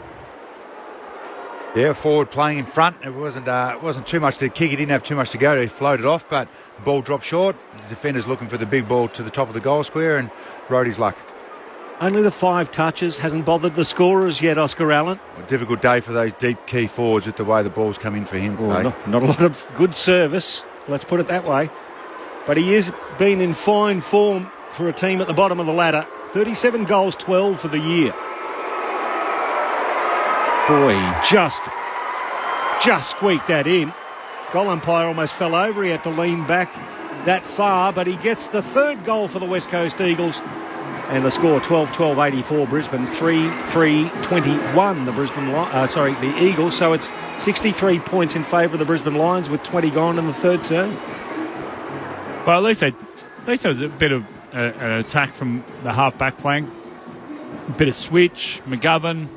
Yeah, forward playing in front. It wasn't too much to kick. He didn't have too much to go. He floated off, but the ball dropped short. The defender's looking for the big ball to the top of the goal square and rode his luck. Only the 5 touches. Hasn't bothered the scorers yet, Oscar Allen. A difficult day for those deep key forwards with the way the ball's come in for him today. Well, not a lot of good service, let's put it that way. But he has been in fine form for a team at the bottom of the ladder. 37 goals, 12 for the year. Boy, he just squeaked that in. Goal umpire almost fell over. He had to lean back that far, but he gets the 3rd goal for the West Coast Eagles. And the score 12-12-84 Brisbane, 3-3-21 the Eagles. So it's 63 points in favour of the Brisbane Lions with 20 gone in the 3rd term. Well, at least there was a bit of an attack from the half-back flank. A bit of switch. McGovern.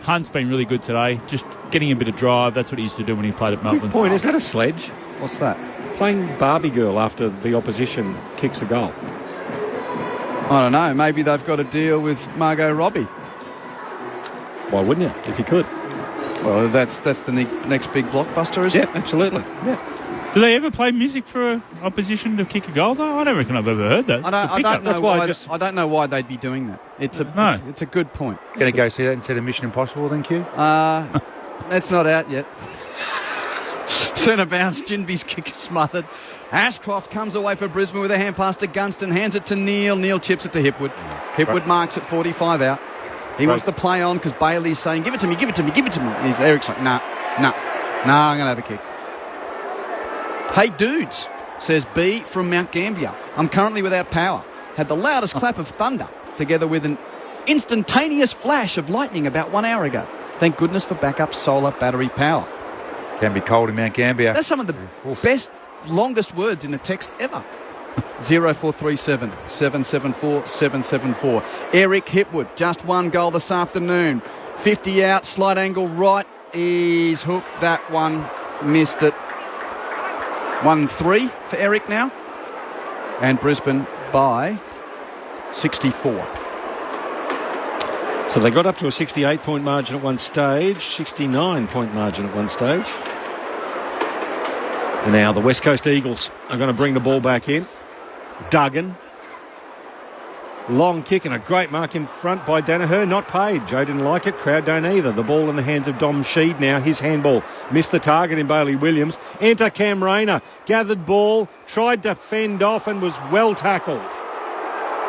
Hunt's been really good today. Just getting a bit of drive. That's what he used to do when he played at Melbourne. Good point. Is that a sledge? What's that? Playing Barbie Girl after the opposition kicks a goal. I don't know. Maybe they've got a deal with Margot Robbie. Why wouldn't you, if you could? Well, that's the next big blockbuster, isn't it? Yeah, absolutely. Yeah. Do they ever play music for an opposition to kick a goal, though? I don't reckon I've ever heard that. I don't know why they'd be doing that. It's a good point. Going to go see that instead of Mission Impossible, then, Q? That's not out yet. Centre bounce, Ginby's kick is smothered. Ashcroft comes away for Brisbane with a hand pass to Gunston, hands it to Neil. Neil chips it to Hipwood. Hipwood marks at 45 out. He wants to play on because Bailey's saying, give it to me, give it to me, give it to me. And Eric's like, nah, I'm going to have a kick. Hey, dudes, says B from Mount Gambier. I'm currently without power. Had the loudest clap of thunder together with an instantaneous flash of lightning about 1 hour ago. Thank goodness for backup solar battery power. Can be cold in Mount Gambier. That's some of the best, longest words in a text ever. 0437 774 774. Eric Hipwood, just one goal this afternoon. 50 out, slight angle right. He's hooked that one, missed it. 1-3 for Eric now. And Brisbane by 64. So they got up to a 68-point margin at one stage, 69-point margin at one stage. And now the West Coast Eagles are going to bring the ball back in. Duggan. Long kick and a great mark in front by Danaher. Not paid. Joe didn't like it. Crowd don't either. The ball in the hands of Dom Sheed now. His handball missed the target in Bailey Williams. Enter Cam Rayner. Gathered ball. Tried to fend off and was well tackled.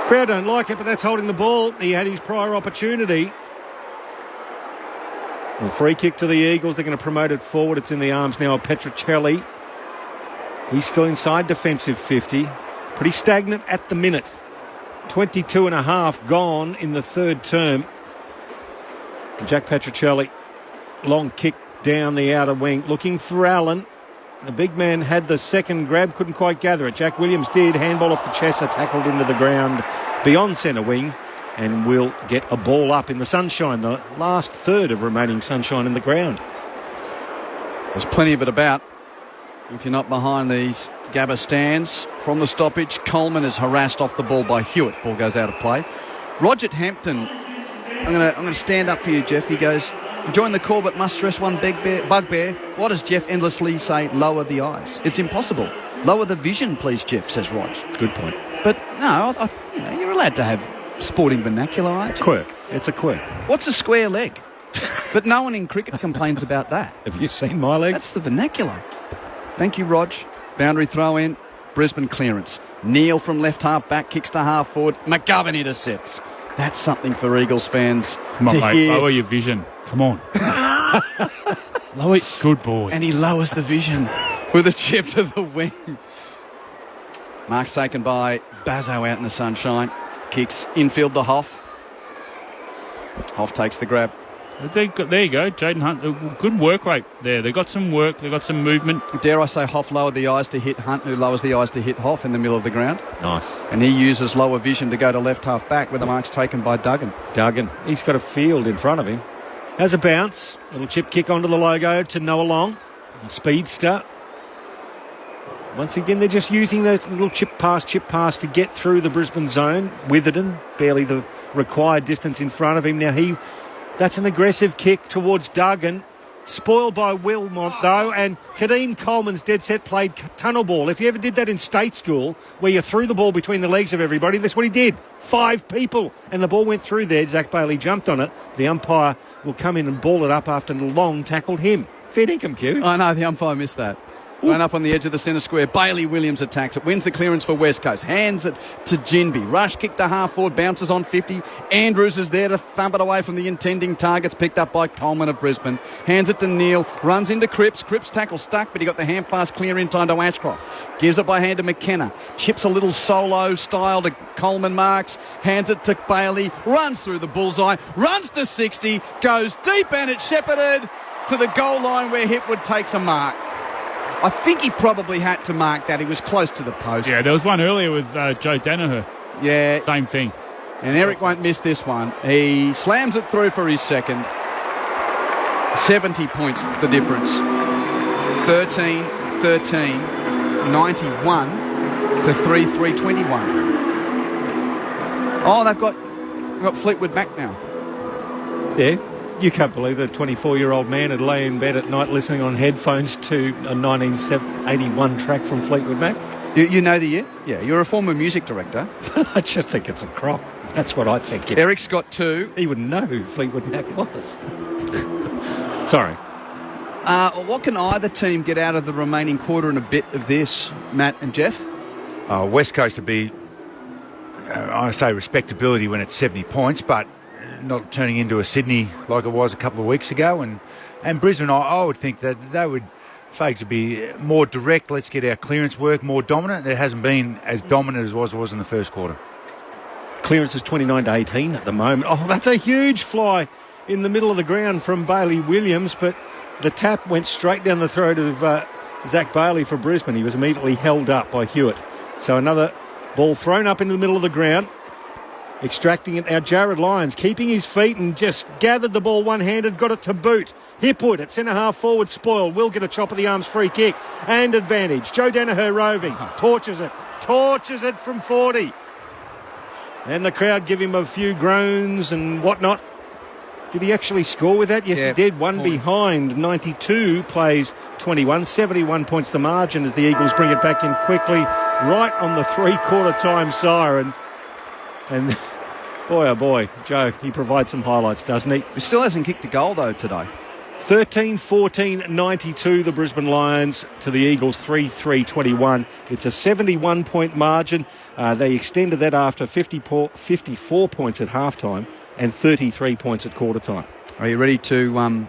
Crowd don't like it, but that's holding the ball. He had his prior opportunity. And free kick to the Eagles. They're going to promote it forward. It's in the arms now of Petrocelli. He's still inside defensive 50. Pretty stagnant at the minute. 22 and a half gone in the third term. Jack Petrocelli, long kick down the outer wing, looking for Allen. The big man had the second grab, couldn't quite gather it. Jack Williams did. Handball off the Chesser, tackled into the ground beyond centre wing, and will get a ball up in the sunshine, the last third of remaining sunshine in the ground. There's plenty of it about. If you're not behind these Gabba stands, from the stoppage, Coleman is harassed off the ball by Hewitt. Ball goes out of play. Roger Hampton, I'm going to stand up for you, Jeff. He goes, join the call but must stress one bugbear. What does Jeff endlessly say? Lower the eyes. It's impossible. Lower the vision, please, Jeff, says Rog. Good point. But no, you're allowed to have sporting vernacular, aren't you? Quirk. It's a quirk. What's a square leg? But no one in cricket complains about that. Have you seen my legs? That's the vernacular. Thank you, Rog. Boundary throw in. Brisbane clearance. Neil from left half back kicks to half forward. McGovern intercepts. That's something for Eagles fans. Come on, mate. Lower your vision. Come on. Lower it. Good boy. And he lowers the vision with a chip to the wing. Mark's taken by Bazzo out in the sunshine. Kicks infield to Hoff. Hoff takes the grab. There you go, Jaden Hunt. Good work rate there. They got some work. They got some movement. Dare I say Hoff lowered the eyes to hit Hunt, who lowers the eyes to hit Hoff in the middle of the ground. Nice. And he uses lower vision to go to left half back where the mark's taken by Duggan. He's got a field in front of him. Has a bounce. Little chip kick onto the logo to Noah Long. Speedster. Once again, they're just using those little chip pass to get through the Brisbane zone. Witherden, barely the required distance in front of him. Now that's an aggressive kick towards Duggan. Spoiled by Wilmot, though, and Kadeem Coleman's dead set played tunnel ball. If you ever did that in state school, where you threw the ball between the legs of everybody, that's what he did. 5 people. And the ball went through there. Zach Bailey jumped on it. The umpire will come in and ball it up after Long tackled him. Fair dinkum, Q. I know, the umpire missed that. Went up on the edge of the centre square. Bailey Williams attacks it. Wins the clearance for West Coast. Hands it to Ginby. Rush kick to half forward. Bounces on 50. Andrews is there to thump it away from the intending targets. Picked up by Coleman of Brisbane. Hands it to Neil. Runs into Cripps. Cripps tackle stuck, but he got the hand pass clear in time to Ashcroft. Gives it by hand to McKenna. Chips a little solo style to Coleman marks. Hands it to Bailey. Runs through the bullseye. Runs to 60. Goes deep and it's shepherded to the goal line where Hipwood takes a mark. I think he probably had to mark that. He was close to the post. Yeah, there was one earlier with Joe Danaher. Yeah. Same thing. And Eric won't miss this one. He slams it through for his second. 70 points the difference. 13, 91 to 3-21. Oh, they've got Fleetwood Mac now. Yeah. You can't believe that a 24-year-old man would lay in bed at night listening on headphones to a 1981 track from Fleetwood Mac. You know the year? Yeah, you're a former music director. I just think it's a crock. That's what I think. Eric's got 2. He wouldn't know who Fleetwood Mac was. Sorry. What can either team get out of the remaining quarter and a bit of this, Matt and Jeff? West Coast would be, I say respectability when it's 70 points, but not turning into a Sydney like it was a couple of weeks ago. And Brisbane, I would think that they would, Fags would be more direct. Let's get our clearance work more dominant. It hasn't been as dominant as it was in the first quarter. Clearance is 29-18 at the moment. Oh, that's a huge fly in the middle of the ground from Bailey Williams, but the tap went straight down the throat of Zach Bailey for Brisbane. He was immediately held up by Hewitt. So another ball thrown up into the middle of the ground. Extracting it now, Jared Lyons keeping his feet and just gathered the ball one-handed, got it to boot. Hipwood at centre-half forward, spoiled. Will get a chop of the arms free kick and advantage. Joe Danaher roving, torches it from 40. And the crowd give him a few groans and whatnot. Did he actually score with that? Yes, he did. One behind. 92 plays 21. 71 points the margin as the Eagles bring it back in quickly. Right on the three-quarter time siren. And boy, oh boy, Joe, he provides some highlights, doesn't he? He still hasn't kicked a goal, though, today. 13-14-92, the Brisbane Lions to the Eagles, 3-3-21. It's a 71-point margin. They extended that after 54 points at halftime and 33 points at quarter time. Are you ready to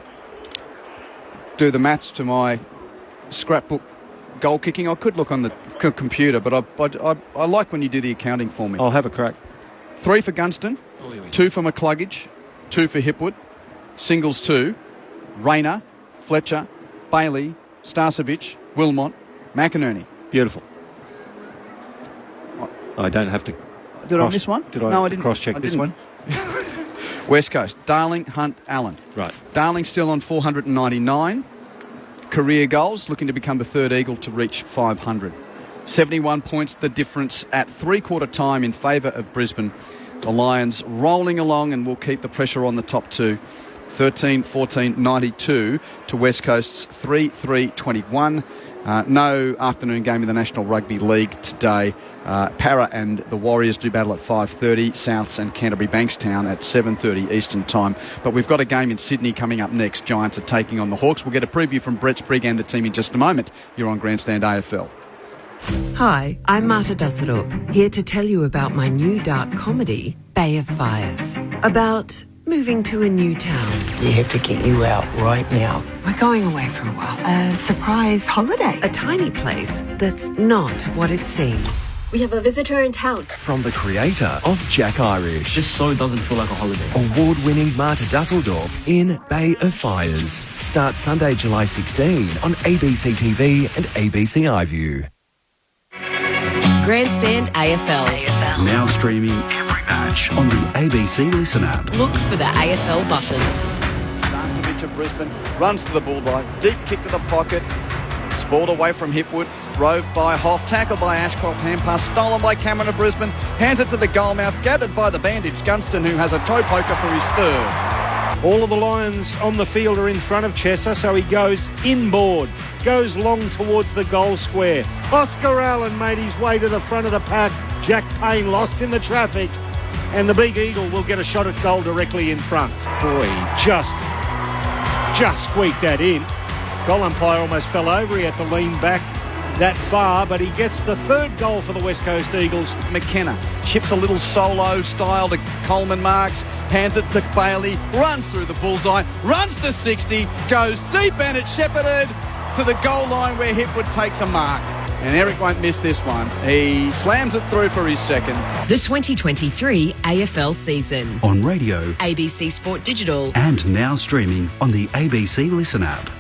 do the maths to my scrapbook goal kicking? I could look on the computer, but I like when you do the accounting for me. I'll have a crack. 3 for Gunston, 2 for McCluggage, 2 for Hipwood, singles 2, Rayner, Fletcher, Bailey, Starcevic, Wilmot, McInerney. Beautiful. I don't have to... Did I miss one? No, I didn't. Cross-check this one? West Coast, Darling, Hunt, Allen. Right. Darling still on 499. Career goals, looking to become the third Eagle to reach 500. 71 points the difference at three-quarter time in favour of Brisbane. The Lions rolling along and will keep the pressure on the top two. 13-14-92 to West Coast's 3-3-21. No afternoon game in the National Rugby League today. Para and the Warriors do battle at 5:30. Souths and Canterbury Bankstown at 7:30 Eastern Time. But we've got a game in Sydney coming up next. Giants are taking on the Hawks. We'll get a preview from Brett Sprigg and the team in just a moment. You're on Grandstand AFL. Hi, I'm Marta Dusseldorp, here to tell you about my new dark comedy, Bay of Fires. About moving to a new town. We have to get you out right now. We're going away for a while. A surprise holiday. A tiny place that's not what it seems. We have a visitor in town. From the creator of Jack Irish. Just so it doesn't feel like a holiday. Award-winning Marta Dusseldorp in Bay of Fires. Starts Sunday, July 16 on ABC TV and ABC iView. Grandstand AFL. Now streaming every match on the ABC Listen app. Look for the AFL button. Starcevic of Brisbane runs to the bullseye. Deep kick to the pocket. Spoiled away from Hipwood. Rove by Hoff. Tackled by Ashcroft. Hand pass stolen by Cameron of Brisbane. Hands it to the goal mouth. Gathered by the bandage. Gunston, who has a toe poker for his third. All of the Lions on the field are in front of Chesser, so he goes inboard, goes long towards the goal square. Oscar Allen made his way to the front of the pack. Jack Payne lost in the traffic, and the Big Eagle will get a shot at goal directly in front. Boy, he just squeaked that in. Goal umpire almost fell over. He had to lean back that far, but he gets the third goal for the West Coast Eagles. McKenna chips a little solo style to Coleman Marks, hands it to Bailey, runs through the bullseye, runs to 60, goes deep and it's shepherded to the goal line where Hipwood takes a mark. And Eric won't miss this one. He slams it through for his second. The 2023 AFL season. On radio, ABC Sport Digital. And now streaming on the ABC Listen app.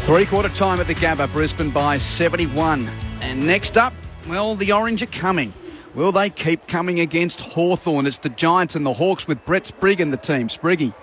Three-quarter time at the Gabba, Brisbane by 71. And next up, well, the Orange are coming. Will they keep coming against Hawthorn? It's the Giants and the Hawks with Brett Sprigg and the team. Spriggy.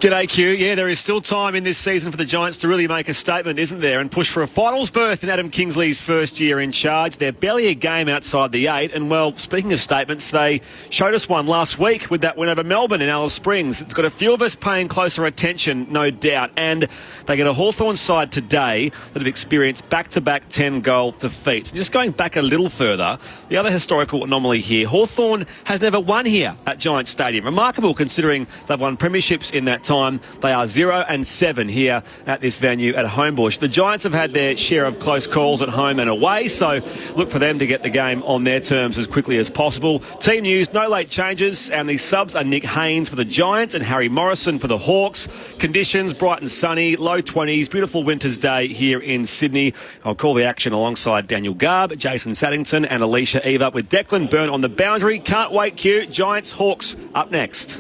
G'day, Q. Yeah, there is still time in this season for the Giants to really make a statement, isn't there, and push for a finals berth in Adam Kingsley's first year in charge. They're barely a game outside the 8, and, well, speaking of statements, they showed us one last week with that win over Melbourne in Alice Springs. It's got a few of us paying closer attention, no doubt, and they get a Hawthorn side today that have experienced back-to-back 10-goal defeats. Just going back a little further, the other historical anomaly here, Hawthorn has never won here at Giants Stadium. Remarkable considering they've won premierships in that time. time. They are 0-7 here at this venue at Homebush. The Giants have had their share of close calls at home and away, so look for them to get the game on their terms as quickly as possible. Team news, no late changes, and the subs are Nick Haynes for the Giants and Harry Morrison for the Hawks. Conditions, bright and sunny, low 20s, beautiful winter's day here in Sydney. I'll call the action alongside Daniel Garb, Jason Saddington and Alicia Eva with Declan Byrne on the boundary. Can't wait, Q. Giants, Hawks up next.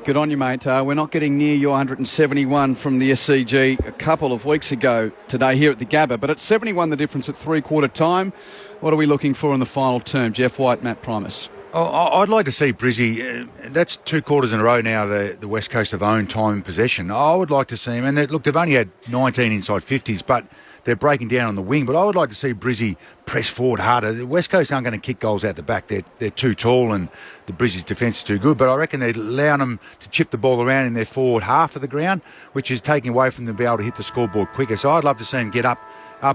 Good on you, mate. We're not getting near your 171 from the SCG a couple of weeks ago today here at the Gabba, but it's 71 the difference at three-quarter time. What are we looking for in the final term? Jeff White, Matt Primus. Oh, I'd like to see Brizzy. That's 2 quarters in a row now the West Coast have owned time in possession. I would like to see him. And look, they've only had 19 inside 50s, but they're breaking down on the wing. But I would like to see Brizzy press forward harder. The West Coast aren't going to kick goals out the back. They're too tall and the Brizzy's defence is too good. But I reckon they're allowing them to chip the ball around in their forward half of the ground, which is taking away from them to be able to hit the scoreboard quicker. So I'd love to see them get up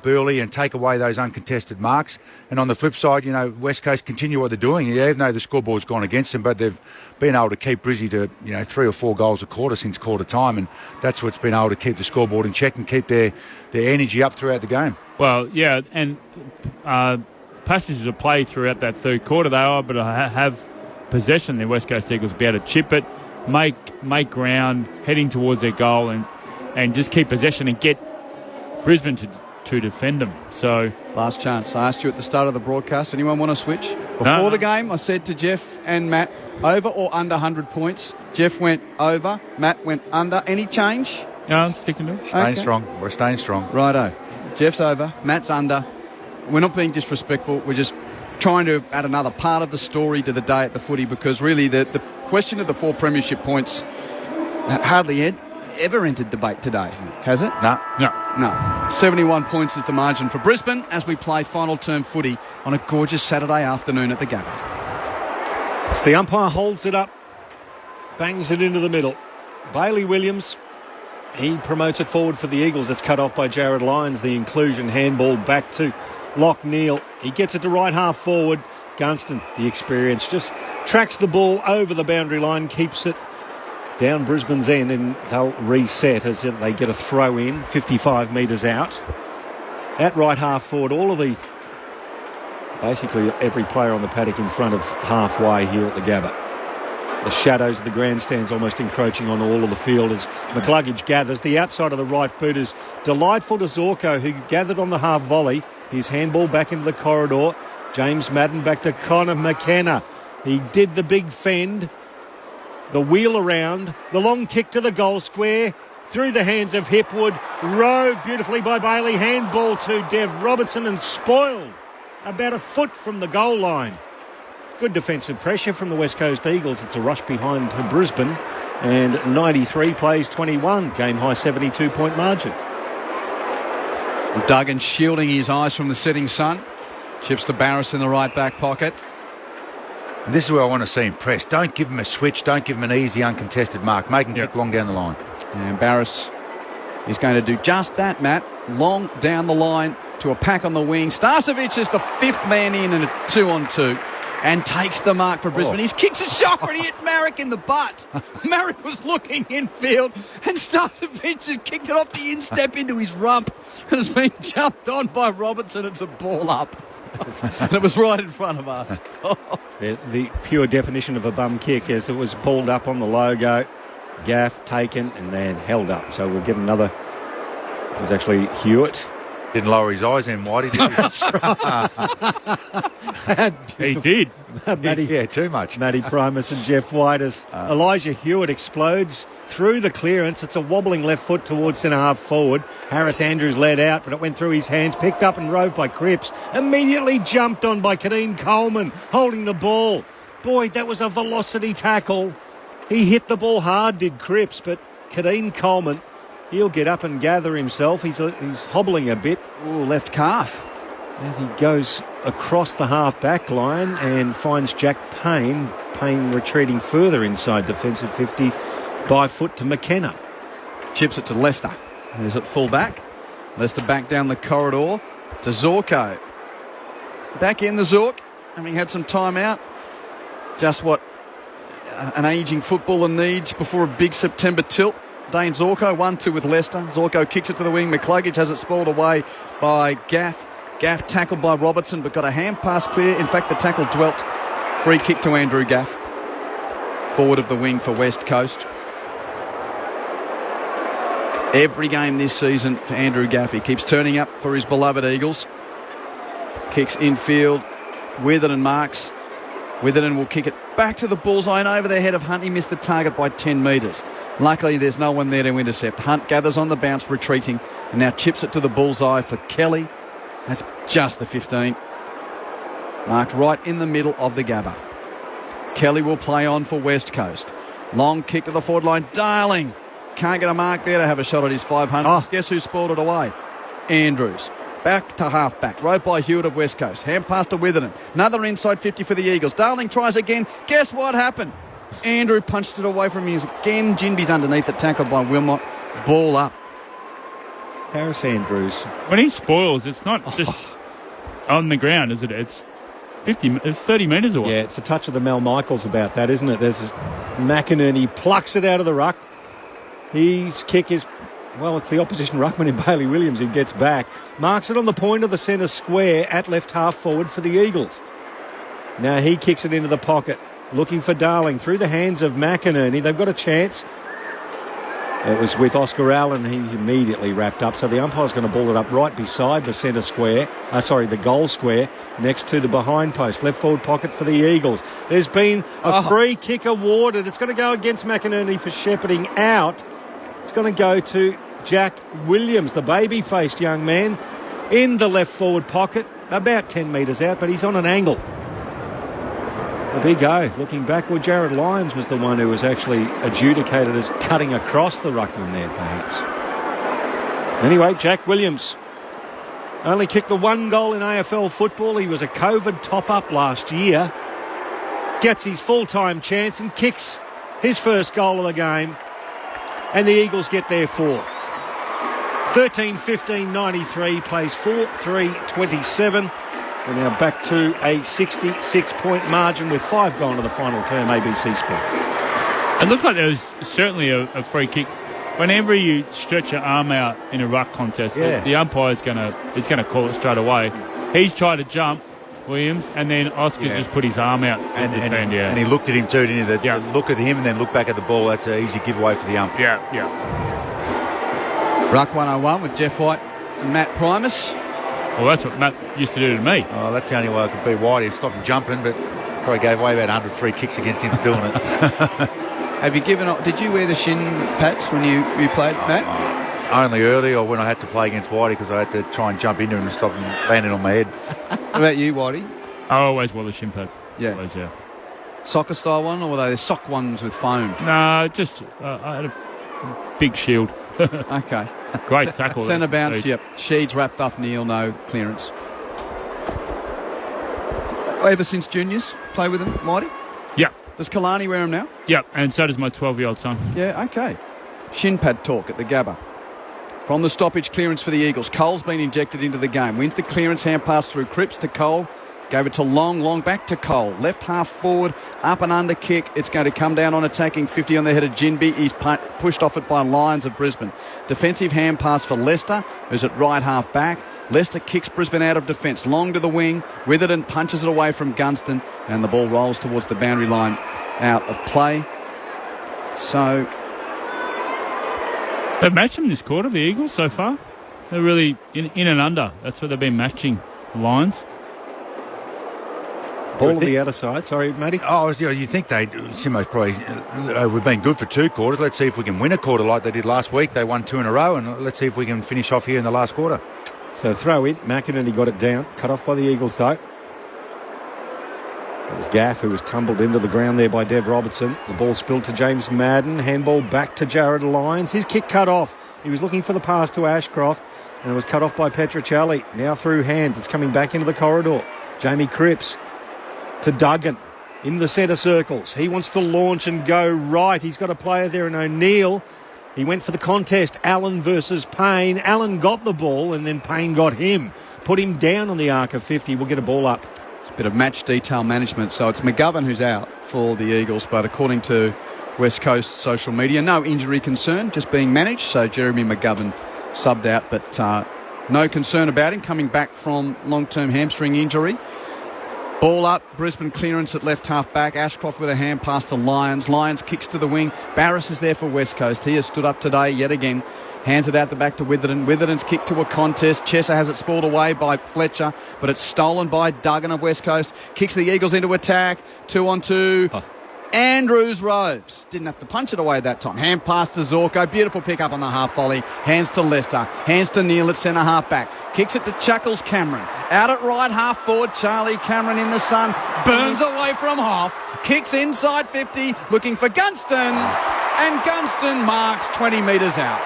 early and take away those uncontested marks. And on the flip side, West Coast continue what they're doing. Even though the scoreboard's gone against them, but they've been able to keep Brizzy to 3 or 4 goals a quarter since quarter time, and that's what's been able to keep the scoreboard in check and keep their energy up throughout the game. Well, yeah, and passages of play throughout that third quarter, they are able to have possession. The West Coast Eagles will be able to chip it, make ground, heading towards their goal, and just keep possession and get Brisbane to defend them. So last chance. I asked you at the start of the broadcast, anyone want to switch? Before the game, I said to Jeff and Matt, over or under 100 points. Jeff went over, Matt went under. Any change? No, I'm sticking to it. Staying strong. We're staying strong. Righto. Jeff's over, Matt's under. We're not being disrespectful. We're just trying to add another part of the story to the day at the footy, because really the question of the 4 premiership points hardly ever entered debate today, has it? No. 71 points is the margin for Brisbane as we play final term footy on a gorgeous Saturday afternoon at the Gabba. As the umpire holds it up, bangs it into the middle. Bailey Williams, he promotes it forward for the Eagles. It's cut off by Jared Lyons. The inclusion handball back to Loch Neal. He gets it to right half forward. Gunston, the experience, just tracks the ball over the boundary line, keeps it down Brisbane's end, and they'll reset as they get a throw in 55 metres out. At right half forward, basically every player on the paddock in front of halfway here at the Gabba. The shadows of the grandstands almost encroaching on all of the field as McCluggage gathers. The outside of the right boot is delightful to Zorko, who gathered on the half volley. His handball back into the corridor. James Madden back to Connor McKenna. He did the big fend. The wheel around, the long kick to the goal square, through the hands of Hipwood, rowed beautifully by Bailey, handball to Dev Robertson and spoiled about a foot from the goal line. Good defensive pressure from the West Coast Eagles. It's a rush behind to Brisbane, and 93 plays 21, game high 72-point margin. Duggan shielding his eyes from the setting sun, chips to Barris in the right back pocket. And this is where I want to see him press. Don't give him a switch. Don't give him an easy, uncontested mark. Make him kick long down the line. And Barris is going to do just that, Matt. Long down the line to a pack on the wing. Starcevic is the 5th man in and a 2-on-2 and takes the mark for Brisbane. He kicks a shot, but he hit Marek in the butt. Marek was looking infield and Starcevic has kicked it off the instep into his rump and has been jumped on by Robertson. It's a ball up. And it was right in front of us. The pure definition of a bum kick, as it was pulled up on the logo, gaff taken and then held up. So we'll get another. It was actually Hewitt. Didn't lower his eyes then, Whitey, did he? That's right. He did. Yeah, too much. Matty Primus and Jeff White as Elijah Hewitt explodes through the clearance. It's a wobbling left foot towards centre half forward. Harris Andrews led out, but it went through his hands, picked up and rove by Cripps. Immediately jumped on by Kadeen Coleman, holding the ball. Boy, that was a velocity tackle. He hit the ball hard, did Cripps, but Kadeen Coleman, he'll get up and gather himself. He's hobbling a bit. Ooh, left calf. As he goes across the half-back line and finds Jack Payne. Payne retreating further inside defensive 50 by foot to McKenna. Chips it to Leicester. There's it full back. Leicester back down the corridor to Zorko. Back in the Zork, having had some time out. Just what an ageing footballer needs before a big September tilt. Dane Zorko, 1-2 with Leicester. Zorko kicks it to the wing. McCluggage has it spoiled away by Gaff. Gaff tackled by Robertson, but got a hand pass clear. In fact, the tackle dwelt. Free kick to Andrew Gaff. Forward of the wing for West Coast. Every game this season for Andrew Gaff. He keeps turning up for his beloved Eagles. Kicks infield. Witherden marks. Witherden will kick it back to the bullseye and over the head of Hunt. He missed the target by 10 metres. Luckily, there's no one there to intercept. Hunt gathers on the bounce, retreating, and now chips it to the bullseye for Kelly. That's just the 15. Marked right in the middle of the Gabba. Kelly will play on for West Coast. Long kick to the forward line. Darling can't get a mark there to have a shot at his 500. Oh. Guess who spoiled it away? Andrews. Back to half-back. Rode by Hewitt of West Coast. Hand pass to Witherden. Another inside 50 for the Eagles. Darling tries again. Guess what happened? Andrew punched it away from him again. Ginby's underneath it, tackled by Wilmot. Ball up. Harris Andrews. When he spoils, it's not just on the ground, is it? It's 30 metres away. Yeah, it's a touch of the Mel Michaels about that, isn't it? There's McInerney plucks it out of the ruck. His kick is, well, it's the opposition ruckman in Bailey Williams who gets back. Marks it on the point of the centre square at left half forward for the Eagles. Now he kicks it into the pocket. Looking for Darling through the hands of McInerney. They've got a chance. It was with Oscar Allen. He immediately wrapped up. So the umpire's going to ball it up right beside the centre square. The goal square next to the behind post. Left forward pocket for the Eagles. There's been a free kick awarded. It's going to go against McInerney for shepherding out. It's going to go to Jack Williams, the baby-faced young man, in the left forward pocket. About 10 metres out, but he's on an angle. A big O. Looking backward, Jared Lyons was the one who was actually adjudicated as cutting across the ruckman there, perhaps. Anyway, Jack Williams only kicked the one goal in AFL football. He was a COVID top-up last year. Gets his full-time chance and kicks his first goal of the game. And the Eagles get their fourth. 13-15-93, plays 4-3-27. We're now back to a 66-point margin with 5 gone to the final term, ABC Sport. It looked like there was certainly a free kick. Whenever you stretch your arm out in a ruck contest, the umpire's going to call it straight away. He's tried to jump, Williams, and then Oscar's just put his arm out. And he looked at him too, didn't he? Look at him and then look back at the ball. That's an easy giveaway for the umpire. Yeah. Ruck 101 with Jeff White and Matt Primus. Well, that's what Matt used to do to me. Oh, that's the only way I could beat Whitey. He stopped him jumping, but probably gave away about 100 free kicks against him for doing it. Have you given up? Did you wear the shin pads when you played, Matt? Only early, or when I had to play against Whitey, because I had to try and jump into him and stop him landing on my head. What about you, Whitey? I always wore the shin pad. Yeah. Always, yeah. Soccer style one, or were they the sock ones with foam? No, just I had a big shield. Okay. Great tackle. Centre bounce, yep. Sheeds wrapped up, Neil, no clearance. Ever since juniors, play with them, Mighty? Yeah. Does Kalani wear them now? Yeah, and so does my 12-year-old son. Yeah, okay. Shin pad talk at the Gabba. From the stoppage, clearance for the Eagles. Cole's been injected into the game. Wins the clearance, hand pass through Cripps to Cole. Gave it to Long back to Cole. Left half forward, up and under kick. It's going to come down on attacking 50 on the head of Ginby. He's pushed off it by Lions of Brisbane. Defensive hand pass for Leicester, who's at right half back. Leicester kicks Brisbane out of defence. Long to the wing. Witherden punches it away from Gunston. And the ball rolls towards the boundary line out of play. So they've matched them this quarter, the Eagles, so far. They're really in and under. That's what they've been matching the Lions. Ball on the outer side. Sorry, Matty. Oh, you think Simo's probably, we've been good for 2 quarters. Let's see if we can win a quarter like they did last week. They won 2 in a row, and let's see if we can finish off here in the last quarter. So throw in. McInerney got it down. Cut off by the Eagles, though. It was Gaff who was tumbled into the ground there by Dev Robertson. The ball spilled to James Madden. Handball back to Jared Lyons. His kick cut off. He was looking for the pass to Ashcroft, and it was cut off by Petruccelli. Now through hands. It's coming back into the corridor. Jamie Cripps to Duggan in the centre circles. He wants to launch and go right. He's got a player there in O'Neill. He went for the contest. Allen versus Payne. Allen got the ball and then Payne got him. Put him down on the arc of 50. We'll get a ball up. It's a bit of match detail management. So it's McGovern who's out for the Eagles, but according to West Coast social media, no injury concern, just being managed. So Jeremy McGovern subbed out, but no concern about him coming back from long-term hamstring injury. Ball up, Brisbane clearance at left half back. Ashcroft with a hand pass to Lyons. Lyons kicks to the wing. Barris is there for West Coast. He has stood up today yet again. Hands it out the back to Witherden. Witherden's kick to a contest. Chesser has it spoiled away by Fletcher, but it's stolen by Duggan of West Coast. Kicks the Eagles into attack. 2-on-2. Oh. Andrews Rose didn't have to punch it away that time. Hand pass to Zorko. Beautiful pick up on the half volley. Hands to Lester. Hands to Neil at centre half back. Kicks it to Chuckles Cameron. Out at right half forward. Charlie Cameron in the sun. Burns away from Hoff. Kicks inside 50. Looking for Gunston. And Gunston marks 20 metres out.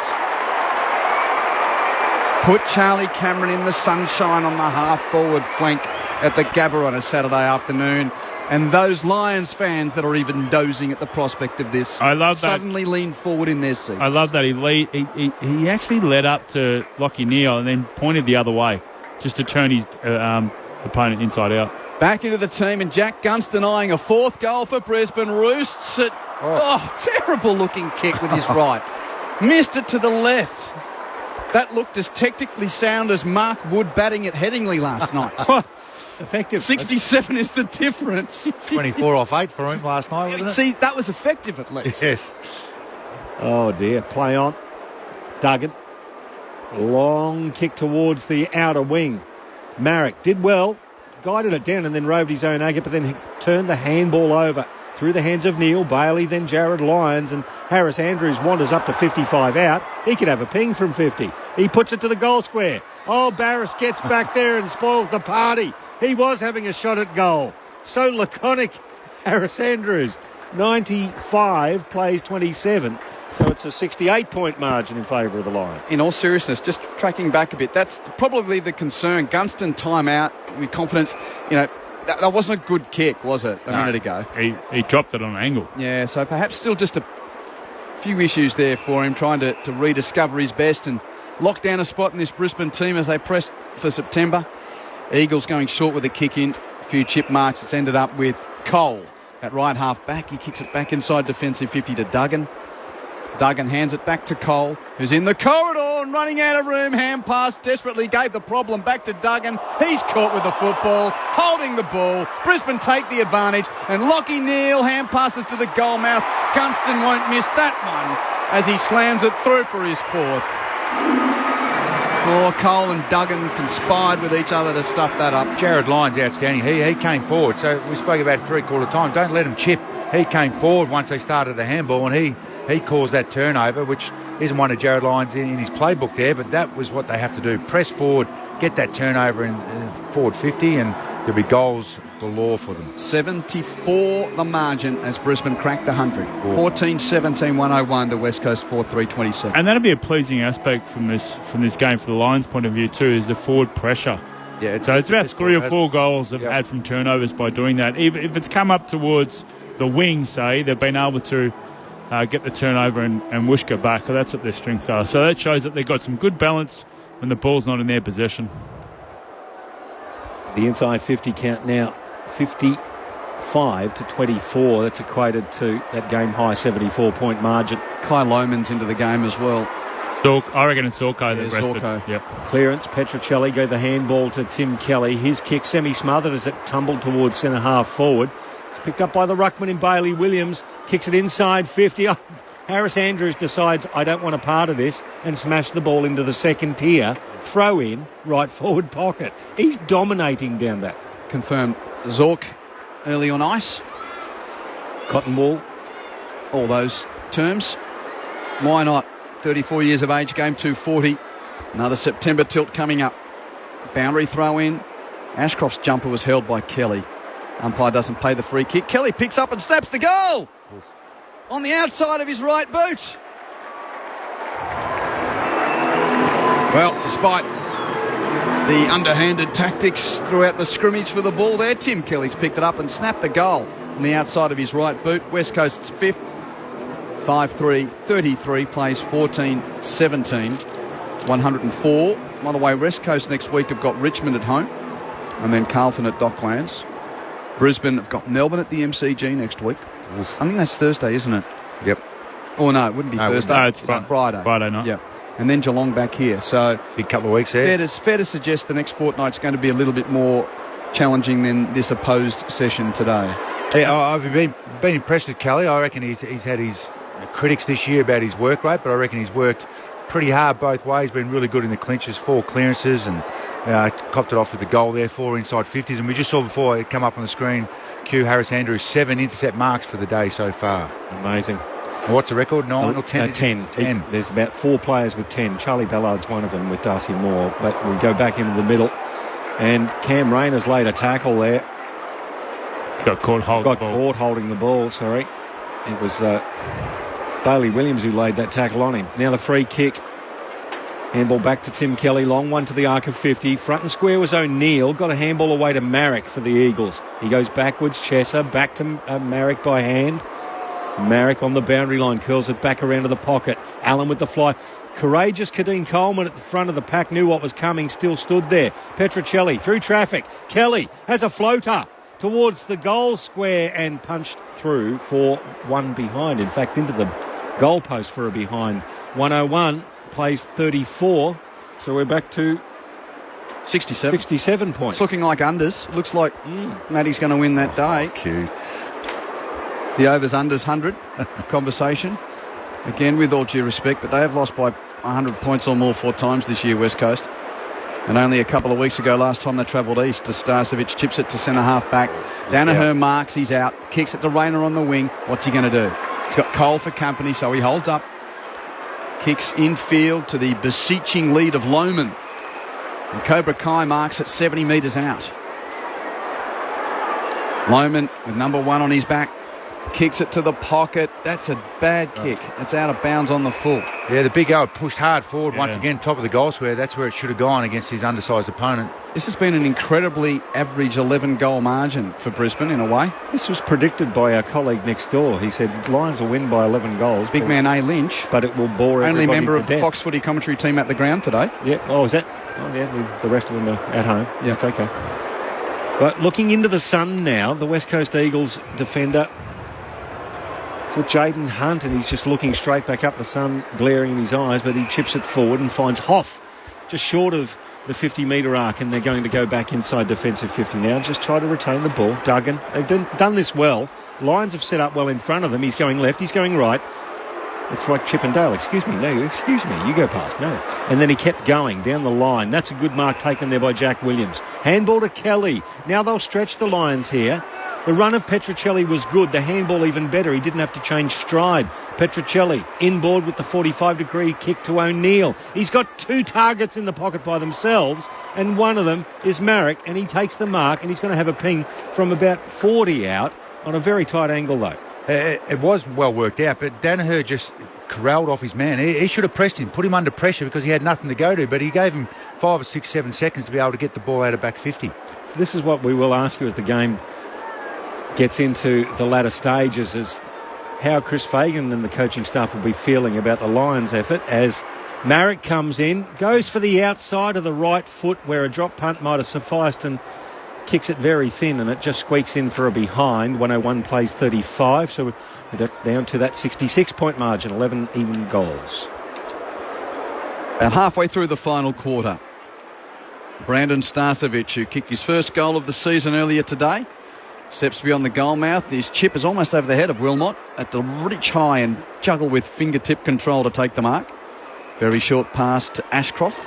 Put Charlie Cameron in the sunshine on the half forward flank at the Gabba on a Saturday afternoon. And those Lions fans that are even dozing at the prospect of this, I love that. Suddenly lean forward in their seats. I love that he actually led up to Lachie Neale and then pointed the other way just to turn his opponent inside out. Back into the team, and Jack Gunston eyeing a fourth goal for Brisbane. Roosts it. Terrible looking kick with his right. Missed it to the left. That looked as technically sound as Mark Wood batting at Headingley last night. Effective. 67 is the difference. 24 off 8 for him last night, wasn't it? See, that was effective at least. Yes. Oh, dear. Play on. Duggan. Long kick towards the outer wing. Marek did well. Guided it down and then roved his own agate, but then turned the handball over through the hands of Neil Bailey, then Jared Lyons, and Harris Andrews wanders up to 55 out. He could have a ping from 50. He puts it to the goal square. Oh, Barris gets back there and spoils the party. He was having a shot at goal. So laconic, Harris Andrews. 95 plays 27. So it's a 68-point margin in favour of the Lions. In all seriousness, just tracking back a bit, that's probably the concern. Gunston timeout with confidence. You know, that wasn't a good kick, was it, a minute ago? He dropped it on an angle. Yeah, so perhaps still just a few issues there for him, trying to rediscover his best and lock down a spot in this Brisbane team as they press for September. Eagles going short with a kick in. A few chip marks. It's ended up with Cole at right half back. He kicks it back inside defensive 50 to Duggan. Duggan hands it back to Cole, who's in the corridor and running out of room. Hand pass desperately gave the problem back to Duggan. He's caught with the football, holding the ball. Brisbane take the advantage, and Lachie Neale hand passes to the goal mouth. Gunston won't miss that one as he slams it through for his fourth. Cole and Duggan conspired with each other to stuff that up. Jared Lyons outstanding. He came forward. So we spoke about three-quarter time. Don't let him chip. He came forward once they started the handball, and he caused that turnover, which isn't one of Jared Lyons in his playbook there, but that was what they have to do. Press forward, get that turnover in forward 50, and there'll be goals galore for them. 74 the margin as Brisbane cracked the 100. 14-17, 101 to West Coast 4-3-27. And that'll be a pleasing aspect from this game for the Lions' point of view too, is the forward pressure. Yeah, it's about 3 or 4 goals they've had from turnovers by doing that. Even if it's come up towards the wing, say, they've been able to get the turnover and Wooshka back. That's what their strengths are. So that shows that they've got some good balance when the ball's not in their possession. The inside 50 count now, 55-24. That's equated to that game-high 74-point margin. Kai Loman's into the game as well. I reckon it's Zorko that rested. Yep. Clearance, Petrocelli gave the handball to Tim Kelly. His kick semi-smothered as it tumbled towards centre-half forward. It's picked up by the ruckman in Bailey Williams. Kicks it inside 50. Oh, Harris Andrews decides, I don't want a part of this, and smashed the ball into the second tier. Throw in, right forward pocket. He's dominating down back. Confirmed Zork early on ice. Cotton Wool. All those terms. Why not? 34 years of age, game 240. Another September tilt coming up. Boundary throw in. Ashcroft's jumper was held by Kelly. Umpire doesn't pay the free kick. Kelly picks up and snaps the goal on the outside of his right boot. Well, despite the underhanded tactics throughout the scrimmage for the ball there, Tim Kelly's picked it up and snapped the goal on the outside of his right boot. West Coast's fifth. 5-3-33, plays 14-17, 104. By the way, West Coast next week have got Richmond at home and then Carlton at Docklands. Brisbane have got Melbourne at the MCG next week. Oof. I think that's Thursday, isn't it? Yep. Oh, no, it wouldn't be Thursday. No, it's Friday. Friday night. Yeah. And then Geelong back here. So big couple of weeks there. Fair to suggest the next fortnight's going to be a little bit more challenging than this opposed session today. Yeah, I've been impressed with Kelly. I reckon he's had his critics this year about his work rate, but I reckon he's worked pretty hard both ways. Been really good in the clinches, 4 clearances, and copped it off with the goal there, 4 inside 50s. And we just saw before it come up on the screen, Q Harris Andrews, 7 intercept marks for the day so far. Amazing. And what's the record? 9 or 10? 10. There's about 4 players with 10. Charlie Ballard's one of them with Darcy Moore. But we go back into the middle. And Cam Rayner's laid a tackle there. Got caught holding the ball, sorry. It was Bailey Williams who laid that tackle on him. Now the free kick. Handball back to Tim Kelly. Long one to the arc of 50. Front and square was O'Neill. Got a handball away to Marrick for the Eagles. He goes backwards. Chesser back to Marrick by hand. Marrick on the boundary line. Curls it back around to the pocket. Allen with the fly. Courageous Kadeen Coleman at the front of the pack knew what was coming. Still stood there. Petruccelli through traffic. Kelly has a floater towards the goal square and punched through for one behind. In fact, into the goalpost for a behind. 101 plays 34. So we're back to 67 points. It's looking like unders. Looks like Matty's going to win that day. Cute. The overs-unders 100 conversation. Again, with all due respect, but they have lost by 100 points or more 4 times this year, West Coast. And only a couple of weeks ago, last time they travelled east, to Starcevic chips it to centre-half back. Danaher marks, he's out. Kicks it to Rayner on the wing. What's he going to do? He's got Cole for company, so he holds up. Kicks infield to the beseeching lead of Lohman. And Cobra Kai marks at 70 metres out. Lohman with number 1 on his back. Kicks it to the pocket. That's a bad kick. It's out of bounds on the full. Yeah, the big O pushed hard forward once again, top of the goal square. That's where it should have gone against his undersized opponent. This has been an incredibly average 11-goal margin for Brisbane in a way. This was predicted by our colleague next door. He said Lions will win by 11 goals. Big man A. Lynch. But it will bore everybody. Only member of the death. Fox Footy commentary team at the ground today. Yeah. Oh, is that? Oh, yeah. The rest of them are at home. Yeah. It's okay. But looking into the sun now, the West Coast Eagles defender. It's with Jaden Hunt, and he's just looking straight back up, the sun glaring in his eyes, but he chips it forward and finds Hoff just short of the 50-metre arc, and they're going to go back inside defensive 50 now. Just try to retain the ball. Duggan, they've done this well. Lions have set up well in front of them. He's going left, he's going right. It's like Chip and Dale. Excuse me, you go past, no. And then he kept going down the line. That's a good mark taken there by Jack Williams. Handball to Kelly. Now they'll stretch the Lions here. The run of Petruccelli was good. The handball even better. He didn't have to change stride. Petruccelli inboard with the 45-degree kick to O'Neill. He's got 2 targets in the pocket by themselves, and one of them is Marrick, and he takes the mark, and he's going to have a ping from about 40 out on a very tight angle, though. It was well worked out, but Danaher just corralled off his man. He should have pressed him, put him under pressure because he had nothing to go to, but he gave him 5 or 6, 7 seconds to be able to get the ball out of back 50. So this is what we will ask you as the game gets into the latter stages, is how Chris Fagan and the coaching staff will be feeling about the Lions' effort as Marrick comes in, goes for the outside of the right foot where a drop punt might have sufficed, and kicks it very thin, and it just squeaks in for a behind. 101 plays 35, so we're down to that 66-point margin, 11 even goals. About halfway through the final quarter, Brandon Starcevic, who kicked his first goal of the season earlier today, steps beyond the goal mouth. His chip is almost over the head of Wilmot at the reach high and juggle with fingertip control to take the mark. Very short pass to Ashcroft.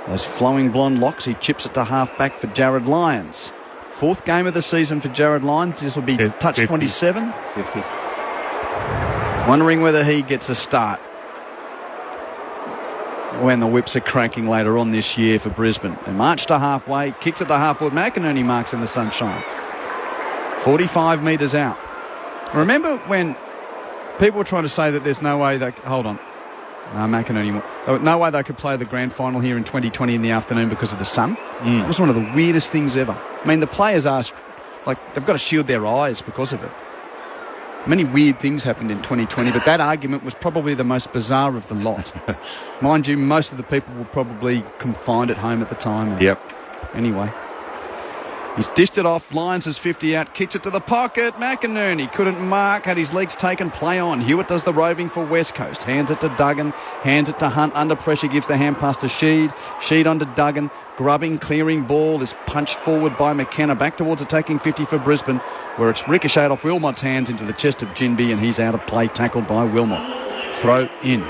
Those flowing blonde locks, he chips it to half-back for Jared Lyons. 4th game of the season for Jared Lyons. This will be touch 50. 27. 50. Wondering whether he gets a start when the whips are cranking later on this year for Brisbane. They march to halfway, kicks it to half-forward. McInerney marks in the sunshine. 45 metres out. Remember when people were trying to say that there's no way they... Hold on. No, McInerney... No way they could play the grand final here in 2020 in the afternoon because of the sun. It was one of the weirdest things ever. I mean, the players are... they've got to shield their eyes because of it. Many weird things happened in 2020, but that argument was probably the most bizarre of the lot. Mind you, most of the people were probably confined at home at the time. Yep. Anyway. He's dished it off. Lyons is 50 out. Kicks it to the pocket. McInerney couldn't mark. Had his legs taken. Play on. Hewitt does the roving for West Coast. Hands it to Duggan. Hands it to Hunt. Under pressure. Gives the hand pass to Sheed. Sheed onto Duggan. Grubbing, clearing ball is punched forward by McKenna. Back towards attacking 50 for Brisbane, where it's ricocheted off Wilmot's hands into the chest of Ginbey, and he's out of play. Tackled by Wilmot. Throw in.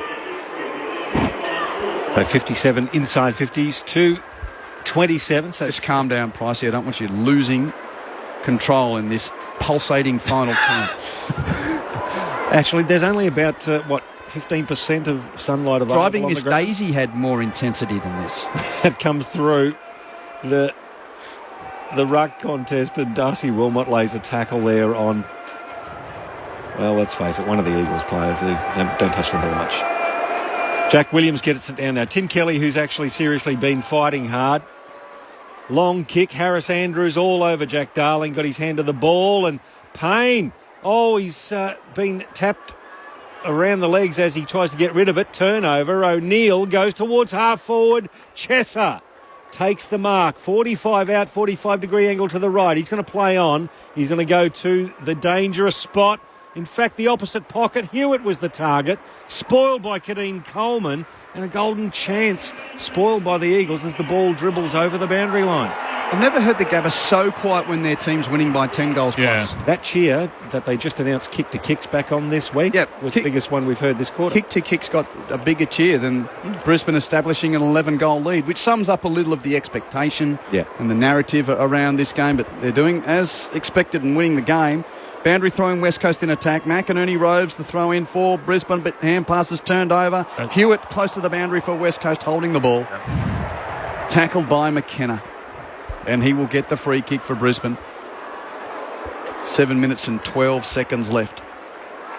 So 57 inside 50s to 27. So just calm down, Pricey. I don't want you losing control in this pulsating final term. Actually, there's only about, 15% of sunlight available. Driving on Miss the ground. Daisy had more intensity than this. That comes through the ruck contest, and Darcy Wilmot lays a tackle there on, well, let's face it, one of the Eagles players who don't touch the ball much. Jack Williams gets it down now. Tim Kelly, who's actually seriously been fighting hard. Long kick. Harris Andrews all over Jack Darling. Got his hand to the ball, and Payne. Oh, he's been tapped around the legs as he tries to get rid of it. Turnover. O'Neill goes towards half forward. Chesser takes the mark. 45 out, 45-degree angle to the right. He's going to play on. He's going to go to the dangerous spot. In fact, the opposite pocket. Hewitt was the target. Spoiled by Kadeen Coleman. And a golden chance spoiled by the Eagles as the ball dribbles over the boundary line. I've never heard the Gabba so quiet when their team's winning by 10 goals plus. That cheer that they just announced Kick to Kicks back on this week was the biggest one we've heard this quarter. Kick to Kicks got a bigger cheer than Brisbane establishing an 11-goal lead, which sums up a little of the expectation and the narrative around this game. But they're doing as expected and winning the game. Boundary throwing West Coast in attack. McInerney roves the throw in for Brisbane, but hand passes turned over. Hewitt close to the boundary for West Coast, holding the ball. Tackled by McKenna. And he will get the free kick for Brisbane. 7 minutes and 12 seconds left.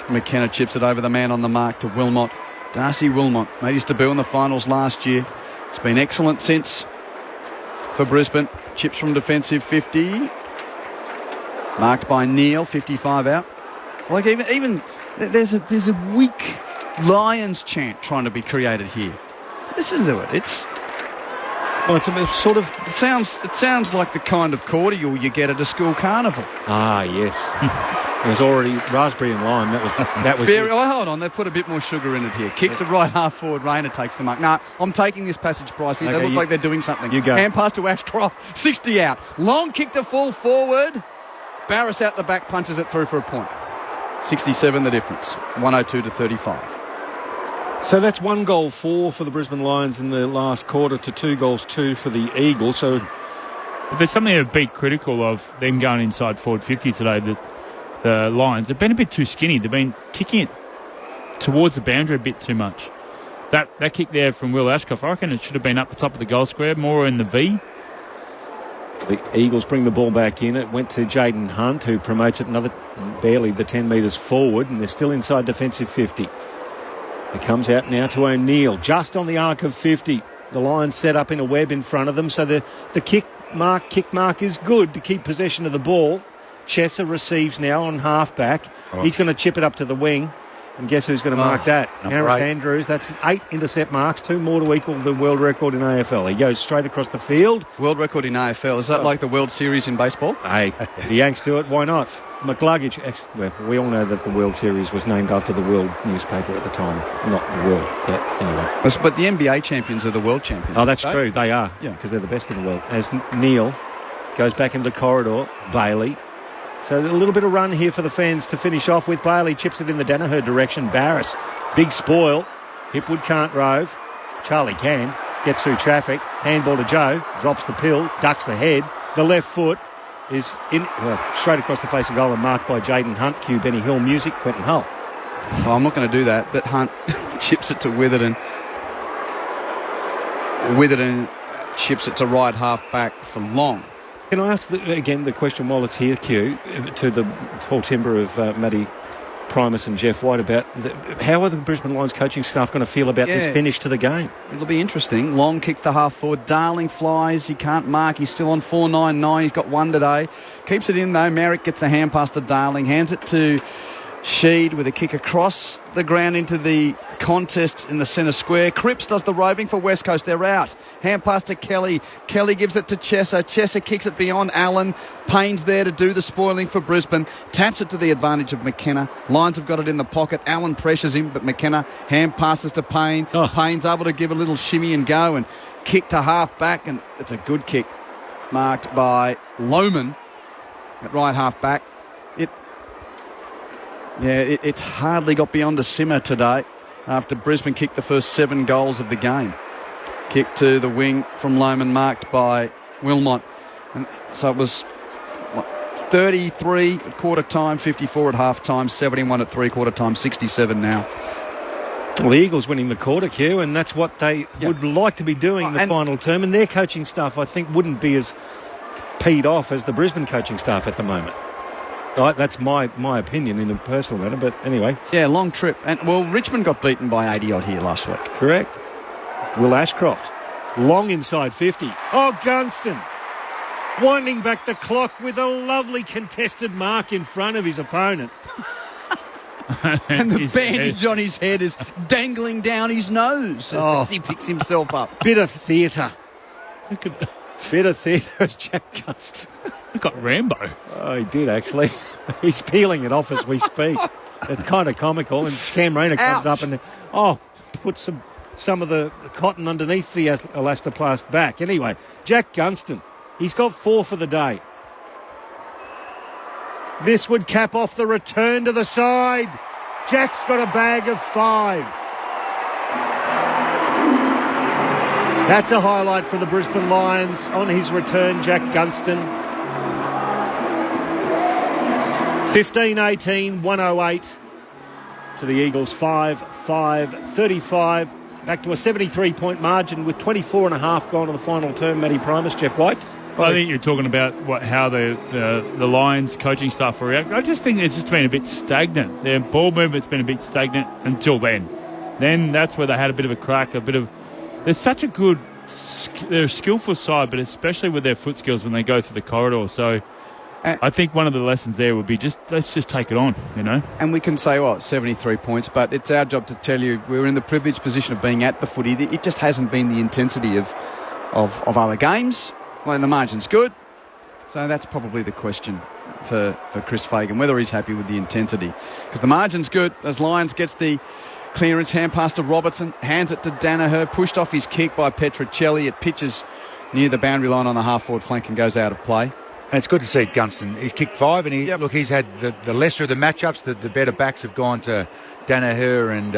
McKenna chips it over the man on the mark to Wilmot. Darcy Wilmot made his debut in the finals last year. It's been excellent since for Brisbane. Chips from defensive 50. Marked by Neil, 55 out. Like even there's a weak Lions chant trying to be created here. Listen to it. It's sort of. It sounds like the kind of cordial you get at a school carnival. Ah, yes. It was already raspberry and lime. That was. Hold on, they've put a bit more sugar in it here. Kick to right half forward. Rayner takes the mark. No, I'm taking this passage, Pricey. They look like they're doing something. You go. Hand pass to Ashcroft. 60 out. Long kick to full forward. Barris out the back, punches it through for a point. 67 the difference. 102 to 35. So that's 1 goal 4 for the Brisbane Lions in the last quarter to 2 goals 2 for the Eagles. So if there's something to be critical of them going inside forward 50 today, the Lions have been a bit too skinny. They've been kicking it towards the boundary a bit too much. That kick there from Will Ashcroft, I reckon it should have been up the top of the goal square, more in the V. The Eagles bring the ball back in. It went to Jaden Hunt, who promotes it another barely the 10 metres forward, and they're still inside defensive 50. It comes out now to O'Neill, just on the arc of 50. The Lions set up in a web in front of them, so the kick mark is good to keep possession of the ball. Chesser receives now on half-back. He's going to chip it up to the wing. And guess who's going to mark that? Harris Andrews. That's 8 intercept marks, 2 more to equal the world record in AFL. He goes straight across the field. World record in AFL. Is that like the World Series in baseball? Hey, the Yanks do it. Why not? McCluggage. Well, we all know that the World Series was named after the World newspaper at the time. Not the World, but anyway. But the NBA champions are the world champions. Oh, that's true. They are. Yeah. Because they're the best in the world. As Neil goes back into the corridor, Bailey. So a little bit of run here for the fans to finish off with. Bailey chips it in the Danaher direction. Barris, big spoil. Hipwood can't rove. Charlie can. Gets through traffic. Handball to Joe. Drops the pill. Ducks the head. The left foot is in straight across the face of goal and marked by Jaden Hunt. Cue Benny Hill music. Quentin Hull. Oh, I'm not going to do that, but Hunt chips it to Witherden. Witherden chips it to right half back for Long. Can I ask again the question while it's here, Q, to the full timber of Matty Primus and Jeff White about how are the Brisbane Lions coaching staff going to feel about this finish to the game? It'll be interesting. Long kick to half forward. Darling flies. He can't mark. He's still on 4.99. He's got 1 today. Keeps it in though. Merrick gets the hand pass to Darling. Hands it to Sheed with a kick across the ground into the contest in the centre square. Cripps does the roving for West Coast. They're out. Hand pass to Kelly. Kelly gives it to Chesser. Chesser kicks it beyond Allen. Payne's there to do the spoiling for Brisbane. Taps it to the advantage of McKenna. Lions have got it in the pocket. Allen pressures him, but McKenna hand passes to Payne. Payne's able to give a little shimmy and go and kick to half back, and it's a good kick marked by Lohman at right half back. It's hardly got beyond a simmer today after Brisbane kicked the first 7 goals of the game. Kick to the wing from Lohman marked by Wilmot. And so it was 33 at quarter time, 54 at half time, 71 at three-quarter time, 67 now. Well, the Eagles winning the quarter, Q, and that's what they would like to be doing in the final term. And their coaching staff, I think, wouldn't be as peed off as the Brisbane coaching staff at the moment. That's my opinion in a personal matter, but anyway. Yeah, long trip. And, well, Richmond got beaten by 80-odd here last week. Correct. Will Ashcroft, long inside 50. Oh, Gunston, winding back the clock with a lovely contested mark in front of his opponent. And the bandage on his head is dangling down his nose as he picks himself up. Bit of theatre. Bit of theatre as Jack Gunston. He got Rambo. Oh, he did, actually. He's peeling it off as we speak. It's kind of comical. And Cam Rayner comes up and, puts some of the cotton underneath the elastoplast back. Anyway, Jack Gunston, he's got 4 for the day. This would cap off the return to the side. Jack's got a bag of 5. That's a highlight for the Brisbane Lions on his return, Jack Gunston. 15-18, 108 to the Eagles, 5-35. Back to a 73-point margin with 24 and a half gone to the final term. Matty Primus, Jeff White. Well, I think you're talking about how the Lions coaching staff will react. I just think it's just been a bit stagnant. Their ball movement's been a bit stagnant until then. Then that's where they had a bit of a crack, They're such a good, they're a skillful side, but especially with their foot skills when they go through the corridor. So I think one of the lessons there would be let's just take it on, And we can say, 73 points, but it's our job to tell you we're in the privileged position of being at the footy. It just hasn't been the intensity of other games. Well, the margin's good. So that's probably the question for Chris Fagan, whether he's happy with the intensity. Because the margin's good as Lions gets the clearance, hand pass to Robertson, hands it to Danaher, pushed off his kick by Petrocelli. It pitches near the boundary line on the half-forward flank and goes out of play. And it's good to see Gunston. He's kicked 5, and he's had the lesser of the matchups. The better backs have gone to Danaher and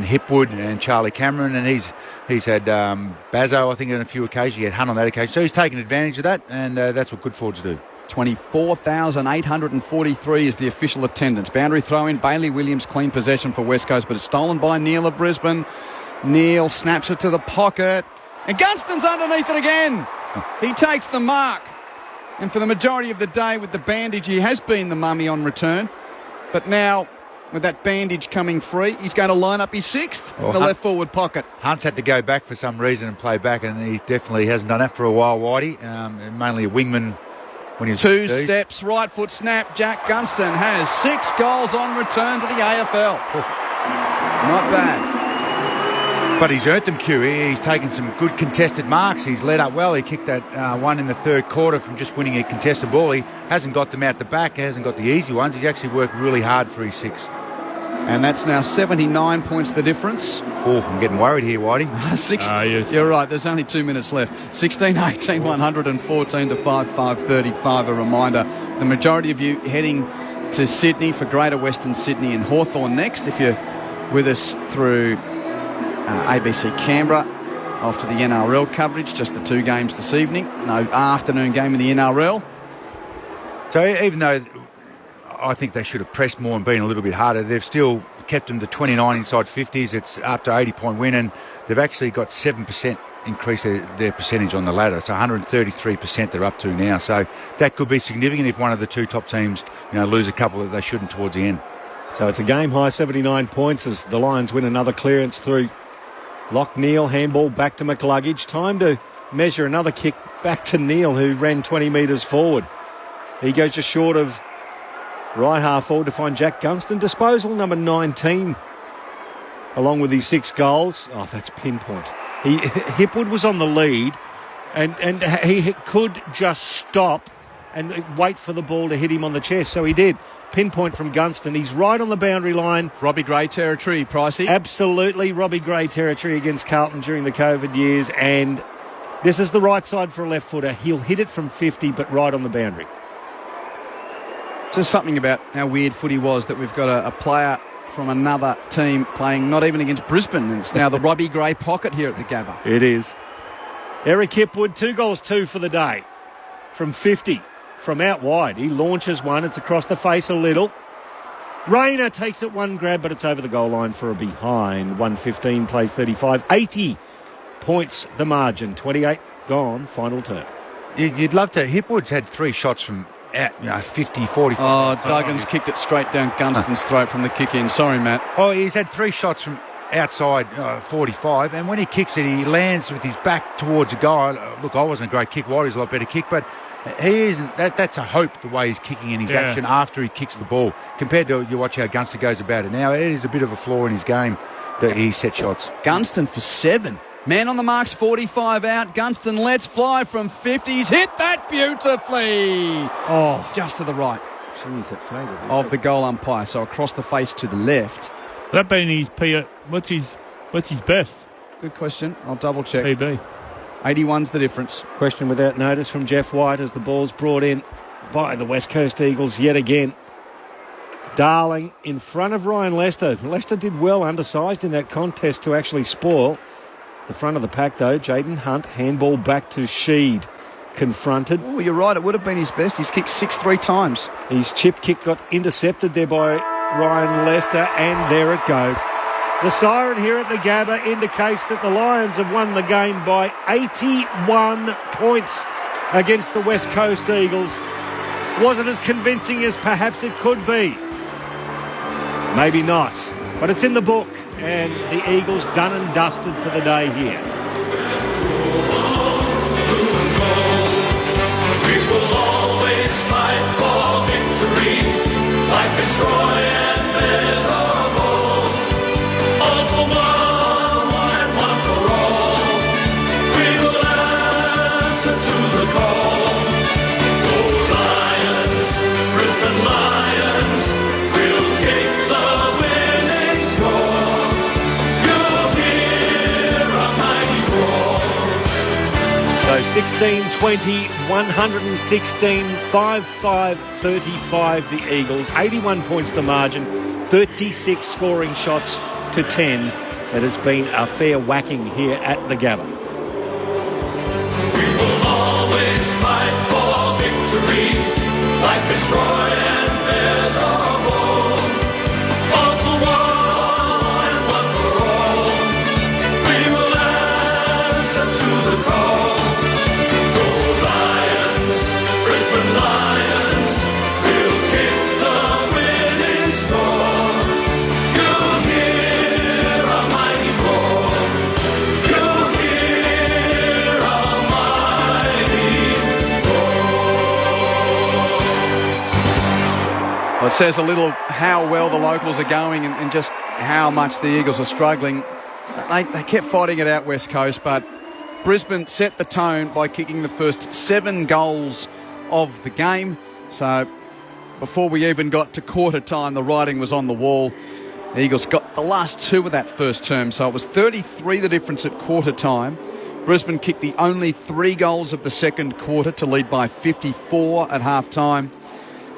Hipwood and Charlie Cameron, and he's had Bazzo, I think, on a few occasions. He had Hunt on that occasion. So he's taken advantage of that, and that's what good forwards do. 24,843 is the official attendance. Boundary throw-in, Bailey Williams, clean possession for West Coast, but it's stolen by Neil of Brisbane. Neil snaps it to the pocket, and Gunston's underneath it again. He takes the mark. And for the majority of the day with the bandage, he has been the mummy on return. But now, with that bandage coming free, he's going to line up his 6th in the left forward pocket. Hunt's had to go back for some reason and play back, and he definitely hasn't done that for a while, Whitey. Mainly a wingman when he was 2 steps, right foot snap. Jack Gunston has 6 goals on return to the AFL. Not bad. But he's earned them, Q. He's taken some good contested marks. He's led up well. He kicked that one in the third quarter from just winning a contested ball. He hasn't got them out the back. He hasn't got the easy ones. He's actually worked really hard for his 6. And that's now 79 points the difference. I'm getting worried here, Whitey. Yes. You're right. There's only 2 minutes left. 16-18, 114 to 5-5-35. A reminder, the majority of you heading to Sydney for Greater Western Sydney and Hawthorn next. If you're with us through ABC Canberra after the NRL coverage, just the 2 games this evening, no afternoon game in the NRL. So even though I think they should have pressed more and been a little bit harder, they've still kept them to 29 inside 50s. It's up to 80-point win, and they've actually got 7% increase their percentage on the ladder. It's 133% they're up to now. So that could be significant if one of the 2 top teams lose a couple that they shouldn't towards the end. So it's a game high 79 points as the Lions win another clearance through Lock Neal, handball back to McCluggage. Time to measure another kick back to Neal, who ran 20 metres forward. He goes just short of right half forward to find Jack Gunston. Disposal number 19 along with his 6 goals. Oh, that's pinpoint. Hipwood was on the lead, and he could just stop and wait for the ball to hit him on the chest. So he did. Pinpoint from Gunston. He's right on the boundary line. Robbie Gray territory, Pricey. Absolutely Robbie Gray territory against Carlton during the COVID years. And this is the right side for a left footer. He'll hit it from 50, but right on the boundary. Just something about how weird footy was that we've got a player from another team playing not even against Brisbane. It's now the Robbie Gray pocket here at the Gabba. It is. Eric Hipwood, 2 goals, 2 for the day from 50. From out wide, he launches one. It's across the face a little. Rayner takes it one grab, but it's over the goal line for a behind. 1:15 plays 35. 80 points the margin. 28 gone, final turn. You'd love to. Hipwood's had 3 shots from out, 50, 45. Oh, Duggan's kicked it straight down Gunston's throat from the kick in. Sorry, Matt. Oh, he's had 3 shots from outside 45, and when he kicks it, he lands with his back towards the goal. Look, I wasn't a great kick wide. He's a lot better kick, but he isn't. That's a hope, the way he's kicking in his action after he kicks the ball, compared to you watch how Gunston goes about it now. It is a bit of a flaw in his game that he set shots. Gunston for 7. Man on the marks, 45 out. Gunston lets fly from 50. He's hit that beautifully. Oh, just to the right. Jeez, that faded. Of the goal umpire, so across the face to the left. That being his what's his best? Good question. I'll double check. PB. 81's the difference. Question without notice from Jeff White as the ball's brought in by the West Coast Eagles yet again. Darling in front of Ryan Lester. Lester did well, undersized in that contest to actually spoil. The front of the pack, though, Jaden Hunt, handball back to Sheed. Confronted. Oh, you're right. It would have been his best. He's kicked 6 times. His chip kick got intercepted there by Ryan Lester, and there it goes. The siren here at the Gabba indicates that the Lions have won the game by 81 points against the West Coast Eagles. Was it as convincing as perhaps it could be? Maybe not, but it's in the book, and the Eagles done and dusted for the day here. We will always fight for victory, like Fitzroy and Bears of old. All for one and one for all. We will answer to the call. Go Lions, Brisbane Lions, we'll kick the winning score. You'll hear a mighty roar. So 16-20, 116, 5-5, 35 the Eagles. 81 points the margin, 36 scoring shots to 10. It has been a fair whacking here at the Gabba. We will always fight for victory, like Fitzroy and Bears of old. All for one and one for all. We will answer to the call. Go Lions, Brisbane Lions, we'll kick the winning score. You'll hear a mighty roar. You'll hear a mighty roar. Well, it says a little how well the locals are going and just how much the Eagles are struggling. They kept fighting it out West Coast, but Brisbane set the tone by kicking the first 7 goals of the game. So before we even got to quarter time, the writing was on the wall. The Eagles got the last 2 of that first term, so it was 33 the difference at quarter time. Brisbane kicked the only 3 goals of the second quarter to lead by 54 at half time,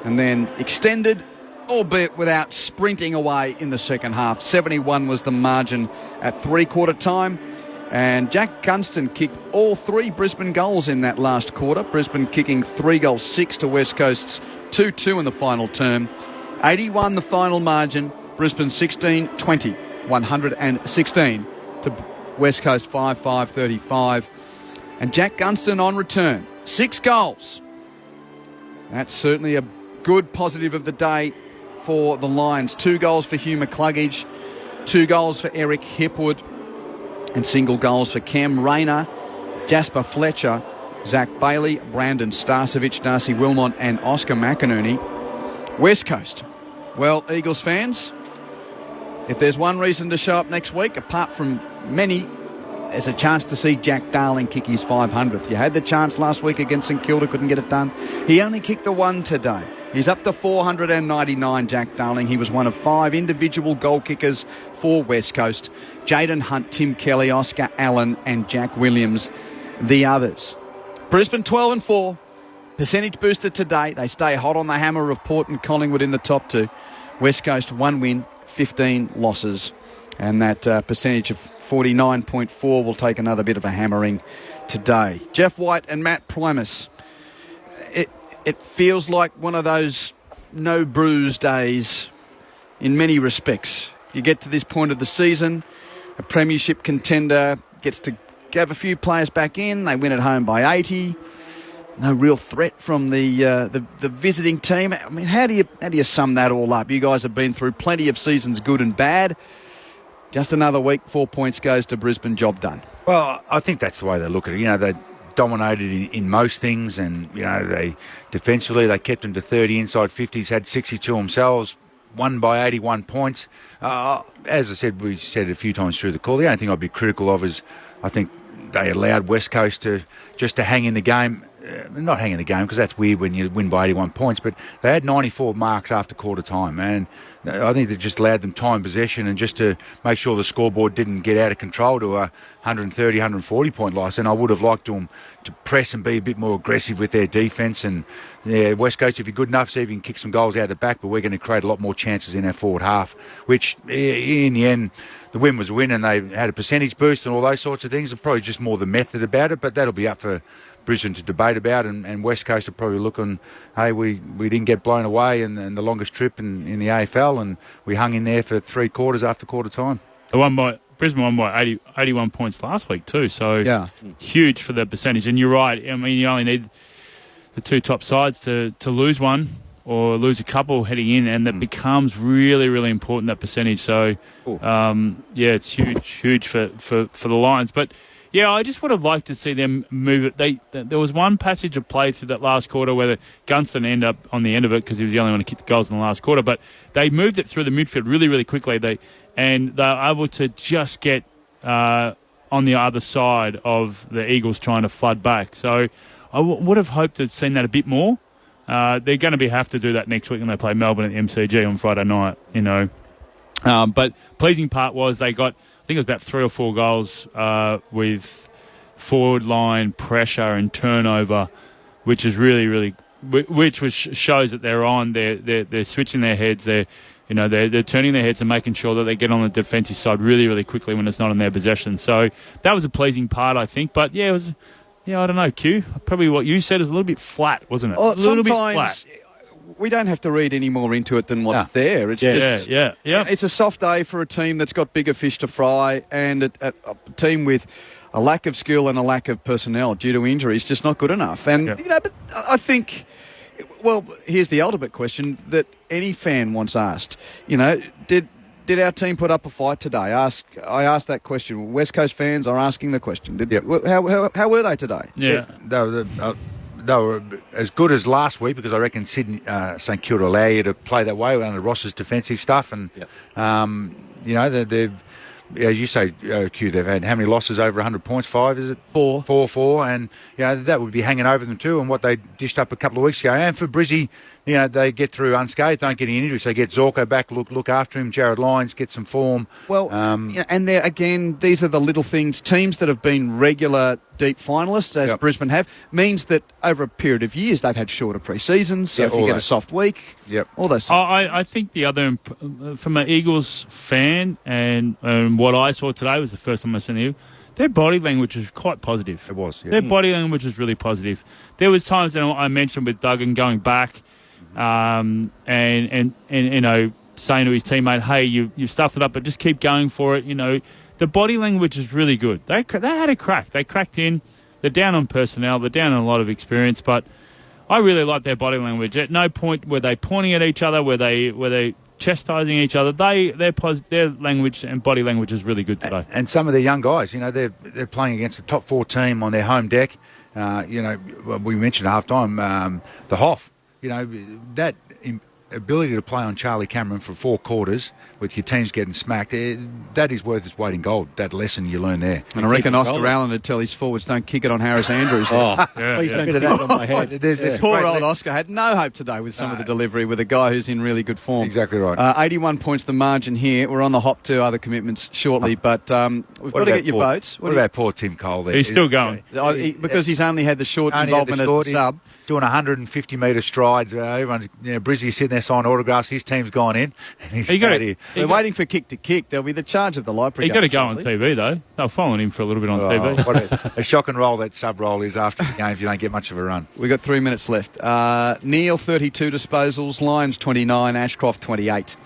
and then extended, albeit without sprinting away in the second half. 71 was the margin at 3-quarter time. And Jack Gunston kicked all 3 Brisbane goals in that last quarter. Brisbane kicking 3 goals, 6 to West Coast's 2-2 in the final term. 81 the final margin. Brisbane 16-20, 116 to West Coast 5-5, 35. And Jack Gunston on return, 6 goals. That's certainly a good positive of the day for the Lions. 2 goals for Hugh McCluggage, 2 goals for Eric Hipwood, and single goals for Cam Rayner, Jasper Fletcher, Zach Bailey, Brandon Starcevich, Darcy Wilmot and Oscar McInerney. West Coast. Well, Eagles fans, if there's one reason to show up next week, apart from many, there's a chance to see Jack Darling kick his 500th. You had the chance last week against St Kilda, couldn't get it done. He only kicked the one today. He's up to 499, Jack Darling. He was one of 5 individual goal kickers for West Coast. Jaden Hunt, Tim Kelly, Oscar Allen and Jack Williams, the others. Brisbane 12-4. Percentage booster today. They stay hot on the hammer of Port and Collingwood in the top 2. West Coast 1 win, 15 losses. And that percentage of 49.4 will take another bit of a hammering today. Jeff White and Matt Primus. It feels like one of those no bruise days in many respects. You get to this point of the season, a premiership contender gets to have a few players back in. They win at home by 80. No real threat from the visiting team. I mean, how do you sum that all up? You guys have been through plenty of seasons, good and bad. Just another week, 4 points goes to Brisbane, job done. Well, I think that's the way they look at it. You know, they dominated in most things, and you know, they defensively they kept them to 30 inside 50s, had 62 themselves, won by 81 points. As I said, we said it a few times through the call. The only thing I'd be critical of is I think they allowed West Coast to hang in the game. Not hang in the game, because that's weird when you win by 81 points, but they had 94 marks after quarter time, and I think they just allowed them time possession and just to make sure the scoreboard didn't get out of control to a 130, 140 point loss. And I would have liked them to press and be a bit more aggressive with their defence. And yeah, West Coast, if you're good enough, see if you can kick some goals out the back, but we're going to create a lot more chances in our forward half, which in the end, the win was a win, and they had a percentage boost and all those sorts of things. It's probably just more the method about it, but that'll be up for Brisbane to debate about, and West Coast are probably looking, hey, we didn't get blown away in the longest trip in the AFL, and we hung in there for 3 quarters after quarter time. Brisbane won by 81 points last week too, so yeah, huge for the percentage. And you're right, I mean, you only need the 2 top sides to lose one or lose a couple heading in, and that becomes really, really important, that percentage. So, it's huge for the Lions. But yeah, I just would have liked to see them move it. There was one passage of play through that last quarter where Gunston ended up on the end of it because he was the only one to kick the goals in the last quarter, but they moved it through the midfield really, really quickly. They were able to just get on the other side of the Eagles trying to flood back. So I would have hoped to have seen that a bit more. They're going to have to do that next week when they play Melbourne at the MCG on Friday night, you know. But pleasing part was they got, I think it was about 3 or 4 goals with forward line pressure and turnover, which is really, really, shows that they're on. They're switching their heads. They're turning their heads and making sure that they get on the defensive side really, really quickly when it's not in their possession. So that was a pleasing part, I think. But yeah, it was. Yeah, I don't know, Q. Probably what you said is a little bit flat, wasn't it? Oh, a little bit flat. We don't have to read any more into it than what's there. It's yeah. It's a soft day for a team that's got bigger fish to fry, and a team with a lack of skill and a lack of personnel due to injuries just not good enough. And but I think, well, here's the ultimate question that any fan wants asked. You know, did our team put up a fight today? I asked that question. West Coast fans are asking the question. How were they today? Yeah, they were as good as last week, because I reckon Sydney, St Kilda allow you to play that way under Ross's defensive stuff, and they've, as you say, Q, they've had how many losses over 100 points? 5, is it? 4. 4, and that would be hanging over them too. And what they dished up a couple of weeks ago, and for Brizzy, they get through unscathed, don't get any injuries. They get Zorko back, look after him. Jared Lyons get some form. Well, and there again, these are the little things. Teams that have been regular deep finalists, as Brisbane have, means that over a period of years they've had shorter pre-seasons. So if you get a soft week, all those. I think the other, from an Eagles fan, and what I saw today was the first time I seen the Eagles. Their body language was quite positive. It was. Yeah. Their body language was really positive. There was times that I mentioned with Duggan going back. And saying to his teammate, hey, you've stuffed it up, but just keep going for it. The body language is really good. They had a crack. They cracked in. They're down on personnel. They're down on a lot of experience, but I really like their body language. At no point were they pointing at each other, were they chastising each other. Their language and body language is really good today. And some of the young guys, they're playing against the top 4 team on their home deck. We mentioned at half time, the Hoff. That ability to play on Charlie Cameron for 4 quarters with your teams getting smacked, that is worth its weight in gold, that lesson you learn there. And I reckon Oscar Allen would tell his forwards, don't kick it on Harris Andrews. Please don't kick it on my head. Poor old Oscar had no hope today with some of the delivery with a guy who's in really good form. Exactly right. 81 points the margin here. We're on the hop to other commitments shortly, but we've got to get your votes. What about poor Tim Cole there? He's still going. Because he's only had the short involvement as the sub. Doing 150-metre strides. Everyone's, Brizzy sitting there signing autographs. His team's gone in. And he's They're waiting for kick to kick. They'll be the charge of the light brigade. He's got to go on TV, though. They're following him for a little bit on TV. What a shock and roll that sub-roll is after the game if you don't get much of a run. We've got 3 minutes left. Neil, 32 disposals. Lyons, 29. Ashcroft, 28.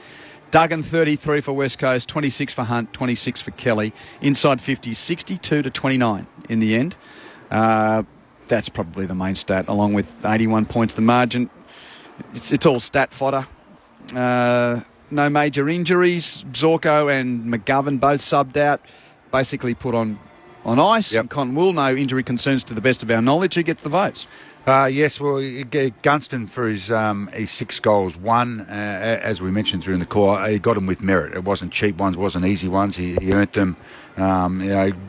Duggan, 33 for West Coast. 26 for Hunt. 26 for Kelly. Inside 50, 62 to 29 in the end. That's probably the main stat, along with 81 points the margin. It's all stat fodder. No major injuries. Zorko and McGovern both subbed out, basically put on ice. Yep. And Cotton Wool, no injury concerns to the best of our knowledge. Who gets the votes? Yes, well, Gunston for his 6 goals. One, as we mentioned during the call, he got them with merit. It wasn't cheap ones, wasn't easy ones. He earned them.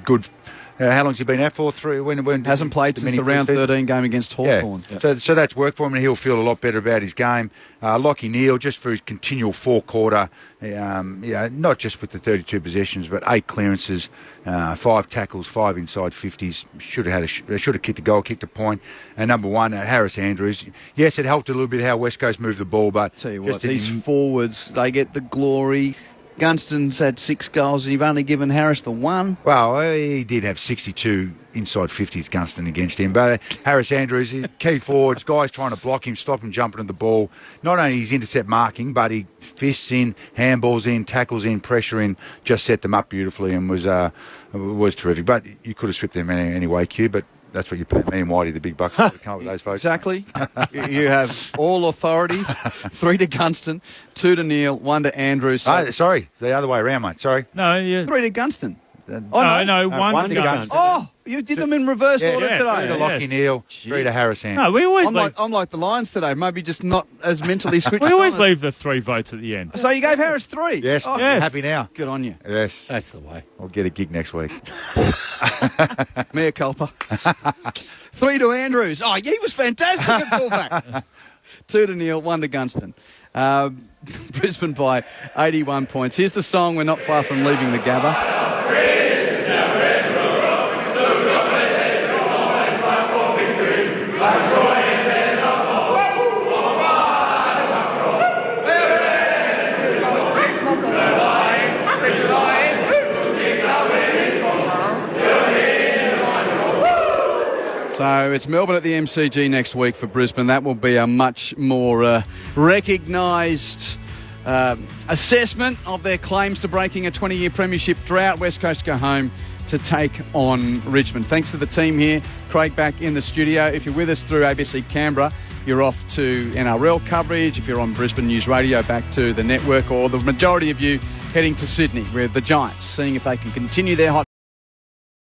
Good. How long's he been out for? 3. When hasn't played since the round 13 game against Hawthorn. Yeah. So that's worked for him, and he'll feel a lot better about his game. Lockie Neal, just for his continual 4-quarter, not just with the 32 possessions, but 8 clearances, 5 tackles, 5 inside 50s. Should have kicked a goal, kicked a point. And number 1, Harris Andrews. Yes, it helped a little bit how West Coast moved the ball, but tell you what, these forwards, they get the glory. Gunston's had 6 goals and you've only given Harris the 1. Well, he did have 62 inside 50s, Gunston, against him. But Harris Andrews, key forwards, guys trying to block him, stop him jumping at the ball. Not only his intercept marking, but he fists in, handballs in, tackles in, pressure in, just set them up beautifully and was terrific. But you could have stripped them anyway, Q, but that's what you pay me and Whitey the big bucks to come up with those folks. Exactly. You have all authority. 3 to Gunston, 2 to Neil, 1 to Andrews. Sorry, the other way around, mate. Sorry. No, yeah. 3 to Gunston. No, 1 to Gunston. Oh, you did them in reverse order today. 3 to Lockie Neal, 3 to Harris Andrews. No, we always I'm like the Lions today, maybe just not as mentally switched We always leave the 3 votes at the end. So you gave Harris 3? Yes, yes. Happy now. Good on you. Yes. That's the way. I'll get a gig next week. Mea culpa. 3 to Andrews. Oh, he was fantastic at fullback. 2 to Neil, 1 to Gunston. Brisbane by 81 points. Here's the song. We're not far from leaving the Gabba. So it's Melbourne at the MCG next week for Brisbane. That will be a much more recognised assessment of their claims to breaking a 20-year premiership drought. West Coast go home to take on Richmond. Thanks to the team here. Craig back in the studio. If you're with us through ABC Canberra, you're off to NRL coverage. If you're on Brisbane News Radio, back to the network, or the majority of you heading to Sydney with the Giants, seeing if they can continue their hot